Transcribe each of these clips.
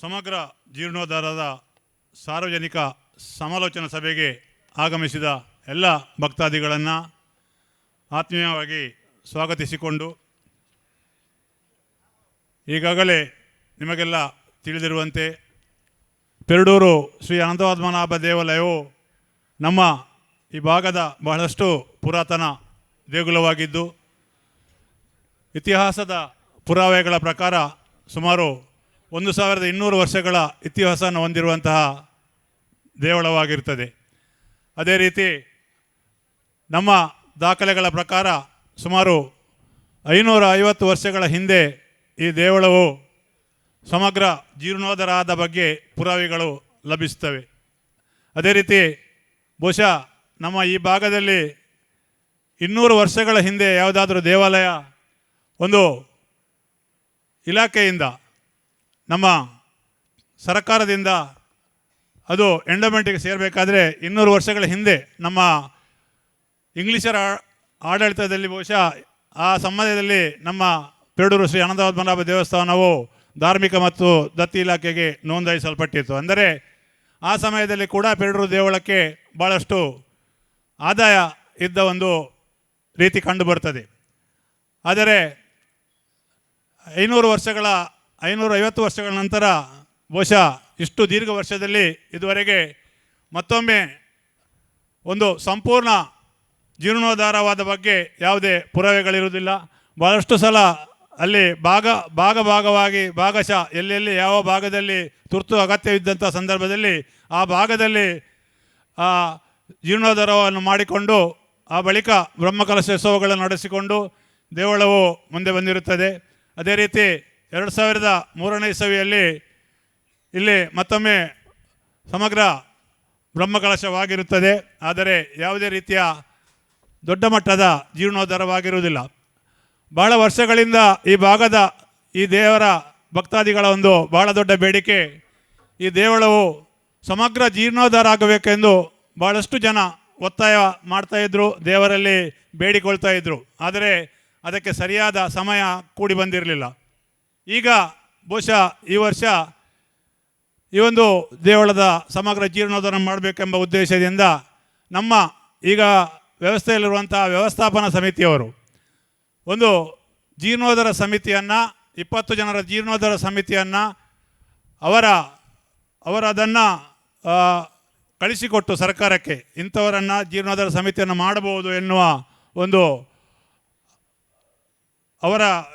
ಸಮಗ್ರ ಜೀರ್ಣೋದ್ಧಾರದ ಸಾರ್ವಜನಿಕ ಸಮಾಲೋಚನಾ ಸಭೆಗೆ ಆಗಮಿಸಿದ ಎಲ್ಲ ಭಕ್ತಾದಿಗಳನ್ನು ಆತ್ಮೀಯವಾಗಿ ಸ್ವಾಗತಿಸಿಕೊಂಡು, ಈಗಾಗಲೇ ನಿಮಗೆಲ್ಲ ತಿಳಿದಿರುವಂತೆ ಪೆರಡೂರು ಶ್ರೀ ಅನಂತಪದ್ಮನಾಭ ದೇವಾಲಯವು ನಮ್ಮ ಈ ಭಾಗದ ಬಹಳಷ್ಟು ಪುರಾತನ ದೇಗುಲವಾಗಿದ್ದು, ಇತಿಹಾಸದ ಪುರಾವೆಗಳ ಪ್ರಕಾರ ಸುಮಾರು 1200 ವರ್ಷಗಳ ಇತಿಹಾಸವನ್ನು ಹೊಂದಿರುವಂತಹ ದೇವಳವಾಗಿರುತ್ತದೆ. ಅದೇ ರೀತಿ ನಮ್ಮ ದಾಖಲೆಗಳ ಪ್ರಕಾರ ಸುಮಾರು 550 ವರ್ಷಗಳ ಹಿಂದೆ ಈ ದೇವಳವು ಸಮಗ್ರ ಜೀರ್ಣೋದ್ಧಾರದ ಬಗ್ಗೆ ಪುರಾವೆಗಳು ಲಭಿಸುತ್ತವೆ. ಅದೇ ರೀತಿ ಬಹುಶಃ ನಮ್ಮ ಈ ಭಾಗದಲ್ಲಿ 200 ವರ್ಷಗಳ ಹಿಂದೆ ಯಾವುದಾದ್ರೂ ದೇವಾಲಯ ಒಂದು ಇಲಾಖೆಯಿಂದ, ನಮ್ಮ ಸರ್ಕಾರದಿಂದ ಅದು ಎಂಡೋಮೆಂಟಿಗೆ ಸೇರಬೇಕಾದ್ರೆ 200 ವರ್ಷಗಳ ಹಿಂದೆ ನಮ್ಮ ಇಂಗ್ಲೀಷರ ಆಡಳಿತದಲ್ಲಿ ಬಹುಶಃ ಆ ಸಮಯದಲ್ಲಿ ನಮ್ಮ ಪೆರಡೂರು ಶ್ರೀ ಅನಂತಪದ್ಮನಾಭ ದೇವಸ್ಥಾನವು ಧಾರ್ಮಿಕ ಮತ್ತು ದತ್ತಿ ಇಲಾಖೆಗೆ ನೋಂದಾಯಿಸಲ್ಪಟ್ಟಿತ್ತು. ಅಂದರೆ ಆ ಸಮಯದಲ್ಲಿ ಕೂಡ ಪೆರಡೂರು ದೇವಳಕ್ಕೆ ಭಾಳಷ್ಟು ಆದಾಯ ಇದ್ದ ಒಂದು ರೀತಿ ಕಂಡುಬರ್ತದೆ. ಆದರೆ 550 ವರ್ಷಗಳ ನಂತರ ಬಹುಶಃ ಇಷ್ಟು ದೀರ್ಘ ವರ್ಷದಲ್ಲಿ ಇದುವರೆಗೆ ಮತ್ತೊಮ್ಮೆ ಒಂದು ಸಂಪೂರ್ಣ ಜೀರ್ಣೋದ್ಧಾರವಾದ ಬಗ್ಗೆ ಯಾವುದೇ ಪುರಾವೆಗಳಿರುವುದಿಲ್ಲ. ಭಾಳಷ್ಟು ಸಲ ಅಲ್ಲಿ ಭಾಗವಾಗಿ ಭಾಗಶಃ ಎಲ್ಲೆಲ್ಲಿ ಯಾವ ಭಾಗದಲ್ಲಿ ತುರ್ತು ಅಗತ್ಯವಿದ್ದಂಥ ಸಂದರ್ಭದಲ್ಲಿ ಆ ಭಾಗದಲ್ಲಿ ಜೀರ್ಣೋದ್ಧಾರವನ್ನು ಮಾಡಿಕೊಂಡು ಆ ಬಳಿಕ ಬ್ರಹ್ಮಕಲಶೋತ್ಸವಗಳನ್ನು ನಡೆಸಿಕೊಂಡು ದೇವಳವು ಮುಂದೆ ಬಂದಿರುತ್ತದೆ. ಅದೇ ರೀತಿ 2003ನೇ ಇಸವಿಯಲ್ಲಿ ಇಲ್ಲಿ ಮತ್ತೊಮ್ಮೆ ಸಮಗ್ರ ಬ್ರಹ್ಮಕಲಶವಾಗಿರುತ್ತದೆ. ಆದರೆ ಯಾವುದೇ ರೀತಿಯ ದೊಡ್ಡ ಮಟ್ಟದ ಜೀರ್ಣೋದ್ಧಾರವಾಗಿರುವುದಿಲ್ಲ. ಬಹಳ ವರ್ಷಗಳಿಂದ ಈ ಭಾಗದ ಈ ದೇವರ ಭಕ್ತಾದಿಗಳ ಒಂದು ಬಹಳ ದೊಡ್ಡ ಬೇಡಿಕೆ, ಈ ದೇವಳವು ಸಮಗ್ರ ಜೀರ್ಣೋದ್ಧಾರ ಆಗಬೇಕೆಂದು ಭಾಳಷ್ಟು ಜನ ಒತ್ತಾಯ ಮಾಡ್ತಾಯಿದ್ರು, ದೇವರಲ್ಲಿ ಬೇಡಿಕೊಳ್ತಾ ಇದ್ದರು. ಆದರೆ ಅದಕ್ಕೆ ಸರಿಯಾದ ಸಮಯ ಕೂಡಿ ಬಂದಿರಲಿಲ್ಲ. ಈಗ ಬಹುಶಃ ಈ ವರ್ಷ ಈ ಒಂದು ದೇವಳದ ಸಮಗ್ರ ಜೀರ್ಣೋದ್ಧಾರ ಮಾಡಬೇಕೆಂಬ ಉದ್ದೇಶದಿಂದ ನಮ್ಮ ಈಗ ವ್ಯವಸ್ಥೆಯಲ್ಲಿರುವಂಥ ವ್ಯವಸ್ಥಾಪನಾ ಸಮಿತಿಯವರು ಒಂದು ಜೀರ್ಣೋದ್ಧಾರ ಸಮಿತಿಯನ್ನು, 20 ಜನರ ಜೀರ್ಣೋದ್ಧಾರ ಸಮಿತಿಯನ್ನು ಅವರದನ್ನು ಕಳಿಸಿಕೊಟ್ಟು ಸರ್ಕಾರಕ್ಕೆ ಇಂಥವರನ್ನು ಜೀರ್ಣೋದ್ಧಾರ ಸಮಿತಿಯನ್ನು ಮಾಡಬಹುದು ಎನ್ನುವ ಒಂದು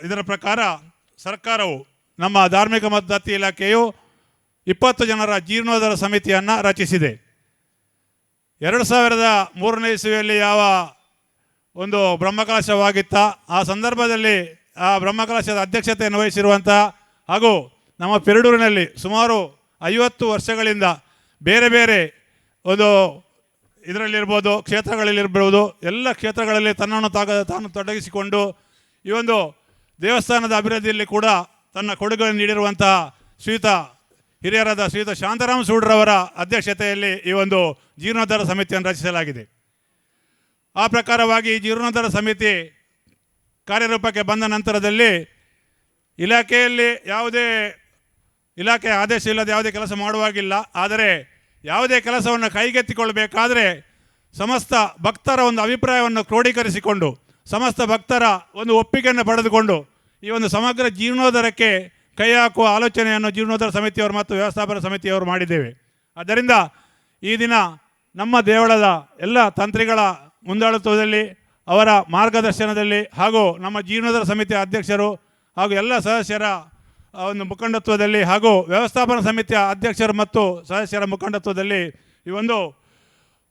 ಇದರ ಪ್ರಕಾರ ಸರ್ಕಾರವು, ನಮ್ಮ ಧಾರ್ಮಿಕ ಮತ್ತು ದತ್ತಿ ಇಲಾಖೆಯು 20 ಜನರ ಜೀರ್ಣೋದ್ಧಾರ ಸಮಿತಿಯನ್ನು ರಚಿಸಿದೆ. 2003ನೇ ಇಸವಿಯಲ್ಲಿ ಯಾವ ಒಂದು ಬ್ರಹ್ಮಕಲಶವಾಗಿತ್ತ ಆ ಸಂದರ್ಭದಲ್ಲಿ ಆ ಬ್ರಹ್ಮಕಲಶದ ಅಧ್ಯಕ್ಷತೆಯನ್ನು ವಹಿಸಿರುವಂಥ ಹಾಗೂ ನಮ್ಮ ಪೆರಡೂರಿನಲ್ಲಿ ಸುಮಾರು 50 ವರ್ಷಗಳಿಂದ ಬೇರೆ ಬೇರೆ ಒಂದು ಇದರಲ್ಲಿರ್ಬೋದು, ಕ್ಷೇತ್ರಗಳಲ್ಲಿರ್ಬೋದು, ಎಲ್ಲ ಕ್ಷೇತ್ರಗಳಲ್ಲಿ ತನ್ನನ್ನು ತಾನು ತೊಡಗಿಸಿಕೊಂಡು ಈ ಒಂದು ದೇವಸ್ಥಾನದ ಅಭಿವೃದ್ಧಿಯಲ್ಲಿ ಕೂಡ ತನ್ನ ಕೊಡುಗೆಯನ್ನು ನೀಡಿರುವಂತಹ ಹಿರಿಯರಾದ ಶ್ರೀಯುತ ಶಾಂತಾರಾಮ್ ಸೂಡ್ರವರ ಅಧ್ಯಕ್ಷತೆಯಲ್ಲಿ ಈ ಒಂದು ಜೀರ್ಣೋದ್ಧಾರ ಸಮಿತಿಯನ್ನು ರಚಿಸಲಾಗಿದೆ. ಆ ಪ್ರಕಾರವಾಗಿ ಈ ಜೀರ್ಣೋದ್ಧಾರ ಸಮಿತಿ ಕಾರ್ಯರೂಪಕ್ಕೆ ಬಂದ ನಂತರದಲ್ಲಿ ಇಲಾಖೆಯಲ್ಲಿ ಯಾವುದೇ ಇಲಾಖೆ ಆದೇಶ ಇಲ್ಲದೆ ಯಾವುದೇ ಕೆಲಸ ಮಾಡುವಾಗಿಲ್ಲ. ಆದರೆ ಯಾವುದೇ ಕೆಲಸವನ್ನು ಕೈಗೆತ್ತಿಕೊಳ್ಳಬೇಕಾದ್ರೆ ಸಮಸ್ತ ಭಕ್ತರ ಒಂದು ಅಭಿಪ್ರಾಯವನ್ನು ಕ್ರೋಢೀಕರಿಸಿಕೊಂಡು, ಸಮಸ್ತ ಭಕ್ತರ ಒಂದು ಒಪ್ಪಿಗೆಯನ್ನು ಪಡೆದುಕೊಂಡು ಈ ಒಂದು ಸಮಗ್ರ ಜೀರ್ಣೋದ್ಧಾರಕ್ಕೆ ಕೈ ಹಾಕುವ ಆಲೋಚನೆಯನ್ನು ಜೀರ್ಣೋದ್ಧಾರ ಸಮಿತಿಯವರು ಮತ್ತು ವ್ಯವಸ್ಥಾಪನಾ ಸಮಿತಿಯವರು ಮಾಡಿದ್ದೇವೆ. ಆದ್ದರಿಂದ ಈ ದಿನ ನಮ್ಮ ದೇವಳದ ಎಲ್ಲ ತಂತ್ರಿಗಳ ಮುಂದಾಳತ್ವದಲ್ಲಿ, ಅವರ ಮಾರ್ಗದರ್ಶನದಲ್ಲಿ ಹಾಗೂ ನಮ್ಮ ಜೀರ್ಣೋದ್ಧಾರ ಸಮಿತಿಯ ಅಧ್ಯಕ್ಷರು ಹಾಗೂ ಎಲ್ಲ ಸದಸ್ಯರ ಒಂದು ಮುಖಂಡತ್ವದಲ್ಲಿ ಹಾಗೂ ವ್ಯವಸ್ಥಾಪನಾ ಸಮಿತಿಯ ಅಧ್ಯಕ್ಷರು ಮತ್ತು ಸದಸ್ಯರ ಮುಖಂಡತ್ವದಲ್ಲಿ ಈ ಒಂದು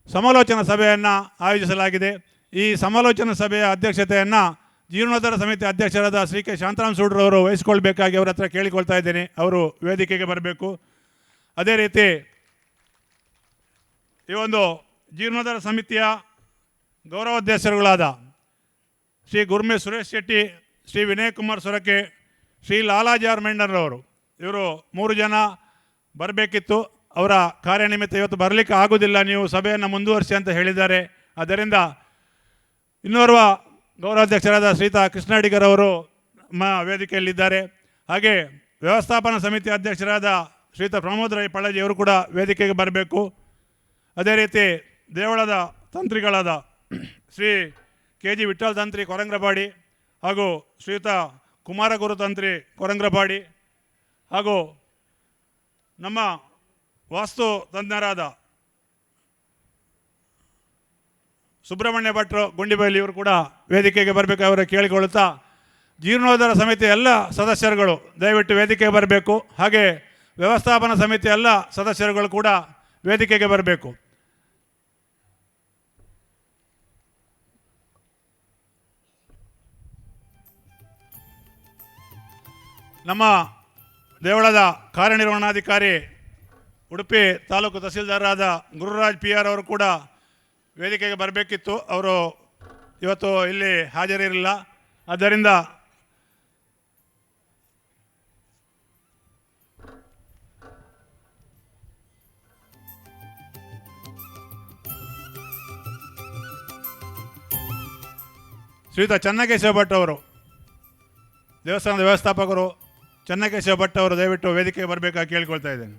ಸಮಾಲೋಚನಾ ಸಭೆಯನ್ನು ಆಯೋಜಿಸಲಾಗಿದೆ. ಈ ಸಮಾಲೋಚನಾ ಸಭೆಯ ಅಧ್ಯಕ್ಷತೆಯನ್ನು ಜೀರ್ಣೋದ್ಧಾರ ಸಮಿತಿ ಅಧ್ಯಕ್ಷರಾದ ಶ್ರೀ ಕೆ ಶಾಂತಾರಾಮ್ ಸೂಡ್ರವರು ವಹಿಸಿಕೊಳ್ಬೇಕಾಗಿ ಅವರ ಹತ್ರ ಕೇಳಿಕೊಳ್ತಾ ಇದ್ದೇನೆ. ಅವರು ವೇದಿಕೆಗೆ ಬರಬೇಕು. ಅದೇ ರೀತಿ ಈ ಒಂದು ಜೀರ್ಣೋದ್ಧಾರ ಸಮಿತಿಯ ಗೌರವಾಧ್ಯಕ್ಷರುಗಳಾದ ಶ್ರೀ ಗುರ್ಮೆ ಸುರೇಶ್ ಶೆಟ್ಟಿ, ಶ್ರೀ ವಿನಯ್ ಕುಮಾರ್ ಸೊರಕೆ, ಶ್ರೀ ಲಾಲಾಜಿ ಆರ್ ಮೆಂಡರ್ರವರು, ಇವರು 3 ಜನ ಬರಬೇಕಿತ್ತು. ಅವರ ಕಾರ್ಯನಿಮಿತ್ತ ಇವತ್ತು ಬರಲಿಕ್ಕೆ ಆಗೋದಿಲ್ಲ, ನೀವು ಸಭೆಯನ್ನು ಮುಂದುವರಿಸಿ ಅಂತ ಹೇಳಿದ್ದಾರೆ. ಆದ್ದರಿಂದ ಇನ್ನೋರ್ವ ಗೌರವಾಧ್ಯಕ್ಷರಾದ ಶ್ರೀತಾ ಕೃಷ್ಣಾಡಿಗರವರು ನಮ್ಮ ವೇದಿಕೆಯಲ್ಲಿದ್ದಾರೆ. ಹಾಗೆ ವ್ಯವಸ್ಥಾಪನಾ ಸಮಿತಿ ಅಧ್ಯಕ್ಷರಾದ ಶ್ರೀಯುತ ಪ್ರಮೋದ್ ರೈ ಪಳ್ಳಾಜಿ ಅವರು ಕೂಡ ವೇದಿಕೆಗೆ ಬರಬೇಕು. ಅದೇ ರೀತಿ ದೇವಳದ ತಂತ್ರಿಗಳಾದ ಶ್ರೀ ಕೆ ಜಿ ವಿಠ್ಠಲ್ ತಂತ್ರಿ ಕೊರಂಗ್ರಪಾಡಿ ಹಾಗೂ ಶ್ರೀಯುತ ಕುಮಾರಗುರು ತಂತ್ರಿ ಕೊರಂಗ್ರಪಾಡಿ ಹಾಗೂ ನಮ್ಮ ವಾಸ್ತು ತಜ್ಞರಾದ ಸುಬ್ರಹ್ಮಣ್ಯ ಭಟ್ರು ಗುಂಡಿಬೈಲಿ ಇವರು ಕೂಡ ವೇದಿಕೆಗೆ ಬರಬೇಕು ಅವರ ಕೇಳಿಕೊಳ್ಳುತ್ತಾ, ಜೀರ್ಣೋದ್ಧಾರ ಸಮಿತಿ ಎಲ್ಲ ಸದಸ್ಯರುಗಳು ದಯವಿಟ್ಟು ವೇದಿಕೆಗೆ ಬರಬೇಕು. ಹಾಗೆ ವ್ಯವಸ್ಥಾಪನಾ ಸಮಿತಿ ಎಲ್ಲ ಸದಸ್ಯರುಗಳು ಕೂಡ ವೇದಿಕೆಗೆ ಬರಬೇಕು. ನಮ್ಮ ದೇವಳದ ಕಾರ್ಯನಿರ್ವಹಣಾಧಿಕಾರಿ ಉಡುಪಿ ತಾಲೂಕು ತಹಸೀಲ್ದಾರರಾದ ಗುರುರಾಜ್ ಪಿ ಆರ್ ಅವರು ಕೂಡ ವೇದಿಕೆಗೆ ಬರಬೇಕಿತ್ತು. ಅವರು ಇವತ್ತು ಇಲ್ಲಿ ಹಾಜರಿರಲಿಲ್ಲ. ಆದ್ದರಿಂದ ಶ್ರೀಯುತ ಚನ್ನಕೇಶವ ಭಟ್ ಅವರು, ದೇವಸ್ಥಾನದ ವ್ಯವಸ್ಥಾಪಕರು ಚನ್ನಕೇಶವ ಭಟ್ ಅವರು ದಯವಿಟ್ಟು ವೇದಿಕೆಗೆ ಬರಬೇಕಾಗಿ ಕೇಳಿಕೊಳ್ತಾ ಇದ್ದೇನೆ.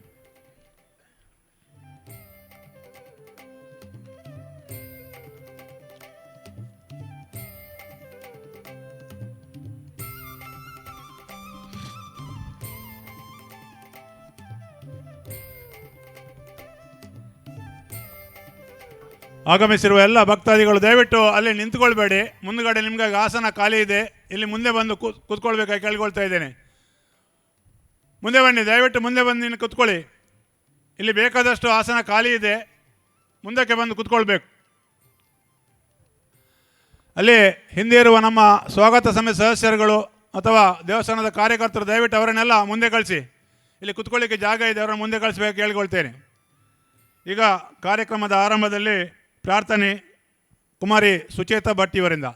ಆಗಮಿಸಿರುವ ಎಲ್ಲ ಭಕ್ತಾದಿಗಳು ದಯವಿಟ್ಟು ಅಲ್ಲಿ ನಿಂತ್ಕೊಳ್ಬೇಡಿ. ಮುಂದುಗಡೆ ನಿಮಗಾಗಿ ಆಸನ ಖಾಲಿ ಇದೆ, ಇಲ್ಲಿ ಮುಂದೆ ಬಂದು ಕೂತ್ಕೊಳ್ಬೇಕಾಗಿ ಕೇಳ್ಕೊಳ್ತಾ ಇದ್ದೇನೆ. ಮುಂದೆ ಬನ್ನಿ, ದಯವಿಟ್ಟು ಮುಂದೆ ಬಂದು ನೀನು ಕೂತ್ಕೊಳ್ಳಿ. ಇಲ್ಲಿ ಬೇಕಾದಷ್ಟು ಆಸನ ಖಾಲಿ ಇದೆ, ಮುಂದಕ್ಕೆ ಬಂದು ಕೂತ್ಕೊಳ್ಬೇಕು. ಅಲ್ಲಿ ಹಿಂದೆ ಇರುವ ನಮ್ಮ ಸ್ವಾಗತ ಸಮಿತಿ ಸದಸ್ಯರುಗಳು ಅಥವಾ ದೇವಸ್ಥಾನದ ಕಾರ್ಯಕರ್ತರು ದಯವಿಟ್ಟು ಅವರನ್ನೆಲ್ಲ ಮುಂದೆ ಕಳಿಸಿ. ಇಲ್ಲಿ ಕೂತ್ಕೊಳ್ಳಿಕ್ಕೆ ಜಾಗ ಇದೆ, ಅವರನ್ನು ಮುಂದೆ ಕಳಿಸ್ಬೇಕು ಕೇಳ್ಕೊಳ್ತೇನೆ. ಈಗ ಕಾರ್ಯಕ್ರಮದ ಆರಂಭದಲ್ಲಿ ಪ್ರಾರ್ಥನೆ ಕುಮಾರಿ ಸುಚೇತಾ ಭಟ್ ಇವರಿಂದ.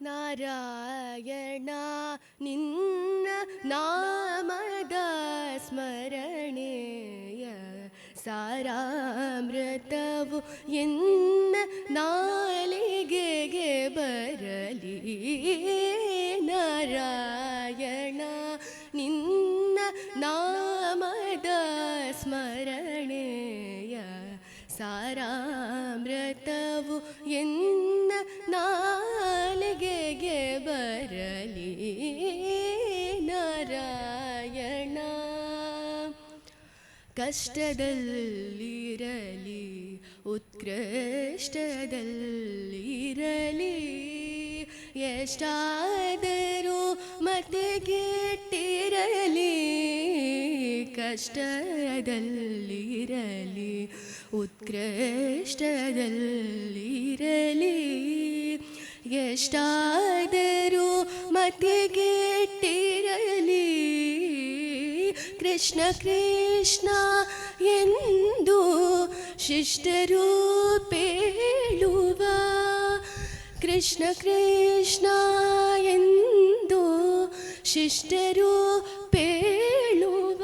ನಾರಾಯಣ ನಿನ್ನ ನಾಮದ ಸ್ಮರಣೆಯ ಸಾರಾಮೃತವು ಎನ್ನ ನಾಲಿಗೆಗೆ ಬರಲಿ. ನಾರಾಯಣ ನಿನ್ನ ನಾಮದ ಸ್ಮರಣೆಯ ಸಾರಾಮೃತವು ಎನ್ನ ನಾಲಿಗೆಗೆ ಬರಲಿ. ನಾರಾಯಣ ಕಷ್ಟದಲ್ಲಿರಲಿ ಉತ್ಕೃಷ್ಟದಲ್ಲಿರಲಿ ಎಷ್ಟಾದರೂ ಮತಿಗೆಟ್ಟಿರಲಿ. ಕಷ್ಟದಲ್ಲಿರಲಿ ಉತ್ಕೃಷ್ಟದಲ್ಲಿರಲಿ ಎಷ್ಟಾದರೂ ಮತಿಗೆಟ್ಟಿರಲಿ. ಕೃಷ್ಣ ಕೃಷ್ಣ ಎಂದು ಶಿಷ್ಟರು ಪೇಳುವ, ಕೃಷ್ಣ ಕೃಷ್ಣ ಎಂದು ಶಿಷ್ಟರು ಪೇಳುವ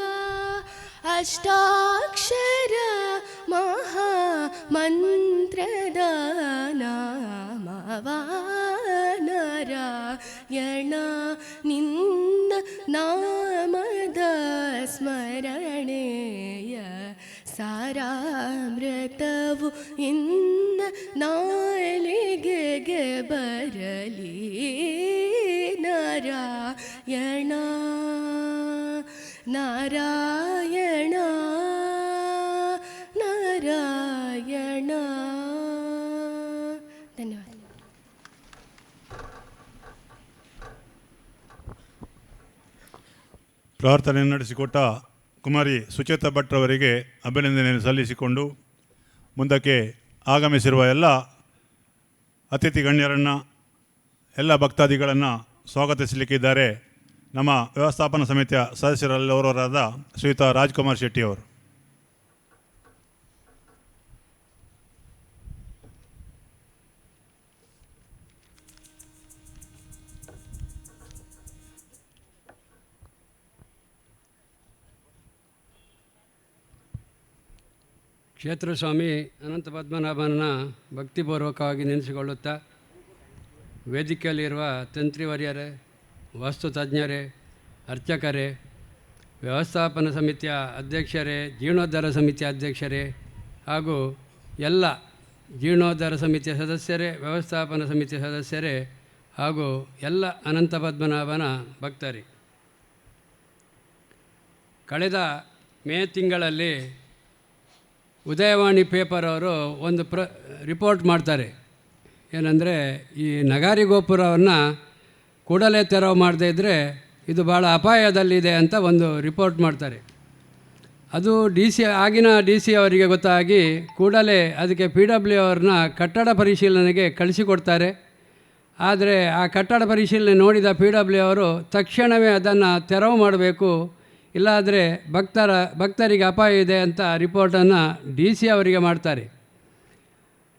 ಅಷ್ಟಾಕ್ಷರ ಮಹಾ ಮಂತ್ರದ ನಾಮವ. ನಾರಾಯಣ ನಿನ್ನ ನಾಮದ ಸ್ಮರಣೆಯ ಸಾರಾಮೃತವು ಇನ್ನ ನಾಲಿಗೆಗೆ ಬರಲಿ. ನಾರಾಯಣ ನಾರಾಯಣ ನಾರಾಯಣ. ಧನ್ಯವಾದ. ಪ್ರಾರ್ಥನೆ ನಡೆಸಿಕೊಟ್ಟ ಕುಮಾರಿ ಸುಚೇತಾ ಭಟ್ ಅವರಿಗೆ ಅಭಿನಂದನೆಯನ್ನು ಸಲ್ಲಿಸಿಕೊಂಡು ಮುಂದಕ್ಕೆ ಆಗಮಿಸಿರುವ ಎಲ್ಲ ಅತಿಥಿ ಗಣ್ಯರನ್ನು ಎಲ್ಲ ಭಕ್ತಾದಿಗಳನ್ನು ಸ್ವಾಗತಿಸಲಿಕ್ಕಿದ್ದಾರೆ ನಮ್ಮ ವ್ಯವಸ್ಥಾಪನಾ ಸಮಿತಿಯ ಸದಸ್ಯರಲ್ಲವರಾದ ಶ್ರೀಯುತ ರಾಜ್ಕುಮಾರ್ ಶೆಟ್ಟಿ ಅವರು. ಕ್ಷೇತ್ರಸ್ವಾಮಿ ಅನಂತ ಪದ್ಮನಾಭನ ಭಕ್ತಿಪೂರ್ವಕವಾಗಿ ನೆನೆಸಿಕೊಳ್ಳುತ್ತಾ ವೇದಿಕೆಯಲ್ಲಿರುವ ತಂತ್ರಿವರ್ಯರೇ, ವಾಸ್ತುತಜ್ಞರೇ, ಅರ್ಚಕರೇ, ವ್ಯವಸ್ಥಾಪನಾ ಸಮಿತಿಯ ಅಧ್ಯಕ್ಷರೇ, ಜೀರ್ಣೋದ್ಧಾರ ಸಮಿತಿಯ ಅಧ್ಯಕ್ಷರೇ ಹಾಗೂ ಎಲ್ಲ ಜೀರ್ಣೋದ್ಧಾರ ಸಮಿತಿಯ ಸದಸ್ಯರೇ, ವ್ಯವಸ್ಥಾಪನಾ ಸಮಿತಿಯ ಸದಸ್ಯರೇ ಹಾಗೂ ಎಲ್ಲ ಅನಂತ ಪದ್ಮನಾಭನ ಭಕ್ತರೇ, ಕಳೆದ ಮೇ ತಿಂಗಳಲ್ಲಿ ಉದಯವಾಣಿ ಪೇಪರ್ ಅವರು ಒಂದು ರಿಪೋರ್ಟ್ ಮಾಡ್ತಾರೆ. ಏನಂದರೆ, ಈ ನಗಾರಿ ಗೋಪುರವನ್ನು ಕೂಡಲೇ ತೆರವು ಮಾಡದೇ ಇದ್ದರೆ ಇದು ಭಾಳ ಅಪಾಯದಲ್ಲಿದೆ ಅಂತ ಒಂದು ರಿಪೋರ್ಟ್ ಮಾಡ್ತಾರೆ. ಅದು ಆಗಿನ ಡಿ ಸಿ ಅವರಿಗೆ ಗೊತ್ತಾಗಿ ಕೂಡಲೇ ಅದಕ್ಕೆ PW ಅವ್ರನ್ನ ಕಟ್ಟಡ ಪರಿಶೀಲನೆಗೆ ಕಳಿಸಿಕೊಡ್ತಾರೆ. ಆದರೆ ಆ ಕಟ್ಟಡ ಪರಿಶೀಲನೆ ನೋಡಿದ PW ಅವರು ತಕ್ಷಣವೇ ಅದನ್ನು ತೆರವು ಮಾಡಬೇಕು, ಇಲ್ಲಾದರೆ ಭಕ್ತರಿಗೆ ಅಪಾಯ ಇದೆ ಅಂತ ರಿಪೋರ್ಟನ್ನು DC ಅವರಿಗೆ ಮಾಡ್ತಾರೆ.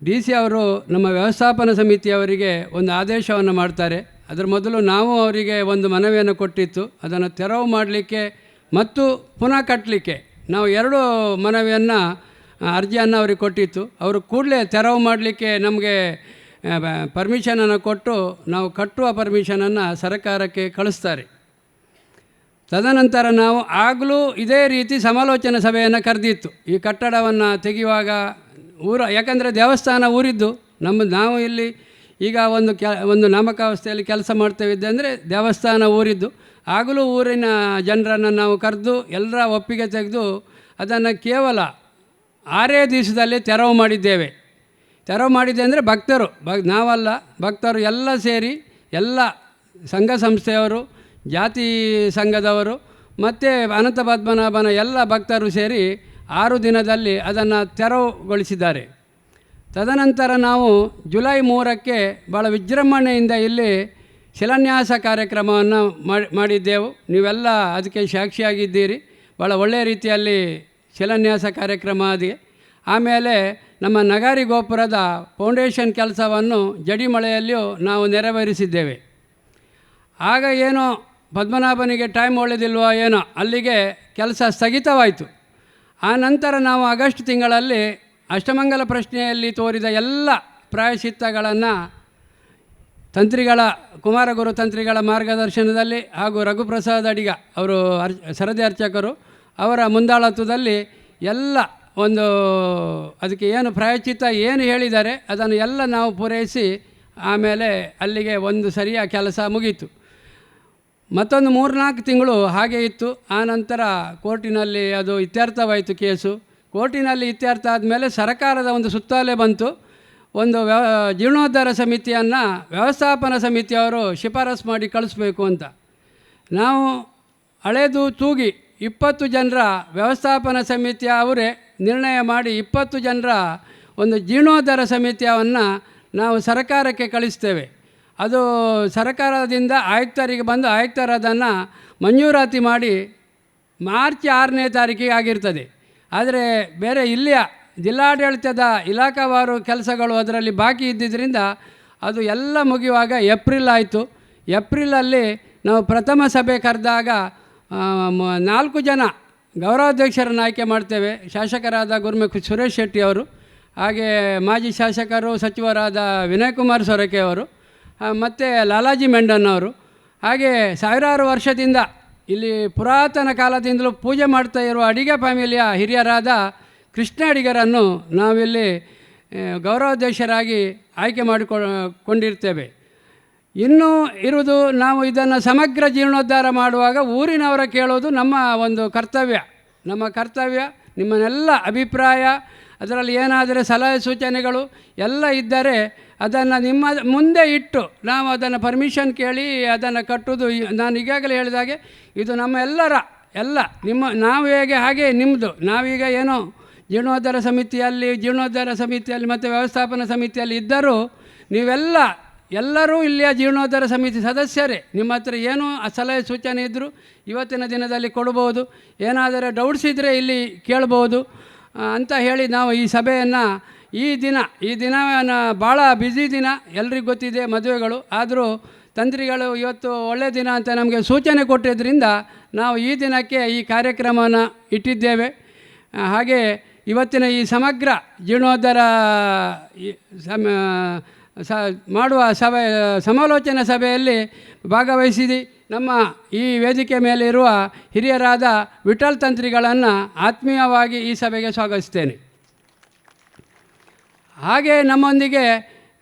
DC ಅವರು ನಮ್ಮ ವ್ಯವಸ್ಥಾಪನಾ ಸಮಿತಿಯವರಿಗೆ ಒಂದು ಆದೇಶವನ್ನು ಮಾಡ್ತಾರೆ. ಅದರ ಮೊದಲು ನಾವು ಅವರಿಗೆ ಒಂದು ಮನವಿಯನ್ನು ಕೊಟ್ಟಿತ್ತು. ಅದನ್ನು ತೆರವು ಮಾಡಲಿಕ್ಕೆ ಮತ್ತು ಪುನಃ ಕಟ್ಟಲಿಕ್ಕೆ ನಾವು 2 ಮನವಿಯನ್ನು ಅರ್ಜಿಯನ್ನು ಅವ್ರಿಗೆ ಕೊಟ್ಟಿತ್ತು. ಅವರು ಕೂಡಲೇ ತೆರವು ಮಾಡಲಿಕ್ಕೆ ನಮಗೆ ಪರ್ಮಿಷನನ್ನು ಕೊಟ್ಟು ನಾವು ಕಟ್ಟುವ ಪರ್ಮಿಷನನ್ನು ಸರ್ಕಾರಕ್ಕೆ ಕಳಿಸ್ತಾರೆ. ತದನಂತರ ನಾವು ಆಗಲೂ ಇದೇ ರೀತಿ ಸಮಾಲೋಚನಾ ಸಭೆಯನ್ನು ಕರೆದಿತ್ತು. ಈ ಕಟ್ಟಡವನ್ನು ತೆಗೆಯುವಾಗ ಯಾಕಂದರೆ ದೇವಸ್ಥಾನ ಊರಿದ್ದು ನಾವು ಇಲ್ಲಿ ಈಗ ಒಂದು ನಾಮಕಾವಸ್ಥೆಯಲ್ಲಿ ಕೆಲಸ ಮಾಡ್ತೇವಿದ್ದೆ ಅಂದರೆ ದೇವಸ್ಥಾನ ಊರಿದ್ದು. ಆಗಲೂ ಊರಿನ ಜನರನ್ನು ನಾವು ಕರೆದು ಎಲ್ಲರ ಒಪ್ಪಿಗೆ ತೆಗೆದು ಅದನ್ನು ಕೇವಲ 6 ದಿವಸದಲ್ಲಿ ತೆರವು ಮಾಡಿದ್ದೇವೆ. ತೆರವು ಮಾಡಿದ್ದೆ ಅಂದರೆ ಭಕ್ತರು ನಾವಲ್ಲ, ಭಕ್ತರು ಎಲ್ಲ ಸೇರಿ ಎಲ್ಲ ಸಂಘ ಸಂಸ್ಥೆಯವರು, ಜಾತಿ ಸಂಘದವರು ಮತ್ತು ಅನಂತ ಪದ್ಮನಾಭನ ಎಲ್ಲ ಭಕ್ತರು ಸೇರಿ 6 ದಿನದಲ್ಲಿ ಅದನ್ನು ತೆರವುಗೊಳಿಸಿದ್ದಾರೆ. ತದನಂತರ ನಾವು ಜುಲೈ 3ಕ್ಕೆ ಭಾಳ ವಿಜೃಂಭಣೆಯಿಂದ ಇಲ್ಲಿ ಶಿಲಾನ್ಯಾಸ ಕಾರ್ಯಕ್ರಮವನ್ನು ಮಾಡಿದ್ದೆವು. ನೀವೆಲ್ಲ ಅದಕ್ಕೆ ಸಾಕ್ಷಿಯಾಗಿದ್ದೀರಿ. ಭಾಳ ಒಳ್ಳೆಯ ರೀತಿಯಲ್ಲಿ ಶಿಲಾನ್ಯಾಸ ಕಾರ್ಯಕ್ರಮ ಆದಿ. ಆಮೇಲೆ ನಮ್ಮ ನಗಾರಿ ಗೋಪುರದ ಫೌಂಡೇಶನ್ ಕೆಲಸವನ್ನು ಜಡಿಮಳೆಯಲ್ಲಿಯೂ ನಾವು ನೆರವೇರಿಸಿದ್ದೇವೆ. ಆಗ ಏನೋ ಪದ್ಮನಾಭನಿಗೆ ಟೈಮ್ ಒಳ್ಳೆಯದಿಲ್ವೋ ಏನೋ ಅಲ್ಲಿಗೆ ಕೆಲಸ ಸ್ಥಗಿತವಾಯಿತು. ಆ ನಂತರ ನಾವು ಆಗಸ್ಟ್ ತಿಂಗಳಲ್ಲಿ ಅಷ್ಟಮಂಗಲ ಪ್ರಶ್ನೆಯಲ್ಲಿ ತೋರಿದ ಎಲ್ಲ ಪ್ರಾಯಶ್ಚಿತ್ತಗಳನ್ನು ಕುಮಾರಗುರು ತಂತ್ರಿಗಳ ಮಾರ್ಗದರ್ಶನದಲ್ಲಿ ಹಾಗೂ ರಘುಪ್ರಸಾದ್ ಅಡಿಗ ಅವರು ಸರದಿ ಅರ್ಚಕರು ಅವರ ಮುಂದಾಳತ್ವದಲ್ಲಿ ಎಲ್ಲ ಅದಕ್ಕೆ ಏನು ಪ್ರಾಯಶ್ಚಿತ್ತ ಏನು ಹೇಳಿದ್ದಾರೆ ಅದನ್ನು ಎಲ್ಲ ನಾವು ಪೂರೈಸಿ ಆಮೇಲೆ ಅಲ್ಲಿಗೆ ಒಂದು ಸರಿಯಾದ ಕೆಲಸ ಮುಗೀತು. ಮತ್ತೊಂದು 3-4 ತಿಂಗಳು ಹಾಗೆ ಇತ್ತು. ಆನಂತರ ಕೋರ್ಟಿನಲ್ಲಿ ಅದು ಇತ್ಯರ್ಥವಾಯಿತು ಕೇಸು. ಕೋರ್ಟಿನಲ್ಲಿ ಇತ್ಯರ್ಥ ಆದಮೇಲೆ ಸರ್ಕಾರದ ಒಂದು ಸುತ್ತೋಲೆ ಬಂತು. ಒಂದು ಜೀರ್ಣೋದ್ಧಾರ ಸಮಿತಿಯನ್ನು ವ್ಯವಸ್ಥಾಪನಾ ಸಮಿತಿಯವರು ಶಿಫಾರಸು ಮಾಡಿ ಕಳಿಸ್ಬೇಕು ಅಂತ. ನಾವು ಹಳೇದು ತೂಗಿ 20 ಜನರ ವ್ಯವಸ್ಥಾಪನಾ ಸಮಿತಿಯ ಅವರೇ ನಿರ್ಣಯ ಮಾಡಿ 20 ಜನರ ಒಂದು ಜೀರ್ಣೋದ್ಧಾರ ಸಮಿತಿಯನ್ನು ನಾವು ಸರ್ಕಾರಕ್ಕೆ ಕಳಿಸ್ತೇವೆ. ಅದು ಸರ್ಕಾರದಿಂದ ಆಯುಕ್ತರಿಗೆ ಬಂದು ಆಯುಕ್ತರು ಅದನ್ನು ಮಂಜೂರಾತಿ ಮಾಡಿ ಮಾರ್ಚ್ 6ನೇ ತಾರೀಕಿಗೆ ಆಗಿರ್ತದೆ. ಆದರೆ ಬೇರೆ ಇಲ್ಲಿಯ ಜಿಲ್ಲಾಡಳಿತದ ಇಲಾಖಾವಾರು ಕೆಲಸಗಳು ಅದರಲ್ಲಿ ಬಾಕಿ ಇದ್ದಿದ್ದರಿಂದ ಅದು ಎಲ್ಲ ಮುಗಿಯುವಾಗ ಏಪ್ರಿಲ್ ಆಯಿತು. ಏಪ್ರಿಲಲ್ಲಿ ನಾವು ಪ್ರಥಮ ಸಭೆ ಕರೆದಾಗ 4 ಜನ ಗೌರವಾಧ್ಯಕ್ಷರನ್ನು ಆಯ್ಕೆ ಮಾಡ್ತೇವೆ. ಶಾಸಕರಾದ ಗುರುಮುಖ ಸುರೇಶ್ ಶೆಟ್ಟಿ ಅವರು, ಹಾಗೆ ಮಾಜಿ ಶಾಸಕರು ಸಚಿವರಾದ ವಿನಯ್ ಕುಮಾರ್ ಸೊರಕೆ ಅವರು, ಮತ್ತು ಲಾಲಾಜಿ ಮೆಂಡನ್ ಅವರು, ಹಾಗೆ ಸಾವಿರಾರು ವರ್ಷದಿಂದ ಇಲ್ಲಿ ಪುರಾತನ ಕಾಲದಿಂದಲೂ ಪೂಜೆ ಮಾಡ್ತಾ ಇರುವ ಅಡಿಗ ಫ್ಯಾಮಿಲಿಯ ಹಿರಿಯರಾದ ಕೃಷ್ಣ ಅಡಿಗರನ್ನು ನಾವಿಲ್ಲಿ ಗೌರವಾಧ್ಯಕ್ಷರಾಗಿ ಆಯ್ಕೆ ಮಾಡಿಕೊಂಡಿರ್ತೇವೆ. ಇನ್ನೂ ಇರುವುದು ನಾವು ಇದನ್ನು ಸಮಗ್ರ ಜೀರ್ಣೋದ್ಧಾರ ಮಾಡುವಾಗ ಊರಿನವರ ಕೇಳೋದು ನಮ್ಮ ಒಂದು ಕರ್ತವ್ಯ. ನಿಮ್ಮನ್ನೆಲ್ಲ ಅಭಿಪ್ರಾಯ, ಅದರಲ್ಲಿ ಏನಾದರೆ ಸಲಹೆ ಸೂಚನೆಗಳು ಎಲ್ಲ ಇದ್ದರೆ ಅದನ್ನು ನಿಮ್ಮ ಮುಂದೆ ಇಟ್ಟು ನಾವು ಅದನ್ನು ಪರ್ಮಿಷನ್ ಕೇಳಿ ಅದನ್ನು ಕಟ್ಟುವುದು. ನಾನು ಈಗಾಗಲೇ ಹೇಳಿದಾಗೆ ಇದು ನಮ್ಮ ಎಲ್ಲರ ನಾವು ಹೇಗೆ ಹಾಗೆ ನಿಮ್ಮದು. ನಾವೀಗ ಏನೋ ಜೀರ್ಣೋದ್ಧಾರ ಸಮಿತಿಯಲ್ಲಿ ಮತ್ತು ವ್ಯವಸ್ಥಾಪನಾ ಸಮಿತಿಯಲ್ಲಿ ಇದ್ದರೂ ಎಲ್ಲರೂ ಇಲ್ಲಿಯ ಜೀರ್ಣೋದ್ಧಾರ ಸಮಿತಿ ಸದಸ್ಯರೇ. ನಿಮ್ಮ ಹತ್ರ ಏನೋ ಸಲಹೆ ಸೂಚನೆ ಇದ್ದರೂ ಇವತ್ತಿನ ದಿನದಲ್ಲಿ ಕೊಡ್ಬೋದು, ಏನಾದರೂ ಡೌಟ್ಸ್ ಇದ್ದರೆ ಇಲ್ಲಿ ಕೇಳ್ಬೋದು ಅಂತ ಹೇಳಿ ನಾವು ಈ ಸಭೆಯನ್ನು ಈ ದಿನ ಭಾಳ ಬ್ಯುಸಿ ದಿನ, ಎಲ್ರಿಗೂ ಗೊತ್ತಿದೆ ಮದುವೆಗಳು. ಆದರೂ ತಂತ್ರಿಗಳು ಇವತ್ತು ಒಳ್ಳೆಯ ದಿನ ಅಂತ ನಮಗೆ ಸೂಚನೆ ಕೊಟ್ಟಿದ್ದರಿಂದ ನಾವು ಈ ದಿನಕ್ಕೆ ಈ ಕಾರ್ಯಕ್ರಮನ ಇಟ್ಟಿದ್ದೇವೆ. ಹಾಗೆ ಇವತ್ತಿನ ಈ ಸಮಗ್ರ ಜೀರ್ಣೋದ್ಧಾರ ಮಾಡುವ ಸಮಾಲೋಚನಾ ಸಭೆಯಲ್ಲಿ ಭಾಗವಹಿಸಿದಿ ನಮ್ಮ ಈ ವೇದಿಕೆ ಮೇಲೆ ಇರುವ ಹಿರಿಯರಾದ ವಿಠಲ್ ತಂತ್ರಿಗಳನ್ನು ಆತ್ಮೀಯವಾಗಿ ಈ ಸಭೆಗೆ ಸ್ವಾಗತಿಸ್ತೇನೆ. ಹಾಗೆ ನಮ್ಮೊಂದಿಗೆ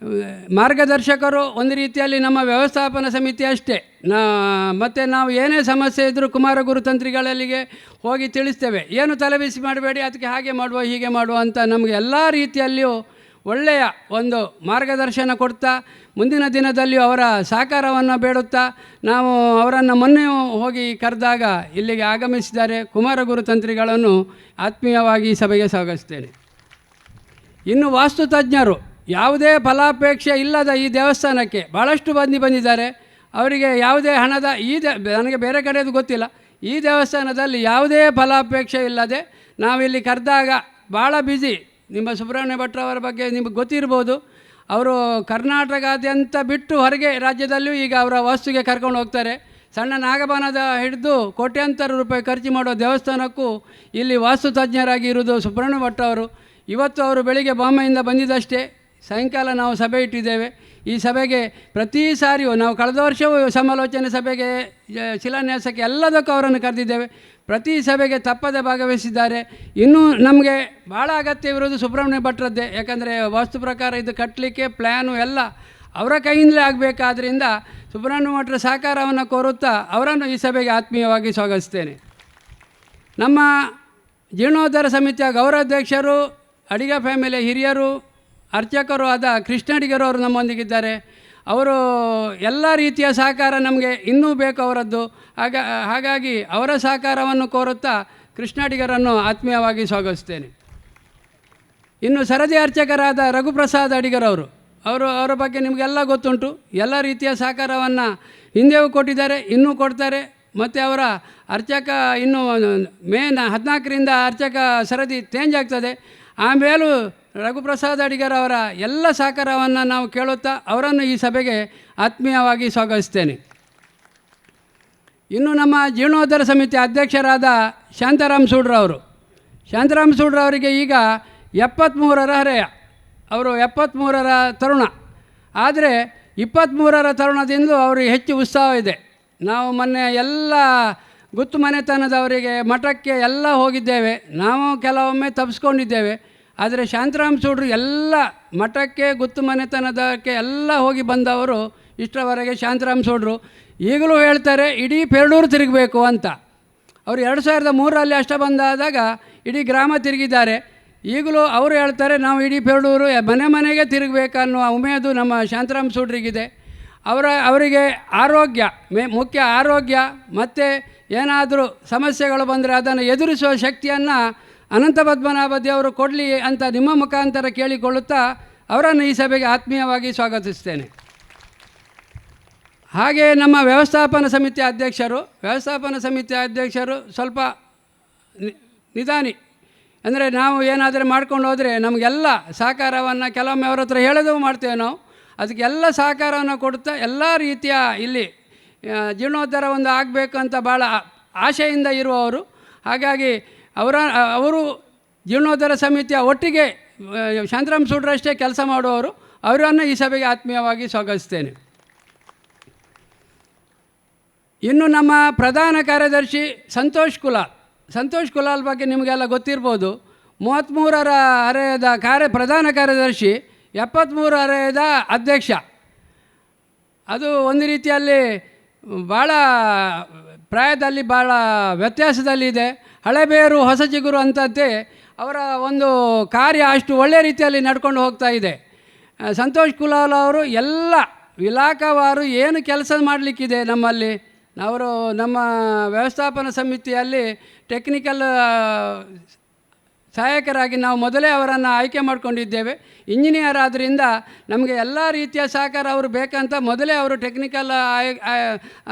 ಮಾರ್ಗದರ್ಶಕರು ಒಂದು ರೀತಿಯಲ್ಲಿ ನಮ್ಮ ವ್ಯವಸ್ಥಾಪನಾ ಸಮಿತಿ ಅಷ್ಟೇ. ಮತ್ತು ನಾವು ಏನೇ ಸಮಸ್ಯೆ ಇದ್ದರೂ ಕುಮಾರಗುರು ತಂತ್ರಿಗಳಲ್ಲಿಗೆ ಹೋಗಿ ತಿಳಿಸ್ತೇವೆ. ಏನು ತಲೆಬಿಸಿ ಮಾಡಬೇಡಿ, ಅದಕ್ಕೆ ಹಾಗೆ ಮಾಡುವ ಹೀಗೆ ಮಾಡುವ ಅಂತ ನಮಗೆ ಎಲ್ಲ ರೀತಿಯಲ್ಲಿಯೂ ಒಳ್ಳೆಯ ಒಂದು ಮಾರ್ಗದರ್ಶನ ಕೊಡ್ತಾ ಮುಂದಿನ ದಿನದಲ್ಲಿಯೂ ಅವರ ಸಹಕಾರವನ್ನು ಬೇಡುತ್ತಾ ನಾವು ಅವರನ್ನು ಮೊನ್ನೆ ಹೋಗಿ ಕರೆದಾಗ ಇಲ್ಲಿಗೆ ಆಗಮಿಸಿದ್ದಾರೆ. ಕುಮಾರಗುರು ತಂತ್ರಿಗಳನ್ನು ಆತ್ಮೀಯವಾಗಿ ಈ ಸಭೆಗೆ ಸ್ವಾಗತಿಸ್ತೇನೆ. ಇನ್ನು ವಾಸ್ತುತಜ್ಞರು ಯಾವುದೇ ಫಲಾಪೇಕ್ಷೆ ಇಲ್ಲದ ಈ ದೇವಸ್ಥಾನಕ್ಕೆ ಭಾಳಷ್ಟು ಬಂದಿದ್ದಾರೆ. ಅವರಿಗೆ ಯಾವುದೇ ಹಣದ ನನಗೆ ಬೇರೆ ಕಡೆಯದು ಗೊತ್ತಿಲ್ಲ, ಈ ದೇವಸ್ಥಾನದಲ್ಲಿ ಯಾವುದೇ ಫಲಾಪೇಕ್ಷೆ ಇಲ್ಲದೆ ನಾವಿಲ್ಲಿ ಕರೆದಾಗ ಭಾಳ ಬ್ಯುಸಿ. ನಿಮ್ಮ ಸುಬ್ರಹ್ಮಣ್ಯ ಭಟ್ರವರ ಬಗ್ಗೆ ನಿಮಗೆ ಗೊತ್ತಿರ್ಬೋದು. ಅವರು ಕರ್ನಾಟಕಾದ್ಯಂತ ಬಿಟ್ಟು ಹೊರಗೆ ರಾಜ್ಯದಲ್ಲಿಯೂ ಈಗ ಅವರ ವಾಸ್ತುಗೆ ಕರ್ಕೊಂಡು ಹೋಗ್ತಾರೆ. ಸಣ್ಣ ನಾಗಬನದ ಹಿಡಿದು ಕೋಟ್ಯಾಂತರ ರೂಪಾಯಿ ಖರ್ಚು ಮಾಡೋ ದೇವಸ್ಥಾನಕ್ಕೂ ಇಲ್ಲಿ ವಾಸ್ತುತಜ್ಞರಾಗಿ ಇರೋದು ಸುಬ್ರಹ್ಮಣ್ಯ ಭಟ್ರವರು. ಇವತ್ತು ಅವರು ಬೆಳಿಗ್ಗೆ ಬಾಂಬೆಯಿಂದ ಬಂದಿದ್ದಷ್ಟೇ, ಸಾಯಂಕಾಲ ನಾವು ಸಭೆ ಇಟ್ಟಿದ್ದೇವೆ. ಈ ಸಭೆಗೆ ಪ್ರತಿ ಸಾರಿಯೂ ನಾವು ಕಳೆದ ವರ್ಷವೂ ಸಮಾಲೋಚನೆ ಸಭೆಗೆ ಶಿಲಾನ್ಯಾಸಕ್ಕೆ ಎಲ್ಲದಕ್ಕೂ ಅವರನ್ನು ಕರೆದಿದ್ದೇವೆ. ಪ್ರತಿ ಸಭೆಗೆ ತಪ್ಪದೆ ಭಾಗವಹಿಸಿದ್ದಾರೆ. ಇನ್ನೂ ನಮಗೆ ಭಾಳ ಅಗತ್ಯವಿರೋದು ಸುಬ್ರಹ್ಮಣ್ಯ ಭಟ್ರದ್ದೇ. ಯಾಕಂದರೆ ವಾಸ್ತು ಪ್ರಕಾರ ಇದು ಕಟ್ಟಲಿಕ್ಕೆ ಪ್ಲ್ಯಾನು ಎಲ್ಲ ಅವರ ಕೈಯಿಂದಲೇ ಆಗಬೇಕಾದ್ರಿಂದ ಸುಬ್ರಹ್ಮಣ್ಯ ಭಟ್ರ ಸಹಕಾರವನ್ನು ಕೋರುತ್ತಾ ಅವರನ್ನು ಈ ಸಭೆಗೆ ಆತ್ಮೀಯವಾಗಿ ಸ್ವಾಗತಿಸ್ತೇನೆ. ನಮ್ಮ ಜೀರ್ಣೋದ್ಧಾರ ಸಮಿತಿಯ ಗೌರವಾಧ್ಯಕ್ಷರು, ಅಡಿಗ ಫ್ಯಾಮಿಲಿಯ ಹಿರಿಯರು, ಅರ್ಚಕರು ಆದ ಕೃಷ್ಣ ಅಡಿಗರು ಅವರು ನಮ್ಮೊಂದಿಗಿದ್ದಾರೆ. ಅವರು ಎಲ್ಲ ರೀತಿಯ ಸಹಕಾರ ನಮಗೆ ಇನ್ನೂ ಬೇಕು ಅವರದ್ದು. ಹಾಗಾಗಿ ಅವರ ಸಹಕಾರವನ್ನು ಕೋರುತ್ತಾ ಕೃಷ್ಣ ಅಡಿಗರನ್ನು ಆತ್ಮೀಯವಾಗಿ ಸ್ವಾಗತಿಸ್ತೇನೆ. ಇನ್ನು ಸರದಿ ಅರ್ಚಕರಾದ ರಘುಪ್ರಸಾದ್ ಅಡಿಗರವರು, ಅವರ ಬಗ್ಗೆ ನಿಮಗೆಲ್ಲ ಗೊತ್ತುಂಟು. ಎಲ್ಲ ರೀತಿಯ ಸಹಕಾರವನ್ನು ಹಿಂದೆಯೂ ಕೊಟ್ಟಿದ್ದಾರೆ, ಇನ್ನೂ ಕೊಡ್ತಾರೆ. ಮತ್ತು ಅವರ ಅರ್ಚಕ ಇನ್ನು ಮೇ 14ರಿಂದ ಅರ್ಚಕ ಸರದಿ ಚೇಂಜ್ ಆಗ್ತದೆ. ಆಮೇಲೂ ರಘುಪ್ರಸಾದ್ ಅಡಿಗರವರ ಎಲ್ಲ ಸಹಕಾರವನ್ನು ನಾವು ಕೇಳುತ್ತಾ ಅವರನ್ನು ಈ ಸಭೆಗೆ ಆತ್ಮೀಯವಾಗಿ ಸ್ವಾಗತಿಸ್ತೇನೆ. ಇನ್ನು ನಮ್ಮ ಜೀರ್ಣೋದ್ಧಾರ ಸಮಿತಿ ಅಧ್ಯಕ್ಷರಾದ ಶಾಂತಾರಾಮ್ ಸೂಡ್ರವರು, ಶಾಂತಾರಾಮ್ ಸೂಡ್ರವರಿಗೆ ಈಗ 73ರ ಹರೆಯ. ಅವರು 73ರ ತರುಣ. ಆದರೆ 23ರ ತರುಣದಿಂದ ಅವರಿಗೆ ಹೆಚ್ಚು ಉತ್ಸಾಹ ಇದೆ. ನಾವು ಮೊನ್ನೆ ಎಲ್ಲ ಗುತ್ತು ಮನೆತನದವರಿಗೆ ಮಠಕ್ಕೆ ಎಲ್ಲ ಹೋಗಿದ್ದೇವೆ. ನಾವು ಕೆಲವೊಮ್ಮೆ ತಪ್ಪಿಸ್ಕೊಂಡಿದ್ದೇವೆ. ಆದರೆ ಶಾಂತಾರಾಮ್ ಸೂಡ್ರು ಎಲ್ಲ ಮಠಕ್ಕೆ ಗುತ್ತು ಮನೆತನದಕ್ಕೆ ಎಲ್ಲ ಹೋಗಿ ಬಂದವರು ಇಷ್ಟರವರೆಗೆ ಶಾಂತಾರಾಮ್ ಸೂಡ್ರು. ಈಗಲೂ ಹೇಳ್ತಾರೆ ಇಡೀ ಪೆರಡೂರು ತಿರುಗಬೇಕು ಅಂತ. ಅವರು 2003ರಲ್ಲಿ ಅಷ್ಟಬಂಧಾದಾಗ ಇಡೀ ಗ್ರಾಮ ತಿರುಗಿದ್ದಾರೆ. ಈಗಲೂ ಅವರು ಹೇಳ್ತಾರೆ ನಾವು ಇಡೀ ಪೆರಡೂರು ಮನೆಗೆ ತಿರುಗಬೇಕನ್ನುವ ಉಮೇದು ನಮ್ಮ ಶಾಂತಾರಾಮ್ ಸೂಡ್ರಿಗಿದೆ. ಅವರಿಗೆ ಆರೋಗ್ಯ ಮುಖ್ಯ, ಆರೋಗ್ಯ ಮತ್ತು ಏನಾದರೂ ಸಮಸ್ಯೆಗಳು ಬಂದರೆ ಅದನ್ನು ಎದುರಿಸುವ ಶಕ್ತಿಯನ್ನು ಅನಂತ ಪದ್ಮನಾಭ ದೇವರು ಕೊಡಲಿ ಅಂತ ನಿಮ್ಮ ಮುಖಾಂತರ ಕೇಳಿಕೊಳ್ಳುತ್ತಾ ಅವರನ್ನು ಈ ಸಭೆಗೆ ಆತ್ಮೀಯವಾಗಿ ಸ್ವಾಗತಿಸ್ತೇನೆ. ಹಾಗೆ ನಮ್ಮ ವ್ಯವಸ್ಥಾಪನಾ ಸಮಿತಿಯ ಅಧ್ಯಕ್ಷರು ಸ್ವಲ್ಪ ನಿಧಾನಿ. ಅಂದರೆ ನಾವು ಏನಾದರೂ ಮಾಡ್ಕೊಂಡು ಹೋದರೆ ನಮಗೆಲ್ಲ ಸಹಕಾರವನ್ನು ಕೆಲವೊಮ್ಮೆ ಅವರ ಹತ್ರ ಹೇಳೋದು ಮಾಡ್ತೇವೆ ನಾವು. ಅದಕ್ಕೆಲ್ಲ ಸಹಕಾರವನ್ನು ಕೊಡುತ್ತಾ ಎಲ್ಲ ರೀತಿಯ ಇಲ್ಲಿ ಜೀರ್ಣೋದ್ಧಾರ ಒಂದು ಆಗಬೇಕು ಅಂತ ಭಾಳ ಆಶೆಯಿಂದ ಇರುವವರು. ಹಾಗಾಗಿ ಅವರು ಜೀರ್ಣೋದ್ಧಾರ ಸಮಿತಿಯ ಒಟ್ಟಿಗೆ ಶಾಂತಾರಾಮ್ ಸೂಡ್ರಷ್ಟೇ ಕೆಲಸ ಮಾಡುವವರು. ಅವರನ್ನು ಈ ಸಭೆಗೆ ಆತ್ಮೀಯವಾಗಿ ಸ್ವಾಗತಿಸ್ತೇನೆ. ಇನ್ನು ನಮ್ಮ ಪ್ರಧಾನ ಕಾರ್ಯದರ್ಶಿ ಸಂತೋಷ್ ಕುಲಾಲ್ ಬಗ್ಗೆ ನಿಮಗೆಲ್ಲ ಗೊತ್ತಿರ್ಬೋದು. 33ರ ಹರೆಯದ ಪ್ರಧಾನ ಕಾರ್ಯದರ್ಶಿ, 73 ಹರೆಯದ ಅಧ್ಯಕ್ಷ. ಅದು ಒಂದು ರೀತಿಯಲ್ಲಿ ಭಾಳ ಪ್ರಾಯದಲ್ಲಿ ಭಾಳ ವ್ಯತ್ಯಾಸದಲ್ಲಿದೆ. ಹಳೆಬೇರು ಹೊಸ ಚಿಗುರು ಅಂತಂತೆ ಅವರ ಒಂದು ಕಾರ್ಯ ಅಷ್ಟು ಒಳ್ಳೆಯ ರೀತಿಯಲ್ಲಿ ನಡ್ಕೊಂಡು ಹೋಗ್ತಾ ಇದೆ. ಸಂತೋಷ್ ಕುಲಾಲ್ ಅವರು ಎಲ್ಲ ಇಲಾಖಾವಾರು ಏನು ಕೆಲಸ ಮಾಡಲಿಕ್ಕಿದೆ ನಮ್ಮಲ್ಲಿ, ಅವರು ನಮ್ಮ ವ್ಯವಸ್ಥಾಪನಾ ಸಮಿತಿಯಲ್ಲಿ ಟೆಕ್ನಿಕಲ್ ಸಹಾಯಕರಾಗಿ ನಾವು ಮೊದಲೇ ಅವರನ್ನು ಆಯ್ಕೆ ಮಾಡಿಕೊಂಡಿದ್ದೇವೆ. ಇಂಜಿನಿಯರ್ ಆದ್ದರಿಂದ ನಮಗೆ ಎಲ್ಲ ರೀತಿಯ ಸಹಕಾರ ಅವರು ಬೇಕಂತ ಮೊದಲೇ ಅವರು ಟೆಕ್ನಿಕಲ್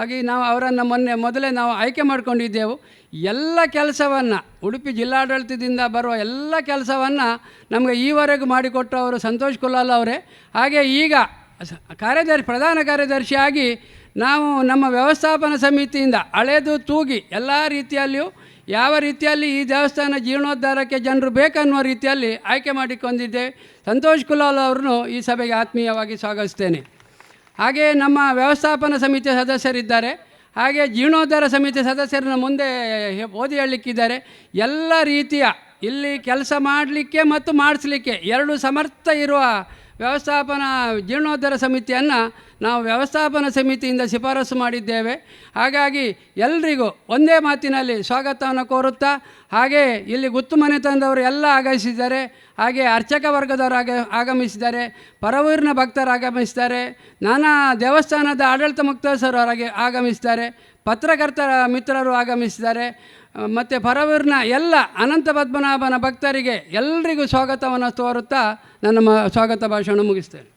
ಆಗಿ ನಾವು ಅವರನ್ನು ಮೊದಲೇ ನಾವು ಆಯ್ಕೆ ಮಾಡಿಕೊಂಡಿದ್ದೆವು. ಎಲ್ಲ ಕೆಲಸವನ್ನು ಉಡುಪಿ ಜಿಲ್ಲಾಡಳಿತದಿಂದ ಬರುವ ಎಲ್ಲ ಕೆಲಸವನ್ನು ನಮಗೆ ಈವರೆಗೂ ಮಾಡಿಕೊಟ್ಟವರು ಸಂತೋಷ್ ಕುಲಾಲ್ ಅವರೇ. ಹಾಗೆ ಈಗ ಪ್ರಧಾನ ಕಾರ್ಯದರ್ಶಿಯಾಗಿ ನಾವು ನಮ್ಮ ವ್ಯವಸ್ಥಾಪನಾ ಸಮಿತಿಯಿಂದ ಹಳೆದು ತೂಗಿ ಎಲ್ಲ ರೀತಿಯಲ್ಲಿಯೂ ಯಾವ ರೀತಿಯಲ್ಲಿ ಈ ದೇವಸ್ಥಾನ ಜೀರ್ಣೋದ್ಧಾರಕ್ಕೆ ಜನರು ಬೇಕನ್ನುವ ರೀತಿಯಲ್ಲಿ ಆಯ್ಕೆ ಮಾಡಿಕೊಂಡಿದ್ದೇವೆ. ಸಂತೋಷ್ ಕುಲಾಲ್ ಅವರನ್ನು ಈ ಸಭೆಗೆ ಆತ್ಮೀಯವಾಗಿ ಸ್ವಾಗತಿಸ್ತೇನೆ. ಹಾಗೆ ನಮ್ಮ ವ್ಯವಸ್ಥಾಪನಾ ಸಮಿತಿಯ ಸದಸ್ಯರಿದ್ದಾರೆ. ಹಾಗೆ ಜೀರ್ಣೋದ್ಧಾರ ಸಮಿತಿ ಸದಸ್ಯರನ್ನು ಮುಂದೆ ಓದಿ ಹೇಳಲಿಕ್ಕಿದ್ದಾರೆ. ಎಲ್ಲ ರೀತಿಯ ಇಲ್ಲಿ ಕೆಲಸ ಮಾಡಲಿಕ್ಕೆ ಮತ್ತು ಮಾಡಿಸ್ಲಿಕ್ಕೆ ಎರಡು ಸಮರ್ಥ ಇರುವ ವ್ಯವಸ್ಥಾಪನಾ ಜೀರ್ಣೋದ್ಧಾರ ಸಮಿತಿಯನ್ನು ನಾವು ವ್ಯವಸ್ಥಾಪನಾ ಸಮಿತಿಯಿಂದ ಶಿಫಾರಸು ಮಾಡಿದ್ದೇವೆ. ಹಾಗಾಗಿ ಎಲ್ರಿಗೂ ಒಂದೇ ಮಾತಿನಲ್ಲಿ ಸ್ವಾಗತವನ್ನು ಕೋರುತ್ತಾ, ಹಾಗೆ ಇಲ್ಲಿ ಗುತ್ತು ಮನೆತನದವರು ಎಲ್ಲ ಆಗಮಿಸಿದ್ದಾರೆ. ಹಾಗೆ ಅರ್ಚಕ ವರ್ಗದವರು ಆಗಮಿಸಿದ್ದಾರೆ, ಪರವೂರಿನ ಭಕ್ತರು ಆಗಮಿಸಿದ್ದಾರೆ, ನಾನಾ ದೇವಸ್ಥಾನದ ಆಡಳಿತ ಮುಕ್ತೇಶ್ವರರು ಆಗಮಿಸಿದ್ದಾರೆ, ಪತ್ರಕರ್ತರ ಮಿತ್ರರು ಆಗಮಿಸಿದ್ದಾರೆ, ಮತ್ತು ಪರವೂರಿನ ಎಲ್ಲ ಅನಂತ ಪದ್ಮನಾಭನ ಭಕ್ತರಿಗೆ ಎಲ್ರಿಗೂ ಸ್ವಾಗತವನ್ನು ತೋರುತ್ತಾ ನನ್ನ ಸ್ವಾಗತ ಭಾಷಣ ಮುಗಿಸ್ತೇನೆ.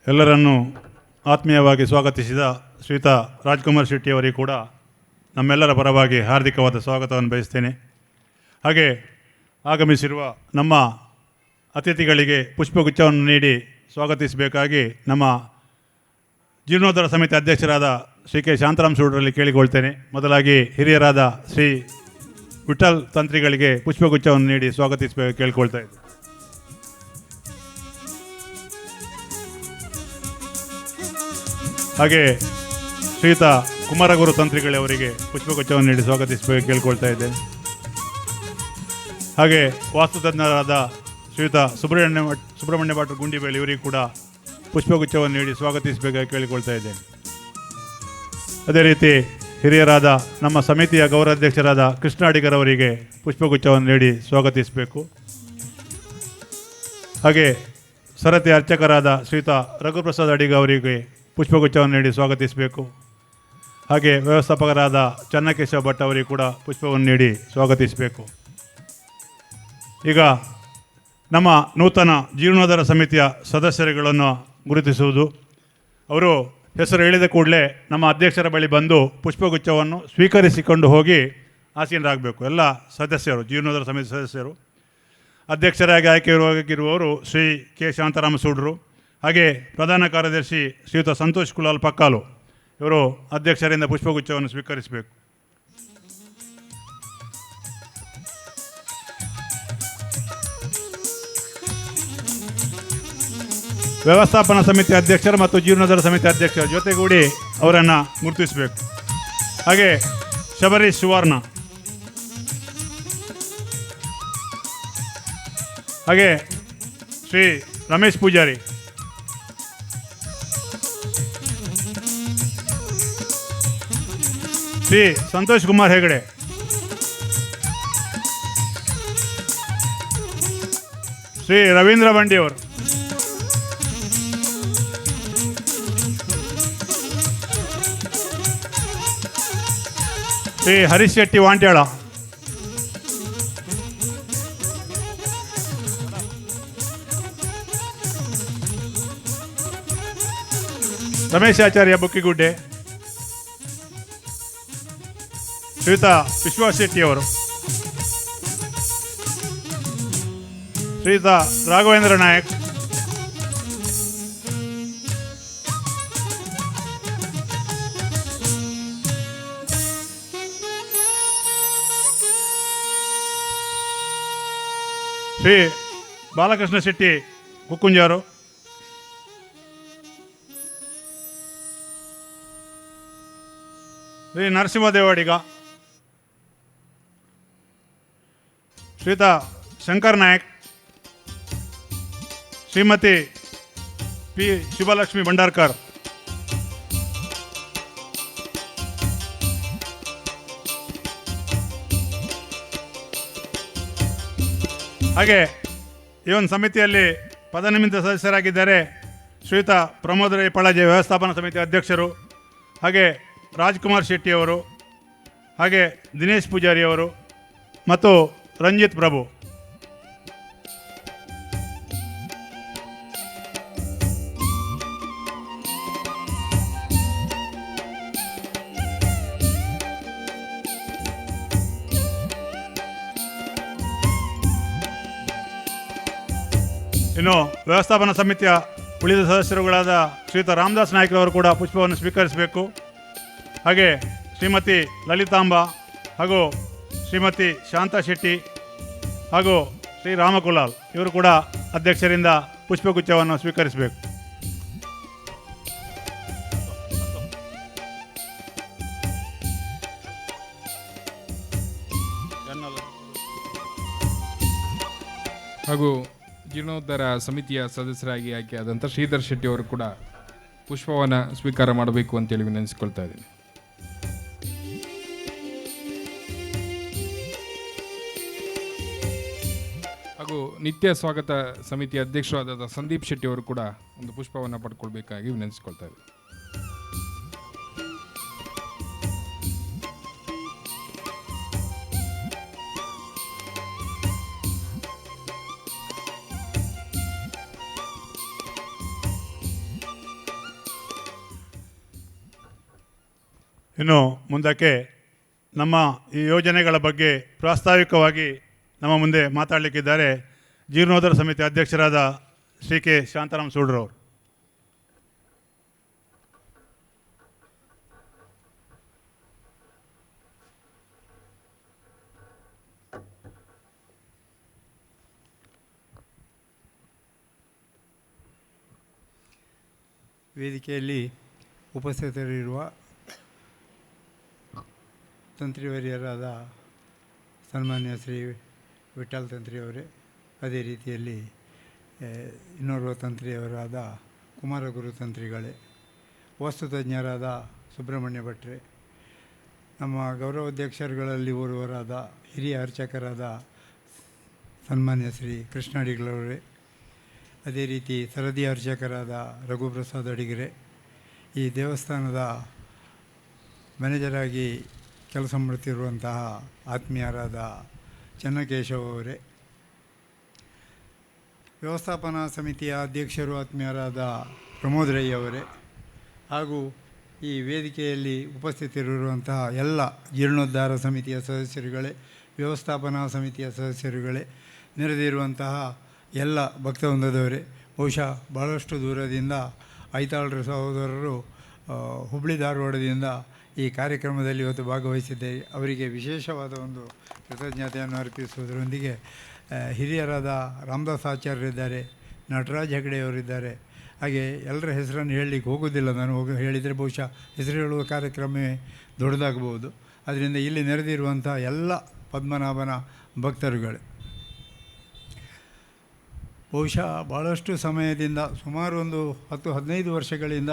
ಎಲ್ಲರನ್ನೂ ಆತ್ಮೀಯವಾಗಿ ಸ್ವಾಗತಿಸಿದ ಶ್ರೀಯುತ ರಾಜ್ಕುಮಾರ್ ಶೆಟ್ಟಿಯವರಿಗೆ ಕೂಡ ನಮ್ಮೆಲ್ಲರ ಪರವಾಗಿ ಹಾರ್ದಿಕವಾದ ಸ್ವಾಗತವನ್ನು ಬಯಸ್ತೇನೆ. ಹಾಗೆ ಆಗಮಿಸಿರುವ ನಮ್ಮ ಅತಿಥಿಗಳಿಗೆ ಪುಷ್ಪಗುಚ್ಛವನ್ನು ನೀಡಿ ಸ್ವಾಗತಿಸಬೇಕಾಗಿ ನಮ್ಮ ಜೀರ್ಣೋದ್ಧಾರ ಸಮಿತಿ ಅಧ್ಯಕ್ಷರಾದ ಶ್ರೀ ಕೆ ಶಾಂತರಾಮ್ ಸೂಡ್ರಲ್ಲಿ ಕೇಳಿಕೊಳ್ತೇನೆ. ಮೊದಲಾಗಿ ಹಿರಿಯರಾದ ಶ್ರೀ ವಿಠಲ್ ತಂತ್ರಿಗಳಿಗೆ ಪುಷ್ಪಗುಚ್ಛವನ್ನು ನೀಡಿ ಸ್ವಾಗತಿಸಬೇಕು ಕೇಳಿಕೊಳ್ತಾ ಇದ್ದೆ. ಹಾಗೆ ಶ್ರೀಯುತ ಕುಮಾರಗುರು ತಂತ್ರಿಗಳವರಿಗೆ ಪುಷ್ಪಗುಚ್ಛವನ್ನು ನೀಡಿ ಸ್ವಾಗತಿಸಬೇಕು ಕೇಳ್ಕೊಳ್ತಾ ಇದ್ದೇನೆ. ಹಾಗೆ ವಾಸ್ತುತಜ್ಞರಾದ ಶ್ರೀಯುತ ಸುಬ್ರಹ್ಮಣ್ಯ ಭಟ್ರು ಗುಂಡಿಬೇಳಿ ಇವರಿಗೆ ಕೂಡ ಪುಷ್ಪಗುಚ್ಛವನ್ನು ನೀಡಿ ಸ್ವಾಗತಿಸಬೇಕಾಗಿ ಕೇಳಿಕೊಳ್ತಾ ಇದ್ದೇನೆ. ಅದೇ ರೀತಿ ಹಿರಿಯರಾದ ನಮ್ಮ ಸಮಿತಿಯ ಗೌರವಾಧ್ಯಕ್ಷರಾದ ಕೃಷ್ಣ ಅಡಿಗರ್ ಅವರಿಗೆ ಪುಷ್ಪಗುಚ್ಛವನ್ನು ನೀಡಿ ಸ್ವಾಗತಿಸಬೇಕು. ಹಾಗೆ ಸರತಿ ಅರ್ಚಕರಾದ ಶ್ರೀಯುತ ರಘುಪ್ರಸಾದ್ ಅಡಿಗ ಅವರಿಗೆ ಪುಷ್ಪಗುಚ್ಛವನ್ನು ನೀಡಿ ಸ್ವಾಗತಿಸಬೇಕು. ಹಾಗೆ ವ್ಯವಸ್ಥಾಪಕರಾದ ಚನ್ನಕೇಶವ ಭಟ್ ಅವರಿಗೆ ಕೂಡ ಪುಷ್ಪವನ್ನು ನೀಡಿ ಸ್ವಾಗತಿಸಬೇಕು. ಈಗ ನಮ್ಮ ನೂತನ ಜೀರ್ಣೋದ್ಧಾರ ಸಮಿತಿಯ ಸದಸ್ಯರುಗಳನ್ನು ಗುರುತಿಸುವುದು. ಅವರು ಹೆಸರು ಹೇಳಿದ ಕೂಡಲೇ ನಮ್ಮ ಅಧ್ಯಕ್ಷರ ಬಳಿ ಬಂದು ಪುಷ್ಪಗುಚ್ಛವನ್ನು ಸ್ವೀಕರಿಸಿಕೊಂಡು ಹೋಗಿ ಆಸೀನರಾಗಬೇಕು. ಎಲ್ಲ ಸದಸ್ಯರು, ಜೀರ್ಣೋದ್ಧಾರ ಸಮಿತಿ ಸದಸ್ಯರು. ಅಧ್ಯಕ್ಷರಾಗಿ ಆಯ್ಕೆಯಾಗಿರುವವರು ಶ್ರೀ ಕೆ ಶಾಂತರಾಮ ಸೂಡ್ರು. ಹಾಗೆ ಪ್ರಧಾನ ಕಾರ್ಯದರ್ಶಿ ಶ್ರೀಯುತ ಸಂತೋಷ್ ಕುಲಾಲ್ ಪಕ್ಕಾಲು ಇವರು ಅಧ್ಯಕ್ಷರಿಂದ ಪುಷ್ಪಗುಚ್ಛವನ್ನು ಸ್ವೀಕರಿಸಬೇಕು. ವ್ಯವಸ್ಥಾಪನಾ ಸಮಿತಿ ಅಧ್ಯಕ್ಷರು ಮತ್ತು ಜೀರ್ಣೋದ್ಧಾರ ಸಮಿತಿ ಅಧ್ಯಕ್ಷರ ಜೊತೆಗೂಡಿ ಅವರನ್ನು ಗುರುತಿಸಬೇಕು. ಹಾಗೆ ಶಬರೀಶ್ ಸುವರ್ಣ, ಹಾಗೆ ಶ್ರೀ ರಮೇಶ್ ಪೂಜಾರಿ, ಶ್ರೀ ಸಂತೋಷ್ ಕುಮಾರ್ ಹೆಗಡೆ, ಶ್ರೀ ರವೀಂದ್ರ ಬಂಡಿಯವರು, ಶ್ರೀ ಹರೀಶ್ ಶೆಟ್ಟಿ ವಾಂಟ್ಯಾಳ, ರಮೇಶ್ ಆಚಾರ್ಯ ಬುಕ್ಕಿಗುಡ್ಡೆ, ಶ್ರೀಯುತ ವಿಶ್ವಾಸ್ ಶೆಟ್ಟಿಯವರು, ಶ್ರೀಯುತ ರಾಘವೇಂದ್ರ ನಾಯಕ್, ಶ್ರೀ ಬಾಲಕೃಷ್ಣ ಶೆಟ್ಟಿ ಕುಕ್ಕುಂಜಾರು, ಶ್ರೀ ನರಸಿಂಹದೇವಾಡಿಗ, ಶ್ರೀಯುತ ಶಂಕರ್ ನಾಯಕ್, ಶ್ರೀಮತಿ ಪಿ ಶುಭಲಕ್ಷ್ಮಿ ಭಂಡಾರ್ಕರ್, ಹಾಗೆ ಈ ಒಂದು ಸಮಿತಿಯಲ್ಲಿ ಪದನಿಮಿತ್ತ ಸದಸ್ಯರಾಗಿದ್ದಾರೆ ಶ್ರೀಯುತ ಪ್ರಮೋದ್ ರೈ ಪಳಜೆ ವ್ಯವಸ್ಥಾಪನಾ ಸಮಿತಿ ಅಧ್ಯಕ್ಷರು, ಹಾಗೆ ರಾಜ್ಕುಮಾರ್ ಶೆಟ್ಟಿಯವರು, ಹಾಗೆ ದಿನೇಶ್ ಪೂಜಾರಿಯವರು ಮತ್ತು ರಂಜಿತ್ ಪ್ರಭು. ಇನ್ನು ವ್ಯವಸ್ಥಾಪನಾ ಸಮಿತಿಯ ಉಳಿದ ಸದಸ್ಯರುಗಳಾದ ಶ್ರೀಯುತ ರಾಮದಾಸ್ ನಾಯ್ಕರವರು ಕೂಡ ಪುಷ್ಪವನ್ನು ಸ್ವೀಕರಿಸಬೇಕು. ಹಾಗೆ ಶ್ರೀಮತಿ ಲಲಿತಾಂಬ ಹಾಗೂ ಶ್ರೀಮತಿ ಶಾಂತಾ ಶೆಟ್ಟಿ ಹಾಗೂ ಶ್ರೀ ರಾಮಕುಲಾಲ್ ಇವರು ಕೂಡ ಅಧ್ಯಕ್ಷರಿಂದ ಪುಷ್ಪಗುಚ್ಛವನ್ನು ಸ್ವೀಕರಿಸಬೇಕು. ಹಾಗೂ ಜೀರ್ಣೋದ್ಧಾರ ಸಮಿತಿಯ ಸದಸ್ಯರಾಗಿ ಆಯ್ಕೆಯಾದಂಥ ಶ್ರೀಧರ್ ಶೆಟ್ಟಿ ಅವರು ಕೂಡ ಪುಷ್ಪವನ್ನು ಸ್ವೀಕಾರ ಮಾಡಬೇಕು ಅಂತೇಳಿ ವಿನಂತಿಸಿಕೊಳ್ತಾ ಇದ್ದೀನಿ. ಹಾಗೂ ನಿತ್ಯ ಸ್ವಾಗತ ಸಮಿತಿಯ ಅಧ್ಯಕ್ಷರಾದ ಸಂದೀಪ್ ಶೆಟ್ಟಿ ಅವರು ಕೂಡ ಒಂದು ಪುಷ್ಪವನ್ನು ಪಡ್ಕೊಳ್ಬೇಕಾಗಿ ವಿನಂತಿಸಿಕೊಳ್ತಾ ಇದ್ದೀನಿ. ಇನ್ನು ಮುಂದಕ್ಕೆ ನಮ್ಮ ಈ ಯೋಜನೆಗಳ ಬಗ್ಗೆ ಪ್ರಾಸ್ತಾವಿಕವಾಗಿ ನಮ್ಮ ಮುಂದೆ ಮಾತಾಡಲಿಕ್ಕಿದ್ದಾರೆ ಜೀರ್ಣೋದ್ಧಾರ ಸಮಿತಿ ಅಧ್ಯಕ್ಷರಾದ ಶ್ರೀ ಕೆ ಶಾಂತಾರಾಮ್ ಸೂಡ್ರವರು. ವೇದಿಕೆಯಲ್ಲಿ ಉಪಸ್ಥಿತರಿರುವ ತಂತ್ರಿವರಿಯರಾದ ಸನ್ಮಾನ್ಯ ಶ್ರೀ ವಿಠಲ್ ತಂತ್ರಿಯವರೇ, ಅದೇ ರೀತಿಯಲ್ಲಿ ಇನ್ನೋರ್ವ ತಂತ್ರಿಯವರಾದ ಕುಮಾರಗುರು ತಂತ್ರಿಗಳೇ, ವಸ್ತುತಜ್ಞರಾದ ಸುಬ್ರಹ್ಮಣ್ಯ ಭಟ್ರೆ, ನಮ್ಮ ಗೌರವಾಧ್ಯಕ್ಷರುಗಳಲ್ಲಿ ಓರ್ವರಾದ ಹಿರಿಯ ಅರ್ಚಕರಾದ ಸನ್ಮಾನ್ಯ ಶ್ರೀ ಕೃಷ್ಣ ಅಡಿಗಳವರೇ, ಅದೇ ರೀತಿ ಸರದಿ ಅರ್ಚಕರಾದ ರಘುಪ್ರಸಾದ್ ಅಡಿಗರೆ, ಈ ದೇವಸ್ಥಾನದ ಮ್ಯಾನೇಜರಾಗಿ ಕೆಲಸ ಮಾಡುತ್ತಿರುವಂತಹ ಆತ್ಮೀಯರಾದ ಚನ್ನಕೇಶವ ಅವರೇ, ವ್ಯವಸ್ಥಾಪನಾ ಸಮಿತಿಯ ಅಧ್ಯಕ್ಷರು ಆತ್ಮೀಯರಾದ ಪ್ರಮೋದ್ ರೈ ಅವರೇ, ಹಾಗೂ ಈ ವೇದಿಕೆಯಲ್ಲಿ ಉಪಸ್ಥಿತರಿರುವಂತಹ ಎಲ್ಲ ಜೀರ್ಣೋದ್ಧಾರ ಸಮಿತಿಯ ಸದಸ್ಯರುಗಳೇ, ವ್ಯವಸ್ಥಾಪನಾ ಸಮಿತಿಯ ಸದಸ್ಯರುಗಳೇ, ನೆರೆದಿರುವಂತಹ ಎಲ್ಲ ಭಕ್ತವೃಂದದವರೇ, ಬಹುಶಃ ಭಾಳಷ್ಟು ದೂರದಿಂದ ಐತಾಳರ ಸಹೋದರರು ಹುಬ್ಬಳ್ಳಿ ಧಾರವಾಡದಿಂದ ಈ ಕಾರ್ಯಕ್ರಮದಲ್ಲಿ ಇವತ್ತು ಭಾಗವಹಿಸಿದ್ದೇವೆ. ಅವರಿಗೆ ವಿಶೇಷವಾದ ಒಂದು ಕೃತಜ್ಞತೆಯನ್ನು ಅರ್ಪಿಸುವುದರೊಂದಿಗೆ ಹಿರಿಯರಾದ ರಾಮದಾಸ್ ಆಚಾರ್ಯರಿದ್ದಾರೆ, ನಟರಾಜ್ ಹೆಗಡೆಯವರಿದ್ದಾರೆ. ಹಾಗೆ ಎಲ್ಲರ ಹೆಸರನ್ನು ಹೇಳಲಿಕ್ಕೆ ಹೋಗೋದಿಲ್ಲ, ನಾನು ಹೇಳಿದರೆ ಬಹುಶಃ ಹೆಸರು ಹೇಳುವ ಕಾರ್ಯಕ್ರಮವೇ ದೊಡ್ಡದಾಗಬಹುದು. ಅದರಿಂದ ಇಲ್ಲಿ ನೆರೆದಿರುವಂಥ ಎಲ್ಲ ಪದ್ಮನಾಭನ ಭಕ್ತರುಗಳೇ, ಬಹುಶಃ ಭಾಳಷ್ಟು ಸಮಯದಿಂದ ಸುಮಾರು ಒಂದು 10-15 ವರ್ಷಗಳಿಂದ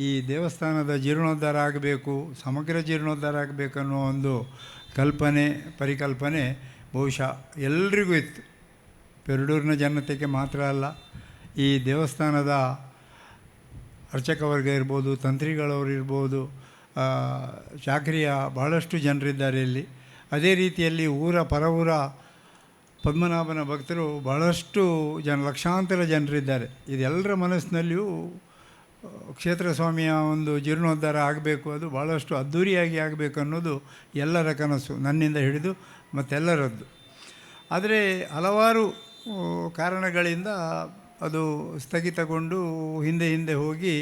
ಈ ದೇವಸ್ಥಾನದ ಜೀರ್ಣೋದ್ಧಾರ ಆಗಬೇಕು, ಸಮಗ್ರ ಜೀರ್ಣೋದ್ಧಾರ ಆಗಬೇಕನ್ನೋ ಒಂದು ಪರಿಕಲ್ಪನೆ ಬಹುಶಃ ಎಲ್ರಿಗೂ ಇತ್ತು. ಪೆರಡೂರಿನ ಜನತೆಗೆ ಮಾತ್ರ ಅಲ್ಲ, ಈ ದೇವಸ್ಥಾನದ ಅರ್ಚಕ ವರ್ಗ ಇರ್ಬೋದು, ತಂತ್ರಿಗಳವರು ಇರ್ಬೋದು, ಚಾಕರಿಯ ಭಾಳಷ್ಟು ಜನರಿದ್ದಾರೆ ಇಲ್ಲಿ. ಅದೇ ರೀತಿಯಲ್ಲಿ ಪರವೂರ ಪದ್ಮನಾಭನ ಭಕ್ತರು ಭಾಳಷ್ಟು ಲಕ್ಷಾಂತರ ಜನರಿದ್ದಾರೆ. ಇದೆಲ್ಲರ ಮನಸ್ಸಿನಲ್ಲಿಯೂ ಕ್ಷೇತ್ರ ಸ್ವಾಮಿಯ ಒಂದು ಜೀರ್ಣೋದ್ಧಾರ ಆಗಬೇಕು, ಅದು ಭಾಳಷ್ಟು ಅದ್ಧೂರಿಯಾಗಿ ಆಗಬೇಕು ಅನ್ನೋದು ಎಲ್ಲರ ಕನಸು, ನನ್ನಿಂದ ಹಿಡಿದು ಮತ್ತೆಲ್ಲರದ್ದು. ಆದರೆ ಹಲವಾರು ಕಾರಣಗಳಿಂದ ಅದು ಸ್ಥಗಿತಗೊಂಡು ಹಿಂದೆ ಹೋಗಿ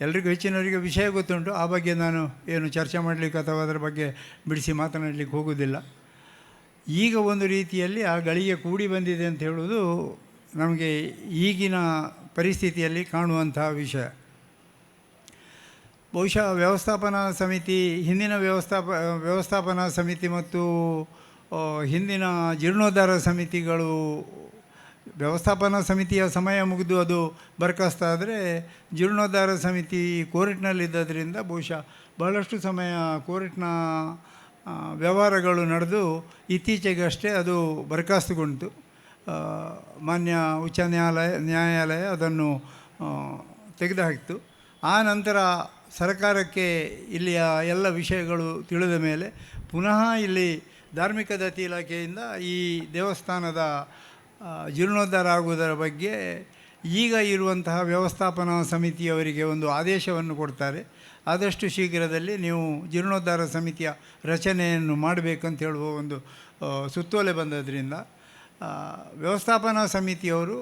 ಎಲ್ರಿಗೂ ಹೆಚ್ಚಿನವರಿಗೆ ವಿಷಯ ಗೊತ್ತುಂಟು. ಆ ಬಗ್ಗೆ ನಾನು ಏನು ಚರ್ಚೆ ಮಾಡಲಿಕ್ಕೆ ಅಥವಾ ಅದರ ಬಗ್ಗೆ ಬಿಡಿಸಿ ಮಾತನಾಡಲಿಕ್ಕೆ ಹೋಗೋದಿಲ್ಲ. ಈಗ ಒಂದು ರೀತಿಯಲ್ಲಿ ಆ ಗಳಿಗೆ ಕೂಡಿ ಬಂದಿದೆ ಅಂತ ಹೇಳೋದು ನಮಗೆ ಈಗಿನ ಪರಿಸ್ಥಿತಿಯಲ್ಲಿ ಕಾಣುವಂತಹ ವಿಷಯ. ಬಹುಶಃ ವ್ಯವಸ್ಥಾಪನಾ ಸಮಿತಿ, ಹಿಂದಿನ ವ್ಯವಸ್ಥಾಪನಾ ಸಮಿತಿ ಮತ್ತು ಹಿಂದಿನ ಜೀರ್ಣೋದ್ಧಾರ ಸಮಿತಿಗಳು, ವ್ಯವಸ್ಥಾಪನಾ ಸಮಿತಿಯ ಸಮಯ ಮುಗಿದು ಅದು ಬರ್ಖಾಸ್ತಾದರೆ ಜೀರ್ಣೋದ್ಧಾರ ಸಮಿತಿ ಕೋರ್ಟ್ನಲ್ಲಿದ್ದರಿಂದ ಬಹುಶಃ ಬಹಳಷ್ಟು ಸಮಯ ಕೋರ್ಟ್ನ ವ್ಯವಹಾರಗಳು ನಡೆದು ಇತ್ತೀಚೆಗಷ್ಟೇ ಅದು ಬರ್ಖಾಸ್ತುಗೊಂಡು ಮಾನ್ಯ ಉಚ್ಚ ನ್ಯಾಯಾಲಯ ಅದನ್ನು ತೆಗೆದುಹಾಕಿತು. ಆ ನಂತರ ಸರ್ಕಾರಕ್ಕೆ ಇಲ್ಲಿಯ ಎಲ್ಲ ವಿಷಯಗಳು ತಿಳಿದ ಮೇಲೆ ಪುನಃ ಇಲ್ಲಿ ಧಾರ್ಮಿಕ ದತ್ತಿ ಇಲಾಖೆಯಿಂದ ಈ ದೇವಸ್ಥಾನದ ಜೀರ್ಣೋದ್ಧಾರ ಆಗುವುದರ ಬಗ್ಗೆ ಈಗ ಇರುವಂತಹ ವ್ಯವಸ್ಥಾಪನಾ ಸಮಿತಿಯವರಿಗೆ ಒಂದು ಆದೇಶವನ್ನು ಕೊಡ್ತಾರೆ. ಆದಷ್ಟು ಶೀಘ್ರದಲ್ಲಿ ನೀವು ಜೀರ್ಣೋದ್ಧಾರ ಸಮಿತಿಯ ರಚನೆಯನ್ನು ಮಾಡಬೇಕಂತ ಹೇಳುವ ಒಂದು ಸುತ್ತೋಲೆ ಬಂದದ್ರಿಂದ ವ್ಯವಸ್ಥಾಪನಾ ಸಮಿತಿಯವರು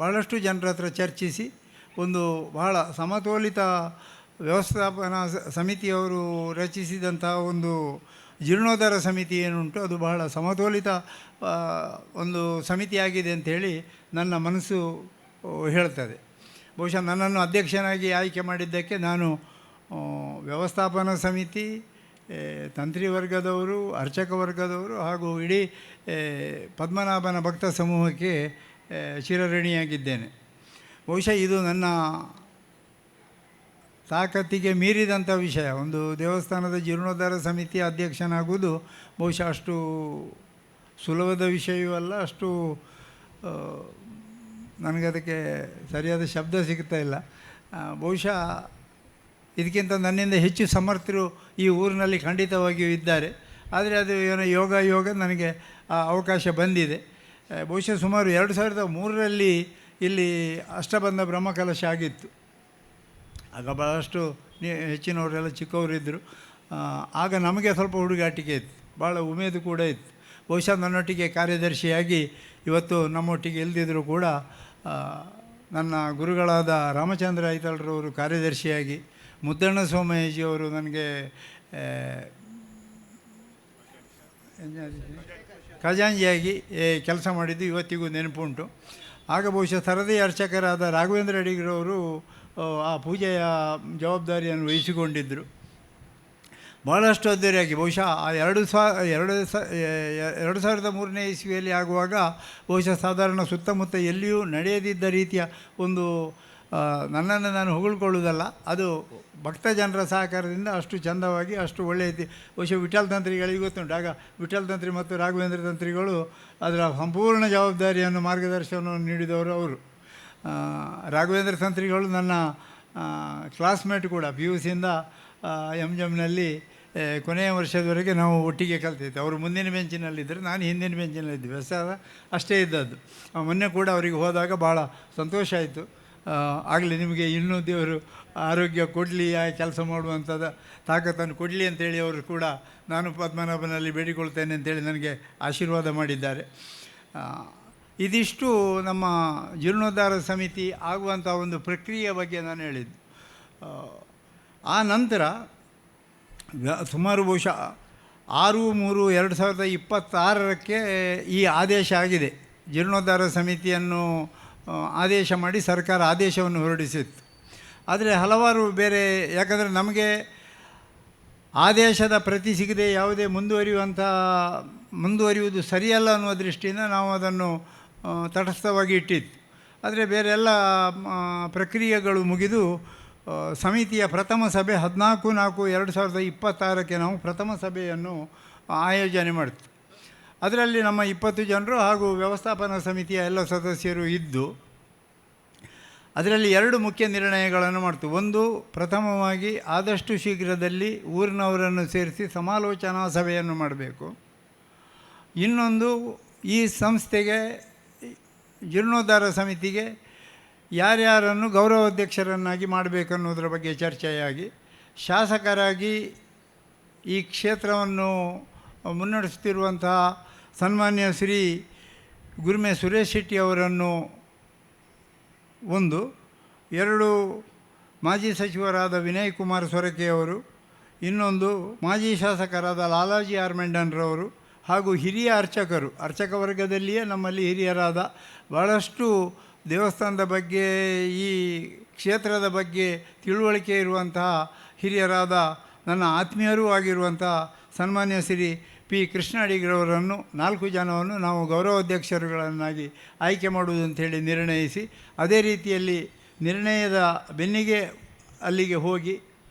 ಭಾಳಷ್ಟು ಜನರ ಹತ್ರ ಚರ್ಚಿಸಿ ಒಂದು ಬಹಳ ಸಮತೋಲಿತ ವ್ಯವಸ್ಥಾಪನಾ ಸಮಿತಿಯವರು ರಚಿಸಿದಂತಹ ಒಂದು ಜೀರ್ಣೋದ್ಧಾರ ಸಮಿತಿ ಏನುಂಟು ಅದು ಬಹಳ ಸಮತೋಲಿತ ಒಂದು ಸಮಿತಿಯಾಗಿದೆ ಅಂಥೇಳಿ ನನ್ನ ಮನಸ್ಸು ಹೇಳ್ತದೆ. ಬಹುಶಃ ನನ್ನನ್ನು ಅಧ್ಯಕ್ಷನಾಗಿ ಆಯ್ಕೆ ಮಾಡಿದ್ದಕ್ಕೆ ನಾನು ವ್ಯವಸ್ಥಾಪನಾ ಸಮಿತಿ, ತಂತ್ರಿ ವರ್ಗದವರು, ಅರ್ಚಕ ವರ್ಗದವರು ಹಾಗೂ ಇಡೀ ಪದ್ಮನಾಭನ ಭಕ್ತ ಸಮೂಹಕ್ಕೆ ಚಿರಋಣಿಯಾಗಿದ್ದೇನೆ. ಬಹುಶಃ ಇದು ನನ್ನ ತಾಕತ್ತಿಗೆ ಮೀರಿದಂಥ ವಿಷಯ. ಒಂದು ದೇವಸ್ಥಾನದ ಜೀರ್ಣೋದ್ಧಾರ ಸಮಿತಿಯ ಅಧ್ಯಕ್ಷನಾಗುವುದು ಬಹುಶಃ ಅಷ್ಟು ಸುಲಭದ ವಿಷಯವೂ ಅಲ್ಲ, ಅಷ್ಟು ನನಗದಕ್ಕೆ ಸರಿಯಾದ ಶಬ್ದ ಸಿಗ್ತಾ ಇಲ್ಲ. ಬಹುಶಃ ಇದಕ್ಕಿಂತ ನನ್ನಿಂದ ಹೆಚ್ಚು ಸಮರ್ಥರು ಈ ಊರಿನಲ್ಲಿ ಖಂಡಿತವಾಗಿಯೂ ಇದ್ದಾರೆ. ಆದರೆ ಅದು ಏನೋ ಯೋಗ ನನಗೆ ಆ ಅವಕಾಶ ಬಂದಿದೆ. ಬಹುಶಃ ಸುಮಾರು 2003ರಲ್ಲಿ ಇಲ್ಲಿ ಅಷ್ಟಬಂಧ ಬ್ರಹ್ಮಕಲಶ ಆಗಿತ್ತು. ಆಗ ಭಾಳಷ್ಟು ಹೆಚ್ಚಿನವರೆಲ್ಲ ಚಿಕ್ಕವರಿದ್ದರು. ಆಗ ನಮಗೆ ಸ್ವಲ್ಪ ಹುಡುಗಾಟಿಕೆ ಇತ್ತು, ಭಾಳ ಉಮೇದು ಕೂಡ ಇತ್ತು. ಬಹುಶಃ ನನ್ನೊಟ್ಟಿಗೆ ಕಾರ್ಯದರ್ಶಿಯಾಗಿ ಇವತ್ತು ನಮ್ಮೊಟ್ಟಿಗೆ ಇಲ್ಲದಿದ್ದರೂ ಕೂಡ ನನ್ನ ಗುರುಗಳಾದ ರಾಮಚಂದ್ರ ಐತಾಳ್ರವರು ಕಾರ್ಯದರ್ಶಿಯಾಗಿ, ಮುದ್ದಣ್ಣ ಸೋಮಯ್ಯಜಿಯವರು ನನಗೆ ಖಜಾಂಜಿಯಾಗಿ ಕೆಲಸ ಮಾಡಿದ್ದು ಇವತ್ತಿಗೂ ನೆನಪುಂಟು. ಆಗ ಬಹುಶಃ ಸರದಿ ಅರ್ಚಕರಾದ ರಾಘವೇಂದ್ರ ಅಡಿಗರವರು ಆ ಪೂಜೆಯ ಜವಾಬ್ದಾರಿಯನ್ನು ವಹಿಸಿಕೊಂಡಿದ್ದರು. ಭಾಳಷ್ಟು ಅದ್ದೂರಿಯಾಗಿ ಬಹುಶಃ ಆ 2003ನೇ ಇಸ್ವಿಯಲ್ಲಿ ಆಗುವಾಗ ಬಹುಶಃ ಸಾಧಾರಣ ಸುತ್ತಮುತ್ತ ಎಲ್ಲಿಯೂ ನಡೆಯದಿದ್ದ ರೀತಿಯ ಒಂದು, ನನ್ನನ್ನು ನಾನು ಹೊಗಳ್ಕೊಳ್ಳೋದಲ್ಲ, ಅದು ಭಕ್ತ ಜನರ ಸಹಕಾರದಿಂದ ಅಷ್ಟು ಚೆಂದವಾಗಿ ಅಷ್ಟು ಒಳ್ಳೆಯ ಬಹುಶಃ ವಿಠ್ಠಲ ತಂತ್ರಿಗಳಿಗೆ ಗೊತ್ತುಂಟು. ಆಗ ವಿಠ್ಠಲ ತಂತ್ರಿ ಮತ್ತು ರಾಘವೇಂದ್ರ ತಂತ್ರಿಗಳು ಅದರ ಸಂಪೂರ್ಣ ಜವಾಬ್ದಾರಿಯನ್ನು ಮಾರ್ಗದರ್ಶನವನ್ನು ನೀಡಿದವರು ಅವರು. ರಾಘವೇಂದ್ರ ತಂತ್ರಿಗಳು ನನ್ನ ಕ್ಲಾಸ್ಮೇಟ್ ಕೂಡ. PUCಯಿಂದ MJMನಲ್ಲಿ ಕೊನೆಯ ವರ್ಷದವರೆಗೆ ನಾವು ಒಟ್ಟಿಗೆ ಕಲ್ತಿದ್ದೆ. ಅವರು ಮುಂದಿನ ಬೆಂಚಿನಲ್ಲಿದ್ದರು, ನಾನು ಹಿಂದಿನ ಬೆಂಚಿನಲ್ಲಿದ್ದೆ. ವ್ಯತ್ಯಾಸ ಅಷ್ಟೇ ಇದ್ದದ್ದು. ಮೊನ್ನೆ ಕೂಡ ಅವರಿಗೆ ಹೋದಾಗ ಭಾಳ ಸಂತೋಷ ಆಯಿತು. ಆಗಲಿ ನಿಮಗೆ ಇನ್ನೂ ದೇವರು ಆರೋಗ್ಯ ಕೊಡಲಿ, ಆ ಕೆಲಸ ಮಾಡುವಂಥದ್ದು ತಾಕತ್ತನ್ನು ಕೊಡಲಿ ಅಂತೇಳಿ ಅವರು ಕೂಡ ನಾನು ಪದ್ಮನಾಭನಲ್ಲಿ ಬೇಡಿಕೊಳ್ತೇನೆ ಅಂತೇಳಿ ನನಗೆ ಆಶೀರ್ವಾದ ಮಾಡಿದ್ದಾರೆ. ಇದಿಷ್ಟು ನಮ್ಮ ಜೀರ್ಣೋದ್ಧಾರ ಸಮಿತಿ ಆಗುವಂಥ ಒಂದು ಪ್ರಕ್ರಿಯೆಯ ಬಗ್ಗೆ ನಾನು ಹೇಳಿದ್ದು. ಆ ನಂತರ ಸುಮಾರು ಬಹುಶಃ 6/3/2026ಕ್ಕೆ ಈ ಆದೇಶ ಆಗಿದೆ. ಜೀರ್ಣೋದ್ಧಾರ ಸಮಿತಿಯನ್ನು ಆದೇಶ ಮಾಡಿ ಸರ್ಕಾರ ಆದೇಶವನ್ನು ಹೊರಡಿಸಿತ್ತು. ಆದರೆ ಹಲವಾರು ಬೇರೆ, ಯಾಕಂದರೆ ನಮಗೆ ಆದೇಶದ ಪ್ರತಿ ಸಿಗದೆ ಯಾವುದೇ ಮುಂದುವರಿಯುವುದು ಸರಿಯಲ್ಲ ಅನ್ನುವ ದೃಷ್ಟಿಯಿಂದ ನಾವು ಅದನ್ನು ತಟಸ್ಥವಾಗಿ ಇಟ್ಟಿತ್ತು. ಆದರೆ ಬೇರೆ ಎಲ್ಲ ಪ್ರಕ್ರಿಯೆಗಳು ಮುಗಿದು ಸಮಿತಿಯ ಪ್ರಥಮ ಸಭೆ 14/4/2026ಕ್ಕೆ ನಾವು ಪ್ರಥಮ ಸಭೆಯನ್ನು ಆಯೋಜನೆ ಮಾಡ್ತೀವಿ. ಅದರಲ್ಲಿ ನಮ್ಮ 20 ಜನರು ಹಾಗೂ ವ್ಯವಸ್ಥಾಪನಾ ಸಮಿತಿಯ ಎಲ್ಲ ಸದಸ್ಯರು ಇದ್ದು ಅದರಲ್ಲಿ 2 ಮುಖ್ಯ ನಿರ್ಣಯಗಳನ್ನು ಮಾಡ್ತೀವಿ. ಒಂದು, ಪ್ರಥಮವಾಗಿ ಆದಷ್ಟು ಶೀಘ್ರದಲ್ಲಿ ಊರಿನವರನ್ನು ಸೇರಿಸಿ ಸಮಾಲೋಚನಾ ಸಭೆಯನ್ನು ಮಾಡಬೇಕು. ಇನ್ನೊಂದು, ಈ ಸಂಸ್ಥೆಗೆ ಜೀರ್ಣೋದ್ಧಾರ ಸಮಿತಿಗೆ ಯಾರ್ಯಾರನ್ನು ಗೌರವಾಧ್ಯಕ್ಷರನ್ನಾಗಿ ಮಾಡಬೇಕನ್ನೋದ್ರ ಬಗ್ಗೆ ಚರ್ಚೆಯಾಗಿ, ಶಾಸಕರಾಗಿ ಈ ಕ್ಷೇತ್ರವನ್ನು ಮುನ್ನಡೆಸುತ್ತಿರುವಂತಹ ಸನ್ಮಾನ್ಯ ಶ್ರೀ ಗುರುಮೆ ಸುರೇಶ್ ಶೆಟ್ಟಿ ಅವರನ್ನು ಒಂದು, 2 ಮಾಜಿ ಸಚಿವರಾದ ವಿನಯ್ ಕುಮಾರ್ ಸೊರಕೆ ಅವರು, ಇನ್ನೊಂದು ಮಾಜಿ ಶಾಸಕರಾದ ಲಾಲಾಜಿ ಆರ್ ಮೆಂಡನ್ರವರು ಹಾಗೂ ಹಿರಿಯ ಅರ್ಚಕರು, ಅರ್ಚಕ ವರ್ಗದಲ್ಲಿಯೇ ನಮ್ಮಲ್ಲಿ ಹಿರಿಯರಾದ ಭಾಳಷ್ಟು ದೇವಸ್ಥಾನದ ಬಗ್ಗೆ, ಈ ಕ್ಷೇತ್ರದ ಬಗ್ಗೆ ತಿಳುವಳಿಕೆ ಇರುವಂತಹ ಹಿರಿಯರಾದ ನನ್ನ ಆತ್ಮೀಯರೂ ಆಗಿರುವಂತಹ ಸನ್ಮಾನ್ಯ ಶ್ರೀ ಪಿ ಕೃಷ್ಣ ಅಡಿಗರವರನ್ನು 4 ಜನವನ್ನು ನಾವು ಗೌರವಾಧ್ಯಕ್ಷರುಗಳನ್ನಾಗಿ ಆಯ್ಕೆ ಮಾಡುವುದು ಅಂಥೇಳಿ ನಿರ್ಣಯಿಸಿ, ಅದೇ ರೀತಿಯಲ್ಲಿ ನಿರ್ಣಯದ ಬೆನ್ನಿಗೆ ಅಲ್ಲಿಗೆ ಹೋಗಿ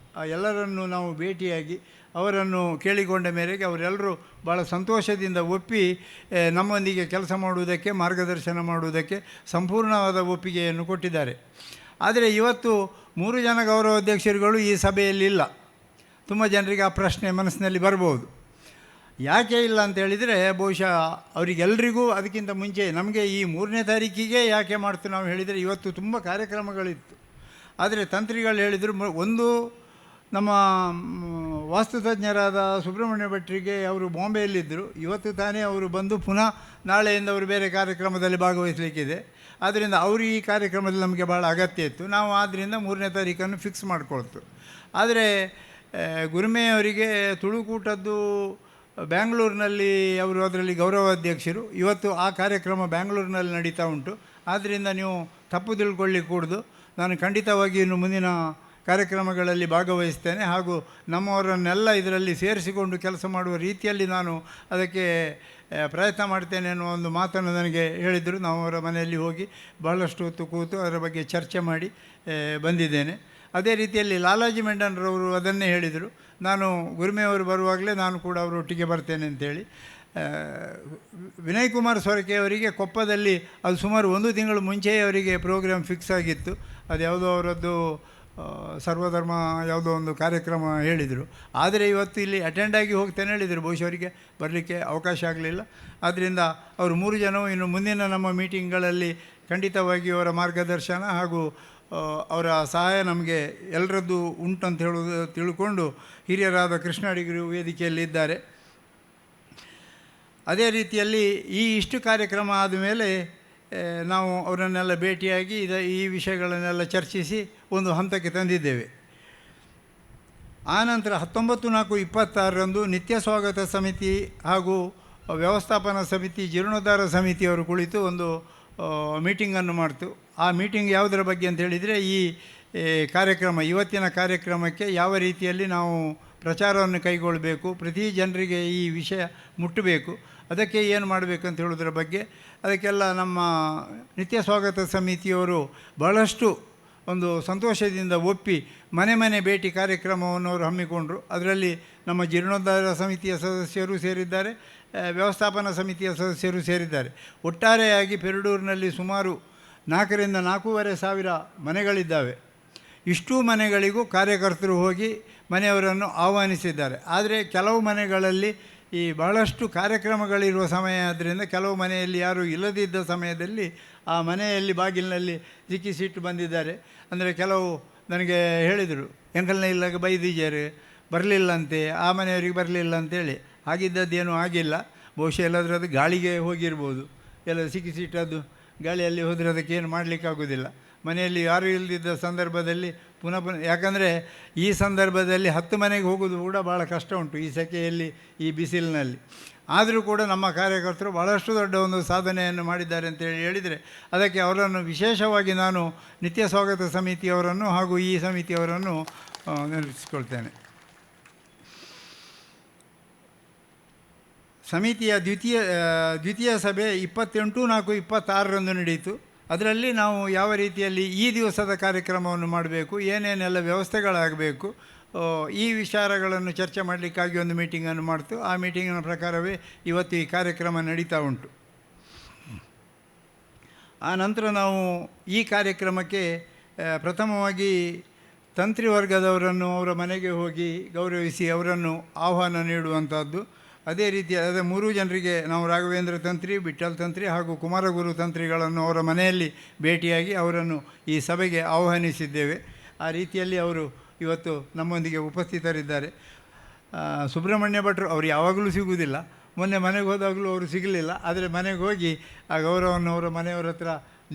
ಎಲ್ಲರನ್ನು ನಾವು ಭೇಟಿಯಾಗಿ ಅವರನ್ನು ಕೇಳಿಕೊಂಡ ಮೇರೆಗೆ ಅವರೆಲ್ಲರೂ ಭಾಳ ಸಂತೋಷದಿಂದ ಒಪ್ಪಿ ನಮ್ಮೊಂದಿಗೆ ಕೆಲಸ ಮಾಡುವುದಕ್ಕೆ, ಮಾರ್ಗದರ್ಶನ ಮಾಡುವುದಕ್ಕೆ ಸಂಪೂರ್ಣವಾದ ಒಪ್ಪಿಗೆಯನ್ನು ಕೊಟ್ಟಿದ್ದಾರೆ. ಆದರೆ ಇವತ್ತು 3 ಜನ ಗೌರವಾಧ್ಯಕ್ಷರುಗಳು ಈ ಸಭೆಯಲ್ಲಿಲ್ಲ. ತುಂಬ ಜನರಿಗೆ ಆ ಪ್ರಶ್ನೆ ಮನಸ್ಸಿನಲ್ಲಿ ಬರ್ಬೋದು, ಯಾಕೆ ಇಲ್ಲ ಅಂತ ಹೇಳಿದರೆ, ಬಹುಶಃ ಅವರಿಗೆಲ್ಲರಿಗೂ ಅದಕ್ಕಿಂತ ಮುಂಚೆ ನಮಗೆ ಈ 3ನೇ ತಾರೀಕಿಗೆ ಯಾಕೆ ಮಾಡ್ತೀವಿ ನಾವು ಹೇಳಿದರೆ, ಇವತ್ತು ತುಂಬ ಕಾರ್ಯಕ್ರಮಗಳಿತ್ತು. ಆದರೆ ತಂತ್ರಿಗಳು ಹೇಳಿದರು, ಒಂದು ನಮ್ಮ ವಾಸ್ತುತಜ್ಞರಾದ ಸುಬ್ರಹ್ಮಣ್ಯ ಭಟ್ರಿಗೆ ಅವರು ಬಾಂಬೆಯಲ್ಲಿದ್ದರು, ಇವತ್ತು ತಾನೇ ಅವರು ಬಂದು ಪುನಃ ನಾಳೆಯಿಂದ ಅವರು ಬೇರೆ ಕಾರ್ಯಕ್ರಮದಲ್ಲಿ ಭಾಗವಹಿಸಲಿಕ್ಕಿದೆ. ಆದ್ದರಿಂದ ಅವರು ಈ ಕಾರ್ಯಕ್ರಮದಲ್ಲಿ ನಮಗೆ ಭಾಳ ಅಗತ್ಯ ಇತ್ತು. ನಾವು ಆದ್ದರಿಂದ 3ನೇ ತಾರೀಖನ್ನು ಫಿಕ್ಸ್ ಮಾಡಿಕೊಳ್ತು. ಆದರೆ ಗುರುಮೆಯವರಿಗೆ ತುಳುಕೂಟದ್ದು ಬ್ಯಾಂಗ್ಳೂರಿನಲ್ಲಿ ಅವರು ಅದರಲ್ಲಿ ಗೌರವಾಧ್ಯಕ್ಷರು. ಇವತ್ತು ಆ ಕಾರ್ಯಕ್ರಮ ಬ್ಯಾಂಗ್ಳೂರಿನಲ್ಲಿ ನಡೀತಾ ಉಂಟು. ಆದ್ದರಿಂದ ನೀವು ತಪ್ಪು ತಿಳ್ಕೊಳ್ಳಿಕ್ಕೆ ಕೂಡದು. ನಾನು ಖಂಡಿತವಾಗಿ ಇನ್ನು ಮುಂದಿನ ಕಾರ್ಯಕ್ರಮಗಳಲ್ಲಿ ಭಾಗವಹಿಸ್ತೇನೆ ಹಾಗೂ ನಮ್ಮವರನ್ನೆಲ್ಲ ಇದರಲ್ಲಿ ಸೇರಿಸಿಕೊಂಡು ಕೆಲಸ ಮಾಡುವ ರೀತಿಯಲ್ಲಿ ನಾನು ಅದಕ್ಕೆ ಪ್ರಯತ್ನ ಮಾಡ್ತೇನೆ ಅನ್ನುವ ಒಂದು ಮಾತನ್ನು ನನಗೆ ಹೇಳಿದರು. ನಾವು ಅವರ ಮನೆಯಲ್ಲಿ ಹೋಗಿ ಬಹಳಷ್ಟು ಹೊತ್ತು ಕೂತು ಅದರ ಬಗ್ಗೆ ಚರ್ಚೆ ಮಾಡಿ ಬಂದಿದ್ದೇನೆ. ಅದೇ ರೀತಿಯಲ್ಲಿ ಲಾಲಾಜಿ ಮೆಂಡನ್ರವರು ಅದನ್ನೇ ಹೇಳಿದರು. ನಾನು ಗುರುಮೆಯವರು ಬರುವಾಗಲೇ ನಾನು ಕೂಡ ಅವರೊಟ್ಟಿಗೆ ಬರ್ತೇನೆ ಅಂತೇಳಿ. ವಿನಯ್ ಕುಮಾರ್ ಸೊರಕೆ ಅವರಿಗೆ ಕೊಪ್ಪದಲ್ಲಿ ಅದು ಸುಮಾರು 1 ತಿಂಗಳು ಮುಂಚೆಯೇ ಅವರಿಗೆ ಪ್ರೋಗ್ರಾಮ್ ಫಿಕ್ಸ್ ಆಗಿತ್ತು. ಅದು ಯಾವುದೋ ಅವರದ್ದು ಸರ್ವಧರ್ಮ ಯಾವುದೋ ಒಂದು ಕಾರ್ಯಕ್ರಮ ಹೇಳಿದರು. ಆದರೆ ಇವತ್ತು ಇಲ್ಲಿ ಅಟೆಂಡ್ ಆಗಿ ಹೋಗ್ತೇನೆ ಹೇಳಿದರು. ಬಹುಶಃ ಅವರಿಗೆ ಬರಲಿಕ್ಕೆ ಅವಕಾಶ ಆಗಲಿಲ್ಲ. ಆದ್ದರಿಂದ ಅವರು 3 ಜನವು ಇನ್ನು ಮುಂದಿನ ನಮ್ಮ ಮೀಟಿಂಗ್ಗಳಲ್ಲಿ ಖಂಡಿತವಾಗಿ ಅವರ ಮಾರ್ಗದರ್ಶನ ಹಾಗೂ ಅವರ ಸಹಾಯ ನಮಗೆ ಎಲ್ಲರದ್ದು ಉಂಟಂತ ಹೇಳೋದು ತಿಳ್ಕೊಂಡು ಹಿರಿಯರಾದ ಕೃಷ್ಣ ಅಡಿಗರು ವೇದಿಕೆಯಲ್ಲಿದ್ದಾರೆ. ಅದೇ ರೀತಿಯಲ್ಲಿ ಇಷ್ಟು ಕಾರ್ಯಕ್ರಮ ಆದಮೇಲೆ ನಾವು ಅವರನ್ನೆಲ್ಲ ಭೇಟಿಯಾಗಿ ಈ ವಿಷಯಗಳನ್ನೆಲ್ಲ ಚರ್ಚಿಸಿ ಒಂದು ಹಂತಕ್ಕೆ ತಂದಿದ್ದೇವೆ. ಆನಂತರ 19/4/26ರಂದು ನಿತ್ಯ ಸ್ವಾಗತ ಸಮಿತಿ ಹಾಗೂ ವ್ಯವಸ್ಥಾಪನಾ ಸಮಿತಿ ಜೀರ್ಣೋದ್ಧಾರ ಸಮಿತಿಯವರು ಕುಳಿತು ಒಂದು ಮೀಟಿಂಗನ್ನು ಮಾಡ್ತು. ಆ ಮೀಟಿಂಗ್ ಯಾವುದರ ಬಗ್ಗೆ ಅಂತ ಹೇಳಿದರೆ ಈ ಕಾರ್ಯಕ್ರಮ ಇವತ್ತಿನ ಕಾರ್ಯಕ್ರಮಕ್ಕೆ ಯಾವ ರೀತಿಯಲ್ಲಿ ನಾವು ಪ್ರಚಾರವನ್ನು ಕೈಗೊಳ್ಳಬೇಕು, ಪ್ರತಿ ಜನರಿಗೆ ಈ ವಿಷಯ ಮುಟ್ಟಬೇಕು, ಅದಕ್ಕೆ ಏನು ಮಾಡಬೇಕು ಅಂತ ಹೇಳೋದ್ರ ಬಗ್ಗೆ ಅದಕ್ಕೆಲ್ಲ ನಮ್ಮ ನಿತ್ಯ ಸ್ವಾಗತ ಸಮಿತಿಯವರು ಬಹಳಷ್ಟು ಒಂದು ಸಂತೋಷದಿಂದ ಒಪ್ಪಿ ಮನೆ ಭೇಟಿ ಕಾರ್ಯಕ್ರಮವನ್ನು ಅವರು ಹಮ್ಮಿಕೊಂಡರು. ಅದರಲ್ಲಿ ನಮ್ಮ ಜೀರ್ಣೋದ್ಧಾರ ಸಮಿತಿಯ ಸದಸ್ಯರು ಸೇರಿದ್ದಾರೆ, ವ್ಯವಸ್ಥಾಪನಾ ಸಮಿತಿಯ ಸದಸ್ಯರು ಸೇರಿದ್ದಾರೆ. ಒಟ್ಟಾರೆಯಾಗಿ ಪೆರಡೂರಿನಲ್ಲಿ ಸುಮಾರು 4ರಿಂದ 4,500 ಮನೆಗಳಿದ್ದಾವೆ. ಇಷ್ಟೂ ಮನೆಗಳಿಗೂ ಕಾರ್ಯಕರ್ತರು ಹೋಗಿ ಮನೆಯವರನ್ನು ಆಹ್ವಾನಿಸಿದ್ದಾರೆ. ಆದರೆ ಕೆಲವು ಮನೆಗಳಲ್ಲಿ ಈ ಬಹಳಷ್ಟು ಕಾರ್ಯಕ್ರಮಗಳಿರುವ ಸಮಯ ಆದ್ದರಿಂದ ಕೆಲವು ಮನೆಯಲ್ಲಿ ಯಾರೂ ಇಲ್ಲದಿದ್ದ ಸಮಯದಲ್ಲಿ ಆ ಮನೆಯಲ್ಲಿ ಬಾಗಿಲಿನಲ್ಲಿ ಸಿಕ್ಕಿಸಿಟ್ಟು ಬಂದಿದ್ದಾರೆ. ಅಂದರೆ ಕೆಲವು ನನಗೆ ಹೇಳಿದರು, ಎಂಕಲ್ನ ಇಲ್ಲಾಗ ಬೈದಿದ್ದಾರೆ, ಬರಲಿಲ್ಲಂತೆ, ಆ ಮನೆಯವರಿಗೆ ಬರಲಿಲ್ಲ ಅಂತೇಳಿ. ಆಗಿದ್ದದ್ದೇನೂ ಆಗಿಲ್ಲ. ಬಹುಶಃ ಎಲ್ಲಾದರೂ ಅದು ಗಾಳಿಗೆ ಹೋಗಿರ್ಬೋದು. ಎಲ್ಲ ಸಿಕ್ಕಿಸಿಟ್ಟದ್ದು ಗಾಳಿಯಲ್ಲಿ ಹೋದರೆ ಅದಕ್ಕೇನು ಮಾಡಲಿಕ್ಕಾಗೋದಿಲ್ಲ. ಮನೆಯಲ್ಲಿ ಯಾರೂ ಇಲ್ಲದಿದ್ದ ಸಂದರ್ಭದಲ್ಲಿ ಪುನಃ ಯಾಕಂದರೆ ಈ ಸಂದರ್ಭದಲ್ಲಿ 10 ಮನೆಗೆ ಹೋಗೋದು ಕೂಡ ಭಾಳ ಕಷ್ಟ ಉಂಟು ಈ ಸೆಕೆಯಲ್ಲಿ, ಈ ಬಿಸಿಲಿನಲ್ಲಿ. ಆದರೂ ಕೂಡ ನಮ್ಮ ಕಾರ್ಯಕರ್ತರು ಭಾಳಷ್ಟು ದೊಡ್ಡ ಒಂದು ಸಾಧನೆಯನ್ನು ಮಾಡಿದ್ದಾರೆ ಅಂತೇಳಿ ಹೇಳಿದರೆ ಅದಕ್ಕೆ ಅವರನ್ನು ವಿಶೇಷವಾಗಿ ನಾನು ನಿತ್ಯ ಸ್ವಾಗತ ಸಮಿತಿಯವರನ್ನು ಹಾಗೂ ಈ ಸಮಿತಿಯವರನ್ನು ನೆನಪಿಸಿಕೊಳ್ತೇನೆ. ಸಮಿತಿಯ ದ್ವಿತೀಯ ಸಭೆ 28/4/26ರಂದು ನಡೆಯಿತು. ಅದರಲ್ಲಿ ನಾವು ಯಾವ ರೀತಿಯಲ್ಲಿ ಈ ದಿವಸದ ಕಾರ್ಯಕ್ರಮವನ್ನು ಮಾಡಬೇಕು, ಏನೇನೆಲ್ಲ ವ್ಯವಸ್ಥೆಗಳಾಗಬೇಕು, ಈ ವಿಚಾರಗಳನ್ನು ಚರ್ಚೆ ಮಾಡಲಿಕ್ಕಾಗಿ ಒಂದು ಮೀಟಿಂಗನ್ನು ಮಾಡ್ತು. ಆ ಮೀಟಿಂಗಿನ ಪ್ರಕಾರವೇ ಇವತ್ತು ಈ ಕಾರ್ಯಕ್ರಮ ನಡೀತಾ ಉಂಟು. ಆ ನಂತರ ನಾವು ಈ ಕಾರ್ಯಕ್ರಮಕ್ಕೆ ಪ್ರಥಮವಾಗಿ ತಂತ್ರಿ ವರ್ಗದವರನ್ನು ಅವರ ಮನೆಗೆ ಹೋಗಿ ಗೌರವಿಸಿ ಅವರನ್ನು ಆಹ್ವಾನ ನೀಡುವಂಥದ್ದು. ಅದೇ ರೀತಿ 3 ಜನರಿಗೆ ನಾವು ರಾಘವೇಂದ್ರ ತಂತ್ರಿ, ಬಿಟ್ಟಲ್ ತಂತ್ರಿ ಹಾಗೂ ಕುಮಾರಗುರು ತಂತ್ರಿಗಳನ್ನು ಅವರ ಮನೆಯಲ್ಲಿ ಭೇಟಿಯಾಗಿ ಅವರನ್ನು ಈ ಸಭೆಗೆ ಆಹ್ವಾನಿಸಿದ್ದೇವೆ. ಆ ರೀತಿಯಲ್ಲಿ ಅವರು ಇವತ್ತು ನಮ್ಮೊಂದಿಗೆ ಉಪಸ್ಥಿತರಿದ್ದಾರೆ. ಸುಬ್ರಹ್ಮಣ್ಯ ಭಟ್ರು ಅವರು ಯಾವಾಗಲೂ ಸಿಗುವುದಿಲ್ಲ. ಮೊನ್ನೆ ಮನೆಗೆ ಹೋದಾಗಲೂ ಅವರು ಸಿಗಲಿಲ್ಲ. ಆದರೆ ಮನೆಗೆ ಹೋಗಿ ಆ ಗೌರವವನ್ನು ಅವರ ಮನೆಯವರ ಹತ್ರ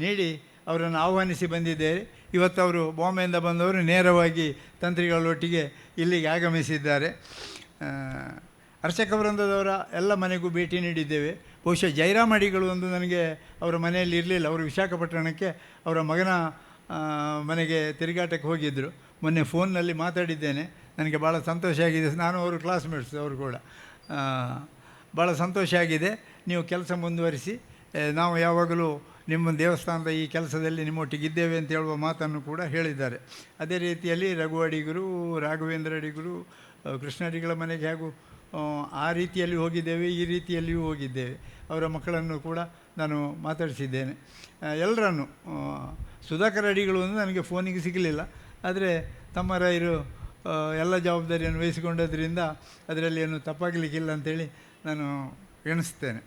ನೀಡಿ ಅವರನ್ನು ಆಹ್ವಾನಿಸಿ ಬಂದಿದ್ದೇವೆ. ಇವತ್ತು ಅವರು ಬಾಂಬೆಯಿಂದ ಬಂದವರು ನೇರವಾಗಿ ತಂತ್ರಿಗಳೊಟ್ಟಿಗೆ ಇಲ್ಲಿಗೆ ಆಗಮಿಸಿದ್ದಾರೆ. ಅರ್ಚಕ ವೃಂದದವರ ಎಲ್ಲ ಮನೆಗೂ ಭೇಟಿ ನೀಡಿದ್ದೇವೆ. ಬಹುಶಃ ಜೈರಾಮ್ ಅಡಿಗಳು ಒಂದು ನನಗೆ ಅವರ ಮನೆಯಲ್ಲಿ ಇರಲಿಲ್ಲ. ಅವರು ವಿಶಾಖಪಟ್ಟಣಕ್ಕೆ ಅವರ ಮಗನ ಮನೆಗೆ ತಿರುಗಾಟಕ್ಕೆ ಹೋಗಿದ್ದರು. ಮೊನ್ನೆ ಫೋನ್ನಲ್ಲಿ ಮಾತಾಡಿದ್ದೇನೆ. ನನಗೆ ಭಾಳ ಸಂತೋಷ ಆಗಿದೆ. ನಾನು ಅವರು ಕ್ಲಾಸ್ಮೇಟ್ಸ್, ಅವರು ಕೂಡ ಭಾಳ ಸಂತೋಷ ಆಗಿದೆ. ನೀವು ಕೆಲಸ ಮುಂದುವರಿಸಿ, ನಾವು ಯಾವಾಗಲೂ ನಿಮ್ಮ ದೇವಸ್ಥಾನದ ಈ ಕೆಲಸದಲ್ಲಿ ನಿಮ್ಮೊಟ್ಟಿಗಿದ್ದೇವೆ ಅಂತ ಹೇಳುವ ಮಾತನ್ನು ಕೂಡ ಹೇಳಿದ್ದಾರೆ. ಅದೇ ರೀತಿಯಲ್ಲಿ ರಘು ಅಡಿಗರು, ರಾಘವೇಂದ್ರ ಅಡಿಗರು, ಕೃಷ್ಣ ಅಡಿಗಳ ಮನೆಗೆ ಹಾಗೂ ಆ ರೀತಿಯಲ್ಲಿ ಹೋಗಿದ್ದೇವೆ, ಈ ರೀತಿಯಲ್ಲಿಯೂ ಹೋಗಿದ್ದೇವೆ. ಅವರ ಮಕ್ಕಳನ್ನು ಕೂಡ ನಾನು ಮಾತಾಡಿಸಿದ್ದೇನೆ. ಎಲ್ಲರನ್ನು ಸುಧಾಕರ್ ಅಡಿಗಳು ಅಂದರೆ ನನಗೆ ಫೋನಿಗೆ ಸಿಗಲಿಲ್ಲ. ಆದರೆ ತಮ್ಮ ರಾಯರು ಎಲ್ಲ ಜವಾಬ್ದಾರಿಯನ್ನು ವಹಿಸಿಕೊಂಡದ್ರಿಂದ ಅದರಲ್ಲಿ ಏನು ತಪ್ಪಾಗಲಿಕ್ಕಿಲ್ಲ ಅಂಥೇಳಿ ನಾನು ಎಣಿಸ್ತೇನೆ.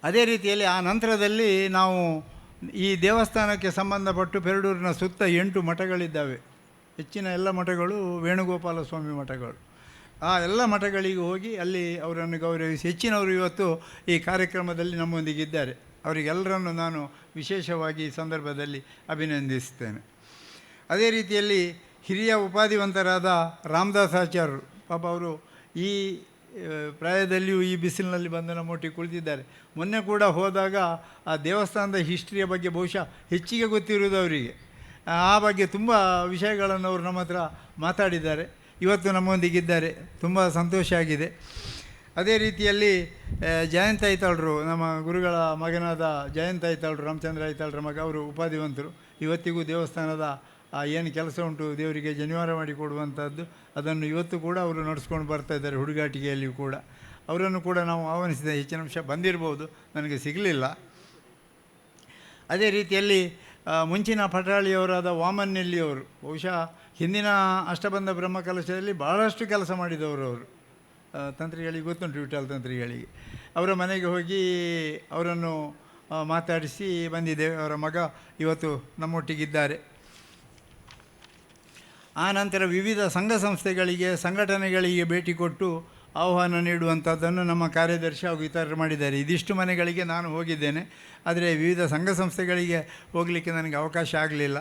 ಅದೇ ರೀತಿಯಲ್ಲಿ ಆ ನಂತರದಲ್ಲಿ ನಾವು ಈ ದೇವಸ್ಥಾನಕ್ಕೆ ಸಂಬಂಧಪಟ್ಟು ಪೆರಡೂರಿನ ಸುತ್ತ 8 ಮಠಗಳಿದ್ದಾವೆ. ಹೆಚ್ಚಿನ ಎಲ್ಲ ಮಠಗಳು ವೇಣುಗೋಪಾಲ ಸ್ವಾಮಿ ಮಠಗಳು. ಆ ಎಲ್ಲ ಮಠಗಳಿಗೆ ಹೋಗಿ ಅಲ್ಲಿ ಅವರನ್ನು ಗೌರವಿಸಿ ಹೆಚ್ಚಿನವರು ಇವತ್ತು ಈ ಕಾರ್ಯಕ್ರಮದಲ್ಲಿ ನಮ್ಮೊಂದಿಗಿದ್ದಾರೆ. ಅವರಿಗೆಲ್ಲರನ್ನು ನಾನು ವಿಶೇಷವಾಗಿ ಈ ಸಂದರ್ಭದಲ್ಲಿ ಅಭಿನಂದಿಸ್ತೇನೆ. ಅದೇ ರೀತಿಯಲ್ಲಿ ಹಿರಿಯ ಉಪಾಧಿವಂತರಾದ ರಾಮದಾಸಾಚಾರ್ಯರು, ಪಾಪ ಅವರು ಈ ಪ್ರಾಯದಲ್ಲಿಯೂ ಈ ಬಿಸಿಲಿನಲ್ಲಿ ಬಂದು ನಮ್ಮೊಟ್ಟಿಗೆ ಕುಳಿತಿದ್ದಾರೆ. ಮೊನ್ನೆ ಕೂಡ ಹೋದಾಗ ಆ ದೇವಸ್ಥಾನದ ಹಿಸ್ಟ್ರಿಯ ಬಗ್ಗೆ ಬಹುಶಃ ಹೆಚ್ಚಿಗೆ ಗೊತ್ತಿರುವುದು ಅವರಿಗೆ. ಆ ಬಗ್ಗೆ ತುಂಬ ವಿಷಯಗಳನ್ನು ಅವರು ನಮ್ಮ ಹತ್ರ ಮಾತಾಡಿದ್ದಾರೆ. ಇವತ್ತು ನಮ್ಮೊಂದಿಗಿದ್ದಾರೆ, ತುಂಬ ಸಂತೋಷ ಆಗಿದೆ. ಅದೇ ರೀತಿಯಲ್ಲಿ ಜಯಂತ ಐತಾಳ್ರು, ನಮ್ಮ ಗುರುಗಳ ಮಗನಾದ ಜಯಂತ ಐತಾಳ್ರು, ರಾಮಚಂದ್ರ ಐತಾಳ್ರ ಮಗ, ಅವರು ಉಪಾಧಿವಂತರು. ಇವತ್ತಿಗೂ ದೇವಸ್ಥಾನದ ಏನು ಕೆಲಸ ಉಂಟು ದೇವರಿಗೆ ಜನಿವಾರ ಮಾಡಿ ಕೊಡುವಂಥದ್ದು, ಅದನ್ನು ಇವತ್ತು ಕೂಡ ಅವರು ನಡೆಸ್ಕೊಂಡು ಬರ್ತಾಯಿದ್ದಾರೆ. ಹುಡುಗಾಟಿಕೆಯಲ್ಲಿಯೂ ಕೂಡ ಅವರನ್ನು ಕೂಡ ನಾವು ಆಹ್ವಾನಿಸಿದ. ಹೆಚ್ಚಿನ ಅಂಶ ಬಂದಿರ್ಬೋದು, ನನಗೆ ಸಿಗಲಿಲ್ಲ. ಅದೇ ರೀತಿಯಲ್ಲಿ ಮುಂಚಿನ ಪಟಾಳಿಯವರಾದ ವಾಮನ್ ನೆಲ್ಲಿಯವರು, ಬಹುಶಃ ಹಿಂದಿನ ಅಷ್ಟಬಂಧ ಬ್ರಹ್ಮಕಲಶದಲ್ಲಿ ಭಾಳಷ್ಟು ಕೆಲಸ ಮಾಡಿದವರು ಅವರು. ತಂತ್ರಿಗಳಿಗೆ ಗೊತ್ತುಂಟು, ವಿಠಲ್ ತಂತ್ರಿಗಳಿಗೆ. ಅವರ ಮನೆಗೆ ಹೋಗಿ ಅವರನ್ನು ಮಾತಾಡಿಸಿ ಬಂದಿದ್ದೇವೆ. ಅವರ ಮಗ ಇವತ್ತು ನಮ್ಮೊಟ್ಟಿಗಿದ್ದಾರೆ. ಆ ನಂತರ ವಿವಿಧ ಸಂಘ ಸಂಸ್ಥೆಗಳಿಗೆ, ಸಂಘಟನೆಗಳಿಗೆ ಭೇಟಿ ಕೊಟ್ಟು ಆಹ್ವಾನ ನೀಡುವಂಥದ್ದನ್ನು ನಮ್ಮ ಕಾರ್ಯದರ್ಶಿ ಹಾಗೂ ಇತರರು ಮಾಡಿದ್ದಾರೆ. ಇದಿಷ್ಟು ಮನೆಗಳಿಗೆ ನಾನು ಹೋಗಿದ್ದೇನೆ, ಆದರೆ ವಿವಿಧ ಸಂಘ ಸಂಸ್ಥೆಗಳಿಗೆ ಹೋಗಲಿಕ್ಕೆ ನನಗೆ ಅವಕಾಶ ಆಗಲಿಲ್ಲ.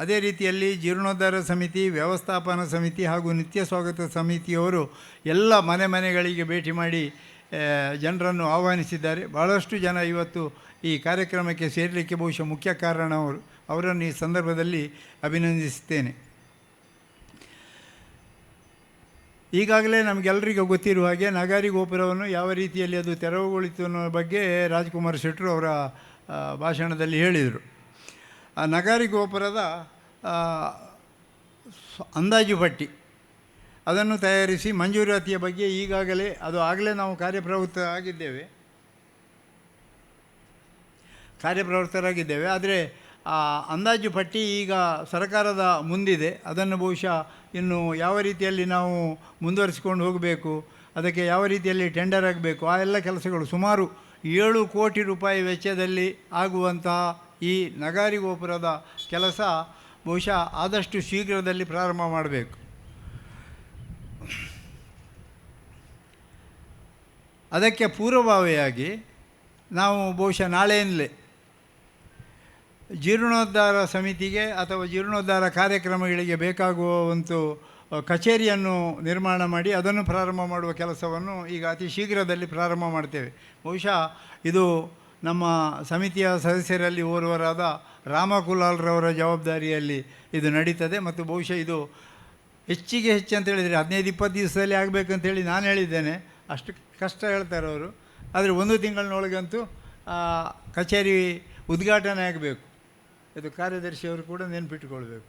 ಅದೇ ರೀತಿಯಲ್ಲಿ ಜೀರ್ಣೋದ್ಧಾರ ಸಮಿತಿ, ವ್ಯವಸ್ಥಾಪನಾ ಸಮಿತಿ ಹಾಗೂ ನಿತ್ಯ ಸ್ವಾಗತ ಸಮಿತಿಯವರು ಎಲ್ಲ ಮನೆಗಳಿಗೆ ಭೇಟಿ ಮಾಡಿ ಜನರನ್ನು ಆಹ್ವಾನಿಸಿದ್ದಾರೆ. ಭಾಳಷ್ಟು ಜನ ಇವತ್ತು ಈ ಕಾರ್ಯಕ್ರಮಕ್ಕೆ ಸೇರಲಿಕ್ಕೆ ಬಹುಶಃ ಮುಖ್ಯ ಕಾರಣ ಅವರನ್ನು ಈ ಸಂದರ್ಭದಲ್ಲಿ ಅಭಿನಂದಿಸುತ್ತೇನೆ. ಈಗಾಗಲೇ ನಮಗೆಲ್ಲರಿಗೂ ಗೊತ್ತಿರುವ ಹಾಗೆ ನಗಾರಿ ಗೋಪುರವನ್ನು ಯಾವ ರೀತಿಯಲ್ಲಿ ಅದು ತೆರವುಗೊಳಿತು ಅನ್ನೋ ಬಗ್ಗೆ ರಾಜ್ಕುಮಾರ್ ಶೆಟ್ಟರು ಅವರ ಭಾಷಣದಲ್ಲಿ ಹೇಳಿದರು. ಆ ನಗಾರಿ ಗೋಪುರದ ಅಂದಾಜು ಪಟ್ಟಿ ಅದನ್ನು ತಯಾರಿಸಿ ಮಂಜೂರಾತಿಯ ಬಗ್ಗೆ ಆಗಲೇ ನಾವು ಕಾರ್ಯಪ್ರವೃತ್ತರಾಗಿದ್ದೇವೆ. ಆದರೆ ಆ ಅಂದಾಜು ಪಟ್ಟಿ ಈಗ ಸರ್ಕಾರದ ಮುಂದಿದೆ. ಅದನ್ನು ಬಹುಶಃ ಇನ್ನು ಯಾವ ರೀತಿಯಲ್ಲಿ ನಾವು ಮುಂದುವರಿಸಿಕೊಂಡು ಹೋಗಬೇಕು, ಅದಕ್ಕೆ ಯಾವ ರೀತಿಯಲ್ಲಿ ಟೆಂಡರ್ ಆಗಬೇಕು, ಆ ಎಲ್ಲ ಕೆಲಸಗಳು ಸುಮಾರು 7 ಕೋಟಿ ರೂಪಾಯಿ ವೆಚ್ಚದಲ್ಲಿ ಆಗುವಂತಹ ಈ ನಗಾರಿ ಗೋಪುರದ ಕೆಲಸ ಬಹುಶಃ ಆದಷ್ಟು ಶೀಘ್ರದಲ್ಲಿ ಪ್ರಾರಂಭ ಮಾಡಬೇಕು. ಅದಕ್ಕೆ ಪೂರ್ವಭಾವಿಯಾಗಿ ನಾವು ಬಹುಶಃ ನಾಳೆಯಿಂದಲೇ ಜೀರ್ಣೋದ್ಧಾರ ಸಮಿತಿಗೆ ಅಥವಾ ಜೀರ್ಣೋದ್ಧಾರ ಕಾರ್ಯಕ್ರಮಗಳಿಗೆ ಬೇಕಾಗುವ ಒಂದು ಕಚೇರಿಯನ್ನು ನಿರ್ಮಾಣ ಮಾಡಿ ಅದನ್ನು ಪ್ರಾರಂಭ ಮಾಡುವ ಕೆಲಸವನ್ನು ಈಗ ಅತಿ ಶೀಘ್ರದಲ್ಲಿ ಪ್ರಾರಂಭ ಮಾಡ್ತೇವೆ. ಬಹುಶಃ ಇದು ನಮ್ಮ ಸಮಿತಿಯ ಸದಸ್ಯರಲ್ಲಿ ಓರ್ವರಾದ ರಾಮಕುಲಾಲ್ರವರ ಜವಾಬ್ದಾರಿಯಲ್ಲಿ ಇದು ನಡೀತದೆ. ಮತ್ತು ಬಹುಶಃ ಇದು ಹೆಚ್ಚು ಅಂತ ಹೇಳಿದರೆ 15-20 ದಿವಸದಲ್ಲಿ ಆಗಬೇಕಂತೇಳಿ ನಾನು ಹೇಳಿದ್ದೇನೆ. ಅಷ್ಟು ಕಷ್ಟ ಹೇಳ್ತಾರೆ ಅವರು. ಆದರೆ 1 ತಿಂಗಳಿನೊಳಗಂತೂ ಕಚೇರಿ ಉದ್ಘಾಟನೆ ಆಗಬೇಕು. ಇದು ಕಾರ್ಯದರ್ಶಿಯವರು ಕೂಡ ನೆನಪಿಟ್ಟುಕೊಳ್ಬೇಕು.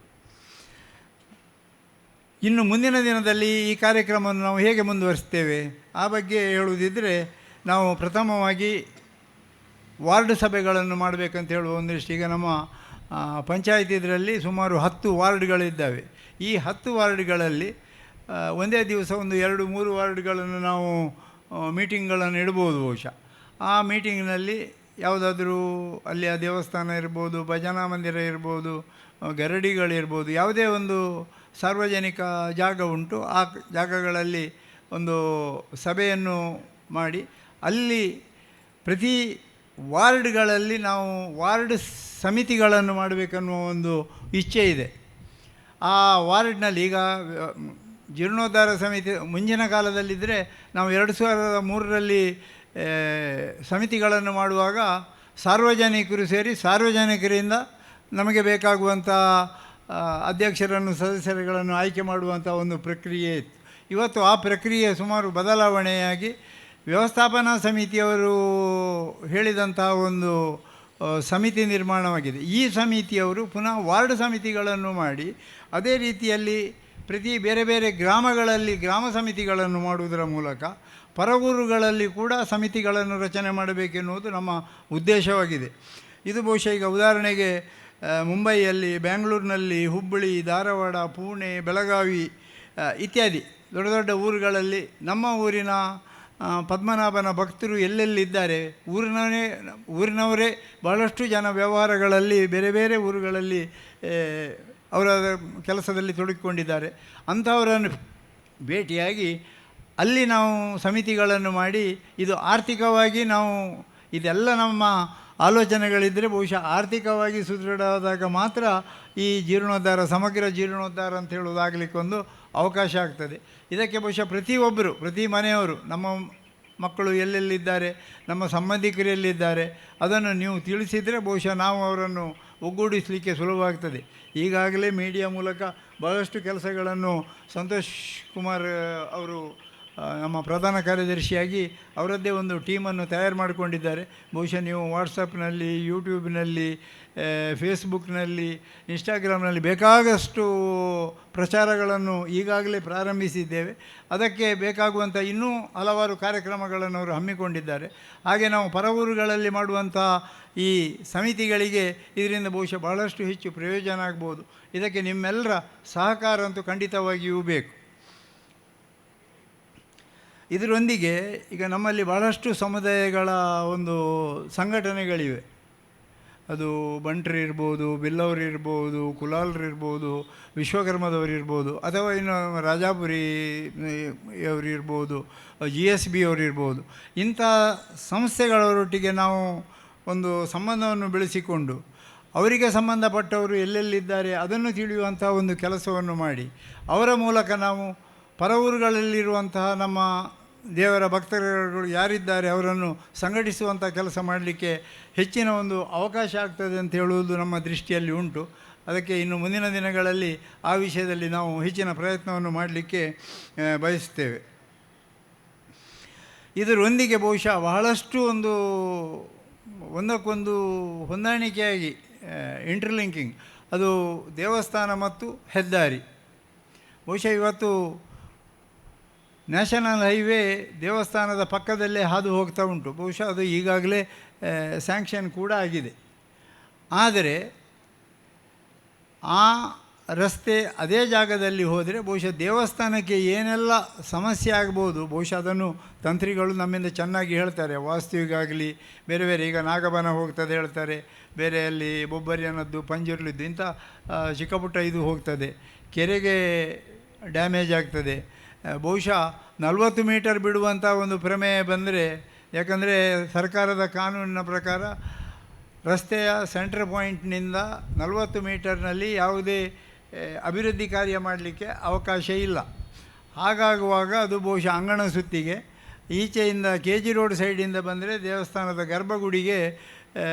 ಇನ್ನು ಮುಂದಿನ ದಿನದಲ್ಲಿ ಈ ಕಾರ್ಯಕ್ರಮವನ್ನು ನಾವು ಹೇಗೆ ಮುಂದುವರಿಸ್ತೇವೆ ಆ ಬಗ್ಗೆ ಹೇಳುವುದಿದ್ದರೆ, ನಾವು ಪ್ರಥಮವಾಗಿ ವಾರ್ಡ್ ಸಭೆಗಳನ್ನು ಮಾಡಬೇಕಂತ ಹೇಳುವ ಒಂದಿಷ್ಟು. ಈಗ ನಮ್ಮ ಪಂಚಾಯತ್ ಇದರಲ್ಲಿ ಸುಮಾರು 10 ವಾರ್ಡ್ಗಳಿದ್ದಾವೆ. ಈ 10 ವಾರ್ಡ್ಗಳಲ್ಲಿ ಒಂದೇ ದಿವಸ ಒಂದು 2-3 ವಾರ್ಡ್ಗಳನ್ನು ನಾವು ಮೀಟಿಂಗ್ಗಳನ್ನು ಇಡ್ಬೋದು ಬಹುಶಃ. ಆ ಮೀಟಿಂಗ್ನಲ್ಲಿ ಯಾವುದಾದ್ರೂ ಅಲ್ಲಿಯ ದೇವಸ್ಥಾನ ಇರ್ಬೋದು, ಭಜನಾ ಮಂದಿರ ಇರ್ಬೋದು, ಗರಡಿಗಳಿರ್ಬೋದು, ಯಾವುದೇ ಒಂದು ಸಾರ್ವಜನಿಕ ಜಾಗ ಉಂಟು, ಆ ಜಾಗಗಳಲ್ಲಿ ಒಂದು ಸಭೆಯನ್ನು ಮಾಡಿ ಅಲ್ಲಿ ಪ್ರತಿ ವಾರ್ಡ್ಗಳಲ್ಲಿ ನಾವು ವಾರ್ಡ್ ಸಮಿತಿಗಳನ್ನು ಮಾಡಬೇಕನ್ನುವ ಒಂದು ಇಚ್ಛೆ ಇದೆ. ಆ ವಾರ್ಡ್ನಲ್ಲಿ ಈಗ ಜೀರ್ಣೋದ್ಧಾರ ಸಮಿತಿ ಮುಂಚಿನ ಕಾಲದಲ್ಲಿದ್ದರೆ ನಾವು 2003ರಲ್ಲಿ ಸಮಿತಿಗಳನ್ನು ಮಾಡುವಾಗ ಸಾರ್ವಜನಿಕರು ಸೇರಿ ಸಾರ್ವಜನಿಕರಿಂದ ನಮಗೆ ಬೇಕಾಗುವಂಥ ಅಧ್ಯಕ್ಷರನ್ನು, ಸದಸ್ಯರುಗಳನ್ನು ಆಯ್ಕೆ ಮಾಡುವಂಥ ಒಂದು ಪ್ರಕ್ರಿಯೆ ಇತ್ತು. ಇವತ್ತು ಆ ಪ್ರಕ್ರಿಯೆ ಸುಮಾರು ಬದಲಾವಣೆಯಾಗಿ ವ್ಯವಸ್ಥಾಪನಾ ಸಮಿತಿಯವರು ಹೇಳಿದಂತಹ ಒಂದು ಸಮಿತಿ ನಿರ್ಮಾಣವಾಗಿದೆ. ಈ ಸಮಿತಿಯವರು ಪುನಃ ವಾರ್ಡ್ ಸಮಿತಿಗಳನ್ನು ಮಾಡಿ ಅದೇ ರೀತಿಯಲ್ಲಿ ಪ್ರತಿ ಬೇರೆ ಬೇರೆ ಗ್ರಾಮಗಳಲ್ಲಿ ಗ್ರಾಮ ಸಮಿತಿಗಳನ್ನು ಮಾಡುವುದರ ಮೂಲಕ ಪರವೂರುಗಳಲ್ಲಿ ಕೂಡ ಸಮಿತಿಗಳನ್ನು ರಚನೆ ಮಾಡಬೇಕೆನ್ನುವುದು ನಮ್ಮ ಉದ್ದೇಶವಾಗಿದೆ. ಇದು ಬಹುಶಃ ಈಗ ಉದಾಹರಣೆಗೆ ಮುಂಬೈಯಲ್ಲಿ, ಬೆಂಗಳೂರಿನಲ್ಲಿ, ಹುಬ್ಬಳ್ಳಿ, ಧಾರವಾಡ, ಪುಣೆ, ಬೆಳಗಾವಿ ಇತ್ಯಾದಿ ದೊಡ್ಡ ದೊಡ್ಡ ಊರುಗಳಲ್ಲಿ ನಮ್ಮ ಊರಿನ ಪದ್ಮನಾಭನ ಭಕ್ತರು ಎಲ್ಲೆಲ್ಲಿದ್ದಾರೆ, ಊರಿನವರೇ ಬಹಳಷ್ಟು ಜನ ವ್ಯವಹಾರಗಳಲ್ಲಿ ಬೇರೆ ಬೇರೆ ಊರುಗಳಲ್ಲಿ ಅವರ ಕೆಲಸದಲ್ಲಿ ತೊಡಗಿಕೊಂಡಿದ್ದಾರೆ. ಅಂಥವರನ್ನು ಭೇಟಿಯಾಗಿ ಅಲ್ಲಿ ನಾವು ಸಮಿತಿಗಳನ್ನು ಮಾಡಿ ಇದು ಆರ್ಥಿಕವಾಗಿ ನಾವು ಇದೆಲ್ಲ ನಮ್ಮ ಆಲೋಚನೆಗಳಿದ್ದರೆ ಬಹುಶಃ ಆರ್ಥಿಕವಾಗಿ ಸುದೃಢವಾದಾಗ ಮಾತ್ರ ಈ ಜೀರ್ಣೋದ್ಧಾರ, ಸಮಗ್ರ ಜೀರ್ಣೋದ್ಧಾರ ಅಂತ ಹೇಳೋದಾಗಲಿಕ್ಕೊಂದು ಅವಕಾಶ ಆಗ್ತದೆ. ಇದಕ್ಕೆ ಬಹುಶಃ ಪ್ರತಿಯೊಬ್ಬರು, ಪ್ರತಿ ಮನೆಯವರು, ನಮ್ಮ ಮಕ್ಕಳು ಎಲ್ಲೆಲ್ಲಿದ್ದಾರೆ, ನಮ್ಮ ಸಂಬಂಧಿಕರೆಲ್ಲಿದ್ದಾರೆ ಅದನ್ನು ನೀವು ತಿಳಿಸಿದರೆ ಬಹುಶಃ ನಾವು ಅವರನ್ನು ಒಗ್ಗೂಡಿಸಲಿಕ್ಕೆ ಸುಲಭವಾಗ್ತದೆ. ಈಗಾಗಲೇ ಮೀಡಿಯಾ ಮೂಲಕ ಬಹಳಷ್ಟು ಕೆಲಸಗಳನ್ನು ಸಂತೋಷ್ ಕುಮಾರ್ ಅವರು ನಮ್ಮ ಪ್ರಧಾನ ಕಾರ್ಯದರ್ಶಿಯಾಗಿ ಅವರದ್ದೇ ಒಂದು ಟೀಮನ್ನು ತಯಾರು ಮಾಡಿಕೊಂಡಿದ್ದಾರೆ. ಬಹುಶಃ ನೀವು ವಾಟ್ಸಪ್ನಲ್ಲಿ, ಯೂಟ್ಯೂಬ್ನಲ್ಲಿ, ಫೇಸ್ಬುಕ್ನಲ್ಲಿ, ಇನ್ಸ್ಟಾಗ್ರಾಮ್ನಲ್ಲಿ ಬೇಕಾದಷ್ಟು ಪ್ರಚಾರಗಳನ್ನು ಈಗಾಗಲೇ ಪ್ರಾರಂಭಿಸಿದ್ದೇವೆ. ಅದಕ್ಕೆ ಬೇಕಾಗುವಂಥ ಇನ್ನೂ ಹಲವಾರು ಕಾರ್ಯಕ್ರಮಗಳನ್ನು ಅವರು ಹಮ್ಮಿಕೊಂಡಿದ್ದಾರೆ. ಹಾಗೆ ನಾವು ಪರವೂರುಗಳಲ್ಲಿ ಮಾಡುವಂಥ ಈ ಸಮಿತಿಗಳಿಗೆ ಇದರಿಂದ ಬಹುಶಃ ಬಹಳಷ್ಟು ಹೆಚ್ಚು ಪ್ರಯೋಜನ ಆಗ್ಬೋದು. ಇದಕ್ಕೆ ನಿಮ್ಮೆಲ್ಲರ ಸಹಕಾರ ಅಂತೂ ಖಂಡಿತವಾಗಿಯೂ ಬೇಕು. ಇದರೊಂದಿಗೆ ಈಗ ನಮ್ಮಲ್ಲಿ ಭಾಳಷ್ಟು ಸಮುದಾಯಗಳ ಒಂದು ಸಂಘಟನೆಗಳಿವೆ. ಅದು ಬಂಟ್ರು ಇರ್ಬೋದು, ಬಿಲ್ಲವರು ಇರ್ಬೋದು, ಕುಲಾಲರು ಇರ್ಬೋದು, ವಿಶ್ವಕರ್ಮದವರು ಇರ್ಬೋದು, ಅಥವಾ ಇನ್ನು ರಾಜಾಪುರಿ ಅವರು ಇರ್ಬೋದು, GSB ಅವರು ಇರ್ಬೋದು. ಇಂಥ ಸಂಸ್ಥೆಗಳವರೊಟ್ಟಿಗೆ ನಾವು ಒಂದು ಸಂಬಂಧವನ್ನು ಬೆಳೆಸಿಕೊಂಡು ಅವರಿಗೆ ಸಂಬಂಧಪಟ್ಟವರು ಎಲ್ಲೆಲ್ಲಿದ್ದಾರೆ ಅದನ್ನು ತಿಳಿಯುವಂಥ ಒಂದು ಕೆಲಸವನ್ನು ಮಾಡಿ ಅವರ ಮೂಲಕ ನಾವು ಪರವೂರುಗಳಲ್ಲಿರುವಂತಹ ನಮ್ಮ ದೇವರ ಭಕ್ತರುಗಳು ಯಾರಿದ್ದಾರೆ ಅವರನ್ನು ಸಂಘಟಿಸುವಂಥ ಕೆಲಸ ಮಾಡಲಿಕ್ಕೆ ಹೆಚ್ಚಿನ ಒಂದು ಅವಕಾಶ ಆಗ್ತದೆ ಅಂತ ಹೇಳುವುದು ನಮ್ಮ ದೃಷ್ಟಿಯಲ್ಲಿ ಉಂಟು. ಅದಕ್ಕೆ ಇನ್ನು ಮುಂದಿನ ದಿನಗಳಲ್ಲಿ ಆ ವಿಷಯದಲ್ಲಿ ನಾವು ಹೆಚ್ಚಿನ ಪ್ರಯತ್ನವನ್ನು ಮಾಡಲಿಕ್ಕೆ ಬಯಸ್ತೇವೆ. ಇದರೊಂದಿಗೆ ಬಹುಶಃ ಬಹಳಷ್ಟು ಒಂದಕ್ಕೊಂದು ಹೊಂದಾಣಿಕೆಯಾಗಿ ಇಂಟರ್ಲಿಂಕಿಂಗ್, ಅದು ದೇವಸ್ಥಾನ ಮತ್ತು ಹೆದ್ದಾರಿ. ಬಹುಶಃ ಇವತ್ತು ನ್ಯಾಷನಲ್ ಹೈವೇ ದೇವಸ್ಥಾನದ ಪಕ್ಕದಲ್ಲೇ ಹಾದು ಹೋಗ್ತಾ ಉಂಟು. ಬಹುಶಃ ಅದು ಈಗಾಗಲೇ ಸ್ಯಾಂಕ್ಷನ್ ಕೂಡ ಆಗಿದೆ. ಆದರೆ ಆ ರಸ್ತೆ ಅದೇ ಜಾಗದಲ್ಲಿ ಹೋದರೆ ಬಹುಶಃ ದೇವಸ್ಥಾನಕ್ಕೆ ಏನೆಲ್ಲ ಸಮಸ್ಯೆ ಆಗ್ಬೋದು, ಬಹುಶಃ ಅದನ್ನು ತಂತ್ರಿಗಳು ನಮ್ಮಿಂದ ಚೆನ್ನಾಗಿ ಹೇಳ್ತಾರೆ. ವಾಸ್ತುವಿಗಾಗಲಿ ಬೇರೆ ಬೇರೆ, ಈಗ ನಾಗಬನ ಹೋಗ್ತದೆ ಹೇಳ್ತಾರೆ, ಬೇರೆ ಅಲ್ಲಿ ಬೊಬ್ಬರಿಯನದ್ದು, ಪಂಜುರ್ಲಿದ್ದು, ಇಂಥ ಚಿಕ್ಕಪುಟ್ಟ ಇದು ಹೋಗ್ತದೆ, ಕೆರೆಗೆ ಡ್ಯಾಮೇಜ್ ಆಗ್ತದೆ. ಬಹುಶಃ 40 ಮೀಟರ್ ಬಿಡುವಂಥ ಒಂದು ಪ್ರಮೇಯ ಬಂದರೆ, ಯಾಕಂದರೆ ಸರ್ಕಾರದ ಕಾನೂನಿನ ಪ್ರಕಾರ ರಸ್ತೆಯ ಸೆಂಟ್ರ್ ಪಾಯಿಂಟ್ನಿಂದ 40 ಮೀಟರ್ನಲ್ಲಿ ಯಾವುದೇ ಅಭಿವೃದ್ಧಿ ಕಾರ್ಯ ಮಾಡಲಿಕ್ಕೆ ಅವಕಾಶ ಇಲ್ಲ. ಹಾಗಾಗುವಾಗ ಅದು ಬಹುಶಃ ಅಂಗಣ ಸುತ್ತಿಗೆ ಈಚೆಯಿಂದ KG ರೋಡ್ ಸೈಡಿಂದ ಬಂದರೆ ದೇವಸ್ಥಾನದ ಗರ್ಭಗುಡಿಗೆ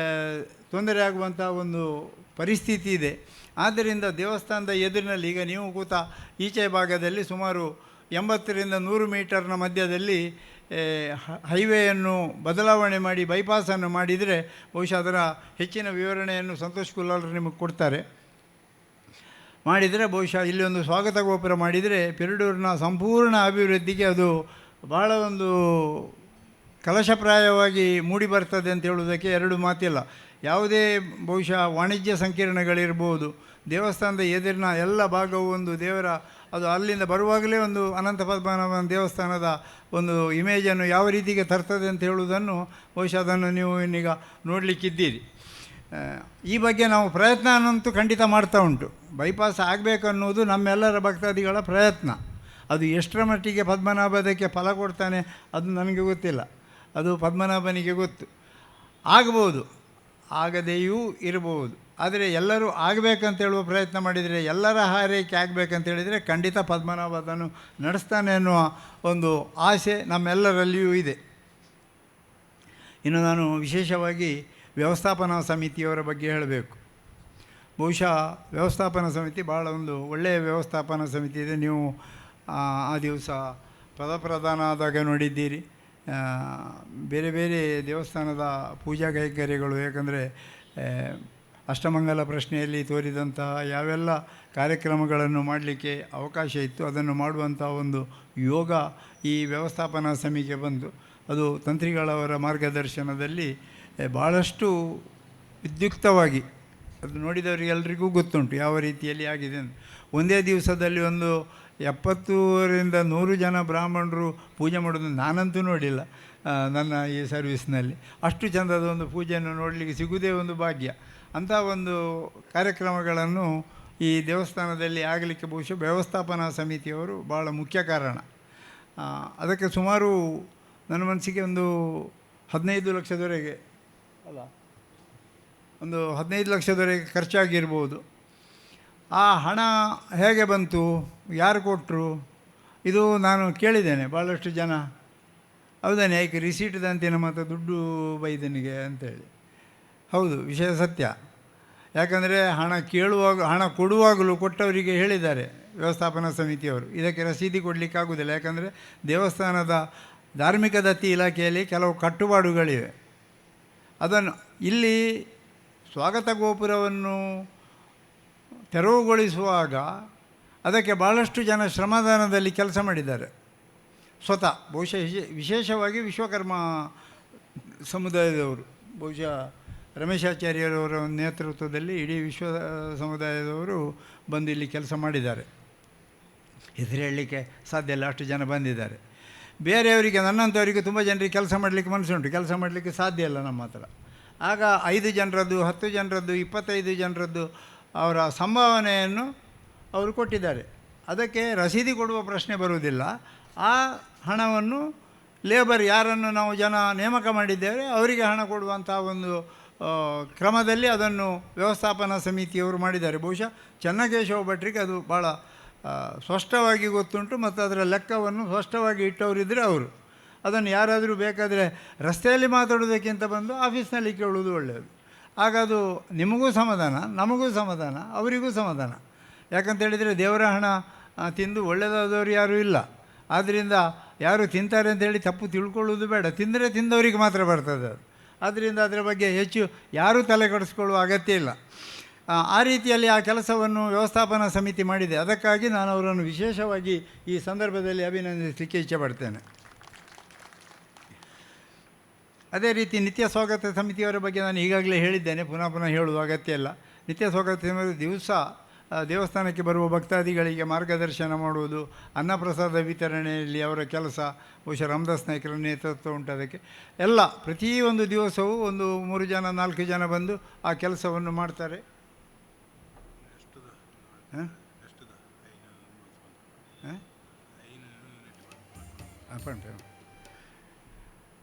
ತೊಂದರೆ ಆಗುವಂಥ ಒಂದು ಪರಿಸ್ಥಿತಿ ಇದೆ. ಆದ್ದರಿಂದ ದೇವಸ್ಥಾನದ ಎದುರಿನಲ್ಲಿ ಈಗ ನೀವು ಕೂತ ಈಚೆ ಭಾಗದಲ್ಲಿ ಸುಮಾರು 80ರಿಂದ 100 ಮೀಟರ್ನ ಮಧ್ಯದಲ್ಲಿ ಹೈವೇಯನ್ನು ಬದಲಾವಣೆ ಮಾಡಿ ಬೈಪಾಸನ್ನು ಮಾಡಿದರೆ ಬಹುಶಃ ಅದರ ಹೆಚ್ಚಿನ ವಿವರಣೆಯನ್ನು ಸಂತೋಷ್ ಕುಲಾಲರು ನಿಮಗೆ ಕೊಡ್ತಾರೆ. ಮಾಡಿದರೆ ಬಹುಶಃ ಇಲ್ಲಿ ಒಂದು ಸ್ವಾಗತ ಗೋಪುರ ಮಾಡಿದರೆ ಪೆರಡೂರಿನ ಸಂಪೂರ್ಣ ಅಭಿವೃದ್ಧಿಗೆ ಅದು ಭಾಳ ಒಂದು ಕಲಶಪ್ರಾಯವಾಗಿ ಮೂಡಿ ಬರ್ತದೆ ಅಂತ ಹೇಳುವುದಕ್ಕೆ ಎರಡು ಮಾತಿಲ್ಲ. ಯಾವುದೇ ಬಹುಶಃ ವಾಣಿಜ್ಯ ಸಂಕೀರ್ಣಗಳಿರ್ಬೋದು, ದೇವಸ್ಥಾನದ ಎದುರಿನ ಎಲ್ಲ ಭಾಗವು ಒಂದು ದೇವರ, ಅದು ಅಲ್ಲಿಂದ ಬರುವಾಗಲೇ ಒಂದು ಅನಂತ ಪದ್ಮನಾಭನ ದೇವಸ್ಥಾನದ ಒಂದು ಇಮೇಜನ್ನು ಯಾವ ರೀತಿಗೆ ತರ್ತದೆ ಅಂತ ಹೇಳುವುದನ್ನು ಬಹುಶಃ ಅದನ್ನು ನೀವು ಇನ್ನೀಗ ನೋಡಲಿಕ್ಕಿದ್ದೀರಿ. ಈ ಬಗ್ಗೆ ನಾವು ಪ್ರಯತ್ನ ಅನ್ನಂತೂ ಖಂಡಿತ ಮಾಡ್ತಾ ಉಂಟು. ಬೈಪಾಸ್ ಆಗಬೇಕನ್ನುವುದು ನಮ್ಮೆಲ್ಲರ ಭಕ್ತಾದಿಗಳ ಪ್ರಯತ್ನ. ಅದು ಎಷ್ಟರ ಮಟ್ಟಿಗೆ ಪದ್ಮನಾಭ ಅದಕ್ಕೆ ಫಲ ಕೊಡ್ತಾನೆ ಅದು ನನಗೆ ಗೊತ್ತಿಲ್ಲ, ಅದು ಪದ್ಮನಾಭನಿಗೆ ಗೊತ್ತು. ಆಗ್ಬೋದು, ಆಗದೆಯೂ ಇರಬಹುದು. ಆದರೆ ಎಲ್ಲರೂ ಆಗಬೇಕಂತ ಹೇಳುವ ಪ್ರಯತ್ನ ಮಾಡಿದರೆ, ಎಲ್ಲರ ಹಾರೈಕೆ ಆಗಬೇಕಂತೇಳಿದರೆ ಖಂಡಿತ ಪದ್ಮನಾಭ ಅದನ್ನು ನಡೆಸ್ತಾನೆ ಅನ್ನುವ ಒಂದು ಆಸೆ ನಮ್ಮೆಲ್ಲರಲ್ಲಿಯೂ ಇದೆ. ಇನ್ನು ನಾನು ವಿಶೇಷವಾಗಿ ವ್ಯವಸ್ಥಾಪನಾ ಸಮಿತಿಯವರ ಬಗ್ಗೆ ಹೇಳಬೇಕು. ಬಹುಶಃ ವ್ಯವಸ್ಥಾಪನಾ ಸಮಿತಿ ಭಾಳ ಒಂದು ಒಳ್ಳೆಯ ವ್ಯವಸ್ಥಾಪನಾ ಸಮಿತಿ ಇದೆ. ನೀವು ಆ ದಿವಸ ಪದಪ್ರಧಾನ ಆದಾಗ ನೋಡಿದ್ದೀರಿ. ಬೇರೆ ಬೇರೆ ದೇವಸ್ಥಾನದ ಪೂಜಾ ಕೈಂಕರ್ಯಗಳು, ಯಾಕಂದರೆ ಅಷ್ಟಮಂಗಲ ಪ್ರಶ್ನೆಯಲ್ಲಿ ತೋರಿದಂತಹ ಯಾವೆಲ್ಲ ಕಾರ್ಯಕ್ರಮಗಳನ್ನು ಮಾಡಲಿಕ್ಕೆ ಅವಕಾಶ ಇತ್ತು ಅದನ್ನು ಮಾಡುವಂಥ ಒಂದು ಯೋಗ ಈ ವ್ಯವಸ್ಥಾಪನಾ ಸಮಿತಿಗೆ ಬಂದು, ಅದು ತಂತ್ರಿಗಳವರ ಮಾರ್ಗದರ್ಶನದಲ್ಲಿ ಭಾಳಷ್ಟು ವಿದ್ಯುಕ್ತವಾಗಿ, ಅದು ನೋಡಿದವರಿಗೆಲ್ಲರಿಗೂ ಗೊತ್ತುಂಟು ಯಾವ ರೀತಿಯಲ್ಲಿ ಆಗಿದೆ ಅಂತ. ಒಂದೇ ದಿವಸದಲ್ಲಿ ಒಂದು 70ರಿಂದ 100 ಜನ ಬ್ರಾಹ್ಮಣರು ಪೂಜೆ ಮಾಡೋದು ನಾನಂತೂ ನೋಡಿಲ್ಲ ನನ್ನ ಈ ಸರ್ವಿಸ್ನಲ್ಲಿ. ಅಷ್ಟು ಚಂದದ ಒಂದು ಪೂಜೆಯನ್ನು ನೋಡಲಿಕ್ಕೆ ಸಿಗುವುದೇ ಒಂದು ಭಾಗ್ಯ. ಅಂಥ ಒಂದು ಕಾರ್ಯಕ್ರಮಗಳನ್ನು ಈ ದೇವಸ್ಥಾನದಲ್ಲಿ ಆಗಲಿಕ್ಕೆ ಬಹುಶಃ ವ್ಯವಸ್ಥಾಪನಾ ಸಮಿತಿಯವರು ಭಾಳ ಮುಖ್ಯ ಕಾರಣ. ಅದಕ್ಕೆ ಸುಮಾರು ನನ್ನ ಮನಸ್ಸಿಗೆ ಒಂದು 15 ಲಕ್ಷದವರೆಗೆ ಅಲ್ಲ, ಒಂದು 15 ಲಕ್ಷದವರೆಗೆ ಖರ್ಚಾಗಿರ್ಬೋದು. ಆ ಹಣ ಹೇಗೆ ಬಂತು, ಯಾರು ಕೊಟ್ಟರು, ಇದು ನಾನು ಕೇಳಿದ್ದೇನೆ ಭಾಳಷ್ಟು ಜನ. ಹೌದಾನೆ, ಯಾಕೆ ರಿಸೀಟ್ ದಂತಿನ ಮತ್ತು ದುಡ್ಡು ಬೈದನಿಗೆ ಅಂತೇಳಿ. ಹೌದು, ವಿಷಯ ಸತ್ಯ. ಯಾಕಂದರೆ ಹಣ ಕೇಳುವಾಗ, ಹಣ ಕೊಡುವಾಗಲೂ ಕೊಟ್ಟವರಿಗೆ ಹೇಳಿದ್ದಾರೆ ವ್ಯವಸ್ಥಾಪನಾ ಸಮಿತಿಯವರು, ಇದಕ್ಕೆ ರಸೀದಿ ಕೊಡಲಿಕ್ಕಾಗೋದಿಲ್ಲ. ಯಾಕಂದರೆ ದೇವಸ್ಥಾನದ ಧಾರ್ಮಿಕ ದತ್ತಿ ಇಲಾಖೆಯಲ್ಲಿ ಕೆಲವು ಕಟ್ಟುಪಾಡುಗಳಿವೆ. ಅದನ್ನು ಇಲ್ಲಿ ಸ್ವಾಗತ ಗೋಪುರವನ್ನು ತೆರವುಗೊಳಿಸುವಾಗ ಅದಕ್ಕೆ ಭಾಳಷ್ಟು ಜನ ಶ್ರಮದಾನದಲ್ಲಿ ಕೆಲಸ ಮಾಡಿದ್ದಾರೆ ಸ್ವತಃ. ಬಹುಶಃ ವಿಶೇಷವಾಗಿ ವಿಶ್ವಕರ್ಮ ಸಮುದಾಯದವರು, ಬಹುಶಃ ರಮೇಶಾಚಾರ್ಯರವರ ನೇತೃತ್ವದಲ್ಲಿ ಇಡೀ ವಿಶ್ವ ಸಮುದಾಯದವರು ಬಂದು ಇಲ್ಲಿ ಕೆಲಸ ಮಾಡಿದ್ದಾರೆ. ಹೆಸರು ಹೇಳಲಿಕ್ಕೆ ಸಾಧ್ಯ ಇಲ್ಲ, ಅಷ್ಟು ಜನ ಬಂದಿದ್ದಾರೆ. ಬೇರೆಯವರಿಗೆ, ನನ್ನಂಥವರಿಗೆ ತುಂಬ ಜನರಿಗೆ ಕೆಲಸ ಮಾಡಲಿಕ್ಕೆ ಮನಸ್ಸುಂಟು, ಕೆಲಸ ಮಾಡಲಿಕ್ಕೆ ಸಾಧ್ಯ ಇಲ್ಲ ನಮ್ಮ ಹತ್ರ. ಆಗ 5 ಜನರದ್ದು, 10 ಜನರದ್ದು, 25 ಜನರದ್ದು ಅವರ ಸಂಭಾವನೆಯನ್ನು ಅವರು ಕೊಟ್ಟಿದ್ದಾರೆ. ಅದಕ್ಕೆ ರಸೀದಿ ಕೊಡುವ ಪ್ರಶ್ನೆ ಬರುವುದಿಲ್ಲ. ಆ ಹಣವನ್ನು ಲೇಬರ್, ಯಾರನ್ನು ನಾವು ಜನ ನೇಮಕ ಮಾಡಿದ್ದೇವೆ ಅವರಿಗೆ ಹಣ ಕೊಡುವಂಥ ಒಂದು ಕ್ರಮದಲ್ಲಿ ಅದನ್ನು ವ್ಯವಸ್ಥಾಪನಾ ಸಮಿತಿಯವರು ಮಾಡಿದ್ದಾರೆ. ಬಹುಶಃ ಚೆನ್ನಕೇಶವ ಭಟ್ರಿಗೆ ಅದು ಭಾಳ ಸ್ಪಷ್ಟವಾಗಿ ಗೊತ್ತುಂಟು ಮತ್ತು ಅದರ ಲೆಕ್ಕವನ್ನು ಸ್ಪಷ್ಟವಾಗಿ ಇಟ್ಟವರಿದ್ದರೆ ಅವರು ಅದನ್ನು ಯಾರಾದರೂ ಬೇಕಾದರೆ ರಸ್ತೆಯಲ್ಲಿ ಮಾತಾಡೋದಕ್ಕಿಂತ ಬಂದು ಆಫೀಸ್ನಲ್ಲಿ ಕೇಳುವುದು ಒಳ್ಳೆಯದು. ಆಗ ಅದು ನಿಮಗೂ ಸಮಾಧಾನ, ನಮಗೂ ಸಮಾಧಾನ, ಅವರಿಗೂ ಸಮಾಧಾನ. ಯಾಕಂತೇಳಿದರೆ ದೇವರ ಹಣ ತಿಂದು ಒಳ್ಳೆಯದಾದವರು ಯಾರೂ ಇಲ್ಲ. ಆದ್ದರಿಂದ ಯಾರು ತಿಂತಾರೆ ಅಂತೇಳಿ ತಪ್ಪು ತಿಳ್ಕೊಳ್ಳೋದು ಬೇಡ. ತಿಂದರೆ ತಿಂದವರಿಗೆ ಮಾತ್ರ ಬರ್ತದೆ ಅದು. ಆದ್ದರಿಂದ ಅದರ ಬಗ್ಗೆ ಹೆಚ್ಚು ಯಾರೂ ತಲೆ ಕೆಡಿಸ್ಕೊಳ್ಳುವ ಅಗತ್ಯ ಇಲ್ಲ. ಆ ರೀತಿಯಲ್ಲಿ ಆ ಕೆಲಸವನ್ನು ವ್ಯವಸ್ಥಾಪನಾ ಸಮಿತಿ ಮಾಡಿದೆ. ಅದಕ್ಕಾಗಿ ನಾನು ಅವರನ್ನು ವಿಶೇಷವಾಗಿ ಈ ಸಂದರ್ಭದಲ್ಲಿ ಅಭಿನಂದಿಸಲಿಕ್ಕೆ ಇಚ್ಛೆಪಡ್ತೇನೆ. ಅದೇ ರೀತಿ ನಿತ್ಯ ಸ್ವಾಗತ ಸಮಿತಿಯವರ ಬಗ್ಗೆ ನಾನು ಈಗಾಗಲೇ ಹೇಳಿದ್ದೇನೆ, ಪುನಃ ಹೇಳುವ ಅಗತ್ಯ ಇಲ್ಲ. ನಿತ್ಯ ಸ್ವಾಗತ ಸಮಿತಿ ದಿವಸ ದೇವಸ್ಥಾನಕ್ಕೆ ಬರುವ ಭಕ್ತಾದಿಗಳಿಗೆ ಮಾರ್ಗದರ್ಶನ ಮಾಡುವುದು, ಅನ್ನಪ್ರಸಾದ ವಿತರಣೆಯಲ್ಲಿ ಅವರ ಕೆಲಸ, ಬಹುಶಃ ರಾಮದಾಸ್ ನಾಯ್ಕರ ನೇತೃತ್ವ ಉಂಟು ಅದಕ್ಕೆ. ಎಲ್ಲ ಪ್ರತಿಯೊಂದು ದಿವಸವೂ ಒಂದು 3 ಜನ 4 ಜನ ಬಂದು ಆ ಕೆಲಸವನ್ನು ಮಾಡ್ತಾರೆ.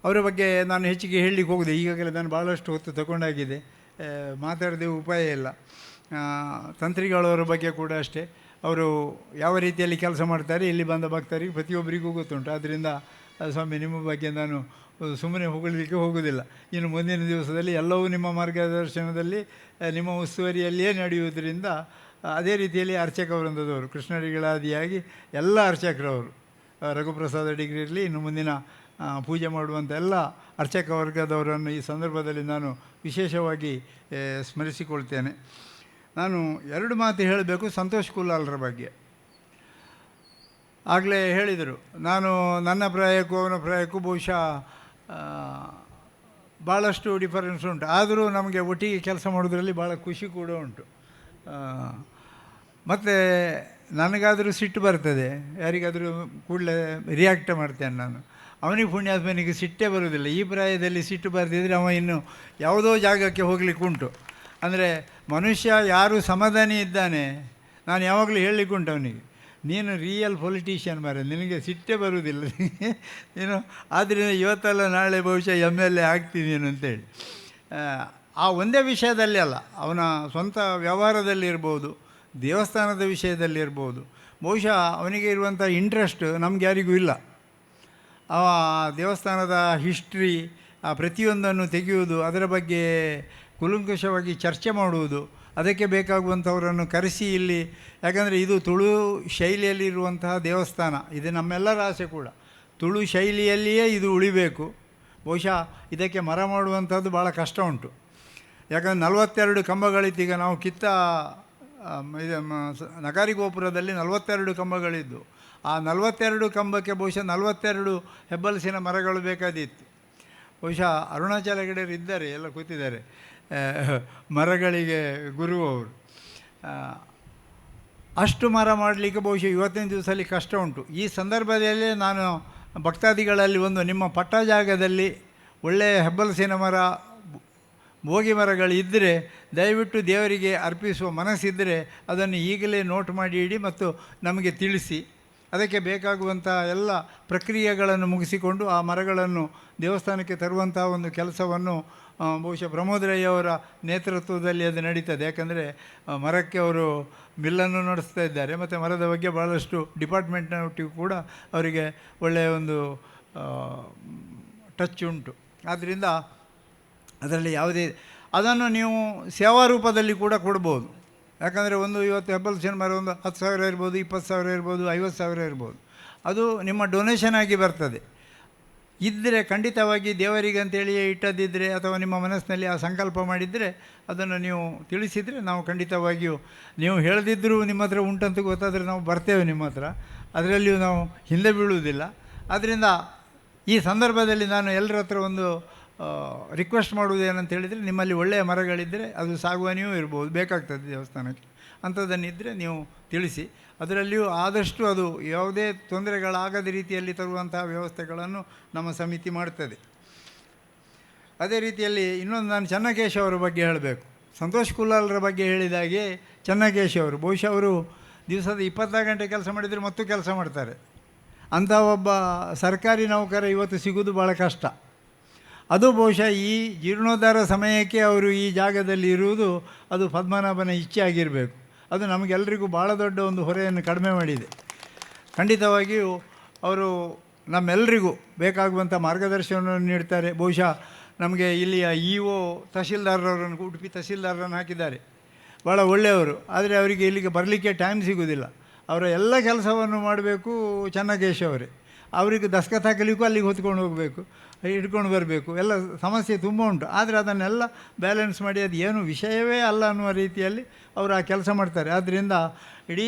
ಅವರ ಬಗ್ಗೆ ನಾನು ಹೆಚ್ಚಿಗೆ ಹೇಳಲಿಕ್ಕೆ ಹೋಗಿದೆ. ಈಗಾಗಲೇ ನಾನು ಭಾಳಷ್ಟು ಹೊತ್ತು ತಗೊಂಡಾಗಿದೆ, ಮಾತಾಡದೆ ಉಪಾಯ ಇಲ್ಲ. ತಂತ್ರಿಗಳವರ ಬಗ್ಗೆ ಕೂಡ ಅಷ್ಟೇ, ಅವರು ಯಾವ ರೀತಿಯಲ್ಲಿ ಕೆಲಸ ಮಾಡ್ತಾರೆ ಇಲ್ಲಿ ಬಂದ ಭಕ್ತರಿಗೆ ಪ್ರತಿಯೊಬ್ಬರಿಗೂ ಗೊತ್ತುಂಟು. ಆದ್ದರಿಂದ ಸ್ವಾಮಿ, ನಿಮ್ಮ ಬಗ್ಗೆ ನಾನು ಸುಮ್ಮನೆ ಹೊಗಳಲಿಕ್ಕೆ ಹೋಗೋದಿಲ್ಲ. ಇನ್ನು ಮುಂದಿನ ದಿವಸದಲ್ಲಿ ಎಲ್ಲವೂ ನಿಮ್ಮ ಮಾರ್ಗದರ್ಶನದಲ್ಲಿ, ನಿಮ್ಮ ಉಸ್ತುವಾರಿಯಲ್ಲಿಯೇ ನಡೆಯುವುದರಿಂದ ಅದೇ ರೀತಿಯಲ್ಲಿ ಅರ್ಚಕ ವೃಂದದವರು, ಕೃಷ್ಣಡಿಗಳಾದಿಯಾಗಿ ಎಲ್ಲ ಅರ್ಚಕರವರು, ರಘುಪ್ರಸಾದ್ ಅಡಿಗರು ಇರಲಿ, ಇನ್ನು ಮುಂದಿನ ಪೂಜೆ ಮಾಡುವಂಥ ಎಲ್ಲ ಅರ್ಚಕ ವರ್ಗದವರನ್ನು ಈ ಸಂದರ್ಭದಲ್ಲಿ ನಾನು ವಿಶೇಷವಾಗಿ ಸ್ಮರಿಸಿಕೊಳ್ತೇನೆ. ನಾನು 2 ಮಾತು ಹೇಳಬೇಕು ಸಂತೋಷ್ ಕುಲಾಲ್ರ ಬಗ್ಗೆ. ಆಗಲೇ ಹೇಳಿದರು, ನಾನು ನನ್ನ ಪ್ರಾಯಕ್ಕೂ ಅವನ ಪ್ರಾಯಕ್ಕೂ ಬಹುಶಃ ಭಾಳಷ್ಟು ಡಿಫರೆನ್ಸ್ ಉಂಟು. ಆದರೂ ನಮಗೆ ಒಟ್ಟಿಗೆ ಕೆಲಸ ಮಾಡೋದ್ರಲ್ಲಿ ಭಾಳ ಖುಷಿ ಕೂಡ ಉಂಟು. ಮತ್ತು ನನಗಾದರೂ ಸಿಟ್ಟು ಬರ್ತದೆ, ಯಾರಿಗಾದರೂ ಕೂಡಲೇ ರಿಯಾಕ್ಟ್ ಮಾಡ್ತೇನೆ ನಾನು. ಅವನಿಗೆ ಪುಣ್ಯಾತ್ಮನಿಗೆ ಸಿಟ್ಟೇ ಬರುವುದಿಲ್ಲ. ಈ ಪ್ರಾಯದಲ್ಲಿ ಸಿಟ್ಟು ಬರ್ತಿದ್ರೆ ಅವ ಇನ್ನು ಯಾವುದೋ ಜಾಗಕ್ಕೆ ಹೋಗ್ಲಿಕ್ಕೆ ಉಂಟು. ಅಂದರೆ ಮನುಷ್ಯ ಯಾರು ಸಮಾಧಾನಿ ಇದ್ದಾನೆ, ನಾನು ಯಾವಾಗಲೂ ಹೇಳಲಿಕ್ಕೆ ಉಂಟು ಅವನಿಗೆ, ನೀನು ರಿಯಲ್ ಪೊಲಿಟಿಷಿಯನ್ ಮಾರೆ, ನಿನಗೆ ಸಿಟ್ಟೇ ಬರುವುದಿಲ್ಲ ನೀನು. ಆದ್ದರಿಂದ ಇವತ್ತಲ್ಲ ನಾಳೆ ಬಹುಶಃ MLA ಆಗ್ತೀನಿ ಅಂತೇಳಿ. ಆ ಒಂದೇ ವಿಷಯದಲ್ಲಿ ಅಲ್ಲ, ಅವನ ಸ್ವಂತ ವ್ಯವಹಾರದಲ್ಲಿರ್ಬೋದು, ದೇವಸ್ಥಾನದ ವಿಷಯದಲ್ಲಿರ್ಬೋದು, ಬಹುಶಃ ಅವನಿಗೆ ಇರುವಂಥ ಇಂಟ್ರೆಸ್ಟ್ ನಮ್ಗೆ ಯಾರಿಗೂ ಇಲ್ಲ. ಆ ದೇವಸ್ಥಾನದ ಹಿಸ್ಟ್ರಿ, ಆ ಪ್ರತಿಯೊಂದನ್ನು ತೆಗೆಯುವುದು, ಅದರ ಬಗ್ಗೆ ಕೂಲಂಕಷವಾಗಿ ಚರ್ಚೆ ಮಾಡುವುದು, ಅದಕ್ಕೆ ಬೇಕಾಗುವಂಥವರನ್ನು ಕರೆಸಿ ಇಲ್ಲಿ, ಯಾಕಂದರೆ ಇದು ತುಳು ಶೈಲಿಯಲ್ಲಿರುವಂತಹ ದೇವಸ್ಥಾನ, ಇದು ನಮ್ಮೆಲ್ಲರ ಆಸೆ ಕೂಡ. ತುಳು ಶೈಲಿಯಲ್ಲಿಯೇ ಇದು ಉಳಿಬೇಕು. ಬಹುಶಃ ಇದಕ್ಕೆ ಮರ ಮಾಡುವಂಥದ್ದು ಭಾಳ ಕಷ್ಟ ಉಂಟು. ಯಾಕಂದರೆ 42 ಕಂಬಗಳಿತ್ತು. ಈಗ ನಾವು ಕಿತ್ತ ನಗಾರಿ ಗೋಪುರದಲ್ಲಿ 42 ಕಂಬಗಳಿದ್ದು. ಆ 42 ಕಂಬಕ್ಕೆ ಬಹುಶಃ 42 ಹೆಬ್ಬಲಸಿನ ಮರಗಳು ಬೇಕಾದಿತ್ತು. ಬಹುಶಃ ಅರುಣಾಚಲ ಗಿಡರು ಇದ್ದಾರೆ, ಎಲ್ಲ ಕೂತಿದ್ದಾರೆ, ಮರಗಳಿಗೆ ಗುರು ಅವರು. ಅಷ್ಟು ಮರ ಮಾಡಲಿಕ್ಕೆ ಬಹುಶಃ ಇವತ್ತಿನ ದಿವಸದಲ್ಲಿ ಕಷ್ಟ ಉಂಟು. ಈ ಸಂದರ್ಭದಲ್ಲಿ ನಾನು ಭಕ್ತಾದಿಗಳಲ್ಲಿ ಒಂದು, ನಿಮ್ಮ ಪಟ್ಟ ಜಾಗದಲ್ಲಿ ಒಳ್ಳೆಯ ಹೆಬ್ಬಲಸಿನ ಮರ, ಬೋಗಿ ಮರಗಳು ಇದ್ದರೆ ದಯವಿಟ್ಟು ದೇವರಿಗೆ ಅರ್ಪಿಸುವ ಮನಸ್ಸಿದ್ದರೆ ಅದನ್ನು ಈಗಲೇ ನೋಟ್ ಮಾಡಿ ಇಡಿ ಮತ್ತು ನಮಗೆ ತಿಳಿಸಿ. ಅದಕ್ಕೆ ಬೇಕಾಗುವಂಥ ಎಲ್ಲ ಪ್ರಕ್ರಿಯೆಗಳನ್ನು ಮುಗಿಸಿಕೊಂಡು ಆ ಮರಗಳನ್ನು ದೇವಸ್ಥಾನಕ್ಕೆ ತರುವಂಥ ಒಂದು ಕೆಲಸವನ್ನು ಬಹುಶಃ ಪ್ರಮೋದ್ ರೈ ಅವರ ನೇತೃತ್ವದಲ್ಲಿ ಅದು ನಡೀತದೆ. ಯಾಕಂದರೆ ಮರಕ್ಕೆ ಅವರು ಮಿಲ್ಲನ್ನು ನಡೆಸ್ತಾ ಇದ್ದಾರೆ ಮತ್ತು ಮರದ ಬಗ್ಗೆ ಭಾಳಷ್ಟು ಡಿಪಾರ್ಟ್ಮೆಂಟ್ನೊಟ್ಟಿಗೂ ಕೂಡ ಅವರಿಗೆ ಒಳ್ಳೆಯ ಒಂದು ಟಚ್ ಉಂಟು. ಆದ್ದರಿಂದ ಅದರಲ್ಲಿ ಯಾವುದೇ ಅದನ್ನು ನೀವು ಸೇವಾ ರೂಪದಲ್ಲಿ ಕೂಡ ಕೊಡ್ಬೋದು. ಯಾಕಂದರೆ ಇವತ್ತು ಹೆಬ್ಬಲ್ಸಿನ ಮರ ಒಂದು 10,000 ಇರ್ಬೋದು, 20,000 ಇರ್ಬೋದು, 50,000 ಇರ್ಬೋದು. ಅದು ನಿಮ್ಮ ಡೊನೇಷನ್ ಆಗಿ ಬರ್ತದೆ. ಇದ್ದರೆ ಖಂಡಿತವಾಗಿ ದೇವರಿಗೆ ಅಂತೇಳಿ ಇಟ್ಟದಿದ್ದರೆ ಅಥವಾ ನಿಮ್ಮ ಮನಸ್ಸಿನಲ್ಲಿ ಆ ಸಂಕಲ್ಪ ಮಾಡಿದರೆ ಅದನ್ನು ನೀವು ತಿಳಿಸಿದರೆ ನಾವು ಖಂಡಿತವಾಗಿಯೂ, ನೀವು ಹೇಳದಿದ್ದರೂ ನಿಮ್ಮ ಹತ್ರ ಉಂಟಂತ ಗೊತ್ತಾದರೆ ನಾವು ಬರ್ತೇವೆ ನಿಮ್ಮ ಹತ್ರ, ಅದರಲ್ಲಿಯೂ ನಾವು ಹಿಂದೆ ಬೀಳುವುದಿಲ್ಲ. ಆದ್ದರಿಂದ ಈ ಸಂದರ್ಭದಲ್ಲಿ ನಾನು ಎಲ್ಲರ ಹತ್ರ ಒಂದು ರಿಕ್ವೆಸ್ಟ್ ಮಾಡುವುದೇನಂತ ಹೇಳಿದರೆ, ನಿಮ್ಮಲ್ಲಿ ಒಳ್ಳೆಯ ಮರಗಳಿದ್ದರೆ ಅದು ಸಾಗುವಾನಿಯೂ ಇರ್ಬೋದು, ಬೇಕಾಗ್ತದೆ ದೇವಸ್ಥಾನಕ್ಕೆ, ಅಂಥದ್ದನ್ನಿದ್ದರೆ ನೀವು ತಿಳಿಸಿ. ಅದರಲ್ಲಿಯೂ ಆದಷ್ಟು ಅದು ಯಾವುದೇ ತೊಂದರೆಗಳಾಗದ ರೀತಿಯಲ್ಲಿ ತರುವಂತಹ ವ್ಯವಸ್ಥೆಗಳನ್ನು ನಮ್ಮ ಸಮಿತಿ ಮಾಡ್ತದೆ. ಅದೇ ರೀತಿಯಲ್ಲಿ ಇನ್ನೊಂದು ನಾನು ಚೆನ್ನಕೇಶ್ ಅವರ ಬಗ್ಗೆ ಹೇಳಬೇಕು. ಸಂತೋಷ್ ಕುಲಾಲ್ರ ಬಗ್ಗೆ ಹೇಳಿದಾಗೆ ಚೆನ್ನಕೇಶ್ ಅವರು ಬಹುಶಃ ಅವರು ದಿವಸದ 24 ಗಂಟೆ ಕೆಲಸ ಮಾಡಿದರೆ ಮತ್ತು ಕೆಲಸ ಮಾಡ್ತಾರೆ. ಅಂಥ ಒಬ್ಬ ಸರ್ಕಾರಿ ನೌಕರ ಇವತ್ತು ಸಿಗೋದು ಭಾಳ ಕಷ್ಟ. ಅದು ಬಹುಶಃ ಈ ಜೀರ್ಣೋದ್ಧಾರ ಸಮಯಕ್ಕೆ ಅವರು ಈ ಜಾಗದಲ್ಲಿ ಇರುವುದು ಅದು ಪದ್ಮನಾಭನ ಇಚ್ಛೆ ಆಗಿರಬೇಕು. ಅದು ನಮಗೆಲ್ಲರಿಗೂ ಭಾಳ ದೊಡ್ಡ ಒಂದು ಹೊರೆಯನ್ನು ಕಡಿಮೆ ಮಾಡಿದೆ. ಖಂಡಿತವಾಗಿಯೂ ಅವರು ನಮ್ಮೆಲ್ಲರಿಗೂ ಬೇಕಾಗುವಂಥ ಮಾರ್ಗದರ್ಶನವನ್ನು ನೀಡ್ತಾರೆ. ಬಹುಶಃ ನಮಗೆ ಇಲ್ಲಿಯ ಇ.ಒ ತಹಶೀಲ್ದಾರರವರನ್ನು, ಉಡುಪಿ ತಹಶೀಲ್ದಾರರನ್ನು ಹಾಕಿದ್ದಾರೆ, ಭಾಳ ಒಳ್ಳೆಯವರು. ಆದರೆ ಅವರಿಗೆ ಇಲ್ಲಿಗೆ ಬರಲಿಕ್ಕೆ ಟೈಮ್ ಸಿಗೋದಿಲ್ಲ. ಅವರ ಎಲ್ಲ ಕೆಲಸವನ್ನು ಮಾಡಬೇಕು ಚೆನ್ನಕೇಶ್ ಅವರೇ. ಅವರಿಗೆ ದಸ್ಕತ್ ಹಾಕಲಿಕ್ಕೂ ಅಲ್ಲಿಗೆ ಹೊತ್ಕೊಂಡು ಹೋಗಬೇಕು, ಹಿಡ್ಕೊಂಡು ಬರಬೇಕು, ಎಲ್ಲ ಸಮಸ್ಯೆ ತುಂಬ ಉಂಟು. ಆದರೆ ಅದನ್ನೆಲ್ಲ ಬ್ಯಾಲೆನ್ಸ್ ಮಾಡಿ ಅದು ಏನು ವಿಷಯವೇ ಅಲ್ಲ ಅನ್ನುವ ರೀತಿಯಲ್ಲಿ ಅವರು ಆ ಕೆಲಸ ಮಾಡ್ತಾರೆ. ಆದ್ದರಿಂದ ಇಡೀ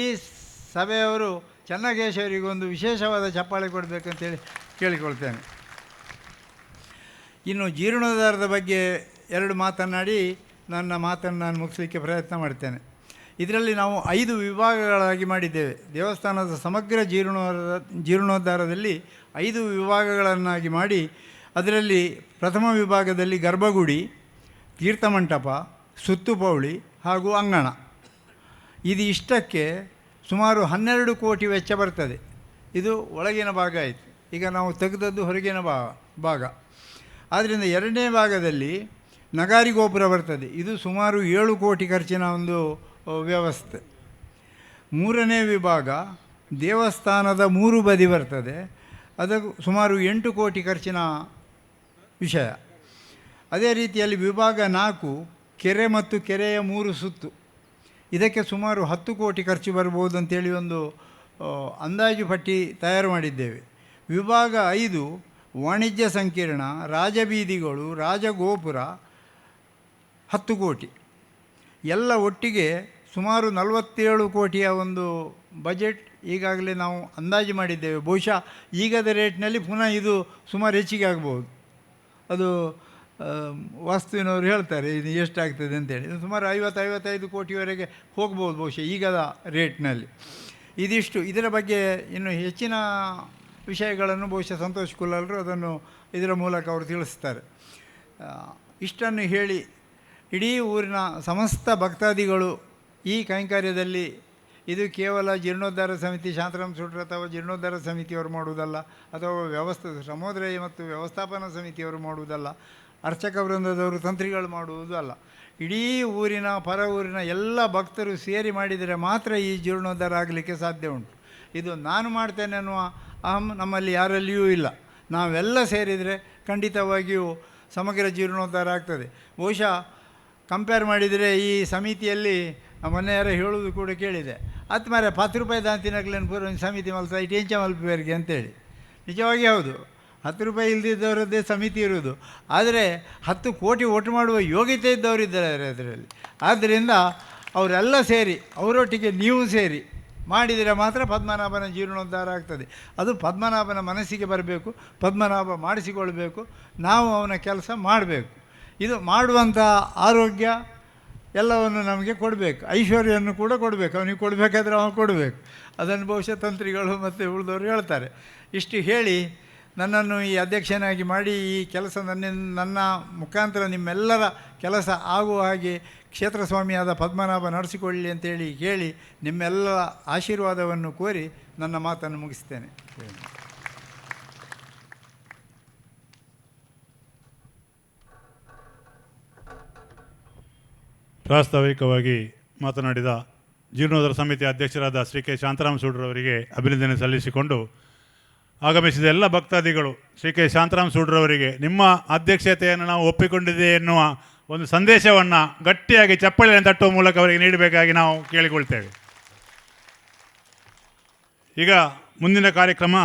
ಸಭೆಯವರು ಚೆನ್ನಕೇಶ್ ಅವರಿಗೆ ಒಂದು ವಿಶೇಷವಾದ ಚಪ್ಪಾಳೆ ಕೊಡಬೇಕಂತೇಳಿ ಕೇಳಿಕೊಳ್ತೇನೆ. ಇನ್ನು ಜೀರ್ಣೋದ್ಧಾರದ ಬಗ್ಗೆ 2 ಮಾತನಾಡಿ ನನ್ನ ಮಾತನ್ನು ನಾನು ಮುಗಿಸಲಿಕ್ಕೆ ಪ್ರಯತ್ನ ಮಾಡ್ತೇನೆ. ಇದರಲ್ಲಿ ನಾವು 5 ವಿಭಾಗಗಳಾಗಿ ಮಾಡಿದ್ದೇವೆ. ದೇವಸ್ಥಾನದ ಸಮಗ್ರ ಜೀರ್ಣೋದ್ಧಾರದಲ್ಲಿ 5 ವಿಭಾಗಗಳನ್ನಾಗಿ ಮಾಡಿ, ಅದರಲ್ಲಿ ಪ್ರಥಮ ವಿಭಾಗದಲ್ಲಿ ಗರ್ಭಗುಡಿ, ತೀರ್ಥಮಂಟಪ, ಸುತ್ತುಪೌಳಿ ಹಾಗೂ ಅಂಗಣ. ಇದು ಇಷ್ಟಕ್ಕೆ ಸುಮಾರು 12 ಕೋಟಿ ವೆಚ್ಚ ಬರ್ತದೆ. ಇದು ಒಳಗಿನ ಭಾಗ ಆಯಿತು. ಈಗ ನಾವು ತೆಗೆದದ್ದು ಹೊರಗಿನ ಭಾಗ. ಆದ್ದರಿಂದ 2ನೇ ಭಾಗದಲ್ಲಿ ನಗಾರಿ ಗೋಪುರ ಬರ್ತದೆ. ಇದು ಸುಮಾರು 7 ಕೋಟಿ ಖರ್ಚಿನ ಒಂದು ವ್ಯವಸ್ಥೆ. 3ನೇ ವಿಭಾಗ ದೇವಸ್ಥಾನದ 3 ಬದಿ ಬರ್ತದೆ. ಅದು ಸುಮಾರು 8 ಕೋಟಿ ಖರ್ಚಿನ ವಿಷಯ. ಅದೇ ರೀತಿಯಲ್ಲಿ ವಿಭಾಗ 4 ಕೆರೆ ಮತ್ತು ಕೆರೆಯ 3 ಸುತ್ತು. ಇದಕ್ಕೆ ಸುಮಾರು 10 ಕೋಟಿ ಖರ್ಚು ಬರ್ಬೋದು ಅಂತೇಳಿ ಒಂದು ಅಂದಾಜು ಪಟ್ಟಿ ತಯಾರು ಮಾಡಿದ್ದೇವೆ. ವಿಭಾಗ 5 ವಾಣಿಜ್ಯ ಸಂಕೀರ್ಣ, ರಾಜಬೀದಿಗಳು, ರಾಜಗೋಪುರ 10 ಕೋಟಿ. ಎಲ್ಲ ಒಟ್ಟಿಗೆ ಸುಮಾರು 47 ಕೋಟಿಯ ಒಂದು ಬಜೆಟ್ ಈಗಾಗಲೇ ನಾವು ಅಂದಾಜು ಮಾಡಿದ್ದೇವೆ. ಬಹುಶಃ ಈಗದ ರೇಟ್ನಲ್ಲಿ ಪುನಃ ಇದು ಸುಮಾರು ಹೆಚ್ಚಿಗೆ ಆಗ್ಬೋದು. ಅದು ವಾಸ್ತುವಿನವರು ಹೇಳ್ತಾರೆ ಇದು ಎಷ್ಟಾಗ್ತದೆ ಅಂತೇಳಿ. ಸುಮಾರು 50-55 ಕೋಟಿವರೆಗೆ ಹೋಗ್ಬೋದು ಬಹುಶಃ ಈಗದ ರೇಟ್ನಲ್ಲಿ. ಇದಿಷ್ಟು. ಇದರ ಬಗ್ಗೆ ಇನ್ನು ಹೆಚ್ಚಿನ ವಿಷಯಗಳನ್ನು ಬಹುಶಃ ಸಂತೋಷ್ ಕುಲಾಲ್ರು ಅದನ್ನು ಇದರ ಮೂಲಕ ಅವರು ತಿಳಿಸ್ತಾರೆ. ಇಷ್ಟನ್ನು ಹೇಳಿ ಇಡೀ ಊರಿನ ಸಮಸ್ತ ಭಕ್ತಾದಿಗಳು ಈ ಕೈಂಕರ್ಯದಲ್ಲಿ, ಇದು ಕೇವಲ ಜೀರ್ಣೋದ್ಧಾರ ಸಮಿತಿ ಶಾಂತರಾಮ್ ಸುಟ್ರ ಅಥವಾ ಜೀರ್ಣೋದ್ಧಾರ ಸಮಿತಿಯವರು ಮಾಡುವುದಲ್ಲ, ಅಥವಾ ಪ್ರಮೋದ್ ರೈ ಮತ್ತು ವ್ಯವಸ್ಥಾಪನಾ ಸಮಿತಿಯವರು ಮಾಡುವುದಲ್ಲ, ಅರ್ಚಕ ವೃಂದದವರು ತಂತ್ರಿಗಳು ಮಾಡುವುದು ಅಲ್ಲ. ಇಡೀ ಊರಿನ ಪರ ಊರಿನ ಎಲ್ಲ ಭಕ್ತರು ಸೇರಿ ಮಾಡಿದರೆ ಮಾತ್ರ ಈ ಜೀರ್ಣೋದ್ಧಾರ ಆಗಲಿಕ್ಕೆ ಸಾಧ್ಯ ಉಂಟು. ಇದು ನಾನು ಮಾಡ್ತೇನೆ ಅನ್ನುವ ಅಹಂ ನಮ್ಮಲ್ಲಿ ಯಾರಲ್ಲಿಯೂ ಇಲ್ಲ. ನಾವೆಲ್ಲ ಸೇರಿದರೆ ಖಂಡಿತವಾಗಿಯೂ ಸಮಗ್ರ ಜೀರ್ಣೋದ್ಧಾರ ಆಗ್ತದೆ. ಬಹುಶಃ ಕಂಪೇರ್ ಮಾಡಿದರೆ ಈ ಸಮಿತಿಯಲ್ಲಿ ಮೊನ್ನೆ ಯಾರೋ ಹೇಳೋದು ಕೂಡ ಕೇಳಿದೆ, 10 ಮಾರೆ 10 ರೂಪಾಯಿ ದಾಂತಿನಕ್ಲೇನು ಪೂರ ಒಂದು ಸಮಿತಿ ಮಲ್ಸ ಇಟ್ಟು ಎಂಚ ಮಲ್ಪೇರಿಗೆ ಅಂತೇಳಿ. ನಿಜವಾಗಿ ಹೌದು, 10 ರೂಪಾಯಿ ಇಲ್ಲದಿದ್ದವರದ್ದೇ ಸಮಿತಿ ಇರುವುದು. ಆದರೆ 10 ಕೋಟಿ ಒಟ್ಟು ಮಾಡುವ ಯೋಗ್ಯತೆ ಇದ್ದವರಿದ್ದಾರೆ ಅದರಲ್ಲಿ. ಆದ್ದರಿಂದ ಅವರೆಲ್ಲ ಸೇರಿ ಅವರೊಟ್ಟಿಗೆ ನೀವು ಸೇರಿ ಮಾಡಿದರೆ ಮಾತ್ರ ಪದ್ಮನಾಭನ ಜೀರ್ಣೋದ್ಧಾರ ಆಗ್ತದೆ. ಅದು ಪದ್ಮನಾಭನ ಮನಸ್ಸಿಗೆ ಬರಬೇಕು, ಪದ್ಮನಾಭ ಮಾಡಿಸಿಕೊಳ್ಬೇಕು, ನಾವು ಅವನ ಕೆಲಸ ಮಾಡಬೇಕು. ಇದು ಮಾಡುವಂಥ ಆರೋಗ್ಯ ಎಲ್ಲವನ್ನು ನಮಗೆ ಕೊಡಬೇಕು, ಐಶ್ವರ್ಯವನ್ನು ಕೂಡ ಕೊಡಬೇಕು. ಅವನಿಗೆ ಕೊಡಬೇಕಾದ್ರೆ ಅವನು ಕೊಡಬೇಕು. ಅದನ್ನು ಬಹುಶಃ ತಂತ್ರಿಗಳು ಮತ್ತು ಉಳಿದವರು ಹೇಳ್ತಾರೆ. ಇಷ್ಟು ಹೇಳಿ ನನ್ನನ್ನು ಈ ಅಧ್ಯಕ್ಷನಾಗಿ ಮಾಡಿ ಈ ಕೆಲಸ ನನ್ನ ಮುಖಾಂತರ ನಿಮ್ಮೆಲ್ಲರ ಕೆಲಸ ಆಗುವ ಹಾಗೆ ಕ್ಷೇತ್ರ ಸ್ವಾಮಿಯಾದ ಪದ್ಮನಾಭ ನಡೆಸಿಕೊಳ್ಳಿ ಅಂತೇಳಿ ಹೇಳಿ ನಿಮ್ಮೆಲ್ಲರ ಆಶೀರ್ವಾದವನ್ನು ಕೋರಿ ನನ್ನ ಮಾತನ್ನು ಮುಗಿಸ್ತೇನೆ. ಪ್ರಾಸ್ತಾವಿಕವಾಗಿ ಮಾತನಾಡಿದ ಜೀರ್ಣೋದ್ಧಾರ ಸಮಿತಿ ಅಧ್ಯಕ್ಷರಾದ ಶ್ರೀ ಕೆ ಶಾಂತರಾಮ ಸೂಡ್ರವರಿಗೆ ಅಭಿನಂದನೆ ಸಲ್ಲಿಸಿಕೊಂಡು ಆಗಮಿಸಿದ ಎಲ್ಲ ಭಕ್ತಾದಿಗಳು ಶ್ರೀ ಕೆ ಶಾಂತರಾಮ ಸೂಡ್ರವರಿಗೆ ನಿಮ್ಮ ಅಧ್ಯಕ್ಷತೆಯನ್ನು ನಾವು ಒಪ್ಪಿಕೊಂಡಿದೆ ಎನ್ನುವ ಒಂದು ಸಂದೇಶವನ್ನು ಗಟ್ಟಿಯಾಗಿ ಚಪ್ಪಳಿಯನ್ನು ತಟ್ಟುವ ಮೂಲಕ ಅವರಿಗೆ ನೀಡಬೇಕಾಗಿ ನಾವು ಕೇಳಿಕೊಳ್ತೇವೆ. ಈಗ ಮುಂದಿನ ಕಾರ್ಯಕ್ರಮ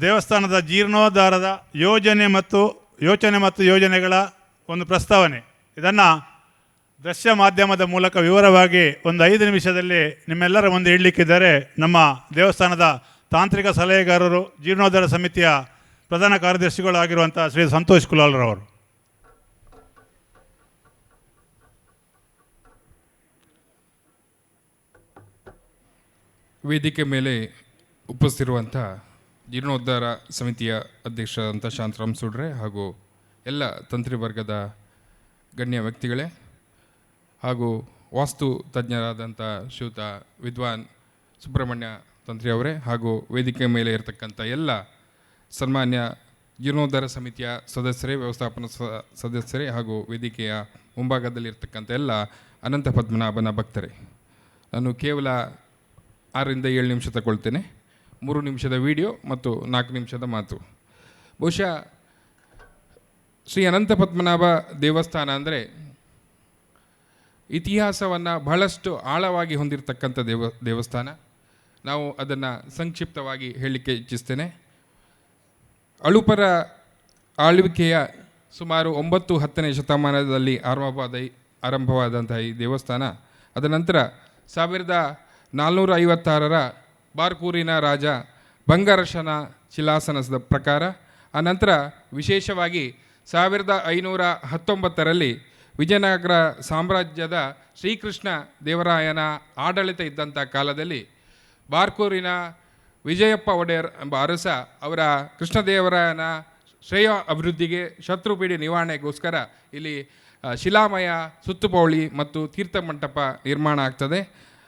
ದೇವಸ್ಥಾನದ ಜೀರ್ಣೋದ್ಧಾರದ ಯೋಚನೆ ಮತ್ತು ಯೋಜನೆಗಳ ಒಂದು ಪ್ರಸ್ತಾವನೆ. ಇದನ್ನು ದೃಶ್ಯ ಮಾಧ್ಯಮದ ಮೂಲಕ ವಿವರವಾಗಿ ಒಂದು 5 ನಿಮಿಷದಲ್ಲಿ ನಿಮ್ಮೆಲ್ಲರ ಮುಂದೆ ಇಡಲಿಕ್ಕಿದ್ದಾರೆ ನಮ್ಮ ದೇವಸ್ಥಾನದ ತಾಂತ್ರಿಕ ಸಲಹೆಗಾರರು, ಜೀರ್ಣೋದ್ಧಾರ ಸಮಿತಿಯ ಪ್ರಧಾನ ಕಾರ್ಯದರ್ಶಿಗಳು ಆಗಿರುವಂಥ ಶ್ರೀ ಸಂತೋಷ್ ಕುಲಾಲ್ರವರು. ವೇದಿಕೆ ಮೇಲೆ ಉಪಸ್ಥಿತಿರುವಂಥ ಜೀರ್ಣೋದ್ಧಾರ ಸಮಿತಿಯ ಅಧ್ಯಕ್ಷರಾದಂಥ ಶಾಂತರಾಮ್ ಸೂಡ್ರೆ ಹಾಗೂ ಎಲ್ಲ ತಂತ್ರಿ ವರ್ಗದ ಗಣ್ಯ ವ್ಯಕ್ತಿಗಳೇ ಹಾಗೂ ವಾಸ್ತು ತಜ್ಞರಾದಂಥ ಶ್ರೀಯುತ ವಿದ್ವಾನ್ ಸುಬ್ರಹ್ಮಣ್ಯ ತಂತ್ರಿ ಅವರೇ ಹಾಗೂ ವೇದಿಕೆ ಮೇಲೆ ಇರತಕ್ಕಂಥ ಎಲ್ಲ ಸನ್ಮಾನ್ಯ ಜೀರ್ಣೋದ್ಧಾರ ಸಮಿತಿಯ ಸದಸ್ಯರೇ, ವ್ಯವಸ್ಥಾಪನಾ ಸದಸ್ಯರೇ ಹಾಗೂ ವೇದಿಕೆಯ ಮುಂಭಾಗದಲ್ಲಿರ್ತಕ್ಕಂಥ ಎಲ್ಲ ಅನಂತ ಪದ್ಮನಾಭನ ಭಕ್ತರೇ, ನಾನು ಕೇವಲ 6ರಿಂದ 7 ನಿಮಿಷ ತಗೊಳ್ತೇನೆ. 3 ನಿಮಿಷದ ವಿಡಿಯೋ ಮತ್ತು 4 ನಿಮಿಷದ ಮಾತು. ಬಹುಶಃ ಶ್ರೀ ಅನಂತ ಪದ್ಮನಾಭ ದೇವಸ್ಥಾನ ಅಂದರೆ ಇತಿಹಾಸವನ್ನು ಬಹಳಷ್ಟು ಆಳವಾಗಿ ಹೊಂದಿರತಕ್ಕಂಥ ದೇವಸ್ಥಾನ. ನಾವು ಅದನ್ನು ಸಂಕ್ಷಿಪ್ತವಾಗಿ ಹೇಳಲಿಕ್ಕೆ ಇಚ್ಛಿಸ್ತೇನೆ. ಅಳುಪರ ಆಳ್ವಿಕೆಯ ಸುಮಾರು 9-10ನೇ ಶತಮಾನದಲ್ಲಿ ಆರಂಭವಾದಂಥ ಈ ದೇವಸ್ಥಾನ ಅದ ನಂತರ 1456ರ ಬಾರ್ಕೂರಿನ ರಾಜ ಬಂಗಾರಶನ ಶಿಲಾಸನದ ಪ್ರಕಾರ, ಆನಂತರ ವಿಶೇಷವಾಗಿ 1519ರಲ್ಲಿ ವಿಜಯನಗರ ಸಾಮ್ರಾಜ್ಯದ ಶ್ರೀಕೃಷ್ಣ ದೇವರಾಯನ ಆಡಳಿತ ಇದ್ದಂಥ ಕಾಲದಲ್ಲಿ ಬಾರ್ಕೂರಿನ ವಿಜಯಪ್ಪ ಒಡೆಯರ್ ಎಂಬ ಅರಸ ಅವರ ಕೃಷ್ಣದೇವರಾಯನ ಶ್ರೇಯ ಅಭಿವೃದ್ಧಿಗೆ, ಶತ್ರುಪೀಡಿ ನಿವಾರಣೆಗೋಸ್ಕರ ಇಲ್ಲಿ ಶಿಲಾಮಯ, ಸುತ್ತುಪೌಳಿ ಮತ್ತು ತೀರ್ಥಮಂಟಪ ನಿರ್ಮಾಣ ಆಗ್ತದೆ.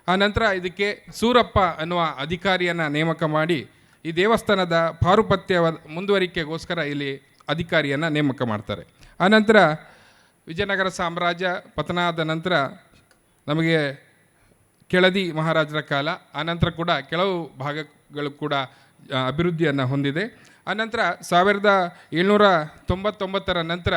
ಆನಂತರ ಇದಕ್ಕೆ ಸೂರಪ್ಪ ಅನ್ನುವ ಅಧಿಕಾರಿಯನ್ನು ನೇಮಕ ಮಾಡಿ ಈ ದೇವಸ್ಥಾನದ ಪಾರುಪತ್ಯ ಮುಂದುವರಿಕೆಗೋಸ್ಕರ ಇಲ್ಲಿ ಅಧಿಕಾರಿಯನ್ನು ನೇಮಕ ಮಾಡ್ತಾರೆ. ಆನಂತರ ವಿಜಯನಗರ ಸಾಮ್ರಾಜ್ಯ ಪತನ ಆದ ನಂತರ ನಮಗೆ ಕೆಳದಿ ಮಹಾರಾಜರ ಕಾಲ, ಆನಂತರ ಕೂಡ ಕೆಲವು ಭಾಗಗಳು ಕೂಡ ಅಭಿವೃದ್ಧಿಯನ್ನು ಹೊಂದಿದೆ. ಆನಂತರ 1799ರ ನಂತರ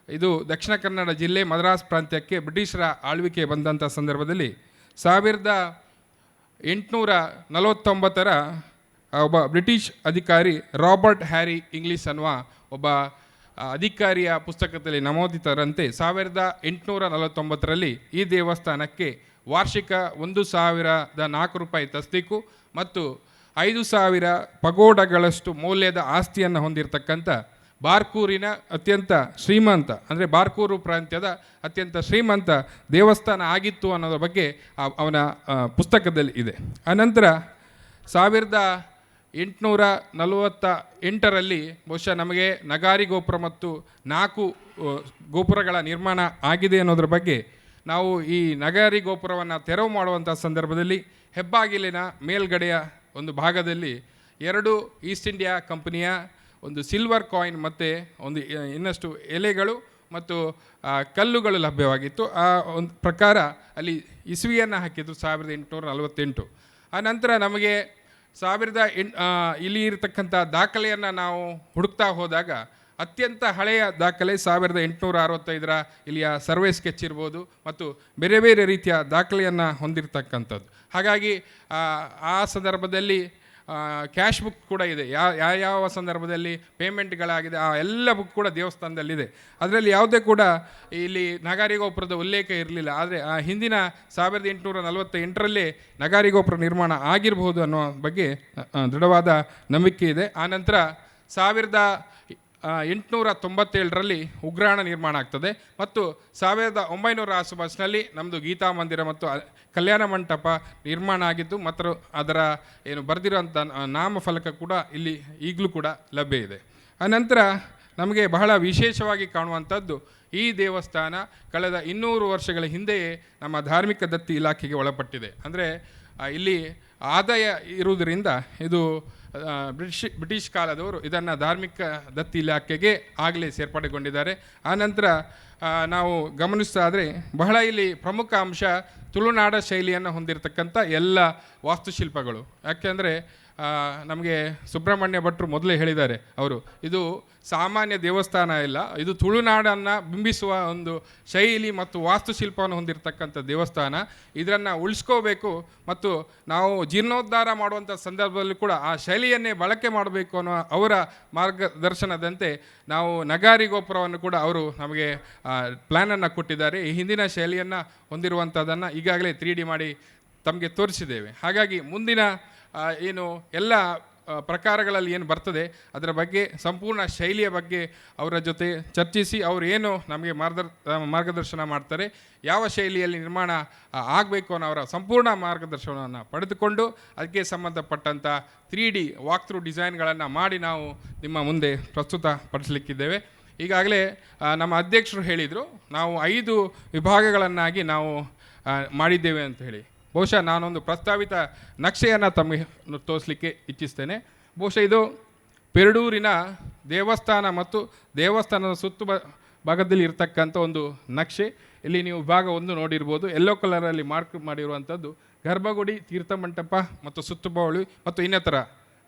ಇದು ದಕ್ಷಿಣ ಕನ್ನಡ ಜಿಲ್ಲೆ ಮದ್ರಾಸ್ ಪ್ರಾಂತ್ಯಕ್ಕೆ ಬ್ರಿಟಿಷರ ಆಳ್ವಿಕೆ ಬಂದಂಥ ಸಂದರ್ಭದಲ್ಲಿ 1849ರ ಒಬ್ಬ ಬ್ರಿಟಿಷ್ ಅಧಿಕಾರಿ ರಾಬರ್ಟ್ ಹ್ಯಾರಿ ಇಂಗ್ಲಿಷ್ ಅನ್ನುವ ಒಬ್ಬ ಅಧಿಕಾರಿಯ ಪುಸ್ತಕದಲ್ಲಿ ನಮೂದಿತರಂತೆ 1849ರಲ್ಲಿ ಈ ದೇವಸ್ಥಾನಕ್ಕೆ ವಾರ್ಷಿಕ 1,004 ರೂಪಾಯಿ ತಸ್ತೀಕು ಮತ್ತು 5,000 ಪಗೋಡಗಳಷ್ಟು ಮೌಲ್ಯದ ಆಸ್ತಿಯನ್ನು ಹೊಂದಿರತಕ್ಕಂಥ ಬಾರ್ಕೂರಿನ ಅತ್ಯಂತ ಶ್ರೀಮಂತ, ಅಂದರೆ ಬಾರ್ಕೂರು ಪ್ರಾಂತ್ಯದ ಅತ್ಯಂತ ಶ್ರೀಮಂತ ದೇವಸ್ಥಾನ ಆಗಿತ್ತು ಅನ್ನೋದ್ರ ಬಗ್ಗೆ ಅವನ ಪುಸ್ತಕದಲ್ಲಿ ಇದೆ. ಆನಂತರ 1848ರಲ್ಲಿ ಬಹುಶಃ ನಮಗೆ ನಗಾರಿ ಗೋಪುರ ಮತ್ತು 4 ಗೋಪುರಗಳ ನಿರ್ಮಾಣ ಆಗಿದೆ ಅನ್ನೋದ್ರ ಬಗ್ಗೆ ನಾವು ಈ ನಗಾರಿ ಗೋಪುರವನ್ನು ತೆರವು ಮಾಡುವಂಥ ಸಂದರ್ಭದಲ್ಲಿ ಹೆಬ್ಬಾಗಿಲಿನ ಮೇಲ್ಗಡೆಯ ಒಂದು ಭಾಗದಲ್ಲಿ 2 ಈಸ್ಟ್ ಇಂಡಿಯಾ ಕಂಪನಿಯ ಒಂದು ಸಿಲ್ವರ್ ಕಾಯಿನ್ ಮತ್ತು ಒಂದು ಇನ್ನಷ್ಟು ಎಲೆಗಳು ಮತ್ತು ಕಲ್ಲುಗಳು ಲಭ್ಯವಾಗಿತ್ತು. ಆ ಒಂದು ಪ್ರಕಾರ ಅಲ್ಲಿ ಇಸ್ವಿಯನ್ನು ಹಾಕಿದ್ದು 1848. ಆನಂತರ ನಮಗೆ ಇಲ್ಲಿ ಇರತಕ್ಕಂಥ ದಾಖಲೆಯನ್ನು ನಾವು ಹುಡುಕ್ತಾ ಹೋದಾಗ ಅತ್ಯಂತ ಹಳೆಯ ದಾಖಲೆ 1865ರ ಇಲ್ಲಿಯ ಸರ್ವೆ ಸ್ಕೆಚ್ ಇರ್ಬೋದು ಮತ್ತು ಬೇರೆ ಬೇರೆ ರೀತಿಯ ದಾಖಲೆಯನ್ನು ಹೊಂದಿರತಕ್ಕಂಥದ್ದು. ಹಾಗಾಗಿ ಆ ಸಂದರ್ಭದಲ್ಲಿ ಕ್ಯಾಶ್ ಬುಕ್ ಕೂಡ ಇದೆ, ಯಾವ ಸಂದರ್ಭದಲ್ಲಿ ಪೇಮೆಂಟ್ಗಳಾಗಿದೆ ಆ ಎಲ್ಲ ಬುಕ್ ಕೂಡ ದೇವಸ್ಥಾನದಲ್ಲಿದೆ. ಅದರಲ್ಲಿ ಯಾವುದೇ ಕೂಡ ಇಲ್ಲಿ ನಗಾರಿ ಗೋಪುರದ ಉಲ್ಲೇಖ ಇರಲಿಲ್ಲ. ಆದರೆ ಆ ಹಿಂದಿನ 1848ರಲ್ಲಿ ನಗಾರಿ ಗೋಪುರ ನಿರ್ಮಾಣ ಆಗಿರಬಹುದು ಅನ್ನೋ ಬಗ್ಗೆ ದೃಢವಾದ ನಂಬಿಕೆ ಇದೆ. ಆನಂತರ 1897ರಲ್ಲಿ ಉಗ್ರಾಣ ನಿರ್ಮಾಣ ಆಗ್ತದೆ ಮತ್ತು 1900 ಆಸುಪಾಸಿನಲ್ಲಿ ನಮ್ಮದು ಗೀತಾ ಮಂದಿರ ಮತ್ತು ಕಲ್ಯಾಣ ಮಂಟಪ ನಿರ್ಮಾಣ ಆಗಿದ್ದು ಮತ್ತು ಅದರ ಏನು ಬರೆದಿರುವಂಥ ನಾಮಫಲಕ ಕೂಡ ಇಲ್ಲಿ ಈಗಲೂ ಕೂಡ ಲಭ್ಯ ಇದೆ. ಆನಂತರ ನಮಗೆ ಬಹಳ ವಿಶೇಷವಾಗಿ ಕಾಣುವಂಥದ್ದು ಈ ದೇವಸ್ಥಾನ ಕಳೆದ 200 ವರ್ಷಗಳ ಹಿಂದೆಯೇ ನಮ್ಮ ಧಾರ್ಮಿಕ ದತ್ತಿ ಇಲಾಖೆಗೆ ಒಳಪಟ್ಟಿದೆ. ಅಂದರೆ ಇಲ್ಲಿ ಆದಾಯ ಇರುವುದರಿಂದ ಇದು ಬ್ರಿಟಿಷ್ ಕಾಲದವರು ಇದನ್ನು ಧಾರ್ಮಿಕ ದತ್ತಿ ಇಲಾಖೆಗೆ ಆಗಲೇ ಸೇರ್ಪಡೆಗೊಂಡಿದ್ದಾರೆ. ಆನಂತರ ನಾವು ಗಮನಿಸ್ತಾ ಆದರೆ ಬಹಳ ಇಲ್ಲಿ ಪ್ರಮುಖ ಅಂಶ ತುಳುನಾಡ ಶೈಲಿಯನ್ನು ಹೊಂದಿರತಕ್ಕಂಥ ಎಲ್ಲ ವಾಸ್ತುಶಿಲ್ಪಗಳು. ಯಾಕೆಂದರೆ ನಮಗೆ ಸುಬ್ರಹ್ಮಣ್ಯ ಭಟ್ರು ಮೊದಲೇ ಹೇಳಿದ್ದಾರೆ, ಅವರು ಇದು ಸಾಮಾನ್ಯ ದೇವಸ್ಥಾನ ಇಲ್ಲ, ಇದು ತುಳುನಾಡನ್ನು ಬಿಂಬಿಸುವ ಒಂದು ಶೈಲಿ ಮತ್ತು ವಾಸ್ತುಶಿಲ್ಪವನ್ನು ಹೊಂದಿರತಕ್ಕಂಥ ದೇವಸ್ಥಾನ. ಇದನ್ನು ಉಳಿಸ್ಕೋಬೇಕು ಮತ್ತು ನಾವು ಜೀರ್ಣೋದ್ಧಾರ ಮಾಡುವಂಥ ಸಂದರ್ಭದಲ್ಲಿ ಕೂಡ ಆ ಶೈಲಿಯನ್ನೇ ಬಳಕೆ ಮಾಡಬೇಕು ಅನ್ನೋ ಅವರ ಮಾರ್ಗದರ್ಶನದಂತೆ ನಾವು ನಗಾರಿ ಗೋಪುರವನ್ನು ಕೂಡ ಅವರು ನಮಗೆ ಪ್ಲ್ಯಾನನ್ನು ಕೊಟ್ಟಿದ್ದಾರೆ. ಈ ಹಿಂದಿನ ಶೈಲಿಯನ್ನು ಹೊಂದಿರುವಂಥದ್ದನ್ನು ಈಗಾಗಲೇ 3D ಮಾಡಿ ತಮಗೆ ತೋರಿಸಿದ್ದೇವೆ. ಹಾಗಾಗಿ ಮುಂದಿನ ಏನು ಎಲ್ಲ ಪ್ರಕಾರಗಳಲ್ಲಿ ಏನು ಬರ್ತದೆ ಅದರ ಬಗ್ಗೆ ಸಂಪೂರ್ಣ ಶೈಲಿಯ ಬಗ್ಗೆ ಅವರ ಜೊತೆ ಚರ್ಚಿಸಿ ಅವರು ಏನು ನಮಗೆ ಮಾರ್ಗದರ್ಶನ ಮಾಡ್ತಾರೆ, ಯಾವ ಶೈಲಿಯಲ್ಲಿ ನಿರ್ಮಾಣ ಆಗಬೇಕು ಅನ್ನೋ ಅವರ ಸಂಪೂರ್ಣ ಮಾರ್ಗದರ್ಶನವನ್ನು ಪಡೆದುಕೊಂಡು ಅದಕ್ಕೆ ಸಂಬಂಧಪಟ್ಟಂಥ 3D ವಾಕ್ ಥ್ರೂ ಡಿಸೈನ್ಗಳನ್ನು ಮಾಡಿ ನಾವು ನಿಮ್ಮ ಮುಂದೆ ಪ್ರಸ್ತುತಪಡಿಸಲಿಕ್ಕಿದ್ದೇವೆ. ಈಗಾಗಲೇ ನಮ್ಮ ಅಧ್ಯಕ್ಷರು ಹೇಳಿದರು, ನಾವು 5 ವಿಭಾಗಗಳನ್ನಾಗಿ ನಾವು ಮಾಡಿದ್ದೇವೆ ಅಂತ ಹೇಳಿ. ಬಹುಶಃ ನಾನೊಂದು ಪ್ರಸ್ತಾವಿತ ನಕ್ಷೆಯನ್ನು ತಮಗೆ ತೋರಿಸಲಿಕ್ಕೆ ಇಚ್ಛಿಸ್ತೇನೆ. ಬಹುಶಃ ಇದು ಪೆರಡೂರಿನ ದೇವಸ್ಥಾನ ಮತ್ತು ದೇವಸ್ಥಾನದ ಭಾಗದಲ್ಲಿ ಇರತಕ್ಕಂಥ ಒಂದು ನಕ್ಷೆ. ಇಲ್ಲಿ ನೀವು ವಿಭಾಗ 1 ನೋಡಿರ್ಬೋದು, ಯೆಲ್ಲೋ ಕಲರಲ್ಲಿ ಮಾರ್ಕ್ ಮಾಡಿರುವಂಥದ್ದು ಗರ್ಭಗುಡಿ, ತೀರ್ಥಮಂಟಪ ಮತ್ತು ಸುತ್ತುಬವಳಿ ಮತ್ತು ಇನ್ನಿತರ.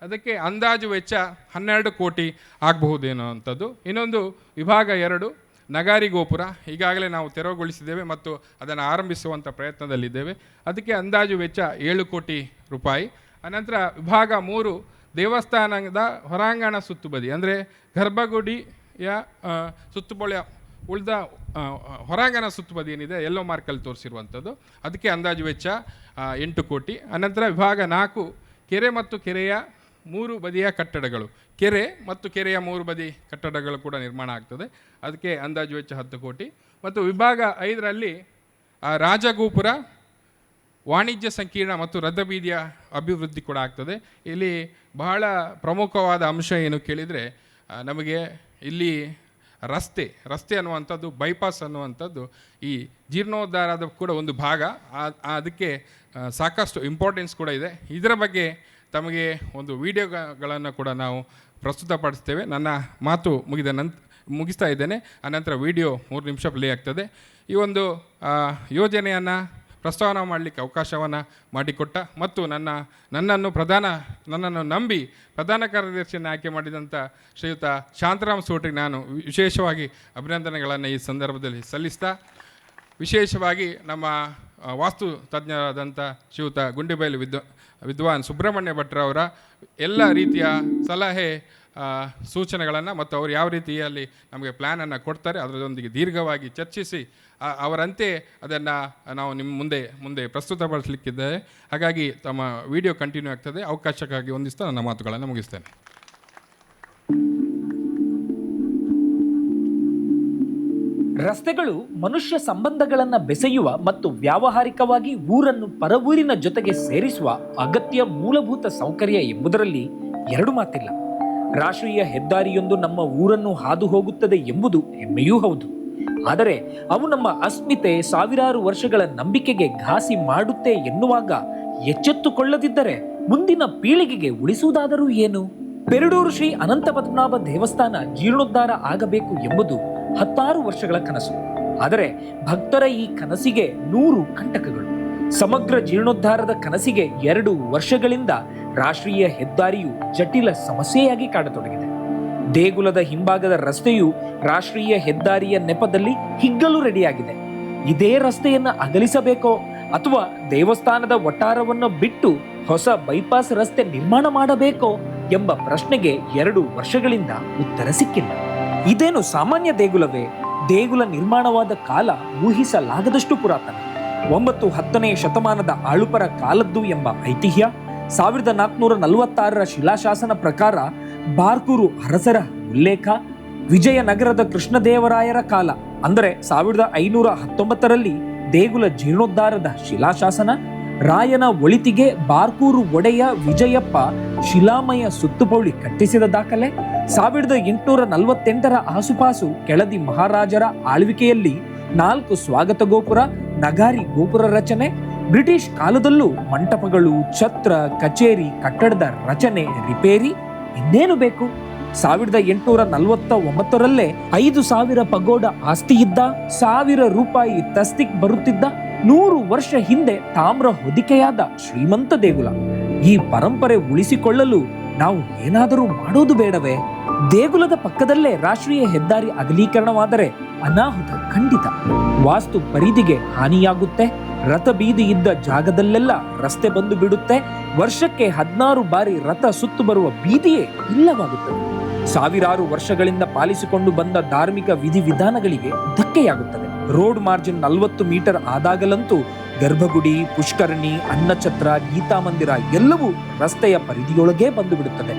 ಅದಕ್ಕೆ ಅಂದಾಜು ವೆಚ್ಚ 12 ಕೋಟಿ ಆಗಬಹುದೇನೋ ಅಂಥದ್ದು. ಇನ್ನೊಂದು ವಿಭಾಗ 2 ನಗಾರಿ ಗೋಪುರ, ಈಗಾಗಲೇ ನಾವು ತೆರವುಗೊಳಿಸಿದ್ದೇವೆ ಮತ್ತು ಅದನ್ನು ಆರಂಭಿಸುವಂಥ ಪ್ರಯತ್ನದಲ್ಲಿದ್ದೇವೆ. ಅದಕ್ಕೆ ಅಂದಾಜು ವೆಚ್ಚ 7 ಕೋಟಿ ರೂಪಾಯಿ. ಅನಂತರ ವಿಭಾಗ 3 ದೇವಸ್ಥಾನದ ಹೊರಾಂಗಣ ಸುತ್ತುಬದಿ, ಅಂದರೆ ಗರ್ಭಗುಡಿಯ ಸುತ್ತುಬಳಿಯ ಉಳಿದ ಹೊರಾಂಗಣ ಸುತ್ತುಬದಿ ಏನಿದೆ ಯೆಲ್ಲೋ ಮಾರ್ಕಲ್ಲಿ ತೋರಿಸಿರುವಂಥದ್ದು, ಅದಕ್ಕೆ ಅಂದಾಜು ವೆಚ್ಚ 8 ಕೋಟಿ. ಅನಂತರ ವಿಭಾಗ 4 ಕೆರೆ ಮತ್ತು ಕೆರೆಯ 3 ಬದಿಯ ಕಟ್ಟಡಗಳು, ಕೆರೆ ಮತ್ತು ಕೆರೆಯ 3 ಬದಿ ಕಟ್ಟಡಗಳು ಕೂಡ ನಿರ್ಮಾಣ ಆಗ್ತದೆ, ಅದಕ್ಕೆ ಅಂದಾಜು ವೆಚ್ಚ 10 ಕೋಟಿ. ಮತ್ತು ವಿಭಾಗ 5ರಲ್ಲಿ ರಾಜಗೋಪುರ, ವಾಣಿಜ್ಯ ಸಂಕೀರ್ಣ ಮತ್ತು ರಥಬೀದಿಯ ಅಭಿವೃದ್ಧಿ ಕೂಡ ಆಗ್ತದೆ. ಇಲ್ಲಿ ಬಹಳ ಪ್ರಮುಖವಾದ ಅಂಶ ಏನು ಕೇಳಿದರೆ, ನಮಗೆ ಇಲ್ಲಿ ರಸ್ತೆ ಅನ್ನುವಂಥದ್ದು, ಬೈಪಾಸ್ ಅನ್ನುವಂಥದ್ದು ಈ ಜೀರ್ಣೋದ್ಧಾರದ ಕೂಡ ಒಂದು ಭಾಗ. ಅದಕ್ಕೆ ಸಾಕಷ್ಟು ಇಂಪಾರ್ಟೆನ್ಸ್ ಕೂಡ ಇದೆ. ಇದರ ಬಗ್ಗೆ ತಮಗೆ ಒಂದು ವಿಡಿಯೋಗಳನ್ನು ಕೂಡ ನಾವು ಪ್ರಸ್ತುತಪಡಿಸ್ತೇವೆ. ನನ್ನ ಮಾತು ಮುಗಿಸ್ತಾ ಇದ್ದೇನೆ. ಆನಂತರ ವಿಡಿಯೋ 3 ನಿಮಿಷ ಪ್ಲೇ ಆಗ್ತದೆ. ಈ ಒಂದು ಯೋಜನೆಯನ್ನು ಪ್ರಸ್ತಾವನೆ ಮಾಡಲಿಕ್ಕೆ ಅವಕಾಶವನ್ನು ಮಾಡಿಕೊಟ್ಟ ಮತ್ತು ನನ್ನನ್ನು ನಂಬಿ ಪ್ರಧಾನ ಕಾರ್ಯದರ್ಶಿಯನ್ನು ಆಯ್ಕೆ ಮಾಡಿದಂಥ ಶ್ರೀಯುತ ಶಾಂತರಾಮ್ ಸೂಟ್ರಿಗೆ ನಾನು ವಿಶೇಷವಾಗಿ ಅಭಿನಂದನೆಗಳನ್ನು ಈ ಸಂದರ್ಭದಲ್ಲಿ ಸಲ್ಲಿಸ್ತಾ, ವಿಶೇಷವಾಗಿ ನಮ್ಮ ವಾಸ್ತು ತಜ್ಞರಾದಂಥ ಶ್ರೀಯುತ ಗುಂಡಿಬೈಲು ವಿದ್ವಾನ್ ಸುಬ್ರಹ್ಮಣ್ಯ ಭಟ್ರವರ ಎಲ್ಲ ರೀತಿಯ ಸಲಹೆ ಸೂಚನೆಗಳನ್ನು ಮತ್ತು ಅವರು ಯಾವ ರೀತಿಯಲ್ಲಿ ನಮಗೆ ಪ್ಲ್ಯಾನನ್ನು ಕೊಡ್ತಾರೆ ಅದರೊಂದಿಗೆ ದೀರ್ಘವಾಗಿ ಚರ್ಚಿಸಿ ಅವರಂತೆ ಅದನ್ನು ನಾವು ನಿಮ್ಮ ಮುಂದೆ ಪ್ರಸ್ತುತಪಡಿಸಲಿಕ್ಕಿದ್ದೇವೆ. ಹಾಗಾಗಿ ತಮ್ಮ ವಿಡಿಯೋ ಕಂಟಿನ್ಯೂ ಆಗ್ತದೆ. ಅವಕಾಶಕ್ಕಾಗಿ ಹೊಂದಿಸ್ತಾ ನನ್ನ ಮಾತುಗಳನ್ನು ಮುಗಿಸ್ತೇನೆ. ರಸ್ತೆಗಳು ಮನುಷ್ಯ ಸಂಬಂಧಗಳನ್ನು ಬೆಸೆಯುವ ಮತ್ತು ವ್ಯಾವಹಾರಿಕವಾಗಿ ಊರನ್ನು ಪರವೂರಿನ ಜೊತೆಗೆ ಸೇರಿಸುವ ಅಗತ್ಯ ಮೂಲಭೂತ ಸೌಕರ್ಯ ಎಂಬುದರಲ್ಲಿ 2 ಮಾತಿಲ್ಲ. ರಾಷ್ಟ್ರೀಯ ಹೆದ್ದಾರಿಯೊಂದು ನಮ್ಮ ಊರನ್ನು ಹಾದು ಹೋಗುತ್ತದೆ ಎಂಬುದು ಹೆಮ್ಮೆಯೂ ಹೌದು. ಆದರೆ ಅವು ನಮ್ಮ ಅಸ್ಮಿತೆ, ಸಾವಿರಾರು ವರ್ಷಗಳ ನಂಬಿಕೆಗೆ ಘಾಸಿ ಮಾಡುತ್ತೆ ಎನ್ನುವಾಗ ಎಚ್ಚೆತ್ತುಕೊಳ್ಳದಿದ್ದರೆ ಮುಂದಿನ ಪೀಳಿಗೆಗೆ ಉಳಿಸುವುದಾದರೂ ಏನು? ಪೆರಡೂರು ಶ್ರೀ ಅನಂತ ಪದ್ಮನಾಭ ದೇವಸ್ಥಾನ ಜೀರ್ಣೋದ್ಧಾರ ಆಗಬೇಕು ಎಂಬುದು 16 ವರ್ಷಗಳ ಕನಸು. ಆದರೆ ಭಕ್ತರ ಈ ಕನಸಿಗೆ 100 ಕಂಟಕಗಳು. ಸಮಗ್ರ ಜೀರ್ಣೋದ್ಧಾರದ ಕನಸಿಗೆ 2 ವರ್ಷಗಳಿಂದ ರಾಷ್ಟ್ರೀಯ ಹೆದ್ದಾರಿಯು ಜಟಿಲ ಸಮಸ್ಯೆಯಾಗಿ ಕಾಡತೊಡಗಿದೆ. ದೇಗುಲದ ಹಿಂಭಾಗದ ರಸ್ತೆಯು ರಾಷ್ಟ್ರೀಯ ಹೆದ್ದಾರಿಯ ನೆಪದಲ್ಲಿ ಹಿಗ್ಗಲು ರೆಡಿಯಾಗಿದೆ. ಇದೇ ರಸ್ತೆಯನ್ನು ಅಗಲಿಸಬೇಕೋ ಅಥವಾ ದೇವಸ್ಥಾನದ ವಠಾರವನ್ನು ಬಿಟ್ಟು ಹೊಸ ಬೈಪಾಸ್ ರಸ್ತೆ ನಿರ್ಮಾಣ ಮಾಡಬೇಕೋ ಎಂಬ ಪ್ರಶ್ನೆಗೆ 2 ವರ್ಷಗಳಿಂದ ಉತ್ತರ ಸಿಕ್ಕಿಲ್ಲ. ಇದೇನು ಸಾಮಾನ್ಯ ದೇಗುಲವೇ? ದೇಗುಲ ನಿರ್ಮಾಣವಾದ ಕಾಲ ಊಹಿಸಲಾಗದಷ್ಟು ಪುರಾತನ. 9-10ನೇ ಶತಮಾನದ ಆಳುಪರ ಕಾಲದ್ದು ಎಂಬ ಐತಿಹ್ಯ. 1446ರ ಶಿಲಾಶಾಸನ ಪ್ರಕಾರ ಬಾರ್ಕೂರು ಅರಸರ ಉಲ್ಲೇಖ. ವಿಜಯನಗರದ ಕೃಷ್ಣದೇವರಾಯರ ಕಾಲ ಅಂದರೆ 1519ರಲ್ಲಿ ದೇಗುಲ ಜೀರ್ಣೋದ್ಧಾರದ ಶಿಲಾಶಾಸನ. ರಾಯನ ಒಳಿತಿಗೆ ಬಾರ್ಕೂರು ಒಡೆಯ ವಿಜಯಪ್ಪ ಶಿಲಾಮಯ ಸುತ್ತುಪೌಳಿ ಕಟ್ಟಿಸಿದ ದಾಖಲೆ. 1848ರ ಆಸುಪಾಸು ಕೆಳದಿ ಮಹಾರಾಜರ ಆಳ್ವಿಕೆಯಲ್ಲಿ 4 ಸ್ವಾಗತ ಗೋಪುರ, ನಗಾರಿ ಗೋಪುರ ರಚನೆ. ಬ್ರಿಟಿಷ್ ಕಾಲದಲ್ಲೂ ಮಂಟಪಗಳು, ಛತ್ರ, ಕಚೇರಿ, ಕಟ್ಟಡದ ರಚನೆ, ರಿಪೇರಿ ಇನ್ನೇನು ಬೇಕು. 1849ರಲ್ಲೇ 5,000 ಪಗೋಡ ಆಸ್ತಿ ಇದ್ದ, 1,000 ರೂಪಾಯಿ ತಸ್ತಿಕ್ ಬರುತ್ತಿದ್ದ, 100 ವರ್ಷ ಹಿಂದೆ ತಾಮ್ರ ಹೊದಿಕೆಯಾದ ಶ್ರೀಮಂತ ದೇಗುಲ. ಈ ಪರಂಪರೆ ಉಳಿಸಿಕೊಳ್ಳಲು ನಾವು ಏನಾದರೂ ಮಾಡೋದು ಬೇಡವೇ? ದೇಗುಲದ ಪಕ್ಕದಲ್ಲೇ ರಾಷ್ಟ್ರೀಯ ಹೆದ್ದಾರಿ ಅಗಲೀಕರಣವಾದರೆ ಅನಾಹುತ ಖಂಡಿತ. ವಾಸ್ತು ಪರಿಧಿಗೆ ಹಾನಿಯಾಗುತ್ತೆ. ರಥಬೀದಿ ಇದ್ದ ಜಾಗದಲ್ಲೆಲ್ಲ ರಸ್ತೆ ಬಂದು ಬಿಡುತ್ತೆ. ವರ್ಷಕ್ಕೆ 16 ಬಾರಿ ರಥ ಸುತ್ತು ಬರುವ ಬೀದಿಯೇ ಇಲ್ಲವಾಗುತ್ತದೆ. ಸಾವಿರಾರು ವರ್ಷಗಳಿಂದ ಪಾಲಿಸಿಕೊಂಡು ಬಂದ ಧಾರ್ಮಿಕ ವಿಧಿವಿಧಾನಗಳಿಗೆ ಧಕ್ಕೆಯಾಗುತ್ತದೆ. ರೋಡ್ ಮಾರ್ಜಿನ್ 40 ಮೀಟರ್ ಆದಾಗಲಂತೂ ಗರ್ಭಗುಡಿ, ಪುಷ್ಕರಣಿ, ಅನ್ನಛತ್ರ, ಗೀತಾ ಮಂದಿರ ಎಲ್ಲವೂ ರಸ್ತೆಯ ಪರಿಧಿಯೊಳಗೆ ಬಂದು ಬಿಡುತ್ತದೆ.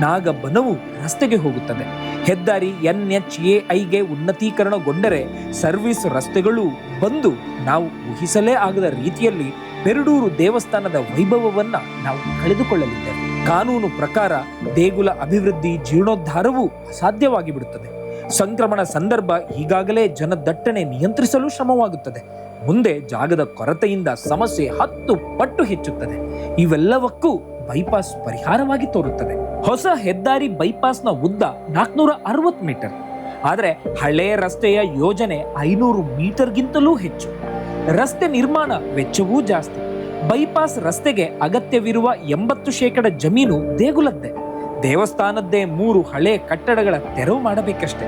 ನಾಗಬನವು ರಸ್ತೆಗೆ ಹೋಗುತ್ತದೆ. ಹೆದ್ದಾರಿ NHAIಗೆ ಉನ್ನತೀಕರಣಗೊಂಡರೆ ಸರ್ವಿಸ್ ರಸ್ತೆಗಳು ಬಂದು ನಾವು ಊಹಿಸಲೇ ಆಗದ ರೀತಿಯಲ್ಲಿ ಪೆರಡೂರು ದೇವಸ್ಥಾನದ ವೈಭವವನ್ನ ನಾವು ಕಳೆದುಕೊಳ್ಳಲಿದ್ದೇವೆ. ಕಾನೂನು ಪ್ರಕಾರ ದೇಗುಲ ಅಭಿವೃದ್ಧಿ, ಜೀರ್ಣೋದ್ಧಾರವೂ ಅಸಾಧ್ಯವಾಗಿ ಬಿಡುತ್ತದೆ. ಸಂಕ್ರಮಣ ಸಂದರ್ಭ ಈಗಾಗಲೇ ಜನದಟ್ಟಣೆ ನಿಯಂತ್ರಿಸಲು ಶ್ರಮವಾಗುತ್ತದೆ. ಮುಂದೆ ಜಾಗದ ಕೊರತೆಯಿಂದ ಸಮಸ್ಯೆ 10 ಪಟ್ಟು ಹೆಚ್ಚುತ್ತದೆ. ಇವೆಲ್ಲವಕ್ಕೂ ಬೈಪಾಸ್ ಪರಿಹಾರವಾಗಿ ತೋರುತ್ತದೆ. ಹೊಸ ಹೆದ್ದಾರಿ ಬೈಪಾಸ್ನ ಉದ್ದ 460 ಮೀಟರ್. ಆದರೆ ಹಳೆಯ ರಸ್ತೆಯ ಯೋಜನೆ 500 ಮೀಟರ್ಗಿಂತಲೂ ಹೆಚ್ಚು. ರಸ್ತೆ ನಿರ್ಮಾಣ ವೆಚ್ಚವೂ ಜಾಸ್ತಿ. ಬೈಪಾಸ್ ರಸ್ತೆಗೆ ಅಗತ್ಯವಿರುವ 80% ಜಮೀನು ದೇಗುಲದ್ದೇ. ದೇವಸ್ಥಾನದ್ದೇ 3 ಹಳೆಯ ಕಟ್ಟಡಗಳ ತೆರವು ಮಾಡಬೇಕಷ್ಟೆ.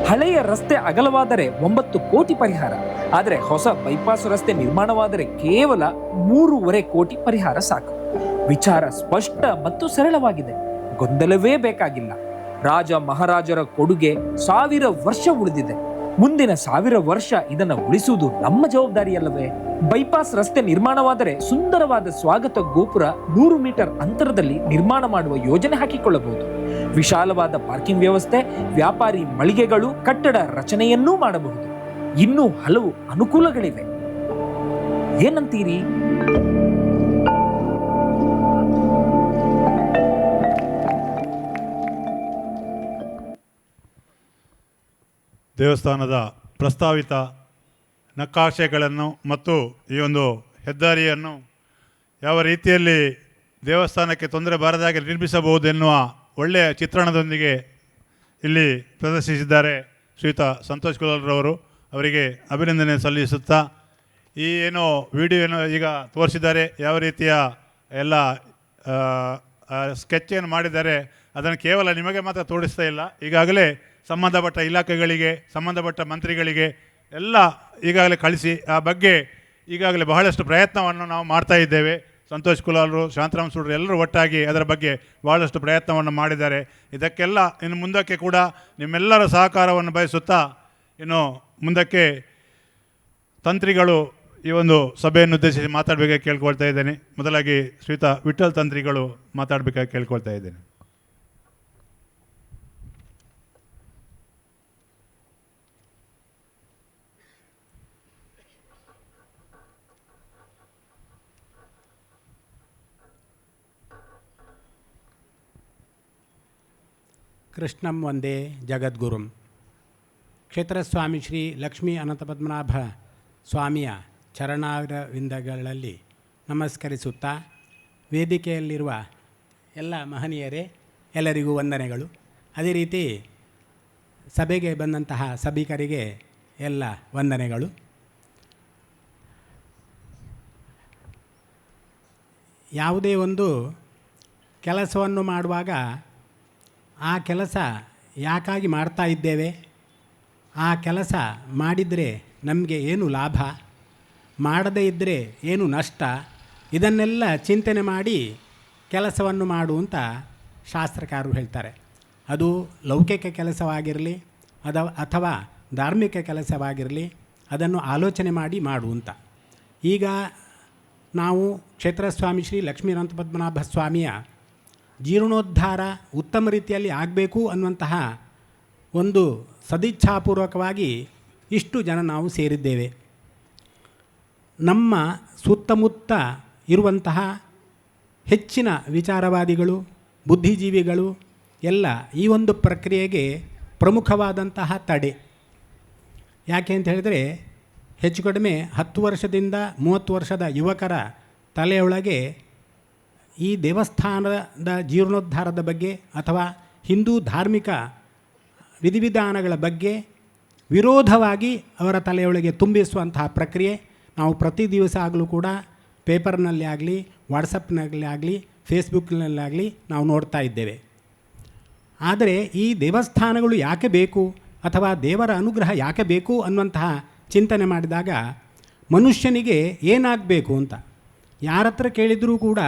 ಹಳೆಯ ರಸ್ತೆ ಅಗಲವಾದರೆ 9 ಕೋಟಿ ಪರಿಹಾರ. ಆದರೆ ಹೊಸ ಬೈಪಾಸ್ ರಸ್ತೆ ನಿರ್ಮಾಣವಾದರೆ ಕೇವಲ 3.5 ಕೋಟಿ ಪರಿಹಾರ ಸಾಕು. ವಿಚಾರ ಸ್ಪಷ್ಟ ಮತ್ತು ಸರಳವಾಗಿದೆ. ಗೊಂದಲವೇ ಬೇಕಾಗಿಲ್ಲ. ರಾಜ ಮಹಾರಾಜರ ಕೊಡುಗೆ 1000 ವರ್ಷ ಉಳಿದಿದೆ. ಮುಂದಿನ 1000 ವರ್ಷ ಇದನ್ನು ಉಳಿಸುವುದು ನಮ್ಮ ಜವಾಬ್ದಾರಿಯಲ್ಲವೇ? ಬೈಪಾಸ್ ರಸ್ತೆ ನಿರ್ಮಾಣವಾದರೆ ಸುಂದರವಾದ ಸ್ವಾಗತ ಗೋಪುರ 100 ಮೀಟರ್ ಅಂತರದಲ್ಲಿ ನಿರ್ಮಾಣ ಮಾಡುವ ಯೋಜನೆ ಹಾಕಿಕೊಳ್ಳಬಹುದು. ವಿಶಾಲವಾದ ಪಾರ್ಕಿಂಗ್ ವ್ಯವಸ್ಥೆ, ವ್ಯಾಪಾರಿ ಮಳಿಗೆಗಳು, ಕಟ್ಟಡ ರಚನೆಯನ್ನೂ ಮಾಡಬಹುದು. ಇನ್ನೂ ಹಲವು ಅನುಕೂಲಗಳಿವೆ. ಏನಂತೀರಿ? ದೇವಸ್ಥಾನದ ಪ್ರಸ್ತಾವಿತ ನಕಾಶೆಗಳನ್ನು ಮತ್ತು ಈ ಒಂದು ಹೆದ್ದಾರಿಯನ್ನು ಯಾವ ರೀತಿಯಲ್ಲಿ ದೇವಸ್ಥಾನಕ್ಕೆ ತೊಂದರೆ ಬಾರದಾಗಿ ನಿರ್ಮಿಸಬಹುದು ಎನ್ನುವ ಒಳ್ಳೆಯ ಚಿತ್ರಣದೊಂದಿಗೆ ಇಲ್ಲಿ ಪ್ರದರ್ಶಿಸಿದ್ದಾರೆ ಶ್ರೀಯುತ ಸಂತೋಷ್ ಕುಲಾಲ್ರವರು. ಅವರಿಗೆ ಅಭಿನಂದನೆ ಸಲ್ಲಿಸುತ್ತಾ, ಈ ಏನೋ ವಿಡಿಯೋವನ್ನು ಈಗ ತೋರಿಸಿದ್ದಾರೆ, ಯಾವ ರೀತಿಯ ಎಲ್ಲ ಸ್ಕೆಚ್ಚನ್ನು ಮಾಡಿದ್ದಾರೆ, ಅದನ್ನು ಕೇವಲ ನಿಮಗೆ ಮಾತ್ರ ತೋರಿಸ್ತಾ ಇಲ್ಲ, ಈಗಾಗಲೇ ಸಂಬಂಧಪಟ್ಟ ಇಲಾಖೆಗಳಿಗೆ, ಸಂಬಂಧಪಟ್ಟ ಮಂತ್ರಿಗಳಿಗೆ ಎಲ್ಲ ಈಗಾಗಲೇ ಕಳಿಸಿ ಆ ಬಗ್ಗೆ ಈಗಾಗಲೇ ಬಹಳಷ್ಟು ಪ್ರಯತ್ನವನ್ನು ನಾವು ಮಾಡ್ತಾ ಇದ್ದೇವೆ. ಸಂತೋಷ್ ಕುಲಾಲ್ರು, ಶಾಂತರಾಮ್ ಸೂಡ್ರು ಎಲ್ಲರೂ ಒಟ್ಟಾಗಿ ಅದರ ಬಗ್ಗೆ ಭಾಳಷ್ಟು ಪ್ರಯತ್ನವನ್ನು ಮಾಡಿದ್ದಾರೆ. ಇದಕ್ಕೆಲ್ಲ ಇನ್ನು ಮುಂದಕ್ಕೆ ಕೂಡ ನಿಮ್ಮೆಲ್ಲರ ಸಹಕಾರವನ್ನು ಬಯಸುತ್ತಾ ಇನ್ನು ಮುಂದಕ್ಕೆ ತಂತ್ರಿಗಳು ಈ ಒಂದು ಸಭೆಯನ್ನು ಉದ್ದೇಶಿಸಿ ಮಾತಾಡಬೇಕಾಗಿ ಕೇಳ್ಕೊಳ್ತಾ ಇದ್ದೇನೆ. ಮೊದಲಾಗಿ ಶ್ರೀಯುತ ವಿಠಲ್ ತಂತ್ರಿಗಳು ಮಾತಾಡಬೇಕಾಗಿ ಕೇಳ್ಕೊಳ್ತಾ ಇದ್ದೇನೆ. ಕೃಷ್ಣಂ ವಂದೇ ಜಗದ್ಗುರುಂ. ಕ್ಷೇತ್ರಸ್ವಾಮಿ ಶ್ರೀ ಲಕ್ಷ್ಮೀ ಅನಂತಪದ್ಮನಾಭ ಸ್ವಾಮಿಯ ಚರಣಾರವಿಂದಗಳಲ್ಲಿ ನಮಸ್ಕರಿಸುತ್ತಾ, ವೇದಿಕೆಯಲ್ಲಿರುವ ಎಲ್ಲ ಮಹನೀಯರೇ, ಎಲ್ಲರಿಗೂ ವಂದನೆಗಳು. ಅದೇ ರೀತಿ ಸಭೆಗೆ ಬಂದಂತಹ ಸಭಿಕರಿಗೆ ಎಲ್ಲ ವಂದನೆಗಳು. ಯಾವುದೇ ಒಂದು ಕೆಲಸವನ್ನು ಮಾಡುವಾಗ ಆ ಕೆಲಸ ಯಾಕಾಗಿ ಮಾಡ್ತಾ ಇದ್ದೇವೆ, ಆ ಕೆಲಸ ಮಾಡಿದರೆ ನಮಗೆ ಏನು ಲಾಭ, ಮಾಡದೇ ಇದ್ದರೆ ಏನು ನಷ್ಟ, ಇದನ್ನೆಲ್ಲ ಚಿಂತನೆ ಮಾಡಿ ಕೆಲಸವನ್ನು ಮಾಡು ಅಂತ ಶಾಸ್ತ್ರಕಾರರು ಹೇಳ್ತಾರೆ. ಅದು ಲೌಕಿಕ ಕೆಲಸವಾಗಿರಲಿ ಅಥವಾ ಧಾರ್ಮಿಕ ಕೆಲಸವಾಗಿರಲಿ, ಅದನ್ನು ಆಲೋಚನೆ ಮಾಡಿ ಮಾಡು ಅಂತ. ಈಗ ನಾವು ಕ್ಷೇತ್ರಸ್ವಾಮಿ ಶ್ರೀ ಲಕ್ಷ್ಮೀ ಅನಂತಪದ್ಮನಾಭ ಸ್ವಾಮಿಯ ಜೀರ್ಣೋದ್ಧಾರ ಉತ್ತಮ ರೀತಿಯಲ್ಲಿ ಆಗಬೇಕು ಅನ್ನುವಂತಹ ಒಂದು ಸದಿಚ್ಛಾಪೂರ್ವಕವಾಗಿ ಇಷ್ಟು ಜನ ನಾವು ಸೇರಿದ್ದೇವೆ. ನಮ್ಮ ಸುತ್ತಮುತ್ತ ಇರುವಂತಹ ಹೆಚ್ಚಿನ ವಿಚಾರವಾದಿಗಳು, ಬುದ್ಧಿಜೀವಿಗಳು ಎಲ್ಲ ಈ ಒಂದು ಪ್ರಕ್ರಿಯೆಗೆ ಪ್ರಮುಖವಾದಂತಹ ತಡೆ. ಯಾಕೆ ಅಂತ ಹೇಳಿದರೆ, ಹೆಚ್ಚು ಕಡಿಮೆ 10 ವರ್ಷದಿಂದ 30 ವರ್ಷದ ಯುವಕರ ತಲೆಯೊಳಗೆ ಈ ದೇವಸ್ಥಾನದ ಜೀರ್ಣೋದ್ಧಾರದ ಬಗ್ಗೆ ಅಥವಾ ಹಿಂದೂ ಧಾರ್ಮಿಕ ವಿಧಿವಿಧಾನಗಳ ಬಗ್ಗೆ ವಿರೋಧವಾಗಿ ಅವರ ತಲೆಯೊಳಗೆ ತುಂಬಿಸುವಂತಹ ಪ್ರಕ್ರಿಯೆ ನಾವು ಪ್ರತಿ ದಿವಸ ಆಗಲೂ ಕೂಡ ಪೇಪರ್ನಲ್ಲಿ ಆಗಲಿ, ವಾಟ್ಸಪ್ನಲ್ಲಿ ಆಗಲಿ, ಫೇಸ್ಬುಕ್ನಲ್ಲಾಗಲಿ ನಾವು ನೋಡ್ತಾ ಇದ್ದೇವೆ. ಆದರೆ ಈ ದೇವಸ್ಥಾನಗಳು ಯಾಕೆ ಬೇಕು ಅಥವಾ ದೇವರ ಅನುಗ್ರಹ ಯಾಕೆ ಬೇಕು ಅನ್ನುವಂತಹ ಚಿಂತನೆ ಮಾಡಿದಾಗ ಮನುಷ್ಯನಿಗೆ ಏನಾಗಬೇಕು ಅಂತ ಯಾರ ಹತ್ರ ಕೇಳಿದರೂ ಕೂಡ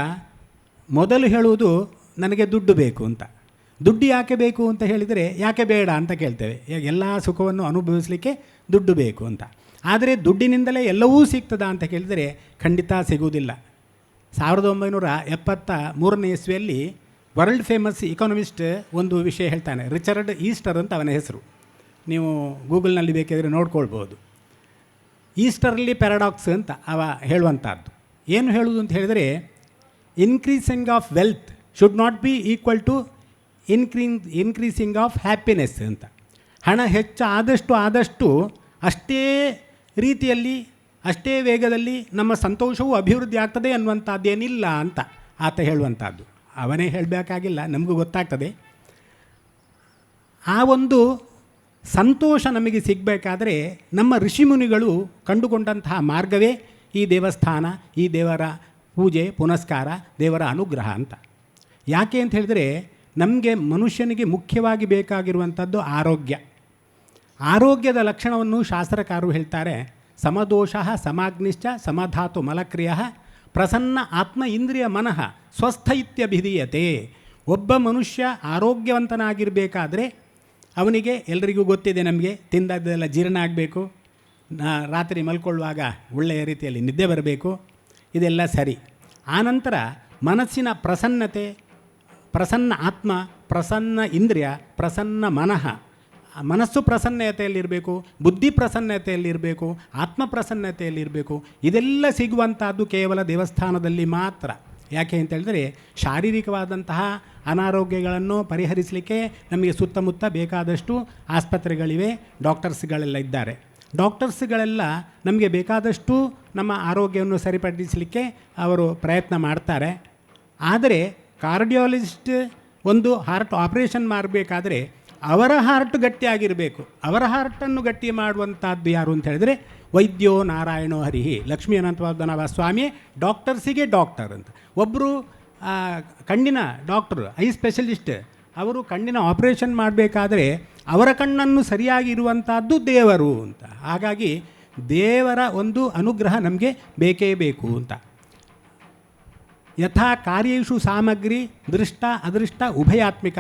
ಮೊದಲು ಹೇಳುವುದು ನನಗೆ ದುಡ್ಡು ಬೇಕು ಅಂತ. ದುಡ್ಡು ಯಾಕೆ ಬೇಕು ಅಂತ ಹೇಳಿದರೆ ಯಾಕೆ ಬೇಡ ಅಂತ ಕೇಳ್ತೇವೆ. ಎಲ್ಲ ಸುಖವನ್ನು ಅನುಭವಿಸಲಿಕ್ಕೆ ದುಡ್ಡು ಬೇಕು ಅಂತ. ಆದರೆ ದುಡ್ಡಿನಿಂದಲೇ ಎಲ್ಲವೂ ಸಿಗ್ತದಾ ಅಂತ ಕೇಳಿದರೆ ಖಂಡಿತ ಸಿಗುವುದಿಲ್ಲ. 1973ನೇ ಇಸ್ವಿಯಲ್ಲಿ ವರ್ಲ್ಡ್ ಫೇಮಸ್ ಇಕಾನಮಿಸ್ಟ್ ಒಂದು ವಿಷಯ ಹೇಳ್ತಾನೆ. ರಿಚರ್ಡ್ ಈಸ್ಟರ್ ಅಂತ ಅವನ ಹೆಸರು. ನೀವು ಗೂಗಲ್ನಲ್ಲಿ ಬೇಕಿದ್ರೆ ನೋಡ್ಕೊಳ್ಬೋದು. ಈಸ್ಟರ್ಲಿ ಪ್ಯಾರಾಡಾಕ್ಸ್ ಅಂತ ಅವ ಹೇಳುವಂಥದ್ದು. ಏನು ಹೇಳುವುದು ಅಂತ ಹೇಳಿದರೆ, increasing of wealth should not be equal to increasing of happiness ಅಂತ. ಹಣ ಆದಷ್ಟು ಅಷ್ಟೇ ರೀತಿಯಲ್ಲಿ ಅಷ್ಟೇ ವೇಗದಲ್ಲಿ ನಮ್ಮ ಸಂತೋಷವೂ ಅಭಿವೃದ್ಧಿ ಆಗ್ತದೆ ಅನ್ನುವಂಥದ್ದೇನಿಲ್ಲ ಅಂತ ಆತ ಹೇಳುವಂಥದ್ದು. ಅವನೇ ಹೇಳಬೇಕಾಗಿಲ್ಲ, ನಮಗೂ ಗೊತ್ತಾಗ್ತದೆ. ಆ ಒಂದು ಸಂತೋಷ ನಮಗೆ ಸಿಗಬೇಕಾದ್ರೆ ನಮ್ಮ ಋಷಿಮುನಿಗಳು ಕಂಡುಕೊಂಡಂತಹ ಮಾರ್ಗವೇ ಈ ದೇವಸ್ಥಾನ, ಈ ದೇವರ ಪೂಜೆ ಪುನಸ್ಕಾರ, ದೇವರ ಅನುಗ್ರಹ ಅಂತ. ಯಾಕೆ ಅಂತ ಹೇಳಿದರೆ, ನಮಗೆ ಮನುಷ್ಯನಿಗೆ ಮುಖ್ಯವಾಗಿ ಬೇಕಾಗಿರುವಂಥದ್ದು ಆರೋಗ್ಯ. ಆರೋಗ್ಯದ ಲಕ್ಷಣವನ್ನು ಶಾಸ್ತ್ರಕಾರರು ಹೇಳ್ತಾರೆ. ಸಮದೋಷ ಸಮಾಗ್ನಿಶ್ಚ ಸಮಧಾತು ಮಲಕ್ರಿಯ ಪ್ರಸನ್ನ ಆತ್ಮ ಇಂದ್ರಿಯ ಮನಃ ಸ್ವಸ್ಥ ಇತ್ಯಭಿಧೀಯತೆ. ಒಬ್ಬ ಮನುಷ್ಯ ಆರೋಗ್ಯವಂತನಾಗಿರಬೇಕಾದ್ರೆ ಅವನಿಗೆ, ಎಲ್ರಿಗೂ ಗೊತ್ತಿದೆ ನಮಗೆ, ತಿಂದದ್ದೆಲ್ಲ ಜೀರ್ಣ ಆಗಬೇಕು, ರಾತ್ರಿ ಮಲ್ಕೊಳ್ಳುವಾಗ ಒಳ್ಳೆಯ ರೀತಿಯಲ್ಲಿ ನಿದ್ದೆ ಬರಬೇಕು, ಇದೆಲ್ಲ ಸರಿ. ಆನಂತರ ಮನಸ್ಸಿನ ಪ್ರಸನ್ನತೆ, ಪ್ರಸನ್ನ ಆತ್ಮ, ಪ್ರಸನ್ನ ಇಂದ್ರಿಯ, ಪ್ರಸನ್ನ ಮನಃ. ಮನಸ್ಸು ಪ್ರಸನ್ನತೆಯಲ್ಲಿರಬೇಕು, ಬುದ್ಧಿ ಪ್ರಸನ್ನತೆಯಲ್ಲಿರಬೇಕು, ಆತ್ಮ ಪ್ರಸನ್ನತೆಯಲ್ಲಿರಬೇಕು. ಇದೆಲ್ಲ ಸಿಗುವಂಥದ್ದು ಕೇವಲ ದೇವಸ್ಥಾನದಲ್ಲಿ ಮಾತ್ರ. ಯಾಕೆ ಅಂತ ಹೇಳಿದರೆ, ಶಾರೀರಿಕವಾದಂತಹ ಅನಾರೋಗ್ಯಗಳನ್ನು ಪರಿಹರಿಸಲಿಕ್ಕೆ ನಮಗೆ ಸುತ್ತಮುತ್ತ ಬೇಕಾದಷ್ಟು ಆಸ್ಪತ್ರೆಗಳಿವೆ, ಡಾಕ್ಟರ್ಸ್ಗಳೆಲ್ಲ ಇದ್ದಾರೆ. ಡಾಕ್ಟರ್ಸ್ಗಳೆಲ್ಲ ನಮಗೆ ಬೇಕಾದಷ್ಟು ನಮ್ಮ ಆರೋಗ್ಯವನ್ನು ಸರಿಪಡಿಸಲಿಕ್ಕೆ ಅವರು ಪ್ರಯತ್ನ ಮಾಡ್ತಾರೆ. ಆದರೆ ಕಾರ್ಡಿಯಾಲಜಿಸ್ಟ್ ಒಂದು ಹಾರ್ಟ್ ಆಪರೇಷನ್ ಮಾಡಬೇಕಾದ್ರೆ ಅವರ ಹಾರ್ಟ್ ಗಟ್ಟಿಯಾಗಿರಬೇಕು. ಅವರ ಹಾರ್ಟನ್ನು ಗಟ್ಟಿ ಮಾಡುವಂಥದ್ದು ಯಾರು ಅಂತ ಹೇಳಿದರೆ ವೈದ್ಯೋ ನಾರಾಯಣೋ ಹರಿಹಿ, ಲಕ್ಷ್ಮೀ ಅನಂತವರ್ಧನ ಸ್ವಾಮಿ ಡಾಕ್ಟರ್ಸಿಗೆ ಡಾಕ್ಟರ್ ಅಂತ. ಒಬ್ಬರು ಕಣ್ಣಿನ ಡಾಕ್ಟರ್, ಐ ಸ್ಪೆಷಲಿಸ್ಟ್, ಅವರು ಕಣ್ಣಿನ ಆಪರೇಷನ್ ಮಾಡಬೇಕಾದ್ರೆ ಅವರ ಕಣ್ಣನ್ನು ಸರಿಯಾಗಿ ಇರುವಂಥದ್ದು ದೇವರು ಅಂತ. ಹಾಗಾಗಿ ದೇವರ ಒಂದು ಅನುಗ್ರಹ ನಮಗೆ ಬೇಕೇ ಬೇಕು ಅಂತ. ಯಥಾ ಕಾರ್ಯೇಷು ಸಾಮಗ್ರಿ ದೃಷ್ಟ ಅದೃಷ್ಟ ಉಭಯಾತ್ಮಿಕ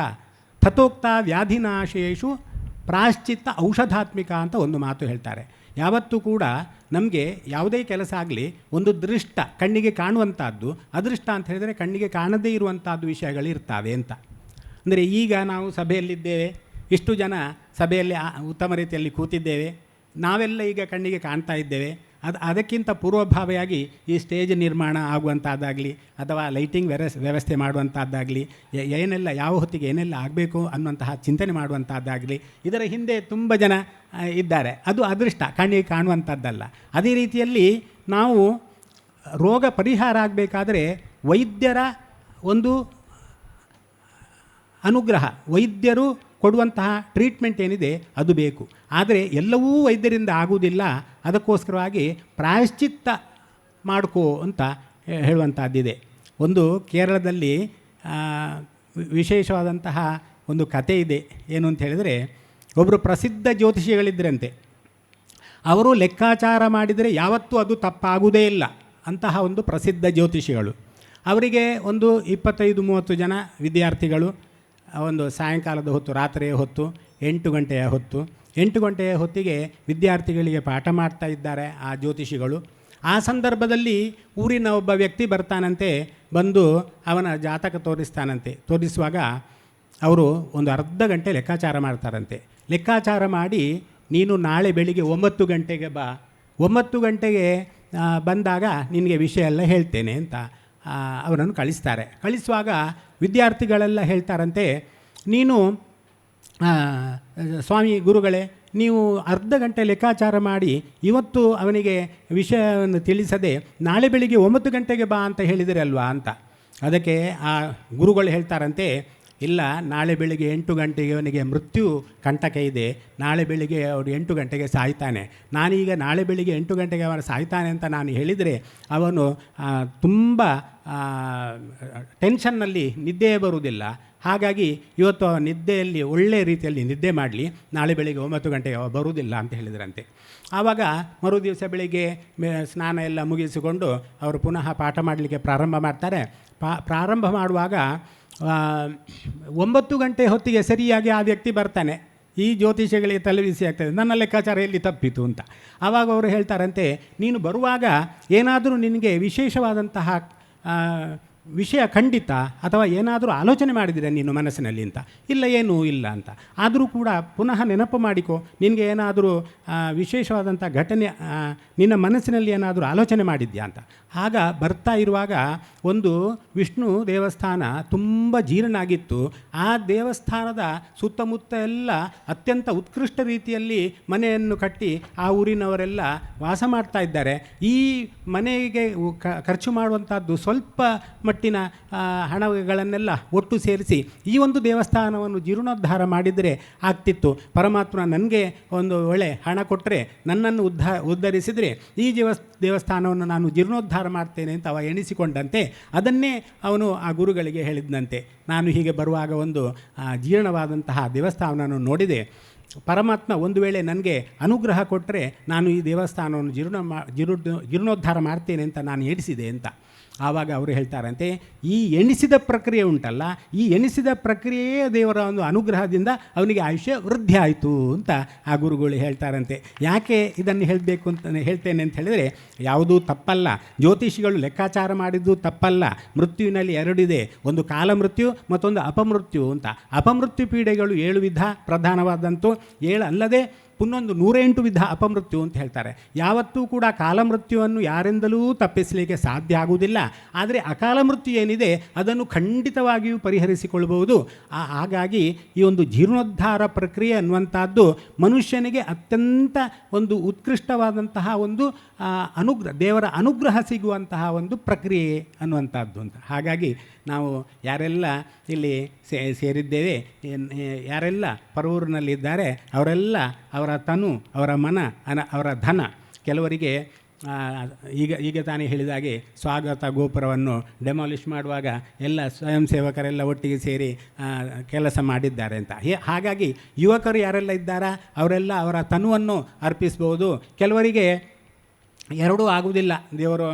ತಥೋಕ್ತ ವ್ಯಾಧಿನಾಶೇಷು ಪ್ರಾಶ್ಚಿತ್ತ ಔಷಧಾತ್ಮಿಕ ಅಂತ ಒಂದು ಮಾತು ಹೇಳ್ತಾರೆ. ಯಾವತ್ತೂ ಕೂಡ ನಮಗೆ ಯಾವುದೇ ಕೆಲಸ ಆಗಲಿ ಒಂದು ದೃಷ್ಟ, ಕಣ್ಣಿಗೆ ಕಾಣುವಂಥದ್ದು, ಅದೃಷ್ಟ ಅಂತ ಹೇಳಿದರೆ ಕಣ್ಣಿಗೆ ಕಾಣದೇ ಇರುವಂಥದ್ದು ವಿಷಯಗಳಿರ್ತವೆ ಅಂತ. ಅಂದರೆ ಈಗ ನಾವು ಸಭೆಯಲ್ಲಿದ್ದೇವೆ, ಇಷ್ಟು ಜನ ಸಭೆಯಲ್ಲಿ ಉತ್ತಮ ರೀತಿಯಲ್ಲಿ ಕೂತಿದ್ದೇವೆ, ನಾವೆಲ್ಲ ಈಗ ಕಣ್ಣಿಗೆ ಕಾಣ್ತಾ ಇದ್ದೇವೆ. ಅದಕ್ಕಿಂತ ಪೂರ್ವಭಾವಿಯಾಗಿ ಈ ಸ್ಟೇಜ್ ನಿರ್ಮಾಣ ಆಗುವಂಥದ್ದಾಗಲಿ ಅಥವಾ ಲೈಟಿಂಗ್ ವ್ಯವಸ್ಥೆ ಮಾಡುವಂಥದ್ದಾಗಲಿ, ಏನೆಲ್ಲ ಯಾವ ಹೊತ್ತಿಗೆ ಏನೆಲ್ಲ ಆಗಬೇಕು ಅನ್ನುವಂತಹ ಚಿಂತನೆ ಮಾಡುವಂಥದ್ದಾಗಲಿ, ಇದರ ಹಿಂದೆ ತುಂಬ ಜನ ಇದ್ದಾರೆ. ಅದು ಅದೃಷ್ಟ, ಕಣ್ಣಿಗೆ ಕಾಣುವಂಥದ್ದಲ್ಲ. ಅದೇ ರೀತಿಯಲ್ಲಿ ನಾವು ರೋಗ ಪರಿಹಾರ ಆಗಬೇಕಾದ್ರೆ ವೈದ್ಯರ ಒಂದು ಅನುಗ್ರಹ, ವೈದ್ಯರು ಕೊಡುವಂತಹ ಟ್ರೀಟ್ಮೆಂಟ್ ಏನಿದೆ ಅದು ಬೇಕು. ಆದರೆ ಎಲ್ಲವೂ ವೈದ್ಯರಿಂದ ಆಗುವುದಿಲ್ಲ. ಅದಕ್ಕೋಸ್ಕರವಾಗಿ ಪ್ರಾಯಶ್ಚಿತ್ತ ಮಾಡ್ಕೋ ಅಂತ ಹೇಳುವಂಥದ್ದಿದೆ. ಒಂದು ಕೇರಳದಲ್ಲಿ ವಿಶೇಷವಾದಂತಹ ಒಂದು ಕತೆ ಇದೆ. ಏನು ಅಂತ ಹೇಳಿದರೆ, ಒಬ್ಬರು ಪ್ರಸಿದ್ಧ ಜ್ಯೋತಿಷಿಗಳಿದ್ದರಂತೆ. ಅವರು ಲೆಕ್ಕಾಚಾರ ಮಾಡಿದರೆ ಯಾವತ್ತೂ ಅದು ತಪ್ಪಾಗುವುದೇ ಇಲ್ಲ ಅಂತಹ ಒಂದು ಪ್ರಸಿದ್ಧ ಜ್ಯೋತಿಷಿಗಳು. ಅವರಿಗೆ ಒಂದು 25-30 ಜನ ವಿದ್ಯಾರ್ಥಿಗಳು. ಒಂದು ಸಾಯಂಕಾಲದ ಹೊತ್ತು, ರಾತ್ರಿಯ ಹೊತ್ತು, 8 ಗಂಟೆಯ ಹೊತ್ತು, 8 ಗಂಟೆಯ ಹೊತ್ತಿಗೆ ವಿದ್ಯಾರ್ಥಿಗಳಿಗೆ ಪಾಠ ಮಾಡ್ತಾ ಇದ್ದಾರೆ ಆ ಜ್ಯೋತಿಷಿಗಳು. ಆ ಸಂದರ್ಭದಲ್ಲಿ ಊರಿನ ಒಬ್ಬ ವ್ಯಕ್ತಿ ಬರ್ತಾನಂತೆ, ಬಂದು ಅವನ ಜಾತಕ ತೋರಿಸ್ತಾನಂತೆ. ತೋರಿಸುವಾಗ ಅವರು ಒಂದು ಅರ್ಧ ಗಂಟೆ ಲೆಕ್ಕಾಚಾರ ಮಾಡ್ತಾರಂತೆ. ಲೆಕ್ಕಾಚಾರ ಮಾಡಿ, ನೀನು ನಾಳೆ ಬೆಳಿಗ್ಗೆ 9 ಗಂಟೆಗೆ ಬಾ, 9 ಗಂಟೆಗೆ ಬಂದಾಗ ನಿನಗೆ ವಿಷಯ ಎಲ್ಲ ಹೇಳ್ತೇನೆ ಅಂತ ಅವರನ್ನು ಕಳಿಸ್ತಾರೆ. ಕಳಿಸುವಾಗ ವಿದ್ಯಾರ್ಥಿಗಳೆಲ್ಲ ಹೇಳ್ತಾರಂತೆ, ನೀನು ಸ್ವಾಮಿ ಗುರುಗಳೇ, ನೀವು ಅರ್ಧ ಗಂಟೆ ಲೆಕ್ಕಾಚಾರ ಮಾಡಿ ಇವತ್ತು ಅವನಿಗೆ ವಿಷಯವನ್ನು ತಿಳಿಸದೆ ನಾಳೆ ಬೆಳಿಗ್ಗೆ 9 ಗಂಟೆಗೆ ಬಾ ಅಂತ ಹೇಳಿದರೆ ಅಲ್ವಾ ಅಂತ. ಅದಕ್ಕೆ ಆ ಗುರುಗಳು ಹೇಳ್ತಾರಂತೆ, ಇಲ್ಲ, ನಾಳೆ ಬೆಳಿಗ್ಗೆ 8 ಗಂಟೆಗೆ ಅವನಿಗೆ ಮೃತ್ಯು ಕಂಟಕ ಇದೆ, ನಾಳೆ ಬೆಳಿಗ್ಗೆ ಅವರು 8 ಗಂಟೆಗೆ ಸಾಯ್ತಾನೆ. ನಾನೀಗ ನಾಳೆ ಬೆಳಿಗ್ಗೆ 8 ಗಂಟೆಗೆ ಅವನು ಸಾಯ್ತಾನೆ ಅಂತ ನಾನು ಹೇಳಿದರೆ ಅವನು ತುಂಬ ಟೆನ್ಷನ್ನಲ್ಲಿ ನಿದ್ದೆಯೇ ಬರುವುದಿಲ್ಲ. ಹಾಗಾಗಿ ಇವತ್ತು ನಿದ್ದೆಯಲ್ಲಿ ಒಳ್ಳೆಯ ರೀತಿಯಲ್ಲಿ ನಿದ್ದೆ ಮಾಡಲಿ, ನಾಳೆ ಬೆಳಿಗ್ಗೆ 9 ಗಂಟೆಗೆ ಬರುವುದಿಲ್ಲ ಅಂತ ಹೇಳಿದ್ರಂತೆ. ಆವಾಗ ಮರು ದಿವಸ ಬೆಳಿಗ್ಗೆ ಸ್ನಾನ ಎಲ್ಲ ಮುಗಿಸಿಕೊಂಡು ಅವರು ಪುನಃ ಪಾಠ ಮಾಡಲಿಕ್ಕೆ ಪ್ರಾರಂಭ ಮಾಡ್ತಾರೆ. ಪ್ರಾರಂಭ ಮಾಡುವಾಗ 9 ಗಂಟೆ ಹೊತ್ತಿಗೆ ಸರಿಯಾಗಿ ಆ ವ್ಯಕ್ತಿ ಬರ್ತಾನೆ. ಈ ಜ್ಯೋತಿಷಿಗಳಿಗೆ ತಲೆಬಿಸಿ ಆಗ್ತದೆ, ನನ್ನ ಲೆಕ್ಕಾಚಾರ ಎಲ್ಲಿ ತಪ್ಪಿತು ಅಂತ. ಆವಾಗ ಅವರು ಹೇಳ್ತಾರಂತೆ, ನೀನು ಬರುವಾಗ ಏನಾದರೂ ನಿನಗೆ ವಿಶೇಷವಾದಂತಹ ವಿಷಯ ಖಂಡಿತ ಅಥವಾ ಏನಾದರೂ ಆಲೋಚನೆ ಮಾಡಿದರೆ ನೀನು ಮನಸ್ಸಿನಲ್ಲಿ ಅಂತ. ಇಲ್ಲ, ಏನೂ ಇಲ್ಲ ಅಂತ. ಆದರೂ ಕೂಡ ಪುನಃ ನೆನಪು ಮಾಡಿಕೊ, ನಿನಗೆ ಏನಾದರೂ ವಿಶೇಷವಾದಂಥ ಘಟನೆ ನಿನ್ನ ಮನಸ್ಸಿನಲ್ಲಿ ಏನಾದರೂ ಆಲೋಚನೆ ಮಾಡಿದ್ಯಾ ಅಂತ. ಆಗ ಬರ್ತಾ ಇರುವಾಗ ಒಂದು ವಿಷ್ಣು ದೇವಸ್ಥಾನ ತುಂಬ ಜೀರ್ಣ ಆಗಿತ್ತು. ಆ ದೇವಸ್ಥಾನದ ಸುತ್ತಮುತ್ತ ಎಲ್ಲ ಅತ್ಯಂತ ಉತ್ಕೃಷ್ಟ ರೀತಿಯಲ್ಲಿ ಮನೆಯನ್ನು ಕಟ್ಟಿ ಆ ಊರಿನವರೆಲ್ಲ ವಾಸ ಮಾಡ್ತಾ ಇದ್ದಾರೆ. ಈ ಮನೆಗೆ ಖರ್ಚು ಮಾಡುವಂಥದ್ದು ಸ್ವಲ್ಪ ಮಟ್ಟಿನ ಹಣಗಳನ್ನೆಲ್ಲ ಒಟ್ಟು ಸೇರಿಸಿ ಈ ಒಂದು ದೇವಸ್ಥಾನವನ್ನು ಜೀರ್ಣೋದ್ಧಾರ ಮಾಡಿದರೆ ಆಗ್ತಿತ್ತು. ಪರಮಾತ್ಮ ನನಗೆ ಒಂದು ಒಳ್ಳೆ ಹಣ ಕೊಟ್ಟರೆ, ನನ್ನನ್ನು ಉದ್ಧರಿಸಿದರೆ ಈ ದೇವಸ್ಥಾನವನ್ನು ನಾನು ಜೀರ್ಣೋದ್ಧಾರ ಮಾಡ್ತೇನೆ ಅಂತ ಅವ ಎಣಿಸಿಕೊಂಡಂತೆ ಅದನ್ನೇ ಅವನು ಆ ಗುರುಗಳಿಗೆ ಹೇಳಿದಂತೆ, ನಾನು ಹೀಗೆ ಬರುವಾಗ ಒಂದು ಜೀರ್ಣವಾದಂತಹ ದೇವಸ್ಥಾನವನ್ನು ನೋಡಿದೆ, ಪರಮಾತ್ಮ ಒಂದು ವೇಳೆ ನನಗೆ ಅನುಗ್ರಹ ಕೊಟ್ಟರೆ ನಾನು ಈ ದೇವಸ್ಥಾನವನ್ನು ಜೀರ್ಣೋದ್ಧಾರ ಮಾಡ್ತೇನೆ ಅಂತ ನಾನು ಎಣಿಸಿದೆ ಅಂತ. ಆವಾಗ ಅವರು ಹೇಳ್ತಾರಂತೆ, ಈ ಎಣಿಸಿದ ಪ್ರಕ್ರಿಯೆ ಉಂಟಲ್ಲ, ಈ ಎಣಿಸಿದ ಪ್ರಕ್ರಿಯೆಯೇ ದೇವರ ಒಂದು ಅನುಗ್ರಹದಿಂದ ಅವನಿಗೆ ಆಯುಷ್ಯ ವೃದ್ಧಿ ಆಯಿತು ಅಂತ ಆ ಗುರುಗಳು ಹೇಳ್ತಾರಂತೆ. ಯಾಕೆ ಇದನ್ನು ಹೇಳಬೇಕು ಅಂತ ಹೇಳ್ತೇನೆ ಅಂತ ಹೇಳಿದರೆ, ಯಾವುದೂ ತಪ್ಪಲ್ಲ, ಜ್ಯೋತಿಷಿಗಳು ಲೆಕ್ಕಾಚಾರ ಮಾಡಿದ್ದು ತಪ್ಪಲ್ಲ. ಮೃತ್ಯುವಿನಲ್ಲಿ 2 ಇದೆ, ಒಂದು ಕಾಲ ಮೃತ್ಯು ಮತ್ತೊಂದು ಅಪಮೃತ್ಯು ಅಂತ. ಅಪಮೃತ್ಯು ಪೀಡೆಗಳು 7 ವಿಧ ಪ್ರಧಾನವಾದಂತು, 7 ಅಲ್ಲದೆ ಪುನ್ನೊಂದು 108 ವಿಧ ಅಪಮೃತ್ಯು ಅಂತ ಹೇಳ್ತಾರೆ. ಯಾವತ್ತೂ ಕೂಡ ಕಾಲಮೃತ್ಯುವನ್ನು ಯಾರಿಂದಲೂ ತಪ್ಪಿಸಲಿಕ್ಕೆ ಸಾಧ್ಯ ಆಗುವುದಿಲ್ಲ. ಆದರೆ ಅಕಾಲ ಮೃತ್ಯು ಏನಿದೆ ಅದನ್ನು ಖಂಡಿತವಾಗಿಯೂ ಪರಿಹರಿಸಿಕೊಳ್ಳಬಹುದು. ಹಾಗಾಗಿ ಈ ಒಂದು ಜೀರ್ಣೋದ್ಧಾರ ಪ್ರಕ್ರಿಯೆ ಅನ್ನುವಂಥದ್ದು ಮನುಷ್ಯನಿಗೆ ಅತ್ಯಂತ ಒಂದು ಉತ್ಕೃಷ್ಟವಾದಂತಹ ಒಂದು ದೇವರ ಅನುಗ್ರಹ ಸಿಗುವಂತಹ ಒಂದು ಪ್ರಕ್ರಿಯೆ ಅನ್ನುವಂಥದ್ದು ಅಂತ. ಹಾಗಾಗಿ ನಾವು ಯಾರೆಲ್ಲ ಇಲ್ಲಿ ಸೇರಿದ್ದೇವೆ, ಯಾರೆಲ್ಲ ಪರವೂರಿನಲ್ಲಿದ್ದಾರೆ ಅವರೆಲ್ಲ ಅವರ ತನು, ಅವರ ಮನ, ಅವರ ಧನ, ಕೆಲವರಿಗೆ ಈಗ ತಾನೇ ಹೇಳಿದಾಗೆ ಸ್ವಾಗತ ಗೋಪುರವನ್ನು ಡೆಮಾಲಿಷ್ ಮಾಡುವಾಗ ಎಲ್ಲ ಸ್ವಯಂ ಸೇವಕರೆಲ್ಲ ಒಟ್ಟಿಗೆ ಸೇರಿ ಕೆಲಸ ಮಾಡಿದ್ದಾರೆ ಅಂತ. ಹಾಗಾಗಿ ಯುವಕರು ಯಾರೆಲ್ಲ ಇದ್ದಾರಾ ಅವರೆಲ್ಲ ಅವರ ತನುವನ್ನು ಅರ್ಪಿಸ್ಬೋದು. ಕೆಲವರಿಗೆ 2 ಆಗುವುದಿಲ್ಲ, ದೇವರು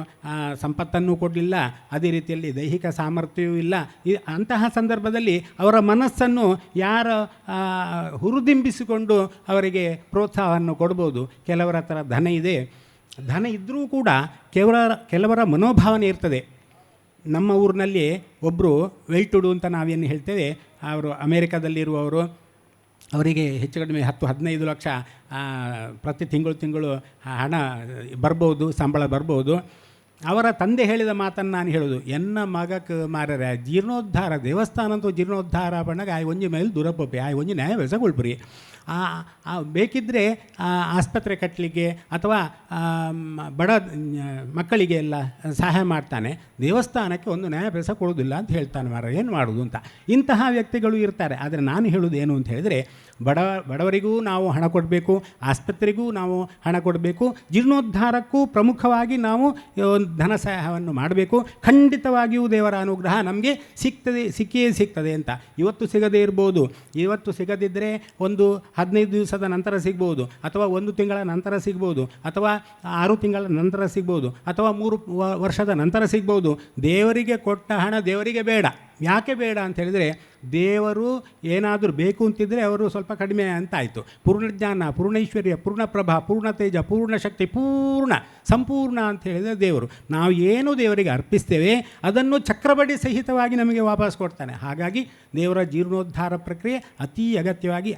ಸಂಪತ್ತನ್ನು ಕೊಡಲಿಲ್ಲ, ಅದೇ ರೀತಿಯಲ್ಲಿ ದೈಹಿಕ ಸಾಮರ್ಥ್ಯವೂ ಇಲ್ಲ. ಅಂತಹ ಸಂದರ್ಭದಲ್ಲಿ ಅವರ ಮನಸ್ಸನ್ನು ಹುರಿದಿಂಬಿಸಿಕೊಂಡು ಅವರಿಗೆ ಪ್ರೋತ್ಸಾಹವನ್ನು ಕೊಡ್ಬೋದು. ಕೆಲವರ ಹತ್ರ ಧನ ಇದೆ, ಧನ ಇದ್ದರೂ ಕೂಡ ಕೆಲವರ ಮನೋಭಾವನೆ ಇರ್ತದೆ. ನಮ್ಮ ಊರಿನಲ್ಲಿ ಒಬ್ಬರು ವೆಲ್ಟುಡು ಅಂತ ನಾವೇನು ಹೇಳ್ತೇವೆ, ಅವರು ಅಮೇರಿಕಾದಲ್ಲಿರುವವರು, ಅವರಿಗೆ ಹೆಚ್ಚು ಕಡಿಮೆ 10-15 ಲಕ್ಷ ಪ್ರತಿ ತಿಂಗಳು ಹಣ ಬರ್ಬೋದು, ಸಂಬಳ ಬರ್ಬೋದು. ಅವರ ತಂದೆ ಹೇಳಿದ ಮಾತನ್ನು ನಾನು ಹೇಳೋದು, ಎನ್ನ ಮಗಕ್ಕೆ ಮಾರರೆ ಜೀರ್ಣೋದ್ಧಾರ ದೇವಸ್ಥಾನ ಅಂತೂ ಜೀರ್ಣೋದ್ಧಾರ ಬಣ್ಣಗೆ ಒಂಜಿ ಮೇಲೆ ದುರಪ್ಪೆ ಒಂಜಿ ನ್ಯಾಯ ಬೆಳೆಸಗೊಳ್ಬ್ರಿ. ಬೇಕಿದ್ದರೆ ಆಸ್ಪತ್ರೆ ಕಟ್ಟಲಿಕ್ಕೆ ಅಥವಾ ಬಡ ಮಕ್ಕಳಿಗೆ ಎಲ್ಲ ಸಹಾಯ ಮಾಡ್ತಾನೆ, ದೇವಸ್ಥಾನಕ್ಕೆ ಒಂದು ನ್ಯಾಯ ಪೈಸೆ ಕೊಡೋದಿಲ್ಲ ಅಂತ ಹೇಳ್ತಾನೆ. ಮಾರ ಏನು ಮಾಡೋದು ಅಂತ ಇಂತಹ ವ್ಯಕ್ತಿಗಳು ಇರ್ತಾರೆ. ಆದರೆ ನಾನು ಹೇಳೋದು ಏನು ಅಂತ ಹೇಳಿದರೆ, ಬಡವರಿಗೂ ನಾವು ಹಣ ಕೊಡಬೇಕು, ಆಸ್ಪತ್ರೆಗೂ ನಾವು ಹಣ ಕೊಡಬೇಕು, ಜೀರ್ಣೋದ್ಧಾರಕ್ಕೂ ಪ್ರಮುಖವಾಗಿ ನಾವು ಧನ ಸಹಾಯವನ್ನು ಮಾಡಬೇಕು. ಖಂಡಿತವಾಗಿಯೂ ದೇವರ ಅನುಗ್ರಹ ನಮಗೆ ಸಿಕ್ಕಿಯೇ ಸಿಗ್ತದೆ ಅಂತ. ಇವತ್ತು ಸಿಗದೇ ಇರ್ಬೋದು, ಇವತ್ತು ಸಿಗದಿದ್ದರೆ ಒಂದು 15 ದಿವಸದ ನಂತರ ಸಿಗ್ಬೋದು, ಅಥವಾ 1 ತಿಂಗಳ ನಂತರ ಸಿಗ್ಬೋದು, ಅಥವಾ 6 ತಿಂಗಳ ನಂತರ ಸಿಗ್ಬೋದು, ಅಥವಾ 3 ವರ್ಷದ ನಂತರ ಸಿಗ್ಬೋದು. ದೇವರಿಗೆ ಕೊಟ್ಟ ಹಣ ದೇವರಿಗೆ ಬೇಡ. ಯಾಕೆ ಬೇಡ ಅಂತ ಹೇಳಿದರೆ, ದೇವರು ಏನಾದರೂ ಬೇಕು ಅಂತಿದ್ದರೆ ಅವರು ಸ್ವಲ್ಪ ಕಡಿಮೆ ಅಂತಾಯಿತು. ಪೂರ್ಣಜ್ಞಾನ, ಪೂರ್ಣೈಶ್ವರ್ಯ, ಪೂರ್ಣಪ್ರಭಾ, ಪೂರ್ಣ ತೇಜ, ಪೂರ್ಣ ಶಕ್ತಿ, ಸಂಪೂರ್ಣ ಅಂತ ಹೇಳಿದರೆ ದೇವರು. ನಾವು ಏನು ದೇವರಿಗೆ ಅರ್ಪಿಸ್ತೇವೆ ಅದನ್ನು ಚಕ್ರಬಡ್ಡಿ ಸಹಿತವಾಗಿ ನಮಗೆ ವಾಪಸ್ ಕೊಡ್ತಾನೆ. ಹಾಗಾಗಿ ದೇವರ ಜೀರ್ಣೋದ್ಧಾರ ಪ್ರಕ್ರಿಯೆ ಅತೀ ಅಗತ್ಯವಾಗಿ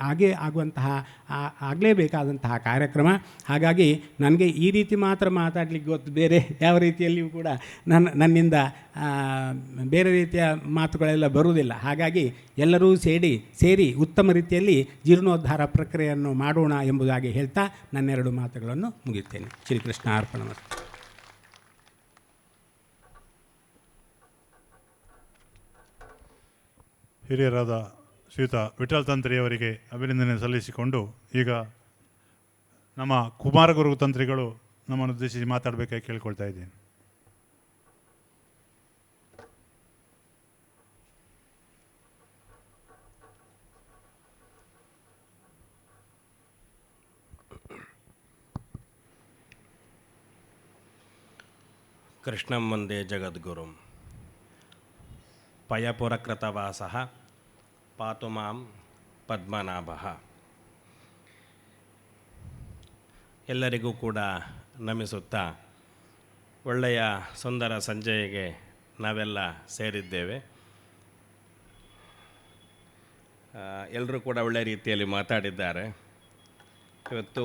ಆಗಲೇಬೇಕಾದಂತಹ ಕಾರ್ಯಕ್ರಮ. ಹಾಗಾಗಿ ನನಗೆ ಈ ರೀತಿ ಮಾತ್ರ ಮಾತಾಡಲಿಕ್ಕೆ ಗೊತ್ತು, ಬೇರೆ ಯಾವ ರೀತಿಯಲ್ಲಿಯೂ ಕೂಡ ನನ್ನಿಂದ ಬೇರೆ ರೀತಿಯ ಮಾತುಗಳೆಲ್ಲ ಬರುವುದಿಲ್ಲ. ಹಾಗಾಗಿ ಎಲ್ಲರೂ ಸೇರಿ ಉತ್ತಮ ರೀತಿಯಲ್ಲಿ ಜೀರ್ಣೋದ್ಧಾರ ಪ್ರಕ್ರಿಯೆಯನ್ನು ಮಾಡೋಣ ಎಂಬುದಾಗಿ ಹೇಳ್ತಾ ನನ್ನೆರಡು ಮಾತುಗಳನ್ನು ಮುಗಿಸ್ತೇನೆ. ಶ್ರೀಕೃಷ್ಣ ಅರ್ಪಣಮಸ್ತು. ಹಿರಿಯರಾದ ಶ್ರೀಯುತ ವಿಠಲ್ ತಂತ್ರಿಯವರಿಗೆ ಅಭಿನಂದನೆ ಸಲ್ಲಿಸಿಕೊಂಡು ಈಗ ನಮ್ಮ ಕುಮಾರಗುರು ತಂತ್ರಿಗಳು ನಮ್ಮನ್ನು ಉದ್ದೇಶಿಸಿ ಮಾತಾಡಬೇಕಾಗಿ ಕೇಳ್ಕೊಳ್ತಾ ಇದ್ದೇನೆ. ಕೃಷ್ಣಂ ವಂದೇ ಜಗದ್ಗುರುಂ ಪಯಪುರಕೃತವಾಸಃ ಪಾತು ಮಾಂ ಪದ್ಮನಾಭಃ. ಎಲ್ಲರಿಗೂ ಕೂಡ ನಮಿಸುತ್ತಾ ಒಳ್ಳೆಯ ಸುಂದರ ಸಂಜೆಗೆ ನಾವೆಲ್ಲ ಸೇರಿದ್ದೇವೆ. ಎಲ್ಲರೂ ಕೂಡ ಒಳ್ಳೆಯ ರೀತಿಯಲ್ಲಿ ಮಾತಾಡಿದ್ದಾರೆ. ಇವತ್ತು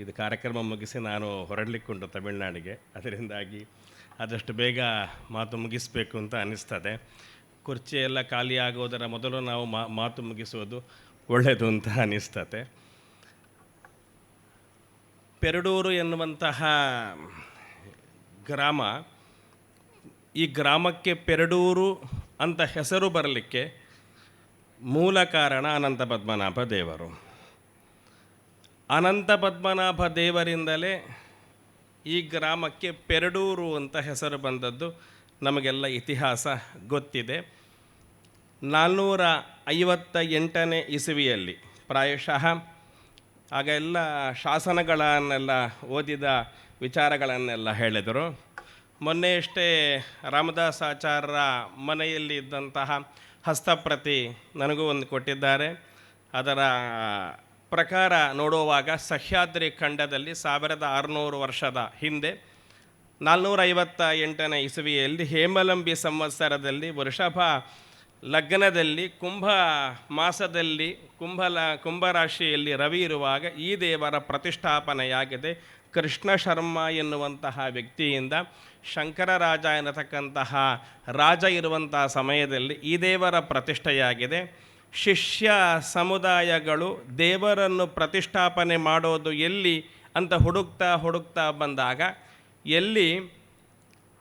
ಇದು ಕಾರ್ಯಕ್ರಮ ಮುಗಿಸಿ ನಾನು ಹೊರಡಲಿಕ್ಕುಂಟು ತಮಿಳುನಾಡಿಗೆ. ಅದರಿಂದಾಗಿ ಆದಷ್ಟು ಬೇಗ ಮಾತು ಮುಗಿಸಬೇಕು ಅಂತ ಅನ್ನಿಸ್ತದೆ. ಕುರ್ಚಿಯೆಲ್ಲ ಖಾಲಿ ಆಗೋದರ ಮೊದಲು ನಾವು ಮಾತು ಮುಗಿಸುವುದು ಒಳ್ಳೆಯದು ಅಂತ ಅನ್ನಿಸ್ತದೆ. ಪೆರಡೂರು ಎನ್ನುವಂತಹ ಗ್ರಾಮ, ಈ ಗ್ರಾಮಕ್ಕೆ ಪೆರಡೂರು ಅಂತ ಹೆಸರು ಬರಲಿಕ್ಕೆ ಮೂಲ ಕಾರಣ ಅನಂತ ಪದ್ಮನಾಭ ದೇವರು. ಅನಂತ ಪದ್ಮನಾಭ ದೇವರಿಂದಲೇ ಈ ಗ್ರಾಮಕ್ಕೆ ಪೆರಡೂರು ಅಂತ ಹೆಸರು ಬಂದದ್ದು ನಮಗೆಲ್ಲ ಇತಿಹಾಸ ಗೊತ್ತಿದೆ. 458ನೇ ಇಸವಿಯಲ್ಲಿ ಪ್ರಾಯಶಃ ಆಗ ಎಲ್ಲ ಶಾಸನಗಳನ್ನೆಲ್ಲ ಓದಿದ ವಿಚಾರಗಳನ್ನೆಲ್ಲ ಹೇಳಿದರು. ಮೊನ್ನೆಯಷ್ಟೇ ರಾಮದಾಸಾಚಾರ್ಯರ ಮನೆಯಲ್ಲಿ ಇದ್ದಂತಹ ಹಸ್ತಪ್ರತಿ ನನಗೂ ಒಂದು ಕೊಟ್ಟಿದ್ದಾರೆ. ಅದರ ಪ್ರಕಾರ ನೋಡುವಾಗ ಸಹ್ಯಾದ್ರಿ ಖಂಡದಲ್ಲಿ 1600 ವರ್ಷದ ಹಿಂದೆ 458ನೇ ಇಸವಿಯಲ್ಲಿ ಹೇಮಲಂಬಿ ಸಂವತ್ಸರದಲ್ಲಿ ವೃಷಭ ಲಗ್ನದಲ್ಲಿ ಕುಂಭ ಮಾಸದಲ್ಲಿ ಕುಂಭರಾಶಿಯಲ್ಲಿ ರವಿ ಇರುವಾಗ ಈ ದೇವರ ಪ್ರತಿಷ್ಠಾಪನೆಯಾಗಿದೆ. ಕೃಷ್ಣ ಶರ್ಮ ಎನ್ನುವಂತಹ ವ್ಯಕ್ತಿಯಿಂದ ಶಂಕರರಾಜ ಎನ್ನತಕ್ಕಂತಹ ರಾಜ ಇರುವಂತಹ ಸಮಯದಲ್ಲಿ ಈ ದೇವರ ಪ್ರತಿಷ್ಠೆಯಾಗಿದೆ. ಶಿಷ್ಯ ಸಮುದಾಯಗಳು ದೇವರನ್ನು ಪ್ರತಿಷ್ಠಾಪನೆ ಮಾಡೋದು ಎಲ್ಲಿ ಅಂತ ಹುಡುಕ್ತಾ ಬಂದಾಗ ಎಲ್ಲಿ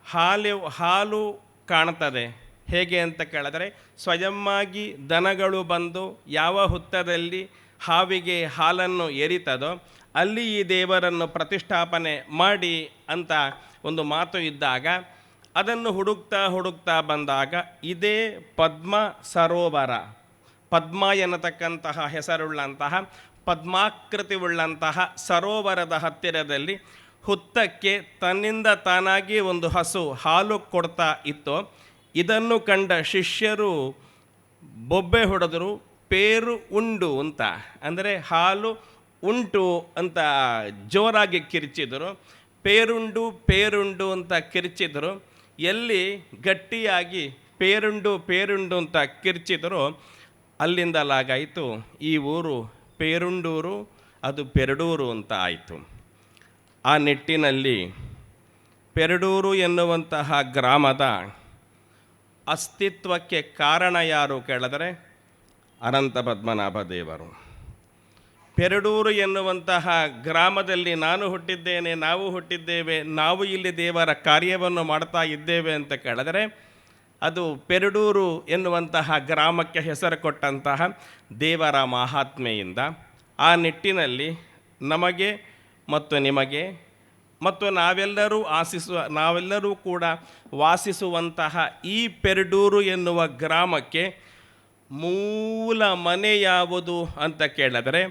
ಹಾಲು ಕಾಣ್ತದೆ. ಹೇಗೆ ಅಂತ ಕೇಳಿದ್ರೆ, ಸ್ವಯಂವಾಗಿ ದನಗಳು ಬಂದು ಯಾವ ಹುತ್ತದಲ್ಲಿ ಹಾವಿಗೆ ಹಾಲನ್ನು ಎರಿತದೋ ಅಲ್ಲಿ ಈ ದೇವರನ್ನು ಪ್ರತಿಷ್ಠಾಪನೆ ಮಾಡಿ ಅಂತ ಒಂದು ಮಾತು ಇದ್ದಾಗ, ಅದನ್ನು ಹುಡುಕ್ತಾ ಬಂದಾಗ ಇದೇ ಪದ್ಮ ಸರೋವರ, ಪದ್ಮ ಎನ್ನತಕ್ಕಂತಹ ಹೆಸರುಳ್ಳಂತಹ ಪದ್ಮಾಕೃತಿ ಉಳ್ಳಂತಹ ಸರೋವರದ ಹತ್ತಿರದಲ್ಲಿ ಹುತ್ತಕ್ಕೆ ತನ್ನಿಂದ ತಾನಾಗಿ ಒಂದು ಹಸು ಹಾಲು ಕೊಡ್ತಾ ಇತ್ತು. ಇದನ್ನು ಕಂಡ ಶಿಷ್ಯರು ಬೊಬ್ಬೆ ಹೊಡೆದರು. ಪೇರು ಉಂಡು ಅಂತ, ಅಂದರೆ ಹಾಲು ಉಂಟು ಅಂತ ಜೋರಾಗಿ ಕಿರ್ಚಿದರು. ಪೇರುಂಡು ಅಂತ ಕಿರ್ಚಿದರು. ಎಲ್ಲಿ ಗಟ್ಟಿಯಾಗಿ ಪೇರುಂಡು ಅಂತ ಕಿರ್ಚಿದರು ಅಲ್ಲಿಂದಲಾಗಾಯಿತು ಈ ಊರು ಪೇರುಂಡೂರು, ಅದು ಪೆರಡೂರು ಅಂತ ಆಯಿತು. ಆ ನಿಟ್ಟಿನಲ್ಲಿ ಪೆರಡೂರು ಎನ್ನುವಂತಹ ಗ್ರಾಮದ ಅಸ್ತಿತ್ವಕ್ಕೆ ಕಾರಣ ಯಾರು ಕೇಳಿದರೆ ಅನಂತ ಪದ್ಮನಾಭ ದೇವರು. ಪೆರಡೂರು ಎನ್ನುವಂತಹ ಗ್ರಾಮದಲ್ಲಿ ನಾನು ಹುಟ್ಟಿದ್ದೇನೆ, ನಾವು ಹುಟ್ಟಿದ್ದೇವೆ, ನಾವು ಇಲ್ಲಿ ದೇವರ ಕಾರ್ಯವನ್ನು ಮಾಡ್ತಾ ಇದ್ದೇವೆ ಅಂತ ಕೇಳಿದರೆ ಅದು ಪೆರಡೂರು ಎನ್ನುವಂತಹ ಗ್ರಾಮಕ್ಕೆ ಹೆಸರು ಕೊಟ್ಟಂತಹ ದೇವರ ಮಹಾತ್ಮೆಯಿಂದ. ಆ ನಿಟ್ಟಿನಲ್ಲಿ ನಮಗೆ ಮತ್ತು ನಿಮಗೆ ಮತ್ತು ನಾವೆಲ್ಲರೂ ಕೂಡ ವಾಸಿಸುವಂತಹ ಈ ಪೆರಡೂರು ಎನ್ನುವ ಗ್ರಾಮಕ್ಕೆ ಮೂಲ ಮನೆ ಯಾವುದು ಅಂತ ಕೇಳಿದರೆ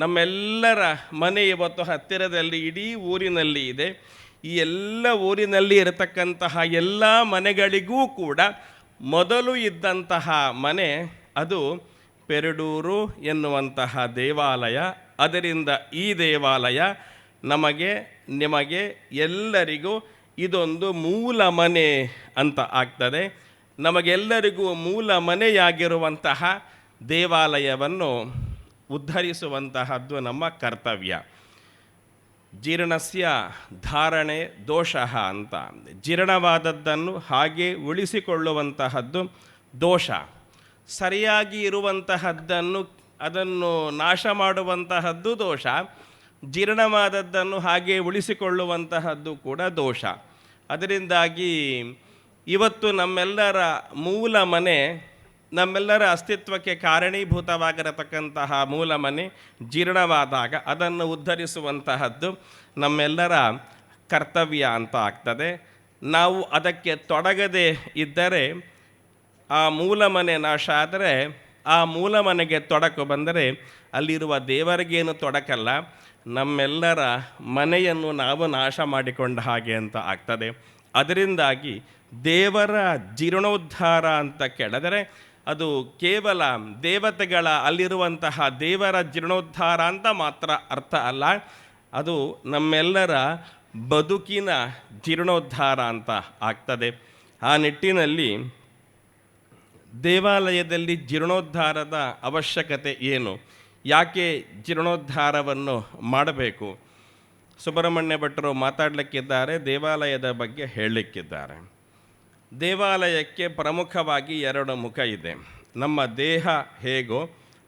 ನಮ್ಮೆಲ್ಲರ ಮನೆ ಇವತ್ತು ಹತ್ತಿರದಲ್ಲಿ ಇಡೀ ಊರಿನಲ್ಲಿ ಇದೆ. ಈ ಎಲ್ಲ ಊರಿನಲ್ಲಿ ಇರತಕ್ಕಂತಹ ಎಲ್ಲ ಮನೆಗಳಿಗೂ ಕೂಡ ಮೊದಲು ಇದ್ದಂತಹ ಮನೆ ಅದು ಪೆರಡೂರು ಎನ್ನುವಂತಹ ದೇವಾಲಯ. ಅದರಿಂದ ಈ ದೇವಾಲಯ ನಮಗೆ ನಿಮಗೆ ಎಲ್ಲರಿಗೂ ಇದೊಂದು ಮೂಲ ಮನೆ ಅಂತ ಆಗ್ತದೆ. ನಮಗೆಲ್ಲರಿಗೂ ಮೂಲ ಮನೆಯಾಗಿರುವಂತಹ ದೇವಾಲಯವನ್ನು ಉದ್ಧರಿಸುವಂತಹದ್ದು ನಮ್ಮ ಕರ್ತವ್ಯ. ಜೀರ್ಣಸ್ಯ ಧಾರಣೆ ದೋಷಃ ಅಂತ. ಜೀರ್ಣವಾದದ್ದನ್ನು ಹಾಗೆ ಉಳಿಸಿಕೊಳ್ಳುವಂತಹದ್ದು ದೋಷ. ಸರಿಯಾಗಿ ಇರುವಂತಹದ್ದನ್ನು ಅದನ್ನು ನಾಶ ಮಾಡುವಂತಹದ್ದು ದೋಷ. ಜೀರ್ಣವಾದದ್ದನ್ನು ಹಾಗೆ ಉಳಿಸಿಕೊಳ್ಳುವಂತಹದ್ದು ಕೂಡ ದೋಷ. ಅದರಿಂದಾಗಿ ಇವತ್ತು ನಮ್ಮೆಲ್ಲರ ಮೂಲ ಮನೆ, ನಮ್ಮೆಲ್ಲರ ಅಸ್ತಿತ್ವಕ್ಕೆ ಕಾರಣೀಭೂತವಾಗಿರತಕ್ಕಂತಹ ಮೂಲ ಮನೆ ಜೀರ್ಣವಾದಾಗ ಅದನ್ನು ಉದ್ಧರಿಸುವಂತಹದ್ದು ನಮ್ಮೆಲ್ಲರ ಕರ್ತವ್ಯ ಅಂತ ಆಗ್ತದೆ. ನಾವು ಅದಕ್ಕೆ ತೊಡಗದೆ ಇದ್ದರೆ ಆ ಮೂಲ ಮನೆ ನಾಶ ಆದರೆ, ಆ ಮೂಲ ಮನೆಗೆ ತೊಡಕು ಬಂದರೆ ಅಲ್ಲಿರುವ ದೇವರಿಗೇನು ತೊಡಕಲ್ಲ, ನಮ್ಮೆಲ್ಲರ ಮನೆಯನ್ನು ನಾವು ನಾಶ ಮಾಡಿಕೊಂಡ ಹಾಗೆ ಅಂತ ಆಗ್ತದೆ. ಅದರಿಂದಾಗಿ ದೇವರ ಜೀರ್ಣೋದ್ಧಾರ ಅಂತ ಕೇಳಿದರೆ ಅದು ಕೇವಲ ದೇವತೆಗಳ ಅಲ್ಲಿರುವಂತಹ ದೇವರ ಜೀರ್ಣೋದ್ಧಾರ ಅಂತ ಮಾತ್ರ ಅರ್ಥ ಅಲ್ಲ, ಅದು ನಮ್ಮೆಲ್ಲರ ಬದುಕಿನ ಜೀರ್ಣೋದ್ಧಾರ ಅಂತ ಆಗ್ತದೆ. ಆ ನಿಟ್ಟಿನಲ್ಲಿ ದೇವಾಲಯದಲ್ಲಿ ಜೀರ್ಣೋದ್ಧಾರದ ಅವಶ್ಯಕತೆ ಏನು, ಯಾಕೆ ಜೀರ್ಣೋದ್ಧಾರವನ್ನು ಮಾಡಬೇಕು? ಸುಬ್ರಹ್ಮಣ್ಯ ಭಟ್ಟರು ಮಾತಾಡಲಿಕ್ಕಿದ್ದಾರೆ, ದೇವಾಲಯದ ಬಗ್ಗೆ ಹೇಳಲಿಕ್ಕಿದ್ದಾರೆ. ದೇವಾಲಯಕ್ಕೆ ಪ್ರಮುಖವಾಗಿ 2 ಮುಖ ಇದೆ. ನಮ್ಮ ದೇಹ ಹೇಗೋ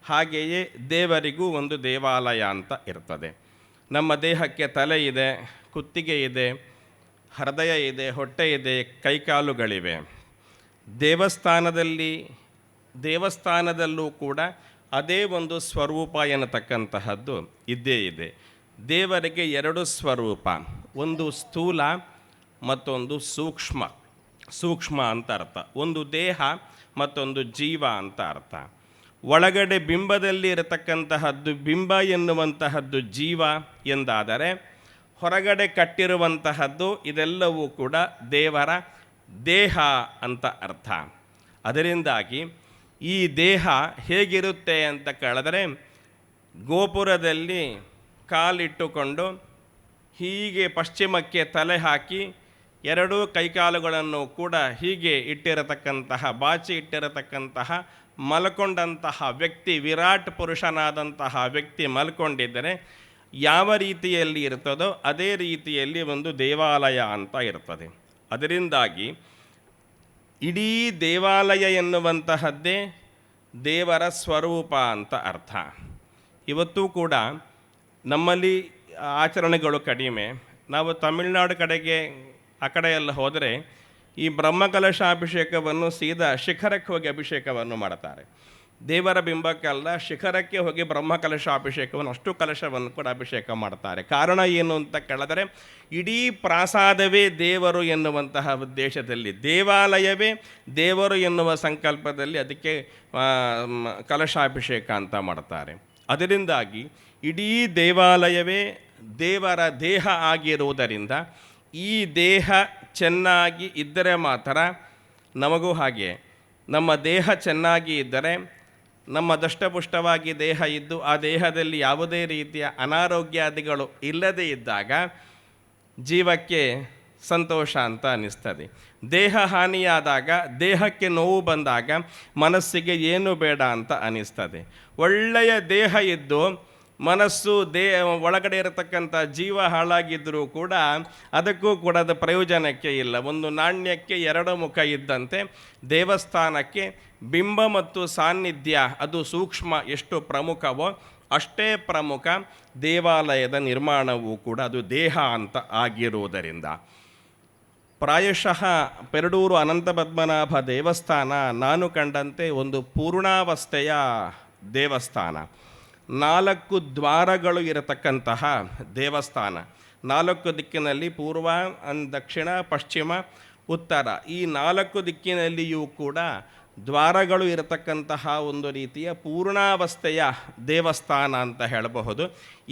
ಹಾಗೆಯೇ ದೇವರಿಗೂ ಒಂದು ದೇವಾಲಯ ಅಂತ ಇರ್ತದೆ. ನಮ್ಮ ದೇಹಕ್ಕೆ ತಲೆ ಇದೆ, ಕುತ್ತಿಗೆ ಇದೆ, ಹೃದಯ ಇದೆ, ಹೊಟ್ಟೆ ಇದೆ, ಕೈಕಾಲುಗಳಿವೆ. ದೇವಸ್ಥಾನದಲ್ಲೂ ಕೂಡ ಅದೇ ಒಂದು ಸ್ವರೂಪ ಎನ್ನತಕ್ಕಂತಹದ್ದು ಇದ್ದೇ ಇದೆ. ದೇವರಿಗೆ 2 ಸ್ವರೂಪ, ಒಂದು ಸ್ಥೂಲ ಮತ್ತೊಂದು ಸೂಕ್ಷ್ಮ ಅಂತ ಅರ್ಥ. ಒಂದು ದೇಹ ಮತ್ತೊಂದು ಜೀವ ಅಂತ ಅರ್ಥ. ಒಳಗಡೆ ಬಿಂಬದಲ್ಲಿ ಇರತಕ್ಕಂತಹದ್ದು ಬಿಂಬ ಎನ್ನುವಂತಹದ್ದು ಜೀವ ಎಂದಾದರೆ, ಹೊರಗಡೆ ಕಟ್ಟಿರುವಂತಹದ್ದು ಇದೆಲ್ಲವೂ ಕೂಡ ದೇವರ ದೇಹ ಅಂತ ಅರ್ಥ. ಅದರಿಂದಾಗಿ ಈ ದೇಹ ಹೇಗಿರುತ್ತೆ ಅಂತ ಕೇಳಿದ್ರೆ, ಗೋಪುರದಲ್ಲಿ ಕಾಲಿಟ್ಟುಕೊಂಡು ಹೀಗೆ ಪಶ್ಚಿಮಕ್ಕೆ ತಲೆ ಹಾಕಿ 2 ಕೈಕಾಲುಗಳನ್ನು ಕೂಡ ಹೀಗೆ ಇಟ್ಟಿರತಕ್ಕಂತಹ, ಬಾಚಿ ಇಟ್ಟಿರತಕ್ಕಂತಹ ಮಲ್ಕೊಂಡಂತಹ ವ್ಯಕ್ತಿ, ವಿರಾಟ್ ಪುರುಷನಾದಂತಹ ವ್ಯಕ್ತಿ ಮಲ್ಕೊಂಡಿದ್ದರೆ ಯಾವ ರೀತಿಯಲ್ಲಿ ಇರ್ತದೋ ಅದೇ ರೀತಿಯಲ್ಲಿ ಒಂದು ದೇವಾಲಯ ಅಂತ ಇರ್ತದೆ. ಅದರಿಂದಾಗಿ ಇಡೀ ದೇವಾಲಯ ಎನ್ನುವಂತಹದ್ದೇ ದೇವರ ಸ್ವರೂಪ ಅಂತ ಅರ್ಥ. ಇವತ್ತೂ ಕೂಡ ನಮ್ಮಲ್ಲಿ ಆಚರಣೆಗಳು ಕಡಿಮೆ. ನಾವು ತಮಿಳುನಾಡು ಕಡೆಗೆ ಆ ಕಡೆ ಎಲ್ಲ ಹೋದರೆ ಈ ಬ್ರಹ್ಮಕಲಶಾಭಿಷೇಕವನ್ನು ಸೀದಾ ಶಿಖರಕ್ಕೆ ಹೋಗಿ ಅಭಿಷೇಕವನ್ನು ಮಾಡ್ತಾರೆ. ದೇವರ ಬಿಂಬಕ್ಕಲ್ಲ, ಶಿಖರಕ್ಕೆ ಹೋಗಿ ಬ್ರಹ್ಮಕಲಶಾಭಿಷೇಕವನ್ನು, ಅಷ್ಟು ಕಲಶವನ್ನು ಕೂಡ ಅಭಿಷೇಕ ಮಾಡ್ತಾರೆ. ಕಾರಣ ಏನು ಅಂತ ಕೇಳಿದರೆ, ಇಡೀ ಪ್ರಾಸಾದವೇ ದೇವರು ಎನ್ನುವಂತಹ ಉದ್ದೇಶದಲ್ಲಿ, ದೇವಾಲಯವೇ ದೇವರು ಎನ್ನುವ ಸಂಕಲ್ಪದಲ್ಲಿ ಅದಕ್ಕೆ ಕಲಶಾಭಿಷೇಕ ಅಂತ ಮಾಡ್ತಾರೆ. ಅದರಿಂದಾಗಿ ಇಡೀ ದೇವಾಲಯವೇ ದೇವರ ದೇಹ ಆಗಿರುವುದರಿಂದ ಈ ದೇಹ ಚೆನ್ನಾಗಿ ಇದ್ದರೆ ಮಾತ್ರ ನಮಗೂ ಹಾಗೆ, ನಮ್ಮ ದೇಹ ಚೆನ್ನಾಗಿ ಇದ್ದರೆ, ನಮ್ಮ ದಷ್ಟಪುಷ್ಟವಾಗಿ ದೇಹ ಇದ್ದು ಆ ದೇಹದಲ್ಲಿ ಯಾವುದೇ ರೀತಿಯ ಅನಾರೋಗ್ಯಾದಿಗಳು ಇಲ್ಲದೇ ಇದ್ದಾಗ ಜೀವಕ್ಕೆ ಸಂತೋಷ ಅಂತ ಅನ್ನಿಸ್ತದೆ. ದೇಹ ಹಾನಿಯಾದಾಗ, ದೇಹಕ್ಕೆ ನೋವು ಬಂದಾಗ ಮನಸ್ಸಿಗೆ ಏನು ಬೇಡ ಅಂತ ಅನ್ನಿಸ್ತದೆ. ಒಳ್ಳೆಯ ದೇಹ ಇದ್ದು ಮನಸ್ಸು ಒಳಗಡೆ ಇರತಕ್ಕಂಥ ಜೀವ ಹಾಳಾಗಿದ್ದರೂ ಕೂಡ ಅದಕ್ಕೂ ಕೂಡ ಅದು ಪ್ರಯೋಜನಕ್ಕೆ ಇಲ್ಲ. ಒಂದು ನಾಣ್ಯಕ್ಕೆ 2 ಮುಖ ಇದ್ದಂತೆ ದೇವಸ್ಥಾನಕ್ಕೆ ಬಿಂಬ ಮತ್ತು ಸಾನ್ನಿಧ್ಯ, ಅದು ಸೂಕ್ಷ್ಮ ಎಷ್ಟು ಪ್ರಮುಖವೋ ಅಷ್ಟೇ ಪ್ರಮುಖ ದೇವಾಲಯದ ನಿರ್ಮಾಣವೂ ಕೂಡ, ಅದು ದೇಹ ಅಂತ ಆಗಿರುವುದರಿಂದ. ಪ್ರಾಯಶಃ ಪೆರಡೂರು ಅನಂತ ಪದ್ಮನಾಭ ದೇವಸ್ಥಾನ ನಾನು ಕಂಡಂತೆ ಒಂದು ಪೂರ್ಣಾವಸ್ಥೆಯ ದೇವಸ್ಥಾನ. 4 ದ್ವಾರಗಳು ಇರತಕ್ಕಂತಹ ದೇವಸ್ಥಾನ. 4 ದಿಕ್ಕಿನಲ್ಲಿ, ಪೂರ್ವ, ದಕ್ಷಿಣ, ಪಶ್ಚಿಮ, ಉತ್ತರ, ಈ 4 ದಿಕ್ಕಿನಲ್ಲಿಯೂ ಕೂಡ ದ್ವಾರಗಳು ಇರತಕ್ಕಂತಹ ಒಂದು ರೀತಿಯ ಪೂರ್ಣಾವಸ್ಥೆಯ ದೇವಸ್ಥಾನ ಅಂತ ಹೇಳಬಹುದು.